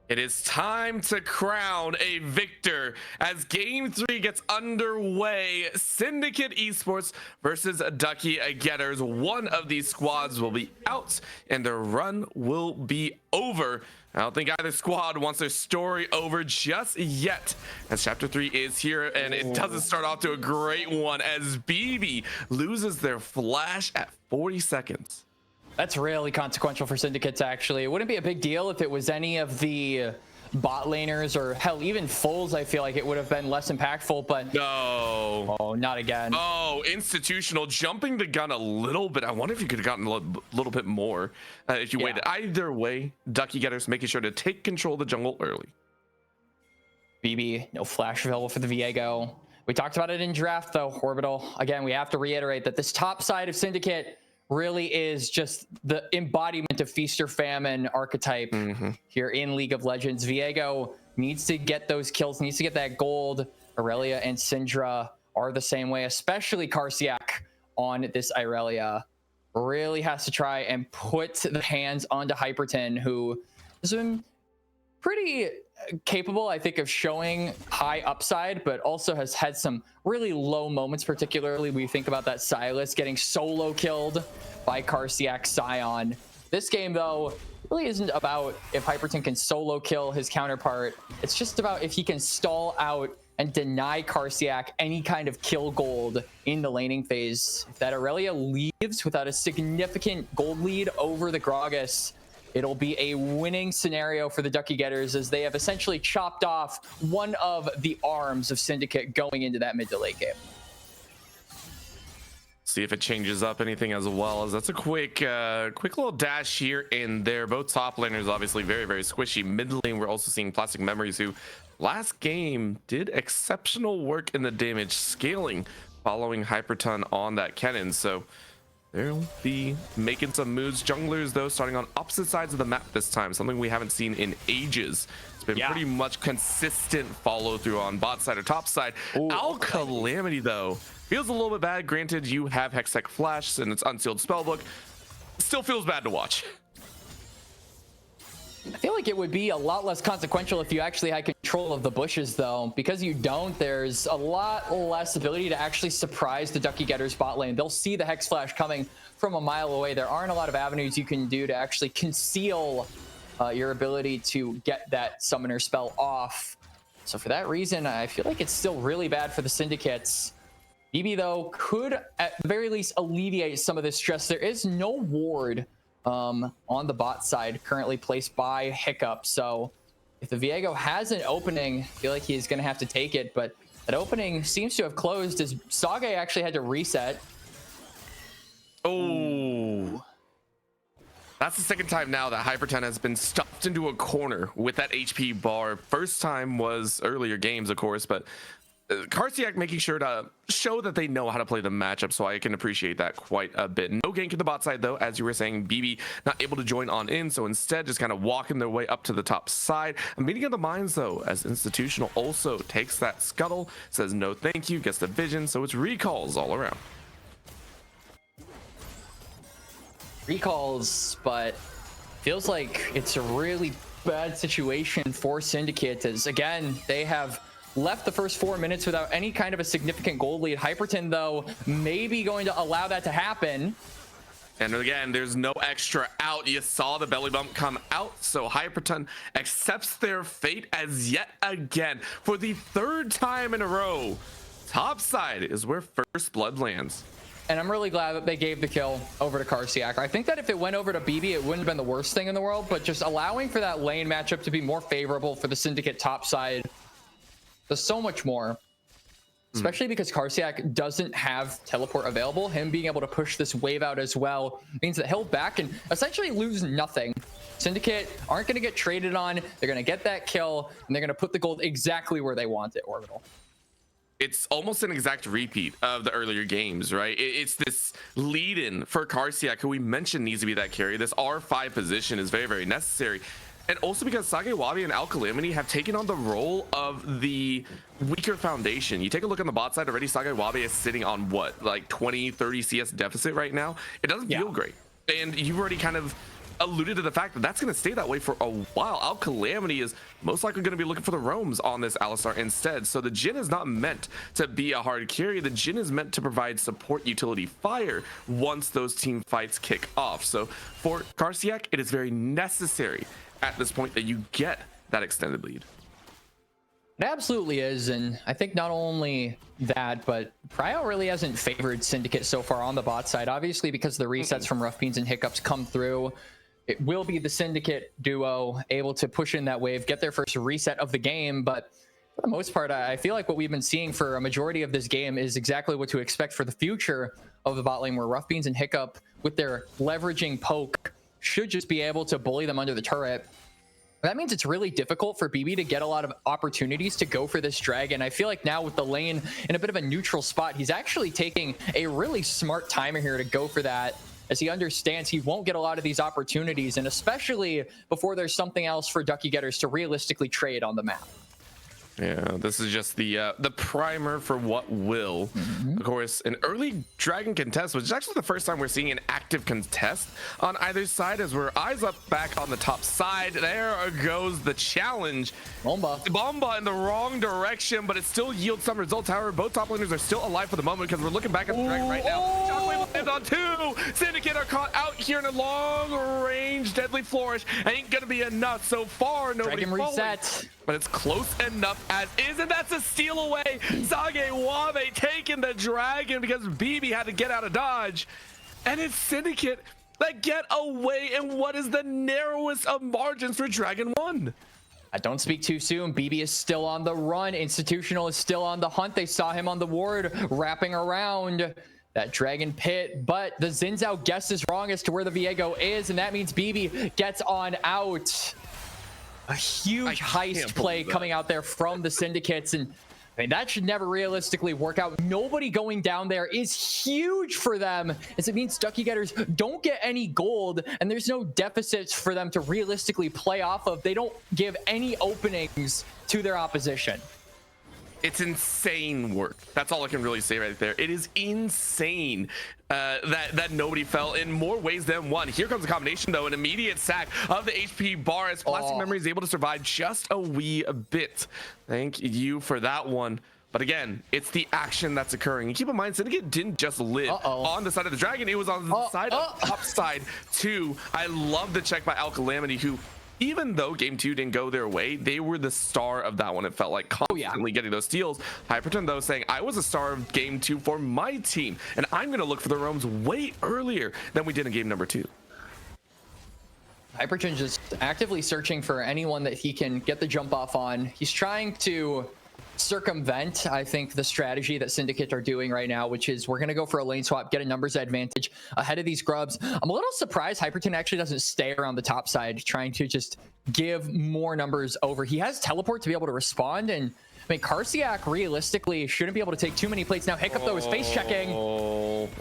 It is time to crown a victor as Game 3 gets underway. Syndicate Esports versus Ducky Getters. One of these squads will be out and their run will be over. I don't think either squad wants their story over just yet, as Chapter 3 is here, and it doesn't start off to a great one as BB loses their flash at 40 seconds. That's really consequential for Syndicates, actually. It wouldn't be a big deal if it was any of the bot laners or hell, even Fulls. I feel like it would have been less impactful, but no. Oh, not again. Oh, Institutional jumping the gun a little bit. I wonder if you could have gotten a little bit more if you waited. Either way, Ducky Getters making sure to take control of the jungle early. BB, no flash available for the Viego. We talked about it in draft, though, Orbital. Again, we have to reiterate that this top side of Syndicate really is just the embodiment of feast or famine archetype here in League of Legends. Viego needs to get those kills, needs to get that gold. Irelia and Syndra are the same way, especially Karsiak on this Irelia. Really has to try and put the hands onto Hyperton, who has been pretty capable, I think, of showing high upside, but also has had some really low moments. Particularly we think about that Silas getting solo killed by Karsiak Scion. This game, though, really isn't about if Hyperton can solo kill his counterpart. It's just about if he can stall out and deny Karsiak any kind of kill gold in the laning phase. If that Irelia leaves without a significant gold lead over the Gragas, it'll be a winning scenario for the Ducky Getters, as they have essentially chopped off one of the arms of Syndicate going into that mid to late game. See if it changes up anything as well, as that's a quick little dash here and there. Both top laners obviously very, very squishy. Mid lane, we're also seeing Plastic Memories, who last game did exceptional work in the damage scaling following Hyperton on that cannon. So they'll be making some moves. Junglers, though, starting on opposite sides of the map this time, something we haven't seen in ages. It's been pretty much consistent follow through on bot side or top side. Calamity, though, feels a little bit bad. Granted, you have Hextech Flash and it's Unsealed Spellbook. Still feels bad to watch. I feel like it would be a lot less consequential if you actually had control of the bushes, though. Because you don't, there's a lot less ability to actually surprise the Ducky Getters bot lane. They'll see the Hex Flash coming from a mile away. There aren't a lot of avenues you can do to actually conceal your ability to get that summoner spell off. So for that reason, I feel like it's still really bad for the Syndicates. BB, though, could at the very least alleviate some of this stress. There is no ward on the bot side currently placed by Hiccup, so if the Viego has an opening, I feel like he's going to have to take it, but that opening seems to have closed as Sage actually had to reset. Oh, that's the second time now that Hyperton has been stuffed into a corner with that HP bar. First time was earlier games, of course, but Karsiak making sure to show that they know how to play the matchup, so I can appreciate that quite a bit. No gank to the bot side, though, as you were saying. BB not able to join on in, so instead just kind of walking their way up to the top side. A meeting of the minds, though, as Institutional also takes that scuttle, says no thank you, gets the vision, so it's recalls all around. Recalls, but feels like it's a really bad situation for Syndicate, as again, they have left the first 4 minutes without any kind of a significant gold lead. Hyperton, though, may be going to allow that to happen. And again, there's no extra out. You saw the belly bump come out, so Hyperton accepts their fate as yet again, for the third time in a row, top side is where first blood lands. And I'm really glad that they gave the kill over to Karsiak. I think that if it went over to BB, it wouldn't have been the worst thing in the world, but just allowing for that lane matchup to be more favorable for the Syndicate top side does so much more, especially because Karsiak doesn't have teleport available. Him being able to push this wave out as well means that he'll back and essentially lose nothing. Syndicate aren't going to get traded on. They're going to get that kill, and they're going to put the gold exactly where they want it, Orbital. It's almost an exact repeat of the earlier games, right? It's this lead-in for Karsiak, who we mentioned needs to be that carry. This R5 position is very, very necessary. And also because Sagewabi and Calamity have taken on the role of the weaker foundation. You take a look on the bot side already, Sagewabi is sitting on what, like 20, 30 CS deficit right now? It doesn't feel great. And you've already kind of alluded to the fact that that's going to stay that way for a while. Calamity is most likely going to be looking for the roams on this Alistar instead. So the Jhin is not meant to be a hard carry. The Jhin is meant to provide support utility fire once those team fights kick off. So for Karsiak, it is very necessary at this point that you get that extended lead. It absolutely is, and I think not only that, but Cryo really hasn't favored Syndicate so far on the bot side. Obviously, because the resets from Rough Beans and Hiccups come through, it will be the Syndicate duo able to push in that wave, get their first reset of the game. But for the most part, I feel like what we've been seeing for a majority of this game is exactly what to expect for the future of the bot lane, where Rough Beans and Hiccup, with their leveraging poke, should just be able to bully them under the turret. That means it's really difficult for BB to get a lot of opportunities to go for this dragon. I feel like now with the lane in a bit of a neutral spot, he's actually taking a really smart timer here to go for that, as he understands he won't get a lot of these opportunities, and especially before there's something else for Ducky Getters to realistically trade on the map. Yeah, this is just the primer for what will. Of course, an early dragon contest, which is actually the first time we're seeing an active contest on either side, as we're eyes up back on the top side. There goes the challenge. Bomba in the wrong direction, but it still yields some results. However, both top laners are still alive for the moment, because we're looking back at the dragon right now. Shockwave lands on 2. Syndicate are caught out here in a long-range deadly flourish. Ain't gonna be enough so far. Nobody Dragon reset. But it's close enough as is, and that's a steal away. Sage Wabe taking the dragon because BB had to get out of dodge. And it's Syndicate that get away in what is the narrowest of margins for Dragon 1. Don't speak too soon. BB is still on the run. Institutional is still on the hunt. They saw him on the ward wrapping around that dragon pit, but the Xin Zhao guess is wrong as to where the Viego is, and that means BB gets on out. A huge heist play coming out there from the Syndicates, and I mean, that should never realistically work out. Nobody going down there is huge for them, as it means Ducky Getters don't get any gold, and there's no deficits for them to realistically play off of. They don't give any openings to their opposition. It's insane work. That's all I can really say right there. It is insane that nobody fell in more ways than one. Here comes a combination, though, an immediate sack of the HP bar, as Plastic Memory is able to survive just a wee bit. Thank you for that one. But again, it's the action that's occurring. And keep in mind, Syndicate didn't just live on the side of the dragon. It was on the side of top side too. I love the check by Calamity, who, even though game 2 didn't go their way, they were the star of that one. It felt like constantly getting those steals. Hyperton, though, saying, I was a star of game 2 for my team, and I'm going to look for the roams way earlier than we did in game number 2. Hyperton just actively searching for anyone that he can get the jump off on. He's trying to circumvent, I think, the strategy that Syndicate are doing right now, which is we're going to go for a lane swap, get a numbers advantage ahead of these grubs. I'm a little surprised Hyperton actually doesn't stay around the top side, trying to just give more numbers over. He has teleport to be able to respond, and I mean, Karsiak realistically shouldn't be able to take too many plates. Now Hiccup, though, is face checking.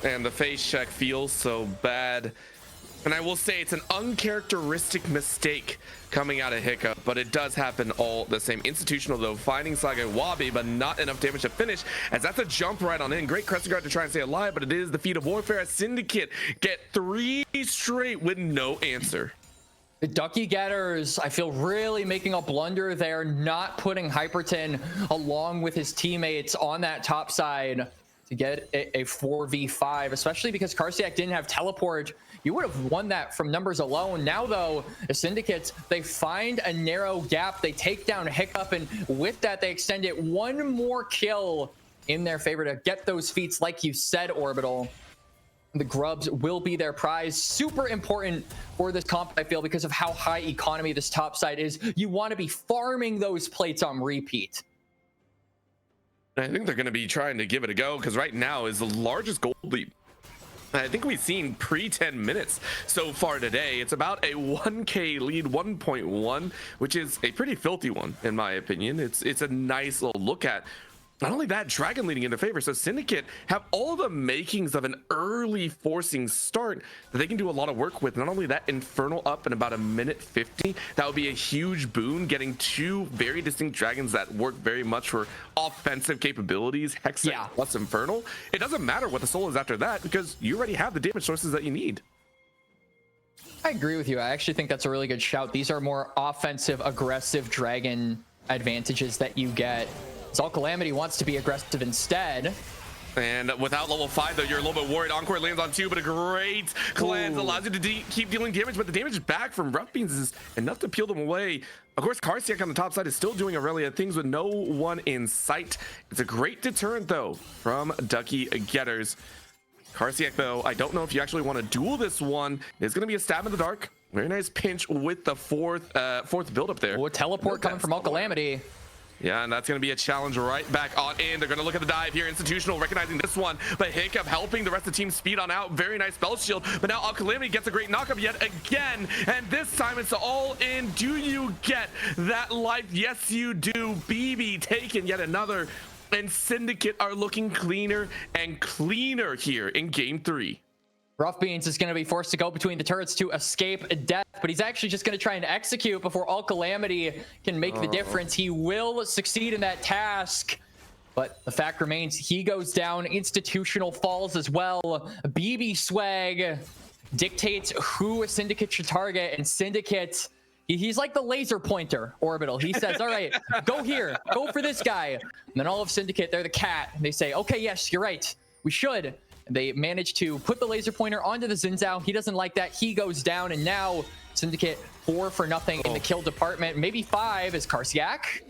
And the face check feels so bad. And I will say it's an uncharacteristic mistake coming out of Hiccup, but it does happen all the same. Institutional, though, finding Sage Wabi, but not enough damage to finish, as that's a jump right on in. Great Crescent Guard to try and stay alive, but it is the feat of warfare as Syndicate get 3 straight with no answer. The Ducky Getters, I feel, really making a blunder there, not putting Hyperton along with his teammates on that top side to get a 4v5, especially because Karsiak didn't have teleport. You would have won that from numbers alone. Now, though, the Syndicates, they find a narrow gap. They take down Hiccup, and with that, they extend it one more kill in their favor to get those feats, like you said, Orbital. The grubs will be their prize. Super important for this comp, I feel, because of how high economy this top side is. You want to be farming those plates on repeat. I think they're going to be trying to give it a go, because right now is the largest gold lead I think we've seen pre 10 minutes so far today. It's about a 1k lead, 1.1, which is a pretty filthy one in my opinion. It's a nice little look at. Not only that, Dragon leading in their favor. So Syndicate have all the makings of an early forcing start that they can do a lot of work with. Not only that, Infernal up in about a minute 50. That would be a huge boon, getting 2 very distinct dragons that work very much for offensive capabilities. Hexa plus Infernal. It doesn't matter what the soul is after that, because you already have the damage sources that you need. I agree with you. I actually think that's a really good shout. These are more offensive, aggressive Dragon advantages that you get. So Calamity wants to be aggressive instead. And without level 5, though, you're a little bit worried. Encore lands on 2, but a great cleanse allows you to keep dealing damage, but the damage back from Rough Beans is enough to peel them away. Of course, Karsiak on the top side is still doing Aurelia things with no one in sight. It's a great deterrent, though, from Ducky Getters. Karsiak, though, I don't know if you actually want to duel this one. It's going to be a stab in the dark. Very nice pinch with the fourth build-up there. Oh, teleport coming from Calamity. Yeah, and that's going to be a challenge right back on in. They're going to look at the dive here. Institutional recognizing this one, but Hiccup helping the rest of the team speed on out. Very nice spell shield, but now Calamity gets a great knockup yet again, and this time it's all in. Do you get that life? Yes, you do. BB taken yet another, and Syndicate are looking cleaner and cleaner here in game 3. Rough Beans is going to be forced to go between the turrets to escape death, but he's actually just going to try and execute before Calamity can make the difference. He will succeed in that task, but the fact remains he goes down. Institutional falls as well. BB Swag dictates who Syndicate should target, and Syndicate, he's like the laser pointer orbital. He says, all right, go here, go for this guy. And then all of Syndicate, they're the cat, and they say, okay, yes, you're right, we should. They manage to put the laser pointer onto the Xin Zhao. He doesn't like that. He goes down, and now Syndicate 4 for nothing in the kill department. Maybe 5 is Karsiak.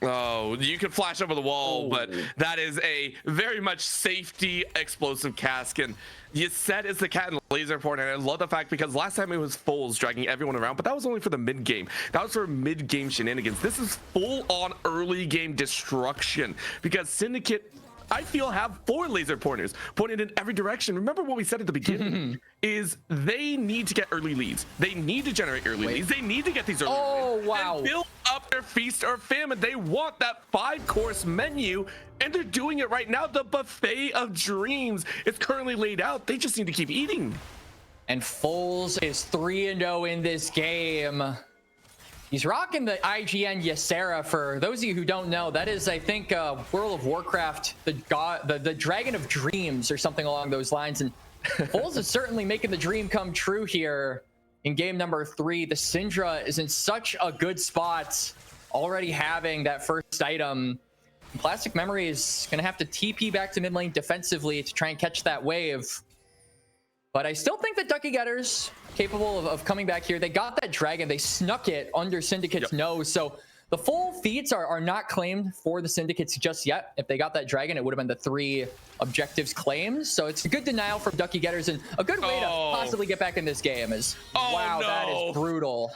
Oh, you can flash over the wall, but that is a very much safety explosive cask. And you said it's the cat and laser pointer. And I love the fact because last time it was Foles dragging everyone around, but that was only for the mid game. That was for mid game shenanigans. This is full on early game destruction because Syndicate, I feel, have 4 laser pointers pointed in every direction. Remember what we said at the beginning is they need to get early leads. They need to generate early leads. They need to get these early leads and build up their feast or famine. They want that 5-course menu, and they're doing it right now. The buffet of dreams is currently laid out. They just need to keep eating. And Foles is 3-0 in this game. He's rocking the IGN Ysera. For those of you who don't know, that is, I think, World of Warcraft, the Dragon of Dreams or something along those lines. And Foles is certainly making the dream come true here in game number 3. The Syndra is in such a good spot, already having that first item. And Plastic Memory is going to have to TP back to mid lane defensively to try and catch that wave. But I still think that Ducky Getters capable of coming back here. They got that dragon. They snuck it under Syndicate's nose. So the full feats are not claimed for the Syndicates just yet. If they got that dragon, it would have been the 3 objectives claimed. So it's a good denial from Ducky Getters and a good way to possibly get back in this game. Wow, that is brutal.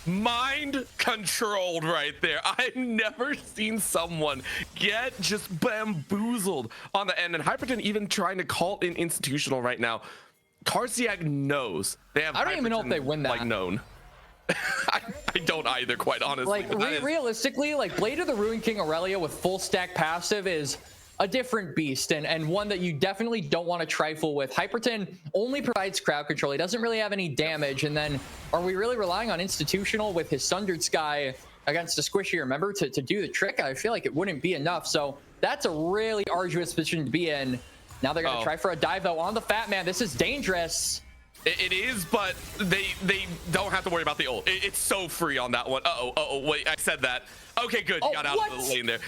Mind controlled right there. I've never seen someone get just bamboozled on the end, and Hyperton even trying to call in institutional right now. Karsiak knows they have. I don't even know if they win that. Like known. I don't either, quite honestly. Like realistically, like Blade of the Ruined King Aurelia with full stack passive is a different beast, and one that you definitely don't want to trifle with. Hyperton only provides crowd control. He doesn't really have any damage. And then are we really relying on institutional with his Sundered Sky against a squishier member to do the trick? I feel like it wouldn't be enough. So that's a really arduous position to be in. Now they're going to try for a dive, though, on the Fat Man. This is dangerous. It is, but they don't have to worry about the ult. It's so free on that one. Wait, I said that. Okay, good. You got out of the lane there.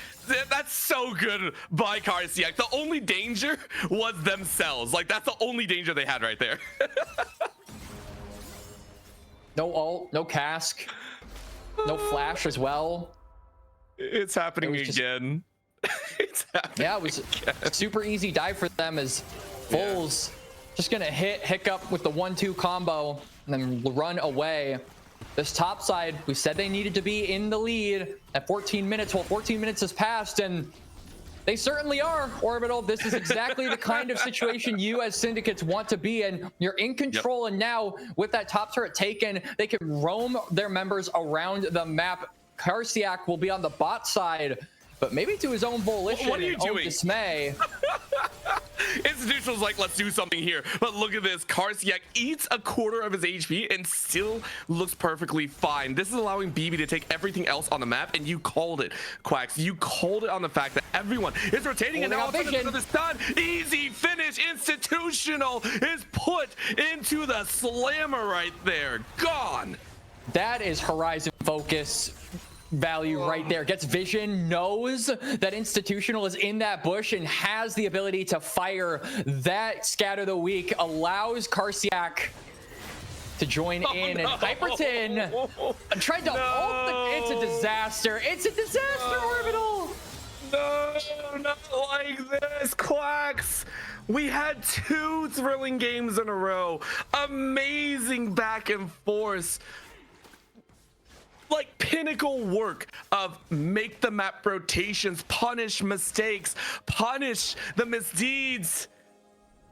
That's so good by Karsiak. The only danger was themselves. Like, that's the only danger they had right there. No ult, no cask, no flash as well. It's happening again. It's happening. Yeah, it was a super easy dive for them as Foles just gonna hit Hiccup with the 1-2 combo and then run away. This top side, we said they needed to be in the lead at 14 minutes. Well, 14 minutes has passed, and they certainly are, Orbital. This is exactly the kind of situation you as Syndicates want to be in. You're in control, and now with that top turret taken, they can roam their members around the map. Karsiak will be on the bot side, but maybe to his own volition and own dismay. Institutional's like, let's do something here. But look at this. Karsiak eats a quarter of his HP and still looks perfectly fine. This is allowing BB to take everything else on the map, and you called it, Quacks. You called it on the fact that everyone is rotating, and now all of a sudden it's done. Easy finish. Institutional is put into the slammer right there. Gone. That is Horizon focus value right there. Gets vision, knows that Institutional is in that bush, and has the ability to fire that scatter the weak. Allows Karsiak to join in, and Hyperton tried to ult. It's a disaster. It's a disaster, Orbital. No, not like this, Quacks. We had 2 thrilling games in a row. Amazing back and forth. Like pinnacle work of make the map rotations, punish mistakes, punish the misdeeds.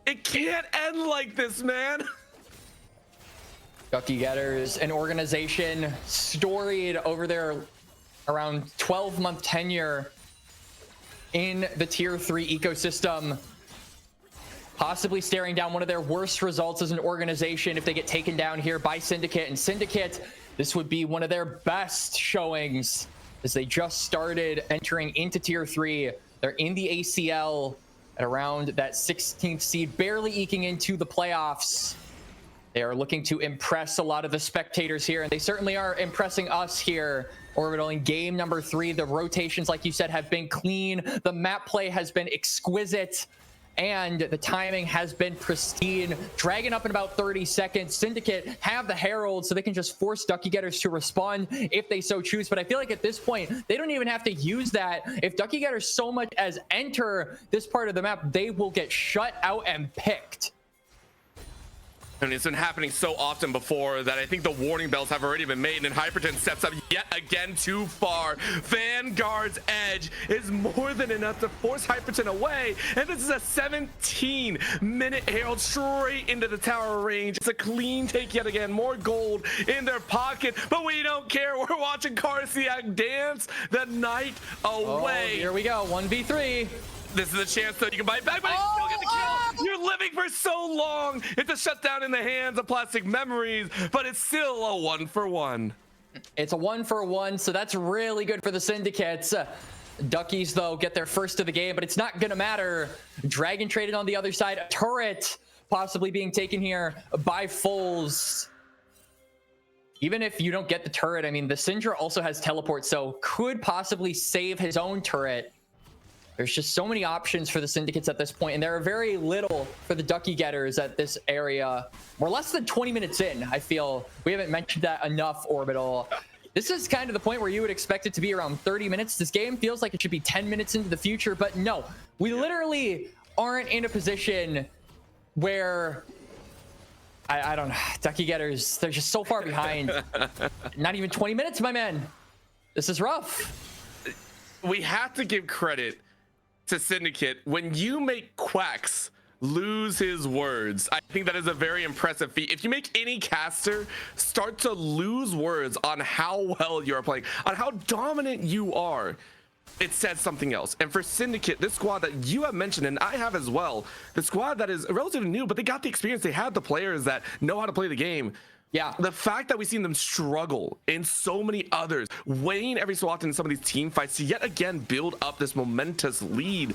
It can't end like this, man. Ducky Getters, an organization storied over their around 12-month tenure in the tier 3 ecosystem, possibly staring down one of their worst results as an organization if they get taken down here by Syndicate. And Syndicate, this would be one of their best showings as they just started entering into tier 3. They're in the ACL at around that 16th seed, barely eking into the playoffs. They are looking to impress a lot of the spectators here, and they certainly are impressing us here. Orbital in game number 3. The rotations, like you said, have been clean. The map play has been exquisite, and the timing has been pristine. Dragon up in about 30 seconds. Syndicate have the Herald, so they can just force Ducky Getters to respond if they so choose. But I feel like at this point, they don't even have to use that. If Ducky Getters so much as enter this part of the map, they will get shut out and picked. And it's been happening so often before that I think the warning bells have already been made, and Hyperton steps up yet again too far. Vanguard's edge is more than enough to force Hyperton away, and this is a 17-minute Herald straight into the tower range. It's a clean take yet again, more gold in their pocket, but we don't care. We're watching Karsiak dance the night away. Oh, here we go, 1v3. This is a chance that you can bite back, but you still get the kill. You're living for so long. It's a shutdown in the hands of Plastic Memories, but it's still a 1-for-1. It's a 1-for-1, so that's really good for the Syndicates. Duckies, though, get their first of the game, but it's not going to matter. Dragon traded on the other side. A turret possibly being taken here by Foles. Even if you don't get the turret, I mean, the Syndra also has teleport, so could possibly save his own turret. There's just so many options for the Syndicates at this point, and there are very little for the Ducky Getters at this area. We're less than 20 minutes in, I feel. We haven't mentioned that enough, Orbital. This is kind of the point where you would expect it to be around 30 minutes. This game feels like it should be 10 minutes into the future, but no. We literally aren't in a position where... I don't know. Ducky Getters, they're just so far behind. Not even 20 minutes, my man. This is rough. We have to give credit to Syndicate. When you make Quacks lose his words, I think that is a very impressive feat. If you make any caster start to lose words on how well you're playing, on how dominant you are, it says something else. And for Syndicate, this squad that you have mentioned, and I have as well, the squad that is relatively new, but they got the experience, they have the players that know how to play the game. Yeah, the fact that we've seen them struggle in so many others, weighing every so often in some of these team fights to yet again build up this momentous lead,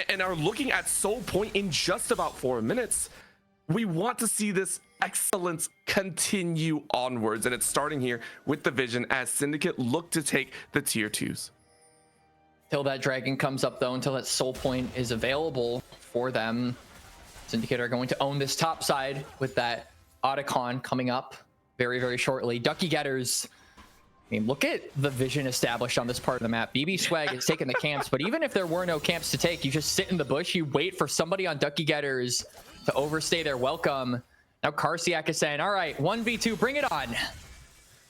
and are looking at Soul Point in just about 4 minutes. We want to see this excellence continue onwards, and it's starting here with the Vision as Syndicate look to take the tier 2s. Till that Dragon comes up, though, until that Soul Point is available for them, Syndicate are going to own this top side with that Otacon coming up very, very shortly. Ducky Getters, I mean, look at the vision established on this part of the map. BB Swag is taking the camps, but even if there were no camps to take, you just sit in the bush, you wait for somebody on Ducky Getters to overstay their welcome. Now Karsiak is saying, all right, 1v2, bring it on.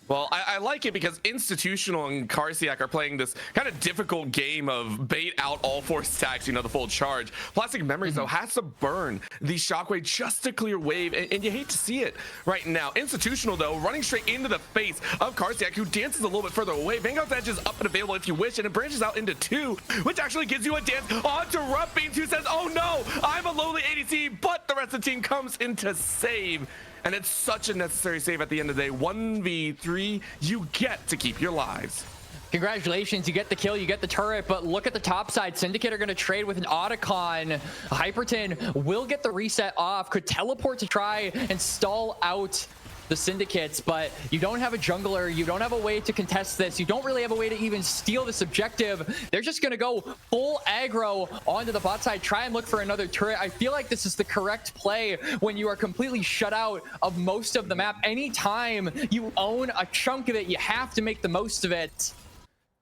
Well, I like it because Institutional and Karsiak are playing this kind of difficult game of bait out all 4 stacks, you know, the full charge. Plastic Memories, though, has to burn the Shockwave just to clear wave, and you hate to see it right now. Institutional, though, running straight into the face of Karsiak, who dances a little bit further away. Vanguard's Edge is up and available if you wish, and it branches out into 2, which actually gives you a dance onto Rough Beans, who says, oh no, I'm a lowly ADC, but the rest of the team comes in to save. And it's such a necessary save at the end of the day. 1v3, you get to keep your lives. Congratulations, you get the kill, you get the turret, but look at the top side. Syndicate are going to trade with an Otacon. Hyperton will get the reset off, could teleport to try and stall out the Syndicates, but you don't have a jungler, you don't have a way to contest this, you don't really have a way to even steal this objective. They're just going to go full aggro onto the bot side, try and look for another turret. I feel like this is the correct play when you are completely shut out of most of the map. Anytime you own a chunk of it, you have to make the most of it.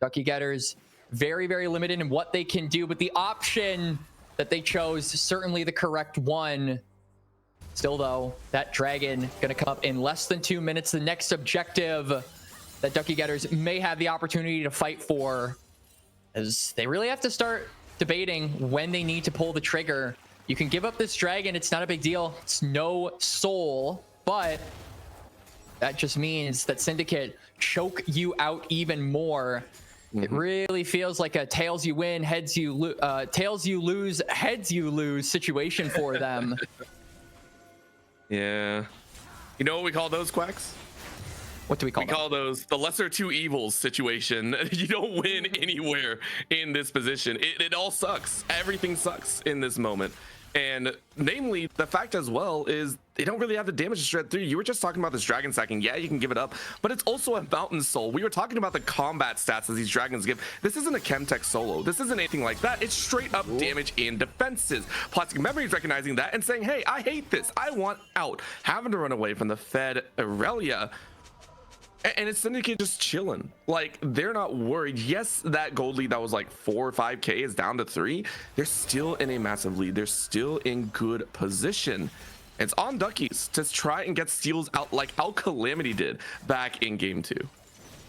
Ducky Getters, very, very limited in what they can do, but the option that they chose is certainly the correct one. Still, though, that dragon going to come up in less than 2 minutes. The next objective that Ducky Getters may have the opportunity to fight for, is they really have to start debating when they need to pull the trigger. You can give up this dragon. It's not a big deal. It's no soul, but that just means that Syndicate choke you out even more. It really feels like a tails you win, heads you tails you lose, heads you lose situation for them. Yeah. You know what we call those, Quacks? What do we call them? We call those the lesser two evils situation. You don't win anywhere in this position. It all sucks. Everything sucks in this moment. And namely, the fact as well is they don't really have the damage to shred through. You were just talking about this dragon stacking. Yeah, you can give it up, but it's also a mountain soul. We were talking about the combat stats that these dragons give. This isn't a Chemtech solo. This isn't anything like that. It's straight up damage in defenses. Plastic Memory is recognizing that and saying, hey, I hate this. I want out. Having to run away from the Fed Aurelia. And it's Syndicate just chilling. Like, they're not worried. Yes, that gold lead that was like 4 or 5k is down to 3. They're still in a massive lead. They're still in good position. It's on Duckies to try and get steals out like how Calamity did back in game 2.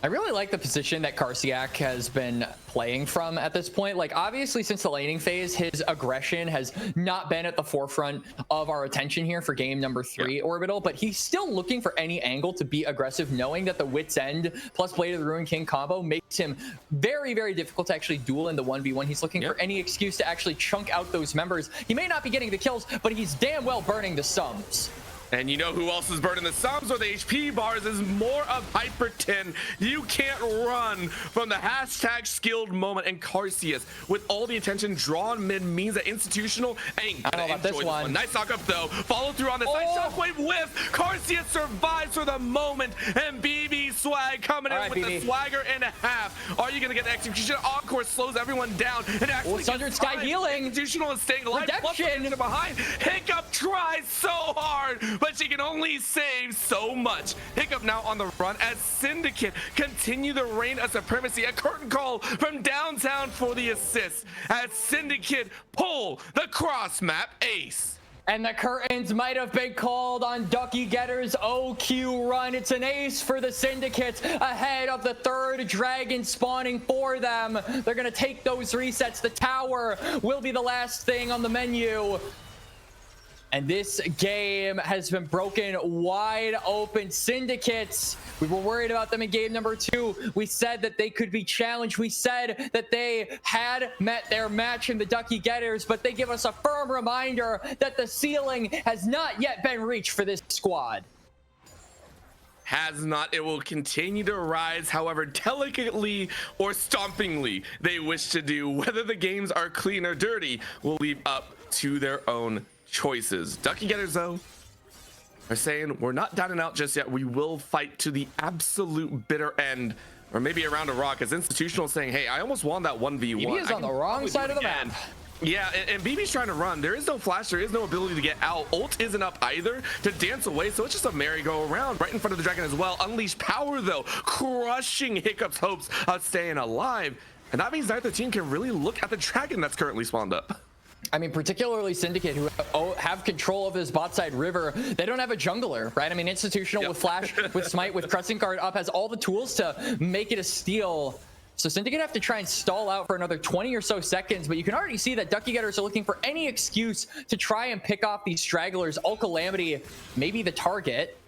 I really like the position that Karsiak has been playing from at this point. Like, obviously, since the laning phase, his aggression has not been at the forefront of our attention here for game number 3, Orbital, but he's still looking for any angle to be aggressive, knowing that the Wit's End plus Blade of the Ruined King combo makes him very, very difficult to actually duel in the 1v1. He's looking for any excuse to actually chunk out those members. He may not be getting the kills, but he's damn well burning the sums. And you know who else is burning the sums or the HP bars is more of Hyperton. You can't run from the hashtag skilled moment. And Karsius, with all the attention drawn mid, means that Institutional ain't gonna enjoy this one. Nice knock up though. Follow through on this. Nice shockwave whiff. Karsius survives for the moment. And BB Swag coming in with the swagger and a half. Are you gonna get the execution? Encore slows everyone down. And actually Sundered Sky healing. Institutional is staying alive. Redemption Behind. Hiccup tries so hard, but she can only save so much. Hiccup now on the run as Syndicate continue the reign of supremacy. A curtain call from downtown for the assist as Syndicate pull the cross map ace. And the curtains might have been called on Ducky Getter's OQ run. It's an ace for the Syndicate ahead of the third dragon spawning for them. They're going to take those resets. The tower will be the last thing on the menu. And this game has been broken wide open. Syndicates, we were worried about them in game number 2. We said that they could be challenged. We said that they had met their match in the Ducky Getters, but they give us a firm reminder that the ceiling has not yet been reached for this squad. Has not. It will continue to rise, however delicately or stompingly they wish to do. Whether the games are clean or dirty will leave up to their own choices. Ducky Getters, though, are saying we're not down and out just yet. We will fight to the absolute bitter end, or maybe around a rock, as Institutional saying, hey, I almost won that 1v1. BB is on the wrong side of the map. Yeah, and BB's trying to run. There is no flash. There is no ability to get out. Ult isn't up either to dance away, so it's just a merry-go-round right in front of the dragon as well. Unleash power, though, crushing Hiccup's hopes of staying alive. And that means neither team can really look at the dragon that's currently spawned up. I mean, particularly Syndicate, who have control of this bot side river. They don't have a jungler, right? I mean, Institutional with Flash, with Smite, with Crescent Guard up, has all the tools to make it a steal. So Syndicate have to try and stall out for another 20 or so seconds, but you can already see that Ducky Getters are looking for any excuse to try and pick off these stragglers. Calamity, maybe the target.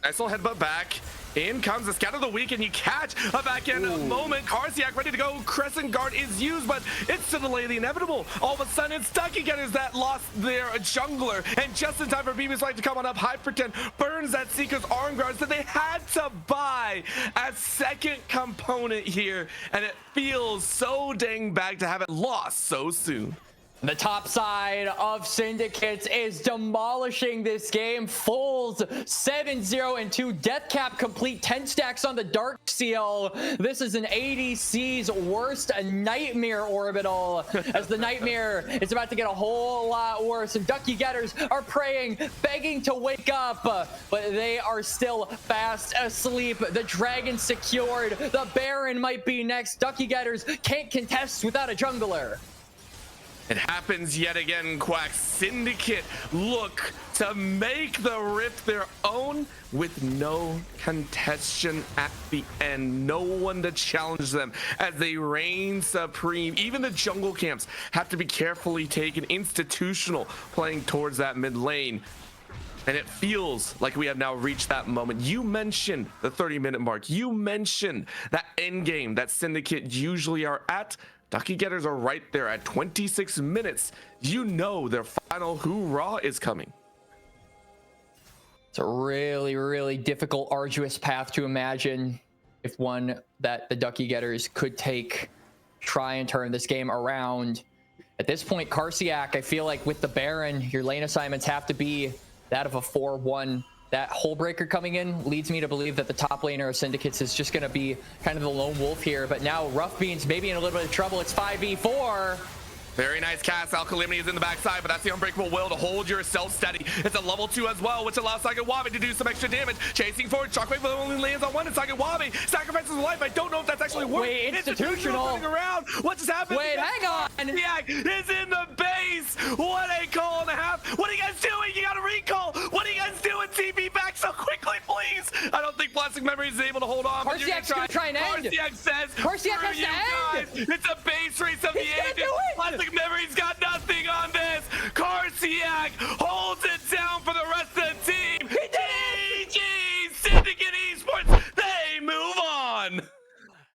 Nice little headbutt back. In comes the scout of the week, and you catch a back end moment. Karsiak ready to go. Crescent Guard is used, but it's to delay the inevitable. All of a sudden, it's Ducky Getters that lost their jungler, and just in time for BB's Light to come on up, Hyperton burns that Seeker's arm guard, so they had to buy a second component here, and it feels so dang bad to have it lost so soon. The top side of Syndicates is demolishing this game. Fulls 7-0 and 2. Death cap complete. 10 stacks on the Dark Seal. This is an ADC's worst nightmare orbital, as the nightmare is about to get a whole lot worse. And Ducky Getters are praying, begging to wake up, but they are still fast asleep. The Dragon secured. The Baron might be next. Ducky Getters can't contest without a jungler. It happens yet again, Quack. Syndicate look to make the Rift their own with no contestation at the end. No one to challenge them as they reign supreme. Even the jungle camps have to be carefully taken. Institutional playing towards that mid lane. And it feels like we have now reached that moment. You mentioned the 30-minute mark. You mentioned that end game that Syndicate usually are at. Ducky Getters are right there at 26 minutes. You know their final hoorah is coming. It's a really, really difficult, arduous path to imagine, if one that the Ducky Getters could take, try and turn this game around. At this point, Karsiak, I feel like with the Baron, your lane assignments have to be that of a 4-1. That hole breaker coming in leads me to believe that the top laner of Syndicates is just going to be kind of the lone wolf here. But now Rough Beans maybe in a little bit of trouble. It's 5v4. Very nice cast. Calamity is in the backside, but that's the unbreakable will to hold yourself steady. It's a level 2 as well, which allows Wabi to do some extra damage. Chasing forward, Shockwave only lands on one, and Wabi sacrifices his life. I don't know if that's actually working. Wait, Institutional running around. What just happened? Wait, hang on. Karsiak is in the base. What a call and a half. What are you guys doing? You got a recall. What are you guys doing? TP back so quickly, please. I don't think Plastic Memories is able to hold on. Karsiak's gonna try and end. Karsiak says, Karsiak has to end. it's a base race of the ages. Plastic Memories got nothing on this. Karsiak holds it down for the rest of the team. GG, Syndicate Esports, they move on.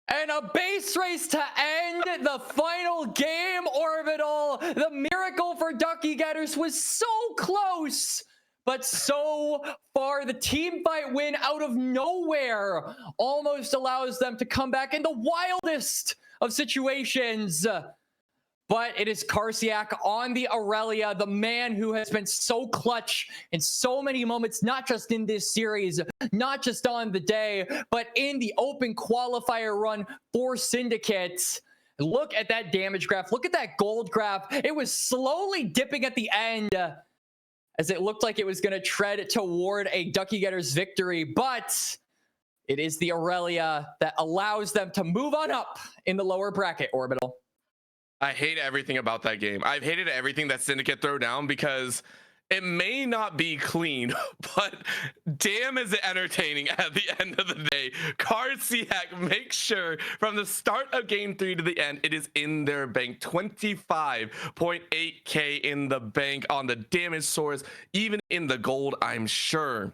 And a base race to end the final game orbital. The miracle for Ducky Getters was so close, but so far the team fight win out of nowhere almost allows them to come back in the wildest of situations. But it is Karsiak on the Aurelia, the man who has been so clutch in so many moments, not just in this series, not just on the day, but in the open qualifier run for Syndicate. Look at that damage graph. Look at that gold graph. It was slowly dipping at the end as it looked like it was going to tread toward a Ducky Getters victory. But it is the Aurelia that allows them to move on up in the lower bracket orbital. I hate everything about that game. I've hated everything that Syndicate throw down because it may not be clean, but damn is it entertaining at the end of the day. Karsiak makes sure from the start of game 3 to the end, it is in their bank. 25.8k in the bank on the damage source, even in the gold, I'm sure.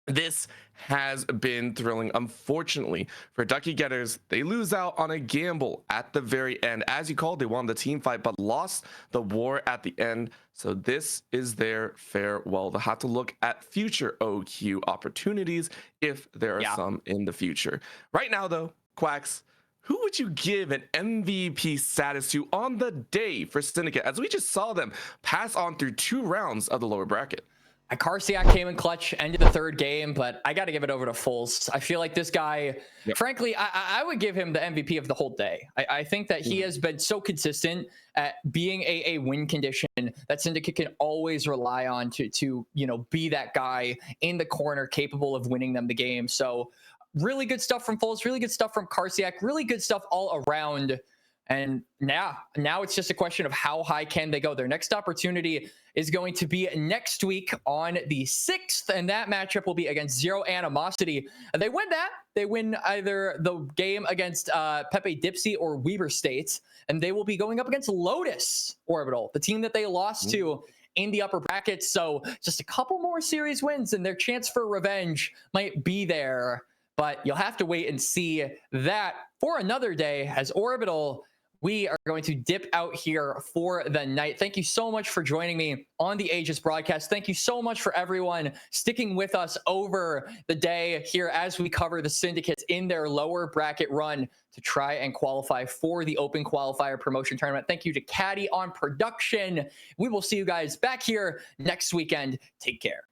This has been thrilling. Unfortunately for Ducky Getters, they lose out on a gamble at the very end. As you called, they won the team fight, but lost the war at the end. So this is their farewell. They'll have to look at future OQ opportunities if there are some in the future. Right now, though, Quacks, who would you give an MVP status to on the day for Syndicate, as we just saw them pass on through 2 rounds of the lower bracket? Karsiak came in clutch, ended the 3rd game, but I got to give it over to Fulls. I feel like this guy, frankly, I would give him the MVP of the whole day. I think that he has been so consistent at being a win condition that Syndicate can always rely on to be that guy in the corner capable of winning them the game. So really good stuff from Fulls, really good stuff from Karsiak, really good stuff all around. And now it's just a question of how high can they go. Their next opportunity is going to be next week on the 6th, and that matchup will be against Zero Animosity. And they win that. They win either the game against Pepe Dipsy or Weber State, and they will be going up against Lotus Orbital, the team that they lost to in the upper brackets. So just a couple more series wins, and their chance for revenge might be there. But you'll have to wait and see that for another day, as Orbital, we are going to dip out here for the night. Thank you so much for joining me on the Aegis broadcast. Thank you so much for everyone sticking with us over the day here as we cover the Syndicates in their lower bracket run to try and qualify for the Open Qualifier Promotion Tournament. Thank you to Caddy on production. We will see you guys back here next weekend. Take care.